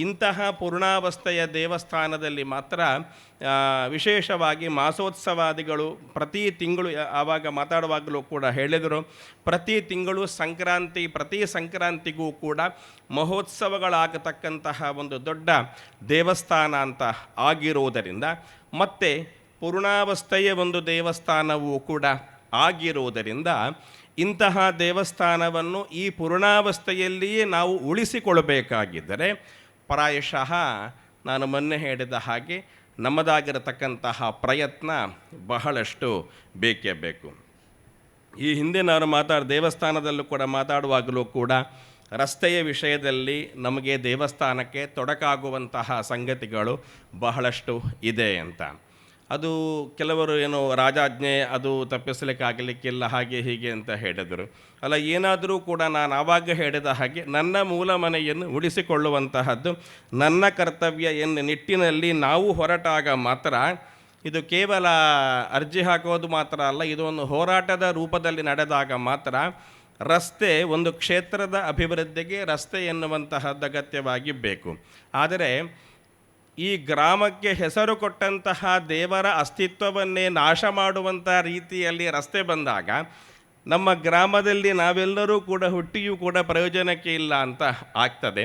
ಇಂತಹ ಪೂರ್ಣಾವಸ್ಥೆಯ ದೇವಸ್ಥಾನದಲ್ಲಿ ಮಾತ್ರ ವಿಶೇಷವಾಗಿ ಮಾಸೋತ್ಸವಾದಿಗಳು ಪ್ರತಿ ತಿಂಗಳು, ಆವಾಗ ಮಾತಾಡುವಾಗಲೂ ಕೂಡ ಹೇಳಿದರು, ಪ್ರತಿ ತಿಂಗಳು ಸಂಕ್ರಾಂತಿ, ಪ್ರತಿ ಸಂಕ್ರಾಂತಿಗೂ ಕೂಡ ಮಹೋತ್ಸವಗಳಾಗತಕ್ಕಂತಹ ಒಂದು ದೊಡ್ಡ ದೇವಸ್ಥಾನ ಅಂತ ಆಗಿರುವುದರಿಂದ, ಮತ್ತು ಪೂರ್ಣಾವಸ್ಥೆಯ ಒಂದು ದೇವಸ್ಥಾನವೂ ಕೂಡ ಆಗಿರುವುದರಿಂದ, ಇಂತಹ ದೇವಸ್ಥಾನವನ್ನು ಈ ಪೂರ್ಣಾವಸ್ಥೆಯಲ್ಲಿಯೇ ನಾವು ಉಳಿಸಿಕೊಳ್ಳಬೇಕಾಗಿದ್ದರೆ ಪ್ರಾಯಶಃ ನಾನು ಮೊನ್ನೆ ಹೇಳಿದ ಹಾಗೆ ನಮ್ಮದಾಗಿರತಕ್ಕಂತಹ ಪ್ರಯತ್ನ ಬಹಳಷ್ಟು ಬೇಕೇ ಬೇಕು. ಈ ಹಿಂದೆ ನಾನು ದೇವಸ್ಥಾನದಲ್ಲೂ ಕೂಡ ಮಾತಾಡುವಾಗಲೂ ಕೂಡ ರಸ್ತೆಯ ವಿಷಯದಲ್ಲಿ ನಮಗೆ ದೇವಸ್ಥಾನಕ್ಕೆ ತೊಡಕಾಗುವಂತಹ ಸಂಗತಿಗಳು ಬಹಳಷ್ಟು ಇದೆ ಅಂತ. ಅದು ಕೆಲವರು ಏನೋ ರಾಜಾಜ್ಞೆ, ಅದು ತಪ್ಪಿಸಲಿಕ್ಕಾಗಲಿಕ್ಕಿಲ್ಲ, ಹಾಗೆ ಹೀಗೆ ಅಂತ ಹೇಳಿದರು. ಅಲ್ಲ, ಏನಾದರೂ ಕೂಡ ನಾನು ಆವಾಗ ಹೇಳಿದ ಹಾಗೆ ನನ್ನ ಮೂಲ ಮನೆಯನ್ನು ಉಳಿಸಿಕೊಳ್ಳುವಂತಹದ್ದು ನನ್ನ ಕರ್ತವ್ಯ ಎನ್ನುವ ನಿಟ್ಟಿನಲ್ಲಿ ನಾವು ಹೊರಟಾಗ ಮಾತ್ರ, ಇದು ಕೇವಲ ಅರ್ಜಿ ಹಾಕೋದು ಮಾತ್ರ ಅಲ್ಲ, ಇದು ಒಂದು ಹೋರಾಟದ ರೂಪದಲ್ಲಿ ನಡೆದಾಗ ಮಾತ್ರ ರಸ್ತೆ, ಒಂದು ಕ್ಷೇತ್ರದ ಅಭಿವೃದ್ಧಿಗೆ ರಸ್ತೆ ಎನ್ನುವಂತಹದ್ದು ಅಗತ್ಯವಾಗಿ ಬೇಕು. ಆದರೆ ಈ ಗ್ರಾಮಕ್ಕೆ ಹೆಸರು ಕೊಟ್ಟಂತಹ ದೇವರ ಅಸ್ತಿತ್ವವನ್ನೇ ನಾಶ ಮಾಡುವಂಥ ರೀತಿಯಲ್ಲಿ ರಸ್ತೆ ಬಂದಾಗ ನಮ್ಮ ಗ್ರಾಮದಲ್ಲಿ ನಾವೆಲ್ಲರೂ ಕೂಡ ಹುಟ್ಟಿಯೂ ಕೂಡ ಪ್ರಯೋಜನಕ್ಕೆ ಇಲ್ಲ ಅಂತ ಆಗ್ತದೆ.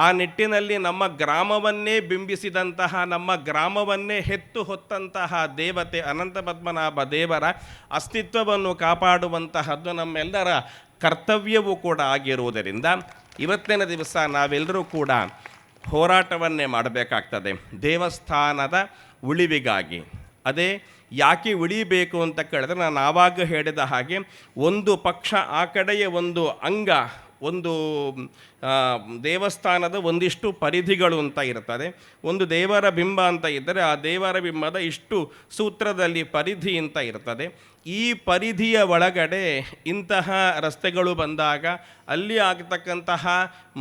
ಆ ನಿಟ್ಟಿನಲ್ಲಿ ನಮ್ಮ ಗ್ರಾಮವನ್ನೇ ಬಿಂಬಿಸಿದಂತಹ, ನಮ್ಮ ಗ್ರಾಮವನ್ನೇ ಹೆತ್ತು ಹೊತ್ತಂತಹ ದೇವತೆ ಅನಂತ ಪದ್ಮನಾಭ ದೇವರ ಅಸ್ತಿತ್ವವನ್ನು ಕಾಪಾಡುವಂತಹದ್ದು ನಮ್ಮೆಲ್ಲರ ಕರ್ತವ್ಯವೂ ಕೂಡ ಆಗಿರುವುದರಿಂದ ಇವತ್ತಿನ ದಿವಸ ನಾವೆಲ್ಲರೂ ಕೂಡ ಹೋರಾಟವನ್ನೇ ಮಾಡಬೇಕಾಗ್ತದೆ ದೇವಸ್ಥಾನದ ಉಳಿವಿಗಾಗಿ. ಅದೇ ಯಾಕೆ ಉಳಿಬೇಕು ಅಂತ ಕೇಳಿದ್ರೆ, ನಾನು ಆವಾಗ ಹೇಳಿದ ಹಾಗೆ ಒಂದು ಪಕ್ಷ ಆ ಕಡೆಯ ಒಂದು ಅಂಗ, ಒಂದು ದೇವಸ್ಥಾನದ ಒಂದಿಷ್ಟು ಪರಿಧಿಗಳು ಅಂತ ಇರ್ತದೆ. ಒಂದು ದೇವರ ಬಿಂಬ ಅಂತ ಇದ್ದರೆ ಆ ದೇವರ ಬಿಂಬದ ಇಷ್ಟು ಸೂತ್ರದಲ್ಲಿ ಪರಿಧಿ ಅಂತ ಇರ್ತದೆ. ಈ ಪರಿಧಿಯ ಒಳಗಡೆ ಇಂತಹ ರಸ್ತೆಗಳು ಬಂದಾಗ ಅಲ್ಲಿ ಆಗತಕ್ಕಂತಹ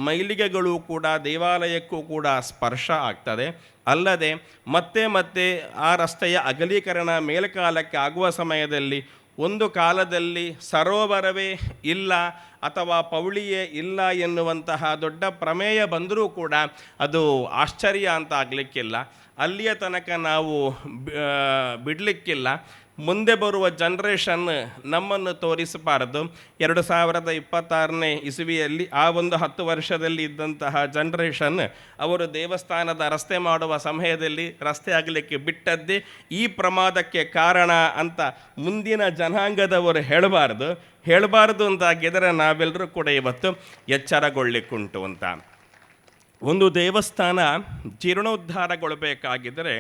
ಮೈಲಿಗೆಗಳು ಕೂಡ ದೇವಾಲಯಕ್ಕೂ ಕೂಡ ಸ್ಪರ್ಶ ಆಗ್ತದೆ. ಅಲ್ಲದೆ ಮತ್ತೆ ಮತ್ತೆ ಆ ರಸ್ತೆಯ ಅಗಲೀಕರಣ ಮೇಲ್ಕಾಲಕ್ಕೆ ಆಗುವ ಸಮಯದಲ್ಲಿ ಒಂದು ಕಾಲದಲ್ಲಿ ಸರೋವರವೇ ಇಲ್ಲ ಅಥವಾ ಪೌಳಿಯೇ ಇಲ್ಲ ಎನ್ನುವಂತಹ ದೊಡ್ಡ ಪ್ರಮೇಯ ಬಂದರೂ ಕೂಡ ಅದು ಆಶ್ಚರ್ಯ ಅಂತ ಆಗಲಿಕ್ಕಿಲ್ಲ. ಅಲ್ಲಿಯ ತನಕ ನಾವು ಬಿಡಲಿಕ್ಕಿಲ್ಲ. ಮುಂದೆ ಬರುವ ಜನ್ರೇಷನ್ ನಮ್ಮನ್ನು ತೋರಿಸಬಾರದು. 2026ನೇ ಇಸವಿಯಲ್ಲಿ ಆ ಒಂದು 10 ವರ್ಷದಲ್ಲಿ ಇದ್ದಂತಹ ಜನ್ರೇಷನ್ ಅವರು ದೇವಸ್ಥಾನದ ರಸ್ತೆ ಮಾಡುವ ಸಮಯದಲ್ಲಿ ರಸ್ತೆ ಆಗಲಿಕ್ಕೆ ಬಿಟ್ಟದ್ದೇ ಈ ಪ್ರಮಾದಕ್ಕೆ ಕಾರಣ ಅಂತ ಮುಂದಿನ ಜನಾಂಗದವರು ಹೇಳಬಾರ್ದು ಅಂತಾಗಿದ್ದರೆ ನಾವೆಲ್ಲರೂ ಕೂಡ ಇವತ್ತು ಎಚ್ಚರಗೊಳ್ಳಿಕ್ಕುಂಟು ಅಂತ. ಒಂದು ದೇವಸ್ಥಾನ ಜೀರ್ಣೋದ್ಧಾರಗೊಳ್ಳಬೇಕಾಗಿದ್ದರೆ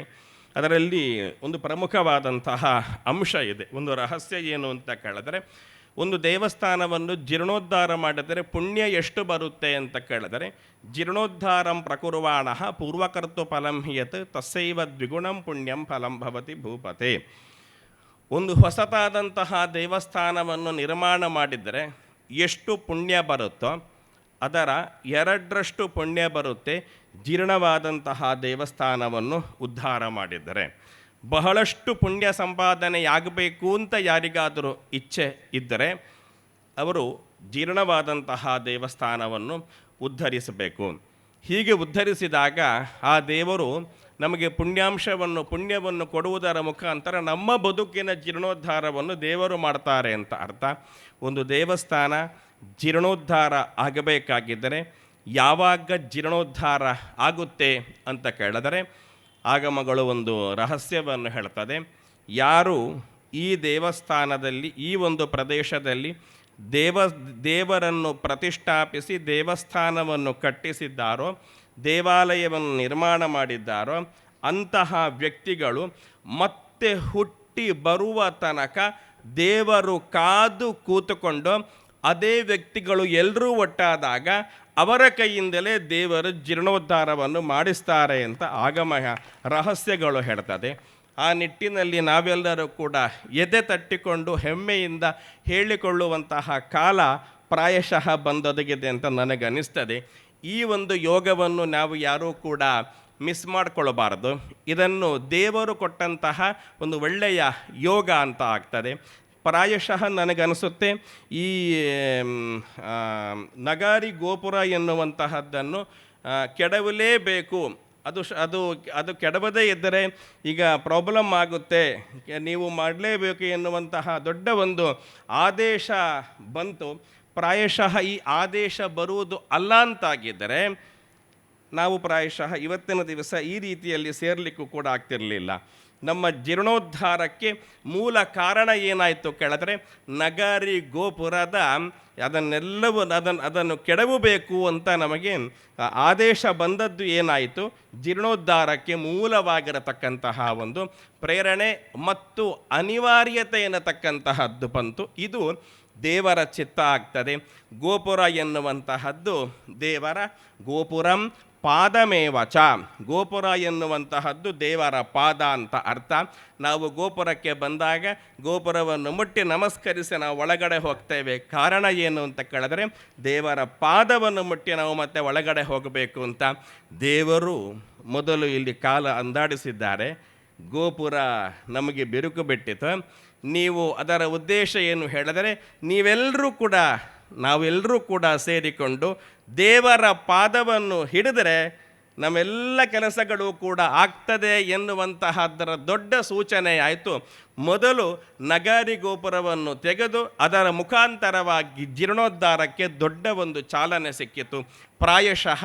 ಅದರಲ್ಲಿ ಒಂದು ಪ್ರಮುಖವಾದಂತಹ ಅಂಶ ಇದೆ, ಒಂದು ರಹಸ್ಯ ಏನು ಅಂತ ಕೇಳಿದ್ರೆ, ಒಂದು ದೇವಸ್ಥಾನವನ್ನು ಜೀರ್ಣೋದ್ಧಾರ ಮಾಡಿದರೆ ಪುಣ್ಯ ಎಷ್ಟು ಬರುತ್ತೆ ಅಂತ ಕೇಳಿದರೆ, ಜೀರ್ಣೋದ್ಧಾರಂ ಪ್ರಕುರ್ವಾಣ ಪೂರ್ವಕರ್ತು ಫಲಂ ಹಿಯತ್ ತಸ್ಸೈವ ದ್ವಿಗುಣಂ ಪುಣ್ಯಂ ಫಲಂ ಭವತಿ ಭೂಪತೆ. ಒಂದು ಹೊಸತಾದಂತಹ ದೇವಸ್ಥಾನವನ್ನು ನಿರ್ಮಾಣ ಮಾಡಿದರೆ ಎಷ್ಟು ಪುಣ್ಯ ಬರುತ್ತೋ ಅದರ 2ರಷ್ಟು ಪುಣ್ಯ ಬರುತ್ತೆ ಜೀರ್ಣವಾದಂತಹ ದೇವಸ್ಥಾನವನ್ನು ಉದ್ಧಾರ ಮಾಡಿದರೆ. ಬಹಳಷ್ಟು ಪುಣ್ಯ ಸಂಪಾದನೆಯಾಗಬೇಕು ಅಂತ ಯಾರಿಗಾದರೂ ಇಚ್ಛೆ ಇದ್ದರೆ ಅವರು ಜೀರ್ಣವಾದಂತಹ ದೇವಸ್ಥಾನವನ್ನು ಉದ್ಧರಿಸಬೇಕು. ಹೀಗೆ ಉದ್ಧರಿಸಿದಾಗ ಆ ದೇವರು ನಮಗೆ ಪುಣ್ಯವನ್ನು ಕೊಡುವುದರ ಮುಖಾಂತರ ನಮ್ಮ ಬದುಕಿನ ಜೀರ್ಣೋದ್ಧಾರವನ್ನು ದೇವರು ಮಾಡ್ತಾರೆ ಅಂತ ಅರ್ಥ. ಒಂದು ದೇವಸ್ಥಾನ ಜೀರ್ಣೋದ್ಧಾರ ಆಗಬೇಕಾಗಿದ್ದರೆ ಯಾವಾಗ ಜೀರ್ಣೋದ್ಧಾರ ಆಗುತ್ತೆ ಅಂತ ಕೇಳಿದರೆ, ಆಗಮಗಳು ಒಂದು ರಹಸ್ಯವನ್ನು ಹೇಳ್ತದೆ. ಯಾರು ಈ ದೇವಸ್ಥಾನದಲ್ಲಿ, ಈ ಒಂದು ಪ್ರದೇಶದಲ್ಲಿ ದೇವರನ್ನು ಪ್ರತಿಷ್ಠಾಪಿಸಿ ದೇವಸ್ಥಾನವನ್ನು ಕಟ್ಟಿಸಿದ್ದಾರೋ, ದೇವಾಲಯವನ್ನು ನಿರ್ಮಾಣ ಮಾಡಿದ್ದಾರೋ ಅಂತಹ ವ್ಯಕ್ತಿಗಳು ಮತ್ತೆ ಹುಟ್ಟಿ ಬರುವ ತನಕ ದೇವರು ಕಾದು ಕೂತುಕೊಂಡು ಅದೇ ವ್ಯಕ್ತಿಗಳು ಎಲ್ಲರೂ ಒಟ್ಟಾದಾಗ ಅವರ ಕೈಯಿಂದಲೇ ದೇವರು ಜೀರ್ಣೋದ್ಧಾರವನ್ನು ಮಾಡಿಸ್ತಾರೆ ಅಂತ ಆಗಮ ರಹಸ್ಯಗಳು ಹೇಳ್ತದೆ. ಆ ನಿಟ್ಟಿನಲ್ಲಿ ನಾವೆಲ್ಲರೂ ಕೂಡ ಎದೆ ತಟ್ಟಿಕೊಂಡು ಹೆಮ್ಮೆಯಿಂದ ಹೇಳಿಕೊಳ್ಳುವಂತಹ ಕಾಲ ಪ್ರಾಯಶಃ ಬಂದೊದಗಿದೆ ಅಂತ ನನಗನ್ನಿಸ್ತದೆ. ಈ ಒಂದು ಯೋಗವನ್ನು ನಾವು ಯಾರೂ ಕೂಡ ಮಿಸ್ ಮಾಡಿಕೊಳ್ಳಬಾರದು. ಇದನ್ನು ದೇವರು ಕೊಟ್ಟಂತಹ ಒಂದು ಒಳ್ಳೆಯ ಯೋಗ ಅಂತ ಆಗ್ತದೆ. ಪ್ರಾಯಶಃ ನನಗನ್ನಿಸುತ್ತೆ ಈ ನಗಾರಿ ಗೋಪುರ ಎನ್ನುವಂತಹದ್ದನ್ನು ಕೆಡವಲೇಬೇಕು. ಅದು ಕೆಡವದೇ ಇದ್ದರೆ ಈಗ ಪ್ರಾಬ್ಲಮ್ ಆಗುತ್ತೆ, ನೀವು ಮಾಡಲೇಬೇಕು ಎನ್ನುವಂತಹ ದೊಡ್ಡ ಒಂದು ಆದೇಶ ಬಂತು. ಪ್ರಾಯಶಃ ಈ ಆದೇಶ ಬರುವುದು ಅಲ್ಲ ಅಂತಾಗಿದ್ದರೆ ನಾವು ಪ್ರಾಯಶಃ ಇವತ್ತಿನ ದಿವಸ ಈ ರೀತಿಯಲ್ಲಿ ಸೇರಲಿಕ್ಕೂ ಕೂಡ ಆಗ್ತಿರಲಿಲ್ಲ. ನಮ್ಮ ಜೀರ್ಣೋದ್ಧಾರಕ್ಕೆ ಮೂಲ ಕಾರಣ ಏನಾಯಿತು ಕೇಳಿದ್ರೆ, ನಗಾರಿ ಗೋಪುರದ ಅದನ್ನು ಕೆಡವಬೇಕು ಅಂತ ನಮಗೆ ಆದೇಶ ಬಂದದ್ದು ಏನಾಯಿತು, ಜೀರ್ಣೋದ್ಧಾರಕ್ಕೆ ಮೂಲವಾಗಿರತಕ್ಕಂತಹ ಒಂದು ಪ್ರೇರಣೆ ಮತ್ತು ಅನಿವಾರ್ಯತೆ ಎನ್ನತಕ್ಕಂತಹದ್ದು ಬಂತು. ಇದು ದೇವರ ಚಿತ್ತ ಆಗ್ತದೆ. ಗೋಪುರ ಎನ್ನುವಂತಹದ್ದು ದೇವರ ಗೋಪುರಂ ಪಾದಮೇವ ಚ, ಗೋಪುರ ಎನ್ನುವಂತಹದ್ದು ದೇವರ ಪಾದ ಅಂತ ಅರ್ಥ. ನಾವು ಗೋಪುರಕ್ಕೆ ಬಂದಾಗ ಗೋಪುರವನ್ನು ಮುಟ್ಟಿ ನಮಸ್ಕರಿಸಿ ನಾವು ಒಳಗಡೆ ಹೋಗ್ತೇವೆ. ಕಾರಣ ಏನು ಅಂತ ಕೇಳಿದ್ರೆ, ದೇವರ ಪಾದವನ್ನು ಮುಟ್ಟಿ ನಾವು ಮತ್ತೆ ಒಳಗಡೆ ಹೋಗಬೇಕು ಅಂತ ದೇವರು ಮೊದಲು ಇಲ್ಲಿ ಕಾಲ ಅಂದಾಡಿಸಿದ್ದಾರೆ. ಗೋಪುರ ನಮಗೆ ಬಿರುಕು ಬಿಟ್ಟಿತು. ನೀವು ಅದರ ಉದ್ದೇಶ ಏನು ಹೇಳಿದರೆ, ನಾವೆಲ್ಲರೂ ಕೂಡ ಸೇರಿಕೊಂಡು ದೇವರ ಪಾದವನ್ನು ಹಿಡಿದರೆ ನಮ್ಮೆಲ್ಲ ಕೆಲಸಗಳು ಕೂಡ ಆಗ್ತದೆ ಎನ್ನುವಂತಹದ್ದರ ದೊಡ್ಡ ಸೂಚನೆ ಆಯಿತು. ಮೊದಲು ನಗಾರಿ ಗೋಪುರವನ್ನು ತೆಗೆದು ಅದರ ಮುಖಾಂತರವಾಗಿ ಜೀರ್ಣೋದ್ಧಾರಕ್ಕೆ ದೊಡ್ಡ ಒಂದು ಚಾಲನೆ ಸಿಕ್ಕಿತು. ಪ್ರಾಯಶಃ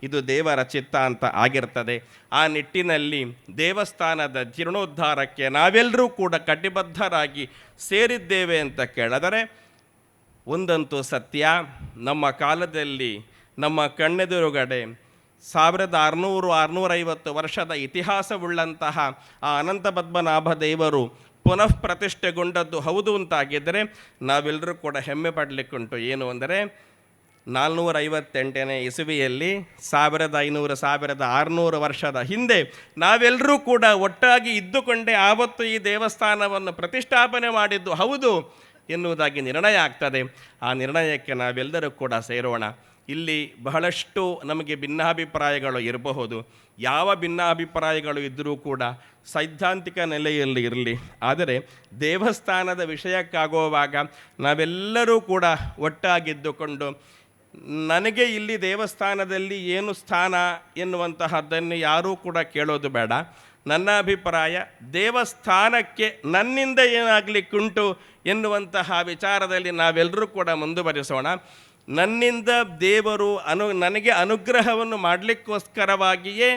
ಇದು ದೇವರ ಚಿತ್ತ ಅಂತ ಆಗಿರ್ತದೆ. ಆ ನಿಟ್ಟಿನಲ್ಲಿ ದೇವಸ್ಥಾನದ ಜೀರ್ಣೋದ್ಧಾರಕ್ಕೆ ನಾವೆಲ್ಲರೂ ಕೂಡ ಕಟಿಬದ್ಧರಾಗಿ ಸೇರಿದ್ದೇವೆ ಅಂತ ಕೇಳಿದರೆ, ಒಂದಂತೂ ಸತ್ಯ, ನಮ್ಮ ಕಾಲದಲ್ಲಿ ನಮ್ಮ ಕಣ್ಣೆದುರುಗಡೆ 1600-650 ವರ್ಷದ ಇತಿಹಾಸವುಳ್ಳಂತಹ ಆ ಅನಂತ ಪದ್ಮನಾಭ ದೇವರು ಪುನಃ ಪ್ರತಿಷ್ಠೆಗೊಂಡದ್ದು ಹೌದು ಅಂತಾಗಿದ್ದರೆ ನಾವೆಲ್ಲರೂ ಕೂಡ ಹೆಮ್ಮೆ ಪಡಲಿಕ್ಕುಂಟು. ಏನು ಅಂದರೆ, 458ನೇ ಇಸವಿಯಲ್ಲಿ 1500-1600 ವರ್ಷದ ಹಿಂದೆ ನಾವೆಲ್ಲರೂ ಕೂಡ ಒಟ್ಟಾಗಿ ಇದ್ದುಕೊಂಡೇ ಆವತ್ತು ಈ ದೇವಸ್ಥಾನವನ್ನು ಪ್ರತಿಷ್ಠಾಪನೆ ಮಾಡಿದ್ದು ಹೌದು ಎನ್ನುವುದಾಗಿ ನಿರ್ಣಯ ಆಗ್ತದೆ. ಆ ನಿರ್ಣಯಕ್ಕೆ ನಾವೆಲ್ಲರೂ ಕೂಡ ಸೇರೋಣ. ಇಲ್ಲಿ ಬಹಳಷ್ಟು ನಮಗೆ ಭಿನ್ನಾಭಿಪ್ರಾಯಗಳು ಇರಬಹುದು. ಯಾವ ಭಿನ್ನಾಭಿಪ್ರಾಯಗಳು ಇದ್ದರೂ ಕೂಡ ಸೈದ್ಧಾಂತಿಕ ನೆಲೆಯಲ್ಲಿ ಇರಲಿ. ಆದರೆ ದೇವಸ್ಥಾನದ ವಿಷಯಕ್ಕಾಗುವಾಗ ನಾವೆಲ್ಲರೂ ಕೂಡ ಒಟ್ಟಾಗಿದ್ದುಕೊಂಡು, ನನಗೆ ಇಲ್ಲಿ ದೇವಸ್ಥಾನದಲ್ಲಿ ಏನು ಸ್ಥಾನ ಎನ್ನುವಂತಹದ್ದನ್ನು ಯಾರೂ ಕೂಡ ಕೇಳೋದು ಬೇಡ. ನನ್ನ ಅಭಿಪ್ರಾಯ, ದೇವಸ್ಥಾನಕ್ಕೆ ನನ್ನಿಂದ ಏನಾಗಲಿಕ್ಕುಂಟು ಎನ್ನುವಂತಹ ವಿಚಾರದಲ್ಲಿ ನಾವೆಲ್ಲರೂ ಕೂಡ ಮುಂದುವರಿಸೋಣ. ನನ್ನಿಂದ ದೇವರು ನನಗೆ ಅನುಗ್ರಹವನ್ನು ಮಾಡಲಿಕ್ಕೋಸ್ಕರವಾಗಿಯೇ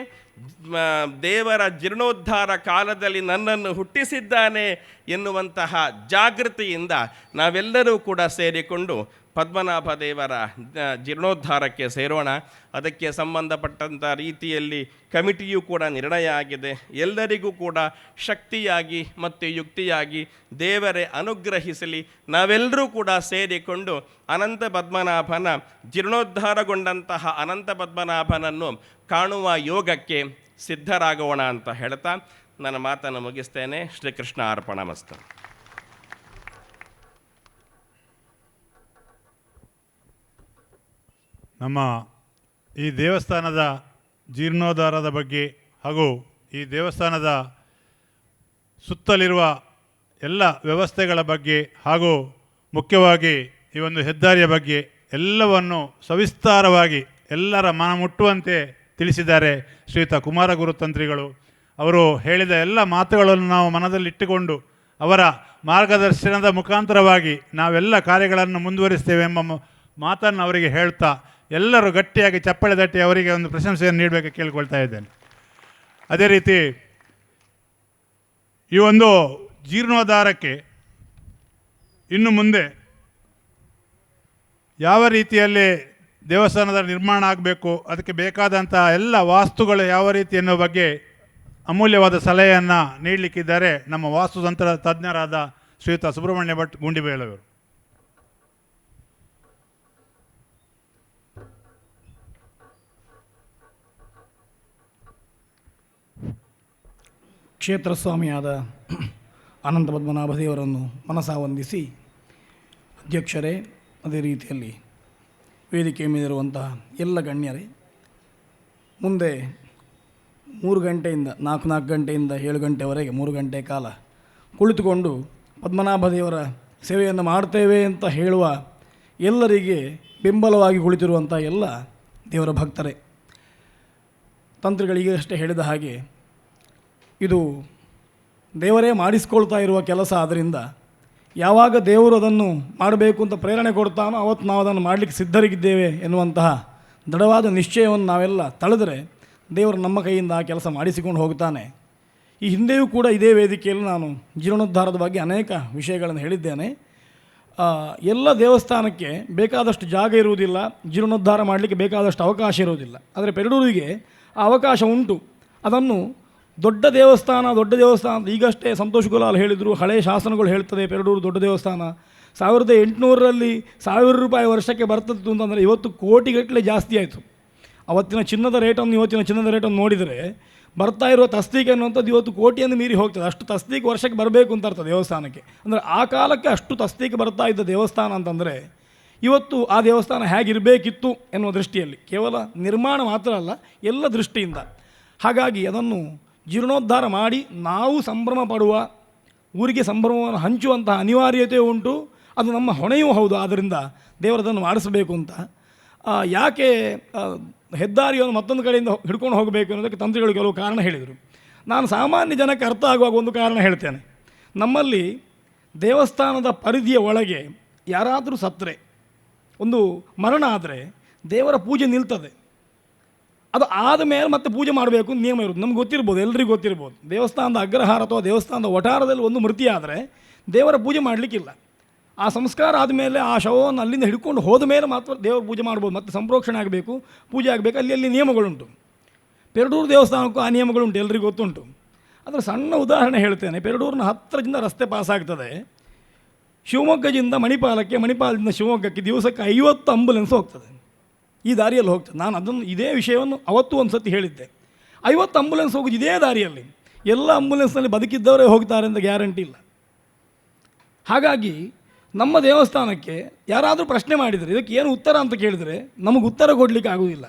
ದೇವರ ಜೀರ್ಣೋದ್ಧಾರ ಕಾಲದಲ್ಲಿ ನನ್ನನ್ನು ಹುಟ್ಟಿಸಿದ್ದಾನೆ ಎನ್ನುವಂತಹ ಜಾಗೃತಿಯಿಂದ ನಾವೆಲ್ಲರೂ ಕೂಡ ಸೇರಿಕೊಂಡು ಪದ್ಮನಾಭ ದೇವರ ಜೀರ್ಣೋದ್ಧಾರಕ್ಕೆ ಸೇರೋಣ. ಅದಕ್ಕೆ ಸಂಬಂಧಪಟ್ಟಂಥ ರೀತಿಯಲ್ಲಿ ಕಮಿಟಿಯೂ ಕೂಡ ನಿರ್ಣಯ ಆಗಿದೆ. ಎಲ್ಲರಿಗೂ ಕೂಡ ಶಕ್ತಿಯಾಗಿ ಮತ್ತು ಯುಕ್ತಿಯಾಗಿ ದೇವರೇ ಅನುಗ್ರಹಿಸಲಿ. ನಾವೆಲ್ಲರೂ ಕೂಡ ಸೇರಿಕೊಂಡು ಅನಂತ ಪದ್ಮನಾಭನ ಜೀರ್ಣೋದ್ಧಾರಗೊಂಡಂತಹ ಅನಂತ ಪದ್ಮನಾಭನನ್ನು ಕಾಣುವ ಯೋಗಕ್ಕೆ ಸಿದ್ಧರಾಗೋಣ ಅಂತ ಹೇಳ್ತಾ ನನ್ನ ಮಾತನ್ನು ಮುಗಿಸ್ತೇನೆ. ಶ್ರೀಕೃಷ್ಣ ಅರ್ಪಣಮಸ್ತು. ನಮ್ಮ ಈ ದೇವಸ್ಥಾನದ ಜೀರ್ಣೋದ್ಧಾರದ ಬಗ್ಗೆ ಹಾಗೂ ಈ ದೇವಸ್ಥಾನದ ಸುತ್ತಲಿರುವ ಎಲ್ಲ ವ್ಯವಸ್ಥೆಗಳ ಬಗ್ಗೆ ಹಾಗೂ ಮುಖ್ಯವಾಗಿ ಈ ಒಂದು ಹೆದ್ದಾರಿಯ ಬಗ್ಗೆ ಎಲ್ಲವನ್ನು ಸವಿಸ್ತಾರವಾಗಿ ಎಲ್ಲರ ಮನ ಮುಟ್ಟುವಂತೆ ತಿಳಿಸಿದ್ದಾರೆ ಶ್ರೀಯುತ ಕುಮಾರಗುರು ತಂತ್ರಿಗಳು. ಅವರು ಹೇಳಿದ ಎಲ್ಲ ಮಾತುಗಳನ್ನು ನಾವು ಮನದಲ್ಲಿಟ್ಟುಕೊಂಡು ಅವರ ಮಾರ್ಗದರ್ಶನದ ಮುಖಾಂತರವಾಗಿ ನಾವೆಲ್ಲ ಕಾರ್ಯಗಳನ್ನು ಮುಂದುವರಿಸ್ತೇವೆ ಎಂಬ ಮಾತನ್ನು ಅವರಿಗೆ ಹೇಳ್ತಾ ಎಲ್ಲರೂ ಗಟ್ಟಿಯಾಗಿ ಚಪ್ಪಳೆ ತಟ್ಟಿ ಅವರಿಗೆ ಒಂದು ಪ್ರಶಂಸೆಯನ್ನು ನೀಡಬೇಕು ಕೇಳಿಕೊಳ್ತಾ ಇದ್ದೇನೆ. ಅದೇ ರೀತಿ ಈ ಒಂದು ಜೀರ್ಣೋದ್ಧಾರಕ್ಕೆ ಇನ್ನು ಮುಂದೆ ಯಾವ ರೀತಿಯಲ್ಲಿ ದೇವಸ್ಥಾನದ ನಿರ್ಮಾಣ ಆಗಬೇಕು, ಅದಕ್ಕೆ ಬೇಕಾದಂಥ ಎಲ್ಲ ವಾಸ್ತುಗಳು ಯಾವ ರೀತಿ ಎನ್ನುವ ಬಗ್ಗೆ ಅಮೂಲ್ಯವಾದ ಸಲಹೆಯನ್ನು ನೀಡಲಿಕ್ಕಿದ್ದಾರೆ ನಮ್ಮ ವಾಸ್ತುತಂತ್ರ ತಜ್ಞರಾದ ಶ್ರೀಯುತ ಸುಬ್ರಹ್ಮಣ್ಯ ಭಟ್ ಗುಂಡಿಬೇಲವರು. ಕ್ಷೇತ್ರ ಸ್ವಾಮಿಯಾದ ಅನಂತ ಪದ್ಮನಾಭ ದೇವರನ್ನು ಮನಸಾವಂದಿಸಿ, ಅಧ್ಯಕ್ಷರೇ, ಅದೇ ರೀತಿಯಲ್ಲಿ ವೇದಿಕೆ ಮೇಲಿರುವಂತಹ ಎಲ್ಲ ಗಣ್ಯರೇ, ಮುಂದೆ 3 ಗಂಟೆಯಿಂದ 4 ಗಂಟೆಯಿಂದ 7 ಗಂಟೆವರೆಗೆ 3 ಗಂಟೆ ಕಾಲ ಕುಳಿತುಕೊಂಡು ಪದ್ಮನಾಭ ದೇವರ ಸೇವೆಯನ್ನು ಮಾಡ್ತೇವೆ ಅಂತ ಹೇಳುವ ಎಲ್ಲರಿಗೆ ಬೆಂಬಲವಾಗಿ ಕುಳಿತಿರುವಂಥ ಎಲ್ಲ ದೇವರ ಭಕ್ತರೇ, ತಂತ್ರಿಗಳಿಗೆ ಅಷ್ಟೇ ಹೇಳಿದ ಹಾಗೆ ಇದು ದೇವರೇ ಮಾಡಿಸ್ಕೊಳ್ತಾ ಇರುವ ಕೆಲಸ. ಆದ್ದರಿಂದ ಯಾವಾಗ ದೇವರು ಅದನ್ನು ಮಾಡಬೇಕು ಅಂತ ಪ್ರೇರಣೆ ಕೊಡ್ತಾನೋ ಅವತ್ತು ನಾವು ಅದನ್ನು ಮಾಡಲಿಕ್ಕೆ ಸಿದ್ಧರಿಗಿದ್ದೇವೆ ಎನ್ನುವಂತಹ ದೃಢವಾದ ನಿಶ್ಚಯವನ್ನು ನಾವೆಲ್ಲ ತಳೆದರೆ ದೇವರು ನಮ್ಮ ಕೈಯಿಂದ ಆ ಕೆಲಸ ಮಾಡಿಸಿಕೊಂಡು ಹೋಗ್ತಾನೆ. ಈ ಹಿಂದೆಯೂ ಕೂಡ ಇದೇ ವೇದಿಕೆಯಲ್ಲಿ ನಾನು ಜೀರ್ಣೋದ್ಧಾರದ ಬಗ್ಗೆ ಅನೇಕ ವಿಷಯಗಳನ್ನು ಹೇಳಿದ್ದೇನೆ. ಎಲ್ಲ ದೇವಸ್ಥಾನಕ್ಕೆ ಬೇಕಾದಷ್ಟು ಜಾಗ ಇರುವುದಿಲ್ಲ, ಜೀರ್ಣೋದ್ಧಾರ ಮಾಡಲಿಕ್ಕೆ ಬೇಕಾದಷ್ಟು ಅವಕಾಶ ಇರುವುದಿಲ್ಲ. ಆದರೆ ಪೆರಡೂರಿಗೆ ಆ ಅವಕಾಶ ಉಂಟು. ಅದನ್ನು ದೊಡ್ಡ ದೇವಸ್ಥಾನ ಈಗಷ್ಟೇ ಸಂತೋಷ್ ಗುಲಾಲ್ ಹೇಳಿದರು, ಹಳೆಯ ಶಾಸನಗಳು ಹೇಳ್ತದೆ ಪೆರಡೂರು ದೊಡ್ಡ ದೇವಸ್ಥಾನ 1800ರಲ್ಲಿ 1000 ರೂಪಾಯಿ ವರ್ಷಕ್ಕೆ ಬರ್ತದ್ದು ಅಂತಂದರೆ ಇವತ್ತು ಕೋಟಿಗಟ್ಟಲೆ ಜಾಸ್ತಿ ಆಯಿತು. ಅವತ್ತಿನ ಚಿನ್ನದ ರೇಟನ್ನು ಇವತ್ತಿನ ಚಿನ್ನದ ರೇಟನ್ನು ನೋಡಿದರೆ ಬರ್ತಾ ಇರುವ ತಸ್ತೀಕೆ ಅನ್ನುವಂಥದ್ದು ಇವತ್ತು ಕೋಟಿಯನ್ನು ಮೀರಿ ಹೋಗ್ತದೆ. ಅಷ್ಟು ತಸ್ತೀಕೆ ವರ್ಷಕ್ಕೆ ಬರಬೇಕು ಅಂತ ಅರ್ಥ ದೇವಸ್ಥಾನಕ್ಕೆ. ಅಂದರೆ ಆ ಕಾಲಕ್ಕೆ ಅಷ್ಟು ತಸ್ತೀಕೆ ಬರ್ತಾ ಇದ್ದ ದೇವಸ್ಥಾನ ಅಂತಂದರೆ ಇವತ್ತು ಆ ದೇವಸ್ಥಾನ ಹೇಗಿರಬೇಕಿತ್ತು ಎನ್ನುವ ದೃಷ್ಟಿಯಲ್ಲಿ, ಕೇವಲ ನಿರ್ಮಾಣ ಮಾತ್ರ ಅಲ್ಲ, ಎಲ್ಲ ದೃಷ್ಟಿಯಿಂದ. ಹಾಗಾಗಿ ಅದನ್ನು ಜೀರ್ಣೋದ್ಧಾರ ಮಾಡಿ ನಾವು ಸಂಭ್ರಮ ಪಡುವ, ಊರಿಗೆ ಸಂಭ್ರಮವನ್ನು ಹಂಚುವಂತಹ ಅನಿವಾರ್ಯತೆ ಉಂಟು. ಅದು ನಮ್ಮ ಹೊಣೆಯೂ ಹೌದು. ಆದ್ದರಿಂದ ದೇವರದನ್ನು ಮಾಡಿಸಬೇಕು ಅಂತ. ಯಾಕೆ ಹೆದ್ದಾರಿಯನ್ನು ಮತ್ತೊಂದು ಕಡೆಯಿಂದ ಹಿಡ್ಕೊಂಡು ಹೋಗಬೇಕು ಅನ್ನೋದಕ್ಕೆ ತಂತ್ರಿಗಳು ಕೆಲವು ಕಾರಣ ಹೇಳಿದರು. ನಾನು ಸಾಮಾನ್ಯ ಜನಕ್ಕೆ ಅರ್ಥ ಆಗುವಾಗ ಒಂದು ಕಾರಣ ಹೇಳ್ತೇನೆ. ನಮ್ಮಲ್ಲಿ ದೇವಸ್ಥಾನದ ಪರಿಧಿಯ ಒಳಗೆ ಯಾರಾದರೂ ಸತ್ತರೆ, ಒಂದು ಮರಣ ಆದರೆ ದೇವರ ಪೂಜೆ ನಿಲ್ತದೆ. ಅದು ಆದ ಮೇಲೆ ಮತ್ತೆ ಪೂಜೆ ಮಾಡಬೇಕು ಅಂತ ನಿಯಮ ಇರುತ್ತೆ. ನಮ್ಗೆ ಗೊತ್ತಿರ್ಬೋದು, ಎಲ್ರಿಗೂ ಗೊತ್ತಿರ್ಬೋದು. ದೇವಸ್ಥಾನದ ಅಗ್ರಹಾರ ಅಥವಾ ದೇವಸ್ಥಾನದ ವಠಾರದಲ್ಲಿ ಒಂದು ಮೃತಿ ಆದರೆ ದೇವರ ಪೂಜೆ ಮಾಡಲಿಕ್ಕಿಲ್ಲ. ಆ ಸಂಸ್ಕಾರ ಆದಮೇಲೆ ಆ ಶವವನ್ನು ಅಲ್ಲಿಂದ ಹಿಡ್ಕೊಂಡು ಹೋದ ಮೇಲೆ ಮಾತ್ರ ದೇವರ ಪೂಜೆ ಮಾಡ್ಬೋದು. ಮತ್ತು ಸಂಪ್ರೋಕ್ಷಣೆ ಆಗಬೇಕು, ಪೂಜೆ ಆಗಬೇಕು. ಅಲ್ಲಿ ನಿಯಮಗಳುಂಟು. ಪೆರಡೂರು ದೇವಸ್ಥಾನಕ್ಕೂ ಆ ನಿಯಮಗಳುಂಟು, ಎಲ್ರಿಗೂ ಗೊತ್ತುಂಟು. ಅದರ ಸಣ್ಣ ಉದಾಹರಣೆ ಹೇಳ್ತೇನೆ. ಪೆರಡೂರಿನ ಹತ್ತಿರದಿಂದ ರಸ್ತೆ ಪಾಸಾಗ್ತದೆ. ಶಿವಮೊಗ್ಗದಿಂದ ಮಣಿಪಾಲಕ್ಕೆ, ಮಣಿಪಾಲದಿಂದ ಶಿವಮೊಗ್ಗಕ್ಕೆ ದಿವಸಕ್ಕೆ 50 ಆಂಬುಲೆನ್ಸ್ ಹೋಗ್ತದೆ. ಈ ದಾರಿಯಲ್ಲಿ ಹೋಗ್ತದೆ. ನಾನು ಅದನ್ನು ಇದೇ ವಿಷಯವನ್ನು ಅವತ್ತು ಒಂದು ಸತಿ ಹೇಳಿದ್ದೆ. 50 ಆಂಬುಲೆನ್ಸ್ ಹೋಗೋದು ಇದೇ ದಾರಿಯಲ್ಲಿ. ಎಲ್ಲ ಆಂಬುಲೆನ್ಸ್ನಲ್ಲಿ ಬದುಕಿದ್ದವರೇ ಹೋಗ್ತಾರೆ ಅಂತ ಗ್ಯಾರಂಟಿ ಇಲ್ಲ. ಹಾಗಾಗಿ ನಮ್ಮ ದೇವಸ್ಥಾನಕ್ಕೆ ಯಾರಾದರೂ ಪ್ರಶ್ನೆ ಮಾಡಿದರೆ ಇದಕ್ಕೆ ಏನು ಉತ್ತರ ಅಂತ ಕೇಳಿದರೆ ನಮಗೆ ಉತ್ತರ ಕೊಡಲಿಕ್ಕೆ ಆಗುವುದಿಲ್ಲ.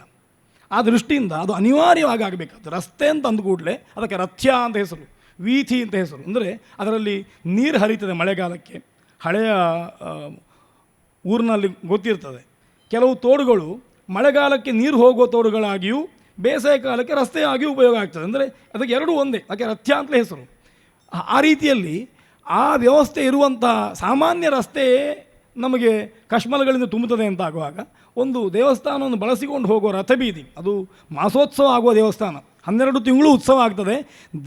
ಆ ದೃಷ್ಟಿಯಿಂದ ಅದು ಅನಿವಾರ್ಯವಾಗಿ ಆಗಬೇಕಾಗ್ತದೆ. ರಸ್ತೆ ಅಂತ ಅಂದ ಕೂಡಲೇ ಅದಕ್ಕೆ ರಥ್ಯ ಅಂತ ಹೆಸರು, ವೀಥಿ ಅಂತ ಹೆಸರು. ಅಂದರೆ ಅದರಲ್ಲಿ ನೀರು ಹರಿತದೆ ಮಳೆಗಾಲಕ್ಕೆ. ಹಳೆಯ ಊರಿನಲ್ಲಿ ಗೊತ್ತಿರ್ತದೆ, ಕೆಲವು ತೋಡುಗಳು ಮಳೆಗಾಲಕ್ಕೆ ನೀರು ಹೋಗುವ ತೋಡುಗಳಾಗಿಯೂ ಬೇಸಿಗೆ ಕಾಲಕ್ಕೆ ರಸ್ತೆಯಾಗಿಯೂ ಉಪಯೋಗ ಆಗ್ತದೆ. ಅಂದರೆ ಅದಕ್ಕೆ ಎರಡೂ ಒಂದೇ, ಅದಕ್ಕೆ ರಥ್ಯ ಅಂತಲೇ ಹೆಸರು. ಆ ರೀತಿಯಲ್ಲಿ ಆ ವ್ಯವಸ್ಥೆ ಇರುವಂಥ ಸಾಮಾನ್ಯ ರಸ್ತೆಯೇ ನಮಗೆ ಕಶ್ಮಲಗಳಿಂದ ತುಂಬುತ್ತದೆ ಅಂತ ಆಗುವಾಗ ಒಂದು ದೇವಸ್ಥಾನವನ್ನು ಬಳಸಿಕೊಂಡು ಹೋಗುವ ರಥಬೀದಿ, ಅದು ಮಾಸೋತ್ಸವ ಆಗುವ ದೇವಸ್ಥಾನ, 12 ತಿಂಗಳು ಉತ್ಸವ ಆಗ್ತದೆ.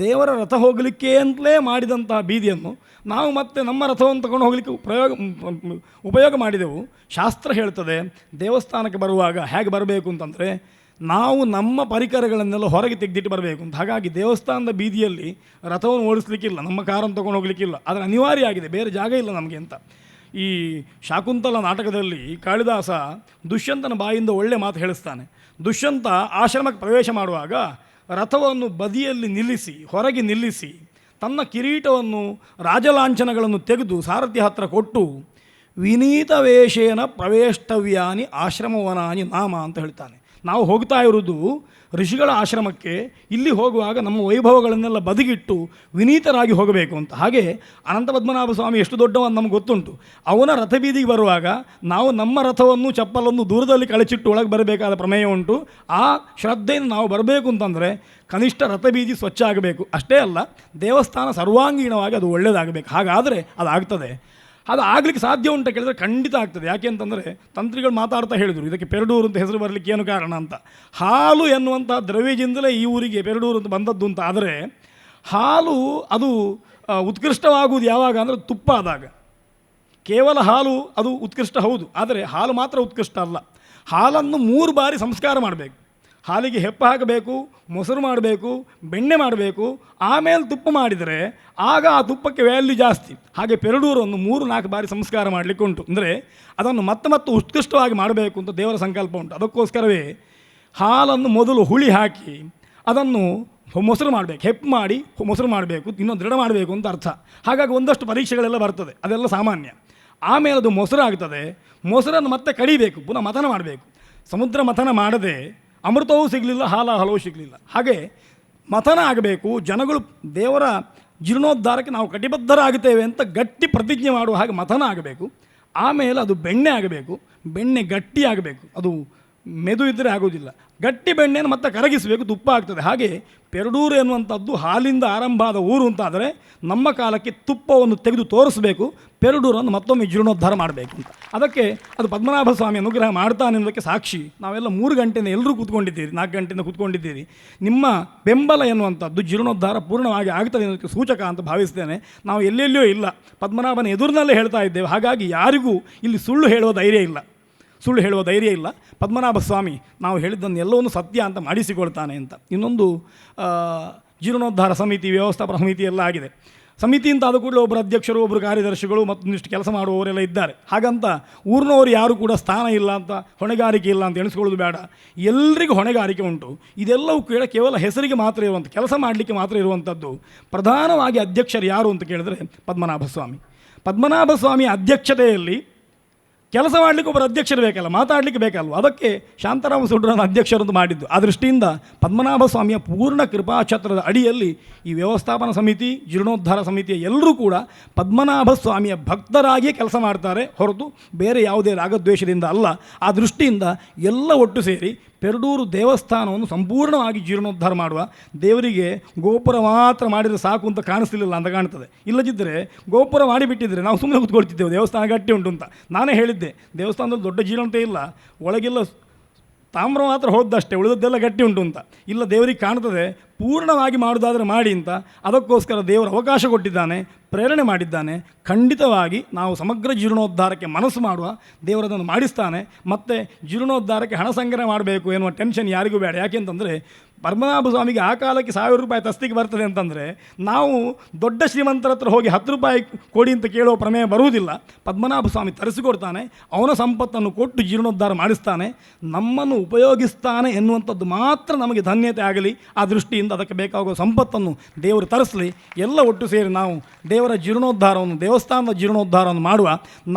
ದೇವರ ರಥ ಹೋಗಲಿಕ್ಕೆ ಅಂತಲೇ ಮಾಡಿದಂತಹ ಬೀದಿಯನ್ನು ನಾವು ಮತ್ತೆ ನಮ್ಮ ರಥವನ್ನು ತಗೊಂಡು ಹೋಗಲಿಕ್ಕೆ ಉಪಯೋಗ ಮಾಡಿದೆವು. ಶಾಸ್ತ್ರ ಹೇಳ್ತದೆ ದೇವಸ್ಥಾನಕ್ಕೆ ಬರುವಾಗ ಹೇಗೆ ಬರಬೇಕು ಅಂತಂದರೆ ನಾವು ನಮ್ಮ ಪರಿಕರಗಳನ್ನೆಲ್ಲ ಹೊರಗೆ ತೆಗೆದಿಟ್ಟು ಬರಬೇಕು ಅಂತ. ಹಾಗಾಗಿ ದೇವಸ್ಥಾನದ ಬೀದಿಯಲ್ಲಿ ರಥವನ್ನು ಓಡಿಸ್ಲಿಕ್ಕಿಲ್ಲ, ನಮ್ಮ ಕಾರನ್ನು ತೊಗೊಂಡು ಹೋಗಲಿಕ್ಕಿಲ್ಲ. ಆದರೆ ಅನಿವಾರ್ಯ ಆಗಿದೆ, ಬೇರೆ ಜಾಗ ಇಲ್ಲ ನಮಗೆ ಅಂತ. ಈ ಶಾಕುಂತಲ ನಾಟಕದಲ್ಲಿ ಕಾಳಿದಾಸ ದುಷ್ಯಂತನ ಬಾಯಿಂದ ಒಳ್ಳೆ ಮಾತು ಹೇಳಿಸ್ತಾನೆ. ದುಷ್ಯಂತ ಆಶ್ರಮಕ್ಕೆ ಪ್ರವೇಶ ಮಾಡುವಾಗ ರಥವನ್ನು ಬದಿಯಲ್ಲಿ ನಿಲ್ಲಿಸಿ, ಹೊರಗೆ ನಿಲ್ಲಿಸಿ, ತನ್ನ ಕಿರೀಟವನ್ನು ರಾಜಲಾಂಛನಗಳನ್ನು ತೆಗೆದು ಸಾರಥಿ ಹತ್ತಿರ ಕೊಟ್ಟು ವಿನೀತ ವೇಷೇನ ಪ್ರವೇಷ್ಟವ್ಯಾನಿ ಆಶ್ರಮವನಾನಿ ನಾಮ ಅಂತ ಹೇಳ್ತಾನೆ. ನಾವು ಹೋಗ್ತಾ ಇರೋದು ಋಷಿಗಳ ಆಶ್ರಮಕ್ಕೆ. ಇಲ್ಲಿ ಹೋಗುವಾಗ ನಮ್ಮ ವೈಭವಗಳನ್ನೆಲ್ಲ ಬದಿಗಿಟ್ಟು ವಿನೀತರಾಗಿ ಹೋಗಬೇಕು ಅಂತ. ಹಾಗೆ ಅನಂತ ಪದ್ಮನಾಭ ಸ್ವಾಮಿ ಎಷ್ಟು ದೊಡ್ಡವನು ನಮಗೆ ಗೊತ್ತುಂಟು. ಅವನ ರಥಬೀದಿಗೆ ಬರುವಾಗ ನಾವು ನಮ್ಮ ರಥವನ್ನು ಚಪ್ಪಲನ್ನು ದೂರದಲ್ಲಿ ಕಳಚಿಟ್ಟು ಒಳಗೆ ಬರಬೇಕಾದ ಪ್ರಮೇಯ ಉಂಟು. ಆ ಶ್ರದ್ಧೆಯನ್ನು ನಾವು ಬರಬೇಕು ಅಂತಂದರೆ ಕನಿಷ್ಠ ರಥಬೀದಿ ಸ್ವಚ್ಛ ಆಗಬೇಕು. ಅಷ್ಟೇ ಅಲ್ಲ, ದೇವಸ್ಥಾನ ಸರ್ವಾಂಗೀಣವಾಗಿ ಅದು ಒಳ್ಳೆಯದಾಗಬೇಕು. ಹಾಗಾದರೆ ಅದಾಗ್ತದೆ. ಅದು ಆಗಲಿಕ್ಕೆ ಸಾಧ್ಯ ಉಂಟ ಕೇಳಿದರೆ ಖಂಡಿತ ಆಗ್ತದೆ. ಯಾಕೆ ಅಂತಂದರೆ ತಂತ್ರಿಗಳು ಮಾತಾಡ್ತಾ ಹೇಳಿದರು ಇದಕ್ಕೆ ಪೆರಡೂರು ಅಂತ ಹೆಸರು ಬರಲಿಕ್ಕೆ ಏನು ಕಾರಣ ಅಂತ. ಹಾಲು ಎನ್ನುವಂಥ ದ್ರವ್ಯದಿಂದಲೇ ಈ ಊರಿಗೆ ಪೆರಡೂರು ಅಂತ ಬಂದದ್ದು ಅಂತ. ಆದರೆ ಹಾಲು ಅದು ಉತ್ಕೃಷ್ಟವಾಗುವುದು ಯಾವಾಗ ಅಂದರೆ ತುಪ್ಪ ಆದಾಗ. ಕೇವಲ ಹಾಲು ಅದು ಉತ್ಕೃಷ್ಟ ಹೌದು, ಆದರೆ ಹಾಲು ಮಾತ್ರ ಉತ್ಕೃಷ್ಟ ಅಲ್ಲ. ಹಾಲನ್ನು 3 ಬಾರಿ ಸಂಸ್ಕಾರ ಮಾಡಬೇಕು. ಹಾಲಿಗೆ ಹೆಪ್ಪ ಹಾಕಬೇಕು, ಮೊಸರು ಮಾಡಬೇಕು, ಬೆಣ್ಣೆ ಮಾಡಬೇಕು, ಆಮೇಲೆ ತುಪ್ಪ ಮಾಡಿದರೆ ಆಗ ಆ ತುಪ್ಪಕ್ಕೆ ವ್ಯಾಲ್ಯೂ ಜಾಸ್ತಿ. ಹಾಗೆ ಪೆರಡೂರನ್ನು 3-4 ಬಾರಿ ಸಂಸ್ಕಾರ ಮಾಡಲಿಕ್ಕೆ ಉಂಟು. ಅಂದರೆ ಅದನ್ನು ಮತ್ತೆ ಉತ್ಕೃಷ್ಟವಾಗಿ ಮಾಡಬೇಕು ಅಂತ ದೇವರ ಸಂಕಲ್ಪ ಉಂಟು. ಅದಕ್ಕೋಸ್ಕರವೇ ಹಾಲನ್ನು ಮೊದಲು ಹುಳಿ ಹಾಕಿ ಅದನ್ನು ಮೊಸರು ಮಾಡಬೇಕು, ಹೆಪ್ಪು ಮಾಡಿ ಮೊಸರು ಮಾಡಬೇಕು, ಇನ್ನೊಂದು ದೃಢ ಮಾಡಬೇಕು ಅಂತ ಅರ್ಥ. ಹಾಗಾಗಿ ಒಂದಷ್ಟು ಪರೀಕ್ಷೆಗಳೆಲ್ಲ ಬರ್ತದೆ, ಅದೆಲ್ಲ ಸಾಮಾನ್ಯ. ಆಮೇಲೆ ಅದು ಮೊಸರು ಆಗ್ತದೆ. ಮೊಸರನ್ನು ಮತ್ತೆ ಕಡಿಬೇಕು, ಪುನಃ ಮಥನ ಮಾಡಬೇಕು. ಸಮುದ್ರ ಮಥನ ಮಾಡದೆ ಅಮೃತವೂ ಸಿಗಲಿಲ್ಲ, ಹಲವು ಸಿಗಲಿಲ್ಲ. ಹಾಗೆ ಮಥನ ಆಗಬೇಕು. ಜನಗಳು ದೇವರ ಜೀರ್ಣೋದ್ಧಾರಕ್ಕೆ ನಾವು ಕಟಿಬದ್ಧರಾಗುತ್ತೇವೆ ಅಂತ ಗಟ್ಟಿ ಪ್ರತಿಜ್ಞೆ ಮಾಡುವ ಹಾಗೆ ಮಥನ ಆಗಬೇಕು. ಆಮೇಲೆ ಅದು ಬೆಣ್ಣೆ ಆಗಬೇಕು. ಬೆಣ್ಣೆ ಗಟ್ಟಿ ಆಗಬೇಕು, ಅದು ಮೆದು ಇದ್ದರೆ ಆಗೋದಿಲ್ಲ. ಗಟ್ಟಿ ಬೆಣ್ಣೆಯನ್ನು ಮತ್ತೆ ಕರಗಿಸಬೇಕು, ತುಪ್ಪ ಆಗ್ತದೆ. ಹಾಗೆ ಪೆರಡೂರು ಎನ್ನುವಂಥದ್ದು ಹಾಲಿಂದ ಆರಂಭ ಆದ ಊರು ಅಂತಾದರೆ ನಮ್ಮ ಕಾಲಕ್ಕೆ ತುಪ್ಪವನ್ನು ತೆಗೆದು ತೋರಿಸಬೇಕು, ಪೆರಡೂರನ್ನು ಮತ್ತೊಮ್ಮೆ ಜೀರ್ಣೋದ್ಧಾರ ಮಾಡಬೇಕು ಅಂತ. ಅದಕ್ಕೆ ಅದು ಪದ್ಮನಾಭ ಸ್ವಾಮಿ ಅನುಗ್ರಹ ಮಾಡ್ತಾನೆ ಅನ್ನೋದಕ್ಕೆ ಸಾಕ್ಷಿ. ನಾವೆಲ್ಲ 3 ಗಂಟೆಯಿಂದ ಎಲ್ಲರೂ ಕೂತ್ಕೊಂಡಿದ್ದೀರಿ, 4 ಗಂಟೆಯಿಂದ ಕೂತ್ಕೊಂಡಿದ್ದೀರಿ. ನಿಮ್ಮ ಬೆಂಬಲ ಎನ್ನುವಂಥದ್ದು ಜೀರ್ಣೋದ್ಧಾರ ಪೂರ್ಣವಾಗಿ ಆಗ್ತದೆ ಅನ್ನೋದಕ್ಕೆ ಸೂಚಕ ಅಂತ ಭಾವಿಸ್ತೇನೆ. ನಾವು ಎಲ್ಲೆಲ್ಲಿಯೋ ಇಲ್ಲ, ಪದ್ಮನಾಭನ ಎದುರಿನಲ್ಲೇ ಹೇಳ್ತಾ ಇದ್ದೇವೆ. ಹಾಗಾಗಿ ಯಾರಿಗೂ ಇಲ್ಲಿ ಸುಳ್ಳು ಹೇಳುವ ಧೈರ್ಯ ಇಲ್ಲ. ಪದ್ಮನಾಭ ಸ್ವಾಮಿ ನಾವು ಹೇಳಿದ್ದನ್ನು ಎಲ್ಲವನ್ನೂ ಸತ್ಯ ಅಂತ ಮಾಡಿಸಿಕೊಳ್ತಾನೆ ಅಂತ. ಇನ್ನೊಂದು ಜೀರ್ಣೋದ್ಧಾರ ಸಮಿತಿ, ವ್ಯವಸ್ಥಾಪನಾ ಸಮಿತಿ ಎಲ್ಲ ಆಗಿದೆ. ಸಮಿತಿ ಅಂತ ಆದ ಕೂಡಲೇ ಒಬ್ಬರು ಅಧ್ಯಕ್ಷರು, ಒಬ್ಬರು ಕಾರ್ಯದರ್ಶಿಗಳು, ಮತ್ತೊಂದಿಷ್ಟು ಕೆಲಸ ಮಾಡುವವರೆಲ್ಲ ಇದ್ದಾರೆ. ಹಾಗಂತ ಊರಿನವರು ಯಾರು ಕೂಡ ಸ್ಥಾನ ಇಲ್ಲ ಅಂತ, ಹೊಣೆಗಾರಿಕೆ ಇಲ್ಲ ಅಂತ ಎಣಿಸ್ಕೊಳ್ಳೋದು ಬೇಡ. ಎಲ್ರಿಗೂ ಹೊಣೆಗಾರಿಕೆ ಉಂಟು. ಇದೆಲ್ಲವೂ ಕೇವಲ ಹೆಸರಿಗೆ ಮಾತ್ರ ಇರುವಂಥ, ಕೆಲಸ ಮಾಡಲಿಕ್ಕೆ ಮಾತ್ರ ಇರುವಂಥದ್ದು. ಪ್ರಧಾನವಾಗಿ ಅಧ್ಯಕ್ಷರು ಯಾರು ಅಂತ ಕೇಳಿದ್ರೆ ಪದ್ಮನಾಭ ಸ್ವಾಮಿ ಅಧ್ಯಕ್ಷತೆಯಲ್ಲಿ ಕೆಲಸ ಮಾಡಲಿಕ್ಕೆ ಒಬ್ಬರು ಅಧ್ಯಕ್ಷರು ಬೇಕಲ್ಲ, ಮಾತಾಡಲಿಕ್ಕೆ ಬೇಕಲ್ವ. ಅದಕ್ಕೆ ಶಾಂತಾರಾಮ ಸುಡ್ರನ ಅಧ್ಯಕ್ಷರಂತ ಮಾಡಿದ್ದು. ಆ ದೃಷ್ಟಿಯಿಂದ ಪದ್ಮನಾಭ ಸ್ವಾಮಿಯ ಪೂರ್ಣ ಕೃಪಾಛತ್ರದ ಅಡಿಯಲ್ಲಿ ಈ ವ್ಯವಸ್ಥಾಪನಾ ಸಮಿತಿ, ಜೀರ್ಣೋದ್ಧಾರ ಸಮಿತಿಯ ಎಲ್ಲರೂ ಕೂಡ ಪದ್ಮನಾಭ ಸ್ವಾಮಿಯ ಭಕ್ತರಾಗಿಯೇ ಕೆಲಸ ಮಾಡ್ತಾರೆ, ಹೊರತು ಬೇರೆ ಯಾವುದೇ ರಾಗದ್ವೇಷದಿಂದ ಅಲ್ಲ. ಆ ದೃಷ್ಟಿಯಿಂದ ಎಲ್ಲ ಒಟ್ಟು ಸೇರಿ ಪೆರಡೂರು ದೇವಸ್ಥಾನವನ್ನು ಸಂಪೂರ್ಣವಾಗಿ ಜೀರ್ಣೋದ್ಧಾರ ಮಾಡುವ. ದೇವರಿಗೆ ಗೋಪುರ ಮಾತ್ರ ಮಾಡಿದರೆ ಸಾಕು ಅಂತ ಕಾಣಿಸ್ತಿಲ್ಲ ಅಂತ ಕಾಣ್ತದೆ. ಇಲ್ಲದಿದ್ದರೆ ಗೋಪುರ ಮಾಡಿಬಿಟ್ಟಿದ್ರೆ ನಾವು ಸುಮ್ಮನೆ ಕೂತ್ಕೊಳ್ತಿದ್ದೇವೆ, ದೇವಸ್ಥಾನ ಗಟ್ಟಿ ಉಂಟು ಅಂತ. ನಾನೇ ಹೇಳಿದ್ದೆ, ದೇವಸ್ಥಾನದಲ್ಲಿ ದೊಡ್ಡ ಜೀರ್ಣತೆ ಇಲ್ಲ, ಒಳಗೆಲ್ಲ ತಾಮ್ರ ಮಾತ್ರ ಹೋದಷ್ಟೇ, ಉಳಿದದ್ದೆಲ್ಲ ಗಟ್ಟಿ ಉಂಟು ಅಂತ. ಇಲ್ಲ, ದೇವರಿಗೆ ಕಾಣ್ತದೆ, ಪೂರ್ಣವಾಗಿ ಮಾಡೋದಾದರೆ ಮಾಡಿ ಅಂತ. ಅದಕ್ಕೋಸ್ಕರ ದೇವರು ಅವಕಾಶ ಕೊಟ್ಟಿದ್ದಾನೆ, ಪ್ರೇರಣೆ ಮಾಡಿದ್ದಾನೆ. ಖಂಡಿತವಾಗಿ ನಾವು ಸಮಗ್ರ ಜೀರ್ಣೋದ್ಧಾರಕ್ಕೆ ಮನಸ್ಸು ಮಾಡುವ, ದೇವರದನ್ನು ಮಾಡಿಸ್ತಾನೆ. ಮತ್ತು ಜೀರ್ಣೋದ್ಧಾರಕ್ಕೆ ಹಣ ಸಂಗ್ರಹ ಮಾಡಬೇಕು ಎನ್ನುವ ಟೆನ್ಷನ್ ಯಾರಿಗೂ ಬೇಡ. ಯಾಕೆಂತಂದರೆ ಪದ್ಮನಾಭ ಸ್ವಾಮಿಗೆ ಆ ಕಾಲಕ್ಕೆ 1000 ರೂಪಾಯಿ ತಸ್ತಿಗೆ ಬರ್ತದೆ ಅಂತಂದರೆ ನಾವು ದೊಡ್ಡ ಶ್ರೀಮಂತರ ಹತ್ರ ಹೋಗಿ 10 ರೂಪಾಯಿ ಕೊಡಿ ಅಂತ ಕೇಳುವ ಪ್ರಮೇಯ ಬರುವುದಿಲ್ಲ. ಪದ್ಮನಾಭ ಸ್ವಾಮಿ ತರಿಸಿಕೊಡ್ತಾನೆ, ಅವನ ಸಂಪತ್ತನ್ನು ಕೊಟ್ಟು ಜೀರ್ಣೋದ್ಧಾರ ಮಾಡಿಸ್ತಾನೆ, ನಮ್ಮನ್ನು ಉಪಯೋಗಿಸ್ತಾನೆ ಎನ್ನುವಂಥದ್ದು ಮಾತ್ರ ನಮಗೆ ಧನ್ಯತೆ ಆಗಲಿ. ಆ ದೃಷ್ಟಿಯಿಂದ ಅದಕ್ಕೆ ಬೇಕಾಗುವ ಸಂಪತ್ತನ್ನು ದೇವರು ತರಿಸಲಿ. ಎಲ್ಲ ಒಟ್ಟು ಸೇರಿ ನಾವು ದೇವರ ಜೀರ್ಣೋದ್ಧಾರವನ್ನು, ದೇವಸ್ಥಾನದ ಜೀರ್ಣೋದ್ಧಾರವನ್ನು ಮಾಡುವ.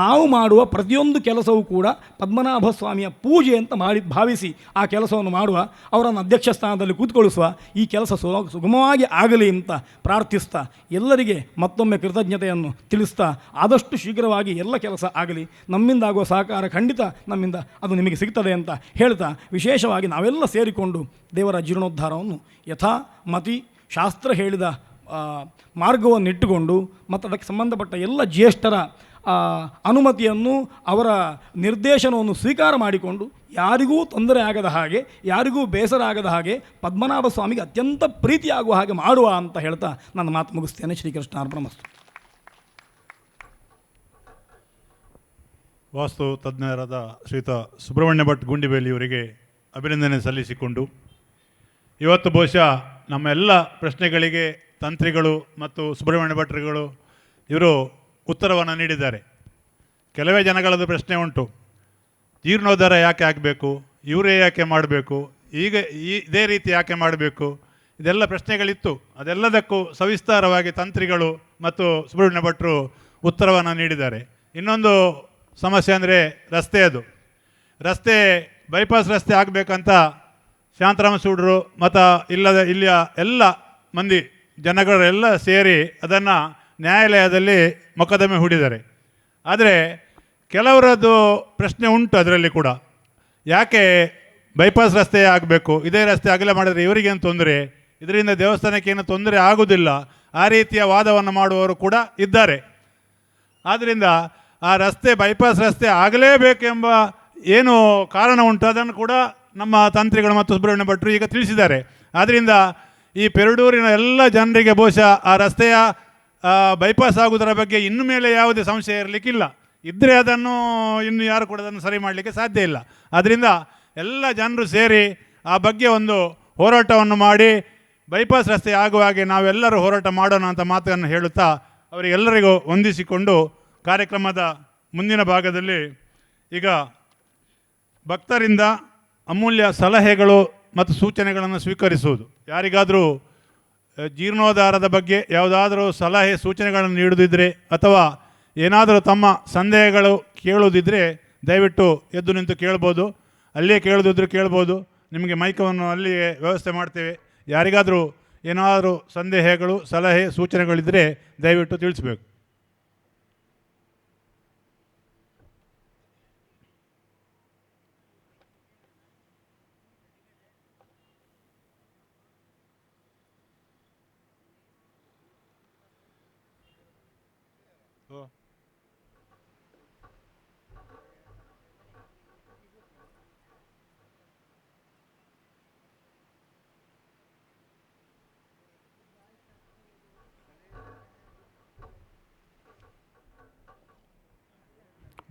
ನಾವು ಮಾಡುವ ಪ್ರತಿಯೊಂದು ಕೆಲಸವೂ ಕೂಡ ಪದ್ಮನಾಭ ಸ್ವಾಮಿಯ ಪೂಜೆ ಅಂತ ಭಾವಿಸಿ ಆ ಕೆಲಸವನ್ನು ಮಾಡುವ. ಅವರನ್ನು ಅಧ್ಯಕ್ಷ ಸ್ಥಾನದಲ್ಲಿ ಕೂತ್ಕೊಳ್ಳಿಸುವ. ಈ ಕೆಲಸ ಸುಗಮವಾಗಿ ಆಗಲಿ ಅಂತ ಪ್ರಾರ್ಥಿಸ್ತಾ, ಎಲ್ಲರಿಗೆ ಮತ್ತೊಮ್ಮೆ ಕೃತಜ್ಞತೆಯನ್ನು ತಿಳಿಸ್ತಾ, ಆದಷ್ಟು ಶೀಘ್ರವಾಗಿ ಎಲ್ಲ ಕೆಲಸ ಆಗಲಿ. ನಮ್ಮಿಂದ ಆಗುವ ಸಹಕಾರ ಖಂಡಿತ ನಮ್ಮಿಂದ ಅದು ನಿಮಗೆ ಸಿಗ್ತದೆ ಅಂತ ಹೇಳ್ತಾ, ವಿಶೇಷವಾಗಿ ನಾವೆಲ್ಲ ಸೇರಿಕೊಂಡು ದೇವರ ಜೀರ್ಣೋದ್ಧಾರವನ್ನು ಯಥಾ ಮತಿ ಶಾಸ್ತ್ರ ಹೇಳಿದ ಮಾರ್ಗವನ್ನಿಟ್ಟುಕೊಂಡು ಮತ್ತು ಅದಕ್ಕೆ ಸಂಬಂಧಪಟ್ಟ ಎಲ್ಲ ಜ್ಯೇಷ್ಠರ ಅನುಮತಿಯನ್ನು, ಅವರ ನಿರ್ದೇಶನವನ್ನು ಸ್ವೀಕಾರ ಮಾಡಿಕೊಂಡು, ಯಾರಿಗೂ ತೊಂದರೆ ಆಗದ ಹಾಗೆ, ಯಾರಿಗೂ ಬೇಸರ ಆಗದ ಹಾಗೆ, ಪದ್ಮನಾಭ ಸ್ವಾಮಿಗೆ ಅತ್ಯಂತ ಪ್ರೀತಿಯಾಗುವ ಹಾಗೆ ಮಾಡುವ ಅಂತ ಹೇಳ್ತಾ ನನ್ನ ಮಾತು ಮುಗಿಸ್ತೇನೆ. ಶ್ರೀಕೃಷ್ಣ ಅರ್ಪಣಮಸ್ತು. ವಾಸ್ತು ತಜ್ಞರಾದ ಶ್ರೀಯುತ ಸುಬ್ರಹ್ಮಣ್ಯ ಭಟ್ ಗುಂಡಿಬೇಲಿಯವರಿಗೆ ಅಭಿನಂದನೆ ಸಲ್ಲಿಸಿಕೊಂಡು, ಇವತ್ತು ಬಹುಶಃ ನಮ್ಮ ಎಲ್ಲ ಪ್ರಶ್ನೆಗಳಿಗೆ ತಂತ್ರಿಗಳು ಮತ್ತು ಸುಬ್ರಹ್ಮಣ್ಯ ಭಟ್ರುಗಳು ಇವರು ಉತ್ತರವನ್ನು ನೀಡಿದ್ದಾರೆ. ಕೆಲವೇ ಜನಗಳದ್ದು ಪ್ರಶ್ನೆ ಉಂಟು, ಜೀರ್ಣೋದ್ಧಾರ ಯಾಕೆ ಆಗಬೇಕು, ಇವರೇ ಯಾಕೆ ಮಾಡಬೇಕು, ಇದೇ ರೀತಿ ಯಾಕೆ ಮಾಡಬೇಕು, ಇದೆಲ್ಲ ಪ್ರಶ್ನೆಗಳಿತ್ತು. ಅದೆಲ್ಲದಕ್ಕೂ ಸವಿಸ್ತಾರವಾಗಿ ತಂತ್ರಿಗಳು ಮತ್ತು ಸುಬ್ರಹ್ಮಣ್ಯ ಭಟ್ರು ಉತ್ತರವನ್ನು ನೀಡಿದ್ದಾರೆ. ಇನ್ನೊಂದು ಸಮಸ್ಯೆ ಅಂದರೆ ರಸ್ತೆ ಬೈಪಾಸ್ ರಸ್ತೆ ಆಗಬೇಕಂತ ಶಾಂತಾರಾಮ ಸೂಡ್ರು ಮತ್ತು ಇಲ್ಲಿಯ ಎಲ್ಲ ಮಂದಿ ಜನಗಳೆಲ್ಲ ಸೇರಿ ಅದನ್ನು ನ್ಯಾಯಾಲಯದಲ್ಲಿ ಮೊಕದ್ದಮೆ ಹೂಡಿದ್ದಾರೆ. ಆದರೆ ಕೆಲವರದ್ದು ಪ್ರಶ್ನೆ ಉಂಟು ಅದರಲ್ಲಿ ಕೂಡ, ಯಾಕೆ ಬೈಪಾಸ್ ರಸ್ತೆ ಆಗಬೇಕು, ಇದೇ ರಸ್ತೆ ಅಗಲ ಮಾಡಿದರೆ ಇವರಿಗೇನು ತೊಂದರೆ, ಇದರಿಂದ ದೇವಸ್ಥಾನಕ್ಕೆ ಏನು ತೊಂದರೆ ಆಗುವುದಿಲ್ಲ, ಆ ರೀತಿಯ ವಾದವನ್ನು ಮಾಡುವವರು ಕೂಡ ಇದ್ದಾರೆ. ಆದ್ದರಿಂದ ಆ ರಸ್ತೆ ಬೈಪಾಸ್ ರಸ್ತೆ ಆಗಲೇಬೇಕೆಂಬ ಏನು ಕಾರಣ ಉಂಟು ಅದನ್ನು ಕೂಡ ನಮ್ಮ ತಂತ್ರಿಗಳು ಮತ್ತು ಸುಬ್ರಹ್ಮಣ್ಯ ಭಟ್ರು ಈಗ ತಿಳಿಸಿದ್ದಾರೆ. ಆದ್ದರಿಂದ ಈ ಪೆರಡೂರಿನ ಎಲ್ಲ ಜನರಿಗೆ ಬಹುಶಃ ಆ ರಸ್ತೆಯ ಬೈಪಾಸ್ ಆಗುವುದರ ಬಗ್ಗೆ ಇನ್ನು ಮೇಲೆ ಯಾವುದೇ ಸಂಶಯ ಇರಲಿಕ್ಕಿಲ್ಲ. ಇದ್ದರೆ ಅದನ್ನು ಇನ್ನು ಯಾರು ಕೂಡ ಅದನ್ನು ಸರಿ ಮಾಡಲಿಕ್ಕೆ ಸಾಧ್ಯ ಇಲ್ಲ. ಆದ್ದರಿಂದ ಎಲ್ಲ ಜನರು ಸೇರಿ ಆ ಬಗ್ಗೆ ಒಂದು ಹೋರಾಟವನ್ನು ಮಾಡಿ ಬೈಪಾಸ್ ರಸ್ತೆ ಆಗುವ ಹಾಗೆ ನಾವೆಲ್ಲರೂ ಹೋರಾಟ ಮಾಡೋಣ ಅಂತ ಮಾತನ್ನು ಹೇಳುತ್ತಾ ಅವರಿಗೆಲ್ಲರಿಗೂ ವಂದಿಸಿಕೊಂಡು ಕಾರ್ಯಕ್ರಮದ ಮುಂದಿನ ಭಾಗದಲ್ಲಿ ಈಗ ಭಕ್ತರಿಂದ ಅಮೂಲ್ಯ ಸಲಹೆಗಳು ಮತ್ತು ಸೂಚನೆಗಳನ್ನು ಸ್ವೀಕರಿಸುವುದು. ಯಾರಿಗಾದರೂ ಜೀರ್ಣೋದ್ಧಾರದ ಬಗ್ಗೆ ಯಾವುದಾದರೂ ಸಲಹೆ ಸೂಚನೆಗಳನ್ನು ನೀಡುವುದಿದ್ದರೆ ಅಥವಾ ಏನಾದರೂ ತಮ್ಮ ಸಂದೇಹಗಳು ಕೇಳುವುದಿದ್ದರೆ ದಯವಿಟ್ಟು ಎದ್ದು ನಿಂತು ಕೇಳ್ಬೋದು. ಅಲ್ಲಿಯೇ ಕೇಳೋದಿದ್ರೂ ಕೇಳ್ಬೋದು. ನಿಮಗೆ ಮೈಕವನ್ನು ಅಲ್ಲಿಯೇ ವ್ಯವಸ್ಥೆ ಮಾಡ್ತೇವೆ. ಯಾರಿಗಾದರೂ ಏನಾದರೂ ಸಂದೇಹಗಳು ಸಲಹೆ ಸೂಚನೆಗಳಿದ್ದರೆ ದಯವಿಟ್ಟು ತಿಳಿಸಬೇಕು.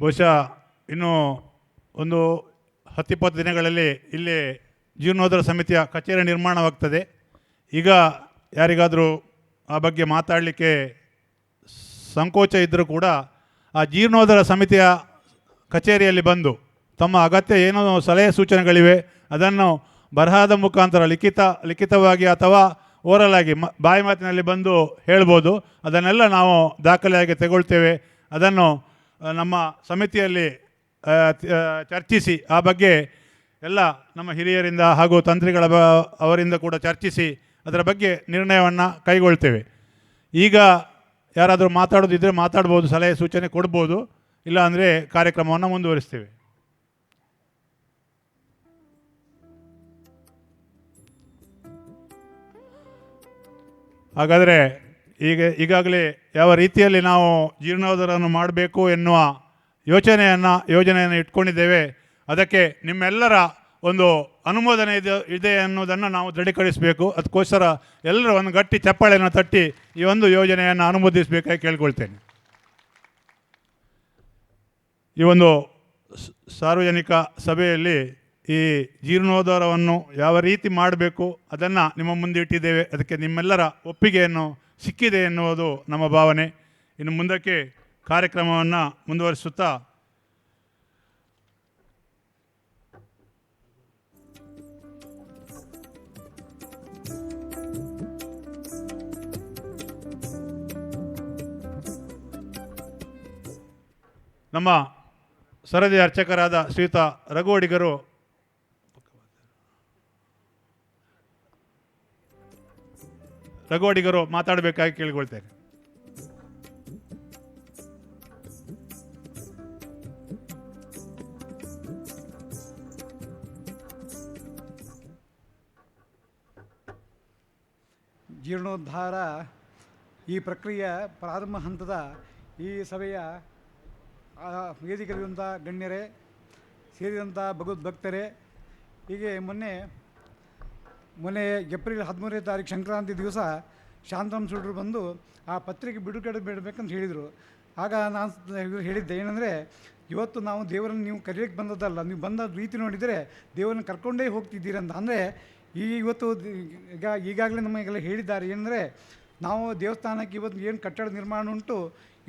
ಬಹುಶಃ ಇನ್ನು ಒಂದು 10-20 ದಿನಗಳಲ್ಲಿ ಇಲ್ಲಿ ಜೀರ್ಣೋದ್ಧಾರ ಸಮಿತಿಯ ಕಚೇರಿ ನಿರ್ಮಾಣವಾಗ್ತದೆ. ಈಗ ಯಾರಿಗಾದರೂ ಆ ಬಗ್ಗೆ ಮಾತಾಡಲಿಕ್ಕೆ ಸಂಕೋಚ ಇದ್ದರೂ ಕೂಡ ಆ ಜೀರ್ಣೋದ್ಧಾರ ಸಮಿತಿಯ ಕಚೇರಿಯಲ್ಲಿ ಬಂದು ತಮ್ಮ ಅಗತ್ಯ ಏನೋ ಸಲಹೆ ಸೂಚನೆಗಳಿವೆ ಅದನ್ನು ಬರಹದ ಮುಖಾಂತರ ಲಿಖಿತವಾಗಿ ಅಥವಾ ಓರಲ್ ಆಗಿ ಬಾಯಿ ಮಾತಿನಲ್ಲಿ ಬಂದು ಹೇಳ್ಬೋದು. ಅದನ್ನೆಲ್ಲ ನಾವು ದಾಖಲೆಯಾಗಿ ತಗೊಳ್ತೇವೆ. ಅದನ್ನು ನಮ್ಮ ಸಮಿತಿಯಲ್ಲಿ ಚರ್ಚಿಸಿ ಆ ಬಗ್ಗೆ ಎಲ್ಲ ನಮ್ಮ ಹಿರಿಯರಿಂದ ಹಾಗೂ ತಂತ್ರಿಗಳ ಅವರಿಂದ ಕೂಡ ಚರ್ಚಿಸಿ ಅದರ ಬಗ್ಗೆ ನಿರ್ಣಯವನ್ನು ಕೈಗೊಳ್ತೇವೆ. ಈಗ ಯಾರಾದರೂ ಮಾತಾಡೋದಿದ್ದರೆ ಮಾತಾಡ್ಬೋದು, ಸಲಹೆ ಸೂಚನೆ ಕೊಡ್ಬೋದು, ಇಲ್ಲ ಅಂದರೆ ಕಾರ್ಯಕ್ರಮವನ್ನು ಮುಂದುವರಿಸ್ತೇವೆ. ಹಾಗಾದರೆ ಈಗಾಗಲೇ ಯಾವ ರೀತಿಯಲ್ಲಿ ನಾವು ಜೀರ್ಣೋದ್ಧಾರವನ್ನು ಮಾಡಬೇಕು ಎನ್ನುವ ಯೋಜನೆಯನ್ನು ಇಟ್ಕೊಂಡಿದ್ದೇವೆ. ಅದಕ್ಕೆ ನಿಮ್ಮೆಲ್ಲರ ಒಂದು ಅನುಮೋದನೆ ಇದೆ ಅನ್ನೋದನ್ನು ನಾವು ದೃಢೀಕರಿಸಬೇಕು. ಅದಕ್ಕೋಸ್ಕರ ಎಲ್ಲರೂ ಒಂದು ಗಟ್ಟಿ ಚಪ್ಪಾಳೆಯನ್ನು ತಟ್ಟಿ ಈ ಒಂದು ಯೋಜನೆಯನ್ನು ಅನುಮೋದಿಸಬೇಕಾಗಿ ಕೇಳ್ಕೊಳ್ತೇನೆ. ಈ ಒಂದು ಸಾರ್ವಜನಿಕ ಸಭೆಯಲ್ಲಿ ಈ ಜೀರ್ಣೋದ್ಧಾರವನ್ನು ಯಾವ ರೀತಿ ಮಾಡಬೇಕು ಅದನ್ನು ನಿಮ್ಮ ಮುಂದೆ ಇಟ್ಟಿದ್ದೇವೆ. ಅದಕ್ಕೆ ನಿಮ್ಮೆಲ್ಲರ ಒಪ್ಪಿಗೆಯನ್ನು ಸಿಕ್ಕಿದೆ ಎನ್ನುವುದು ನಮ್ಮ ಭಾವನೆ. ಇನ್ನು ಮುಂದಕ್ಕೆ ಕಾರ್ಯಕ್ರಮವನ್ನು ಮುಂದುವರಿಸುತ್ತಾ ನಮ್ಮ ಸರದಿ ಅರ್ಚಕರಾದ ಶ್ರೀಯುತ ರಘು ಅಡಿಗರು ಮಾತಾಡಬೇಕಾಗಿ ಕೇಳಿಕೊಳ್ತೇನೆ. ಜೀರ್ಣೋದ್ಧಾರ ಈ ಪ್ರಕ್ರಿಯೆ ಪ್ರಾರಂಭ ಹಂತದ ಈ ಸಭೆಯ ವೇದಿಕೆಯಲ್ಲಿರುವಂಥ ಗಣ್ಯರೇ ಸೇರಿದಂಥ ಭಗವದ್ಭಕ್ತರೇ, ಹೀಗೆ ಮೊನ್ನೆ ಏಪ್ರಿಲ್ 13ನೇ ತಾರೀಕು ಸಂಕ್ರಾಂತಿ ದಿವಸ ಶಾಂತರಾಮ್ ಸುಡ್ರು ಬಂದು ಆ ಪತ್ರಿಕೆ ಬಿಡುಗಡೆ ಬಿಡಬೇಕಂತ ಹೇಳಿದರು. ಆಗ ನಾನು ಹೇಳಿದ್ದೆ ಏನಂದರೆ, ಇವತ್ತು ನಾವು ದೇವರನ್ನು ನೀವು ಕರೆಯೋಕ್ಕೆ ಬಂದದ್ದಲ್ಲ, ನೀವು ಬಂದ ರೀತಿ ನೋಡಿದರೆ ದೇವರನ್ನು ಕರ್ಕೊಂಡೇ ಹೋಗ್ತಿದ್ದೀರಂತ. ಅಂದರೆ ಇವತ್ತು ಈಗಾಗಲೇ ನಮಗೆಲ್ಲ ಹೇಳಿದ್ದಾರೆ ಏನಂದರೆ, ನಾವು ದೇವಸ್ಥಾನಕ್ಕೆ ಇವತ್ತು ಏನು ಕಟ್ಟಡ ನಿರ್ಮಾಣ ಉಂಟು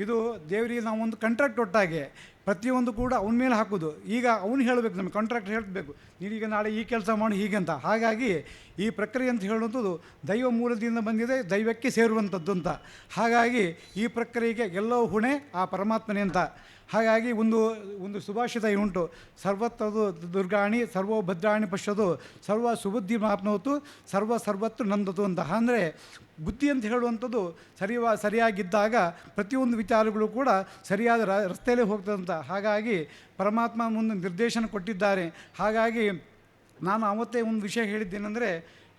ಇದು ದೇವರಿಗೆ ನಾವು ಒಂದು ಕಾಂಟ್ರಾಕ್ಟ್ ಒಟ್ಟಾಗೆ ಪ್ರತಿಯೊಂದು ಕೂಡ ಅವನ ಮೇಲೆ ಹಾಕೋದು. ಈಗ ಅವನು ಹೇಳಬೇಕು, ನಮಗೆ ಕಾಂಟ್ರಾಕ್ಟ್ ಹೇಳಬೇಕು, ನೀವೀಗ ನಾಳೆ ಈ ಕೆಲಸ ಮಾಡಿ ಹೀಗಂತ. ಹಾಗಾಗಿ ಈ ಪ್ರಕ್ರಿಯೆ ಅಂತ ಹೇಳುವಂಥದ್ದು ದೈವ ಮೂಲದಿಂದ ಬಂದಿದೆ, ದೈವಕ್ಕೆ ಸೇರುವಂಥದ್ದು ಅಂತ. ಹಾಗಾಗಿ ಈ ಪ್ರಕ್ರಿಯೆಗೆ ಎಲ್ಲವೂ ಹೊಣೆ ಆ ಪರಮಾತ್ಮನೇ ಅಂತ. ಹಾಗಾಗಿ ಒಂದು ಸುಭಾಷಿತ ಉಂಟು, ಸರ್ವತ್ರದು ದುರ್ಗಾಣಿ ಸರ್ವೋ ಭದ್ರಾಣಿ ಪಶ್ಯದು ಸರ್ವ ಸುಬುದ್ಧಿ ಮಾಪ್ನೋತು ಸರ್ವತ್ತು ನಂದತು ಅಂತ. ಅಂದರೆ ಬುದ್ಧಿ ಅಂತ ಹೇಳುವಂಥದ್ದು ಸರಿಯಾಗಿದ್ದಾಗ ಪ್ರತಿಯೊಂದು ವಿಚಾರಗಳು ಕೂಡ ಸರಿಯಾದ ರಸ್ತೆಯಲ್ಲೇ ಹೋಗ್ತದಂತ. ಹಾಗಾಗಿ ಪರಮಾತ್ಮ ಮುಂದೆ ನಿರ್ದೇಶನ ಕೊಟ್ಟಿದ್ದಾರೆ. ಹಾಗಾಗಿ ನಾನು ಅವತ್ತೇ ಒಂದು ವಿಷಯ ಹೇಳಿದ್ದೇನೆಂದರೆ,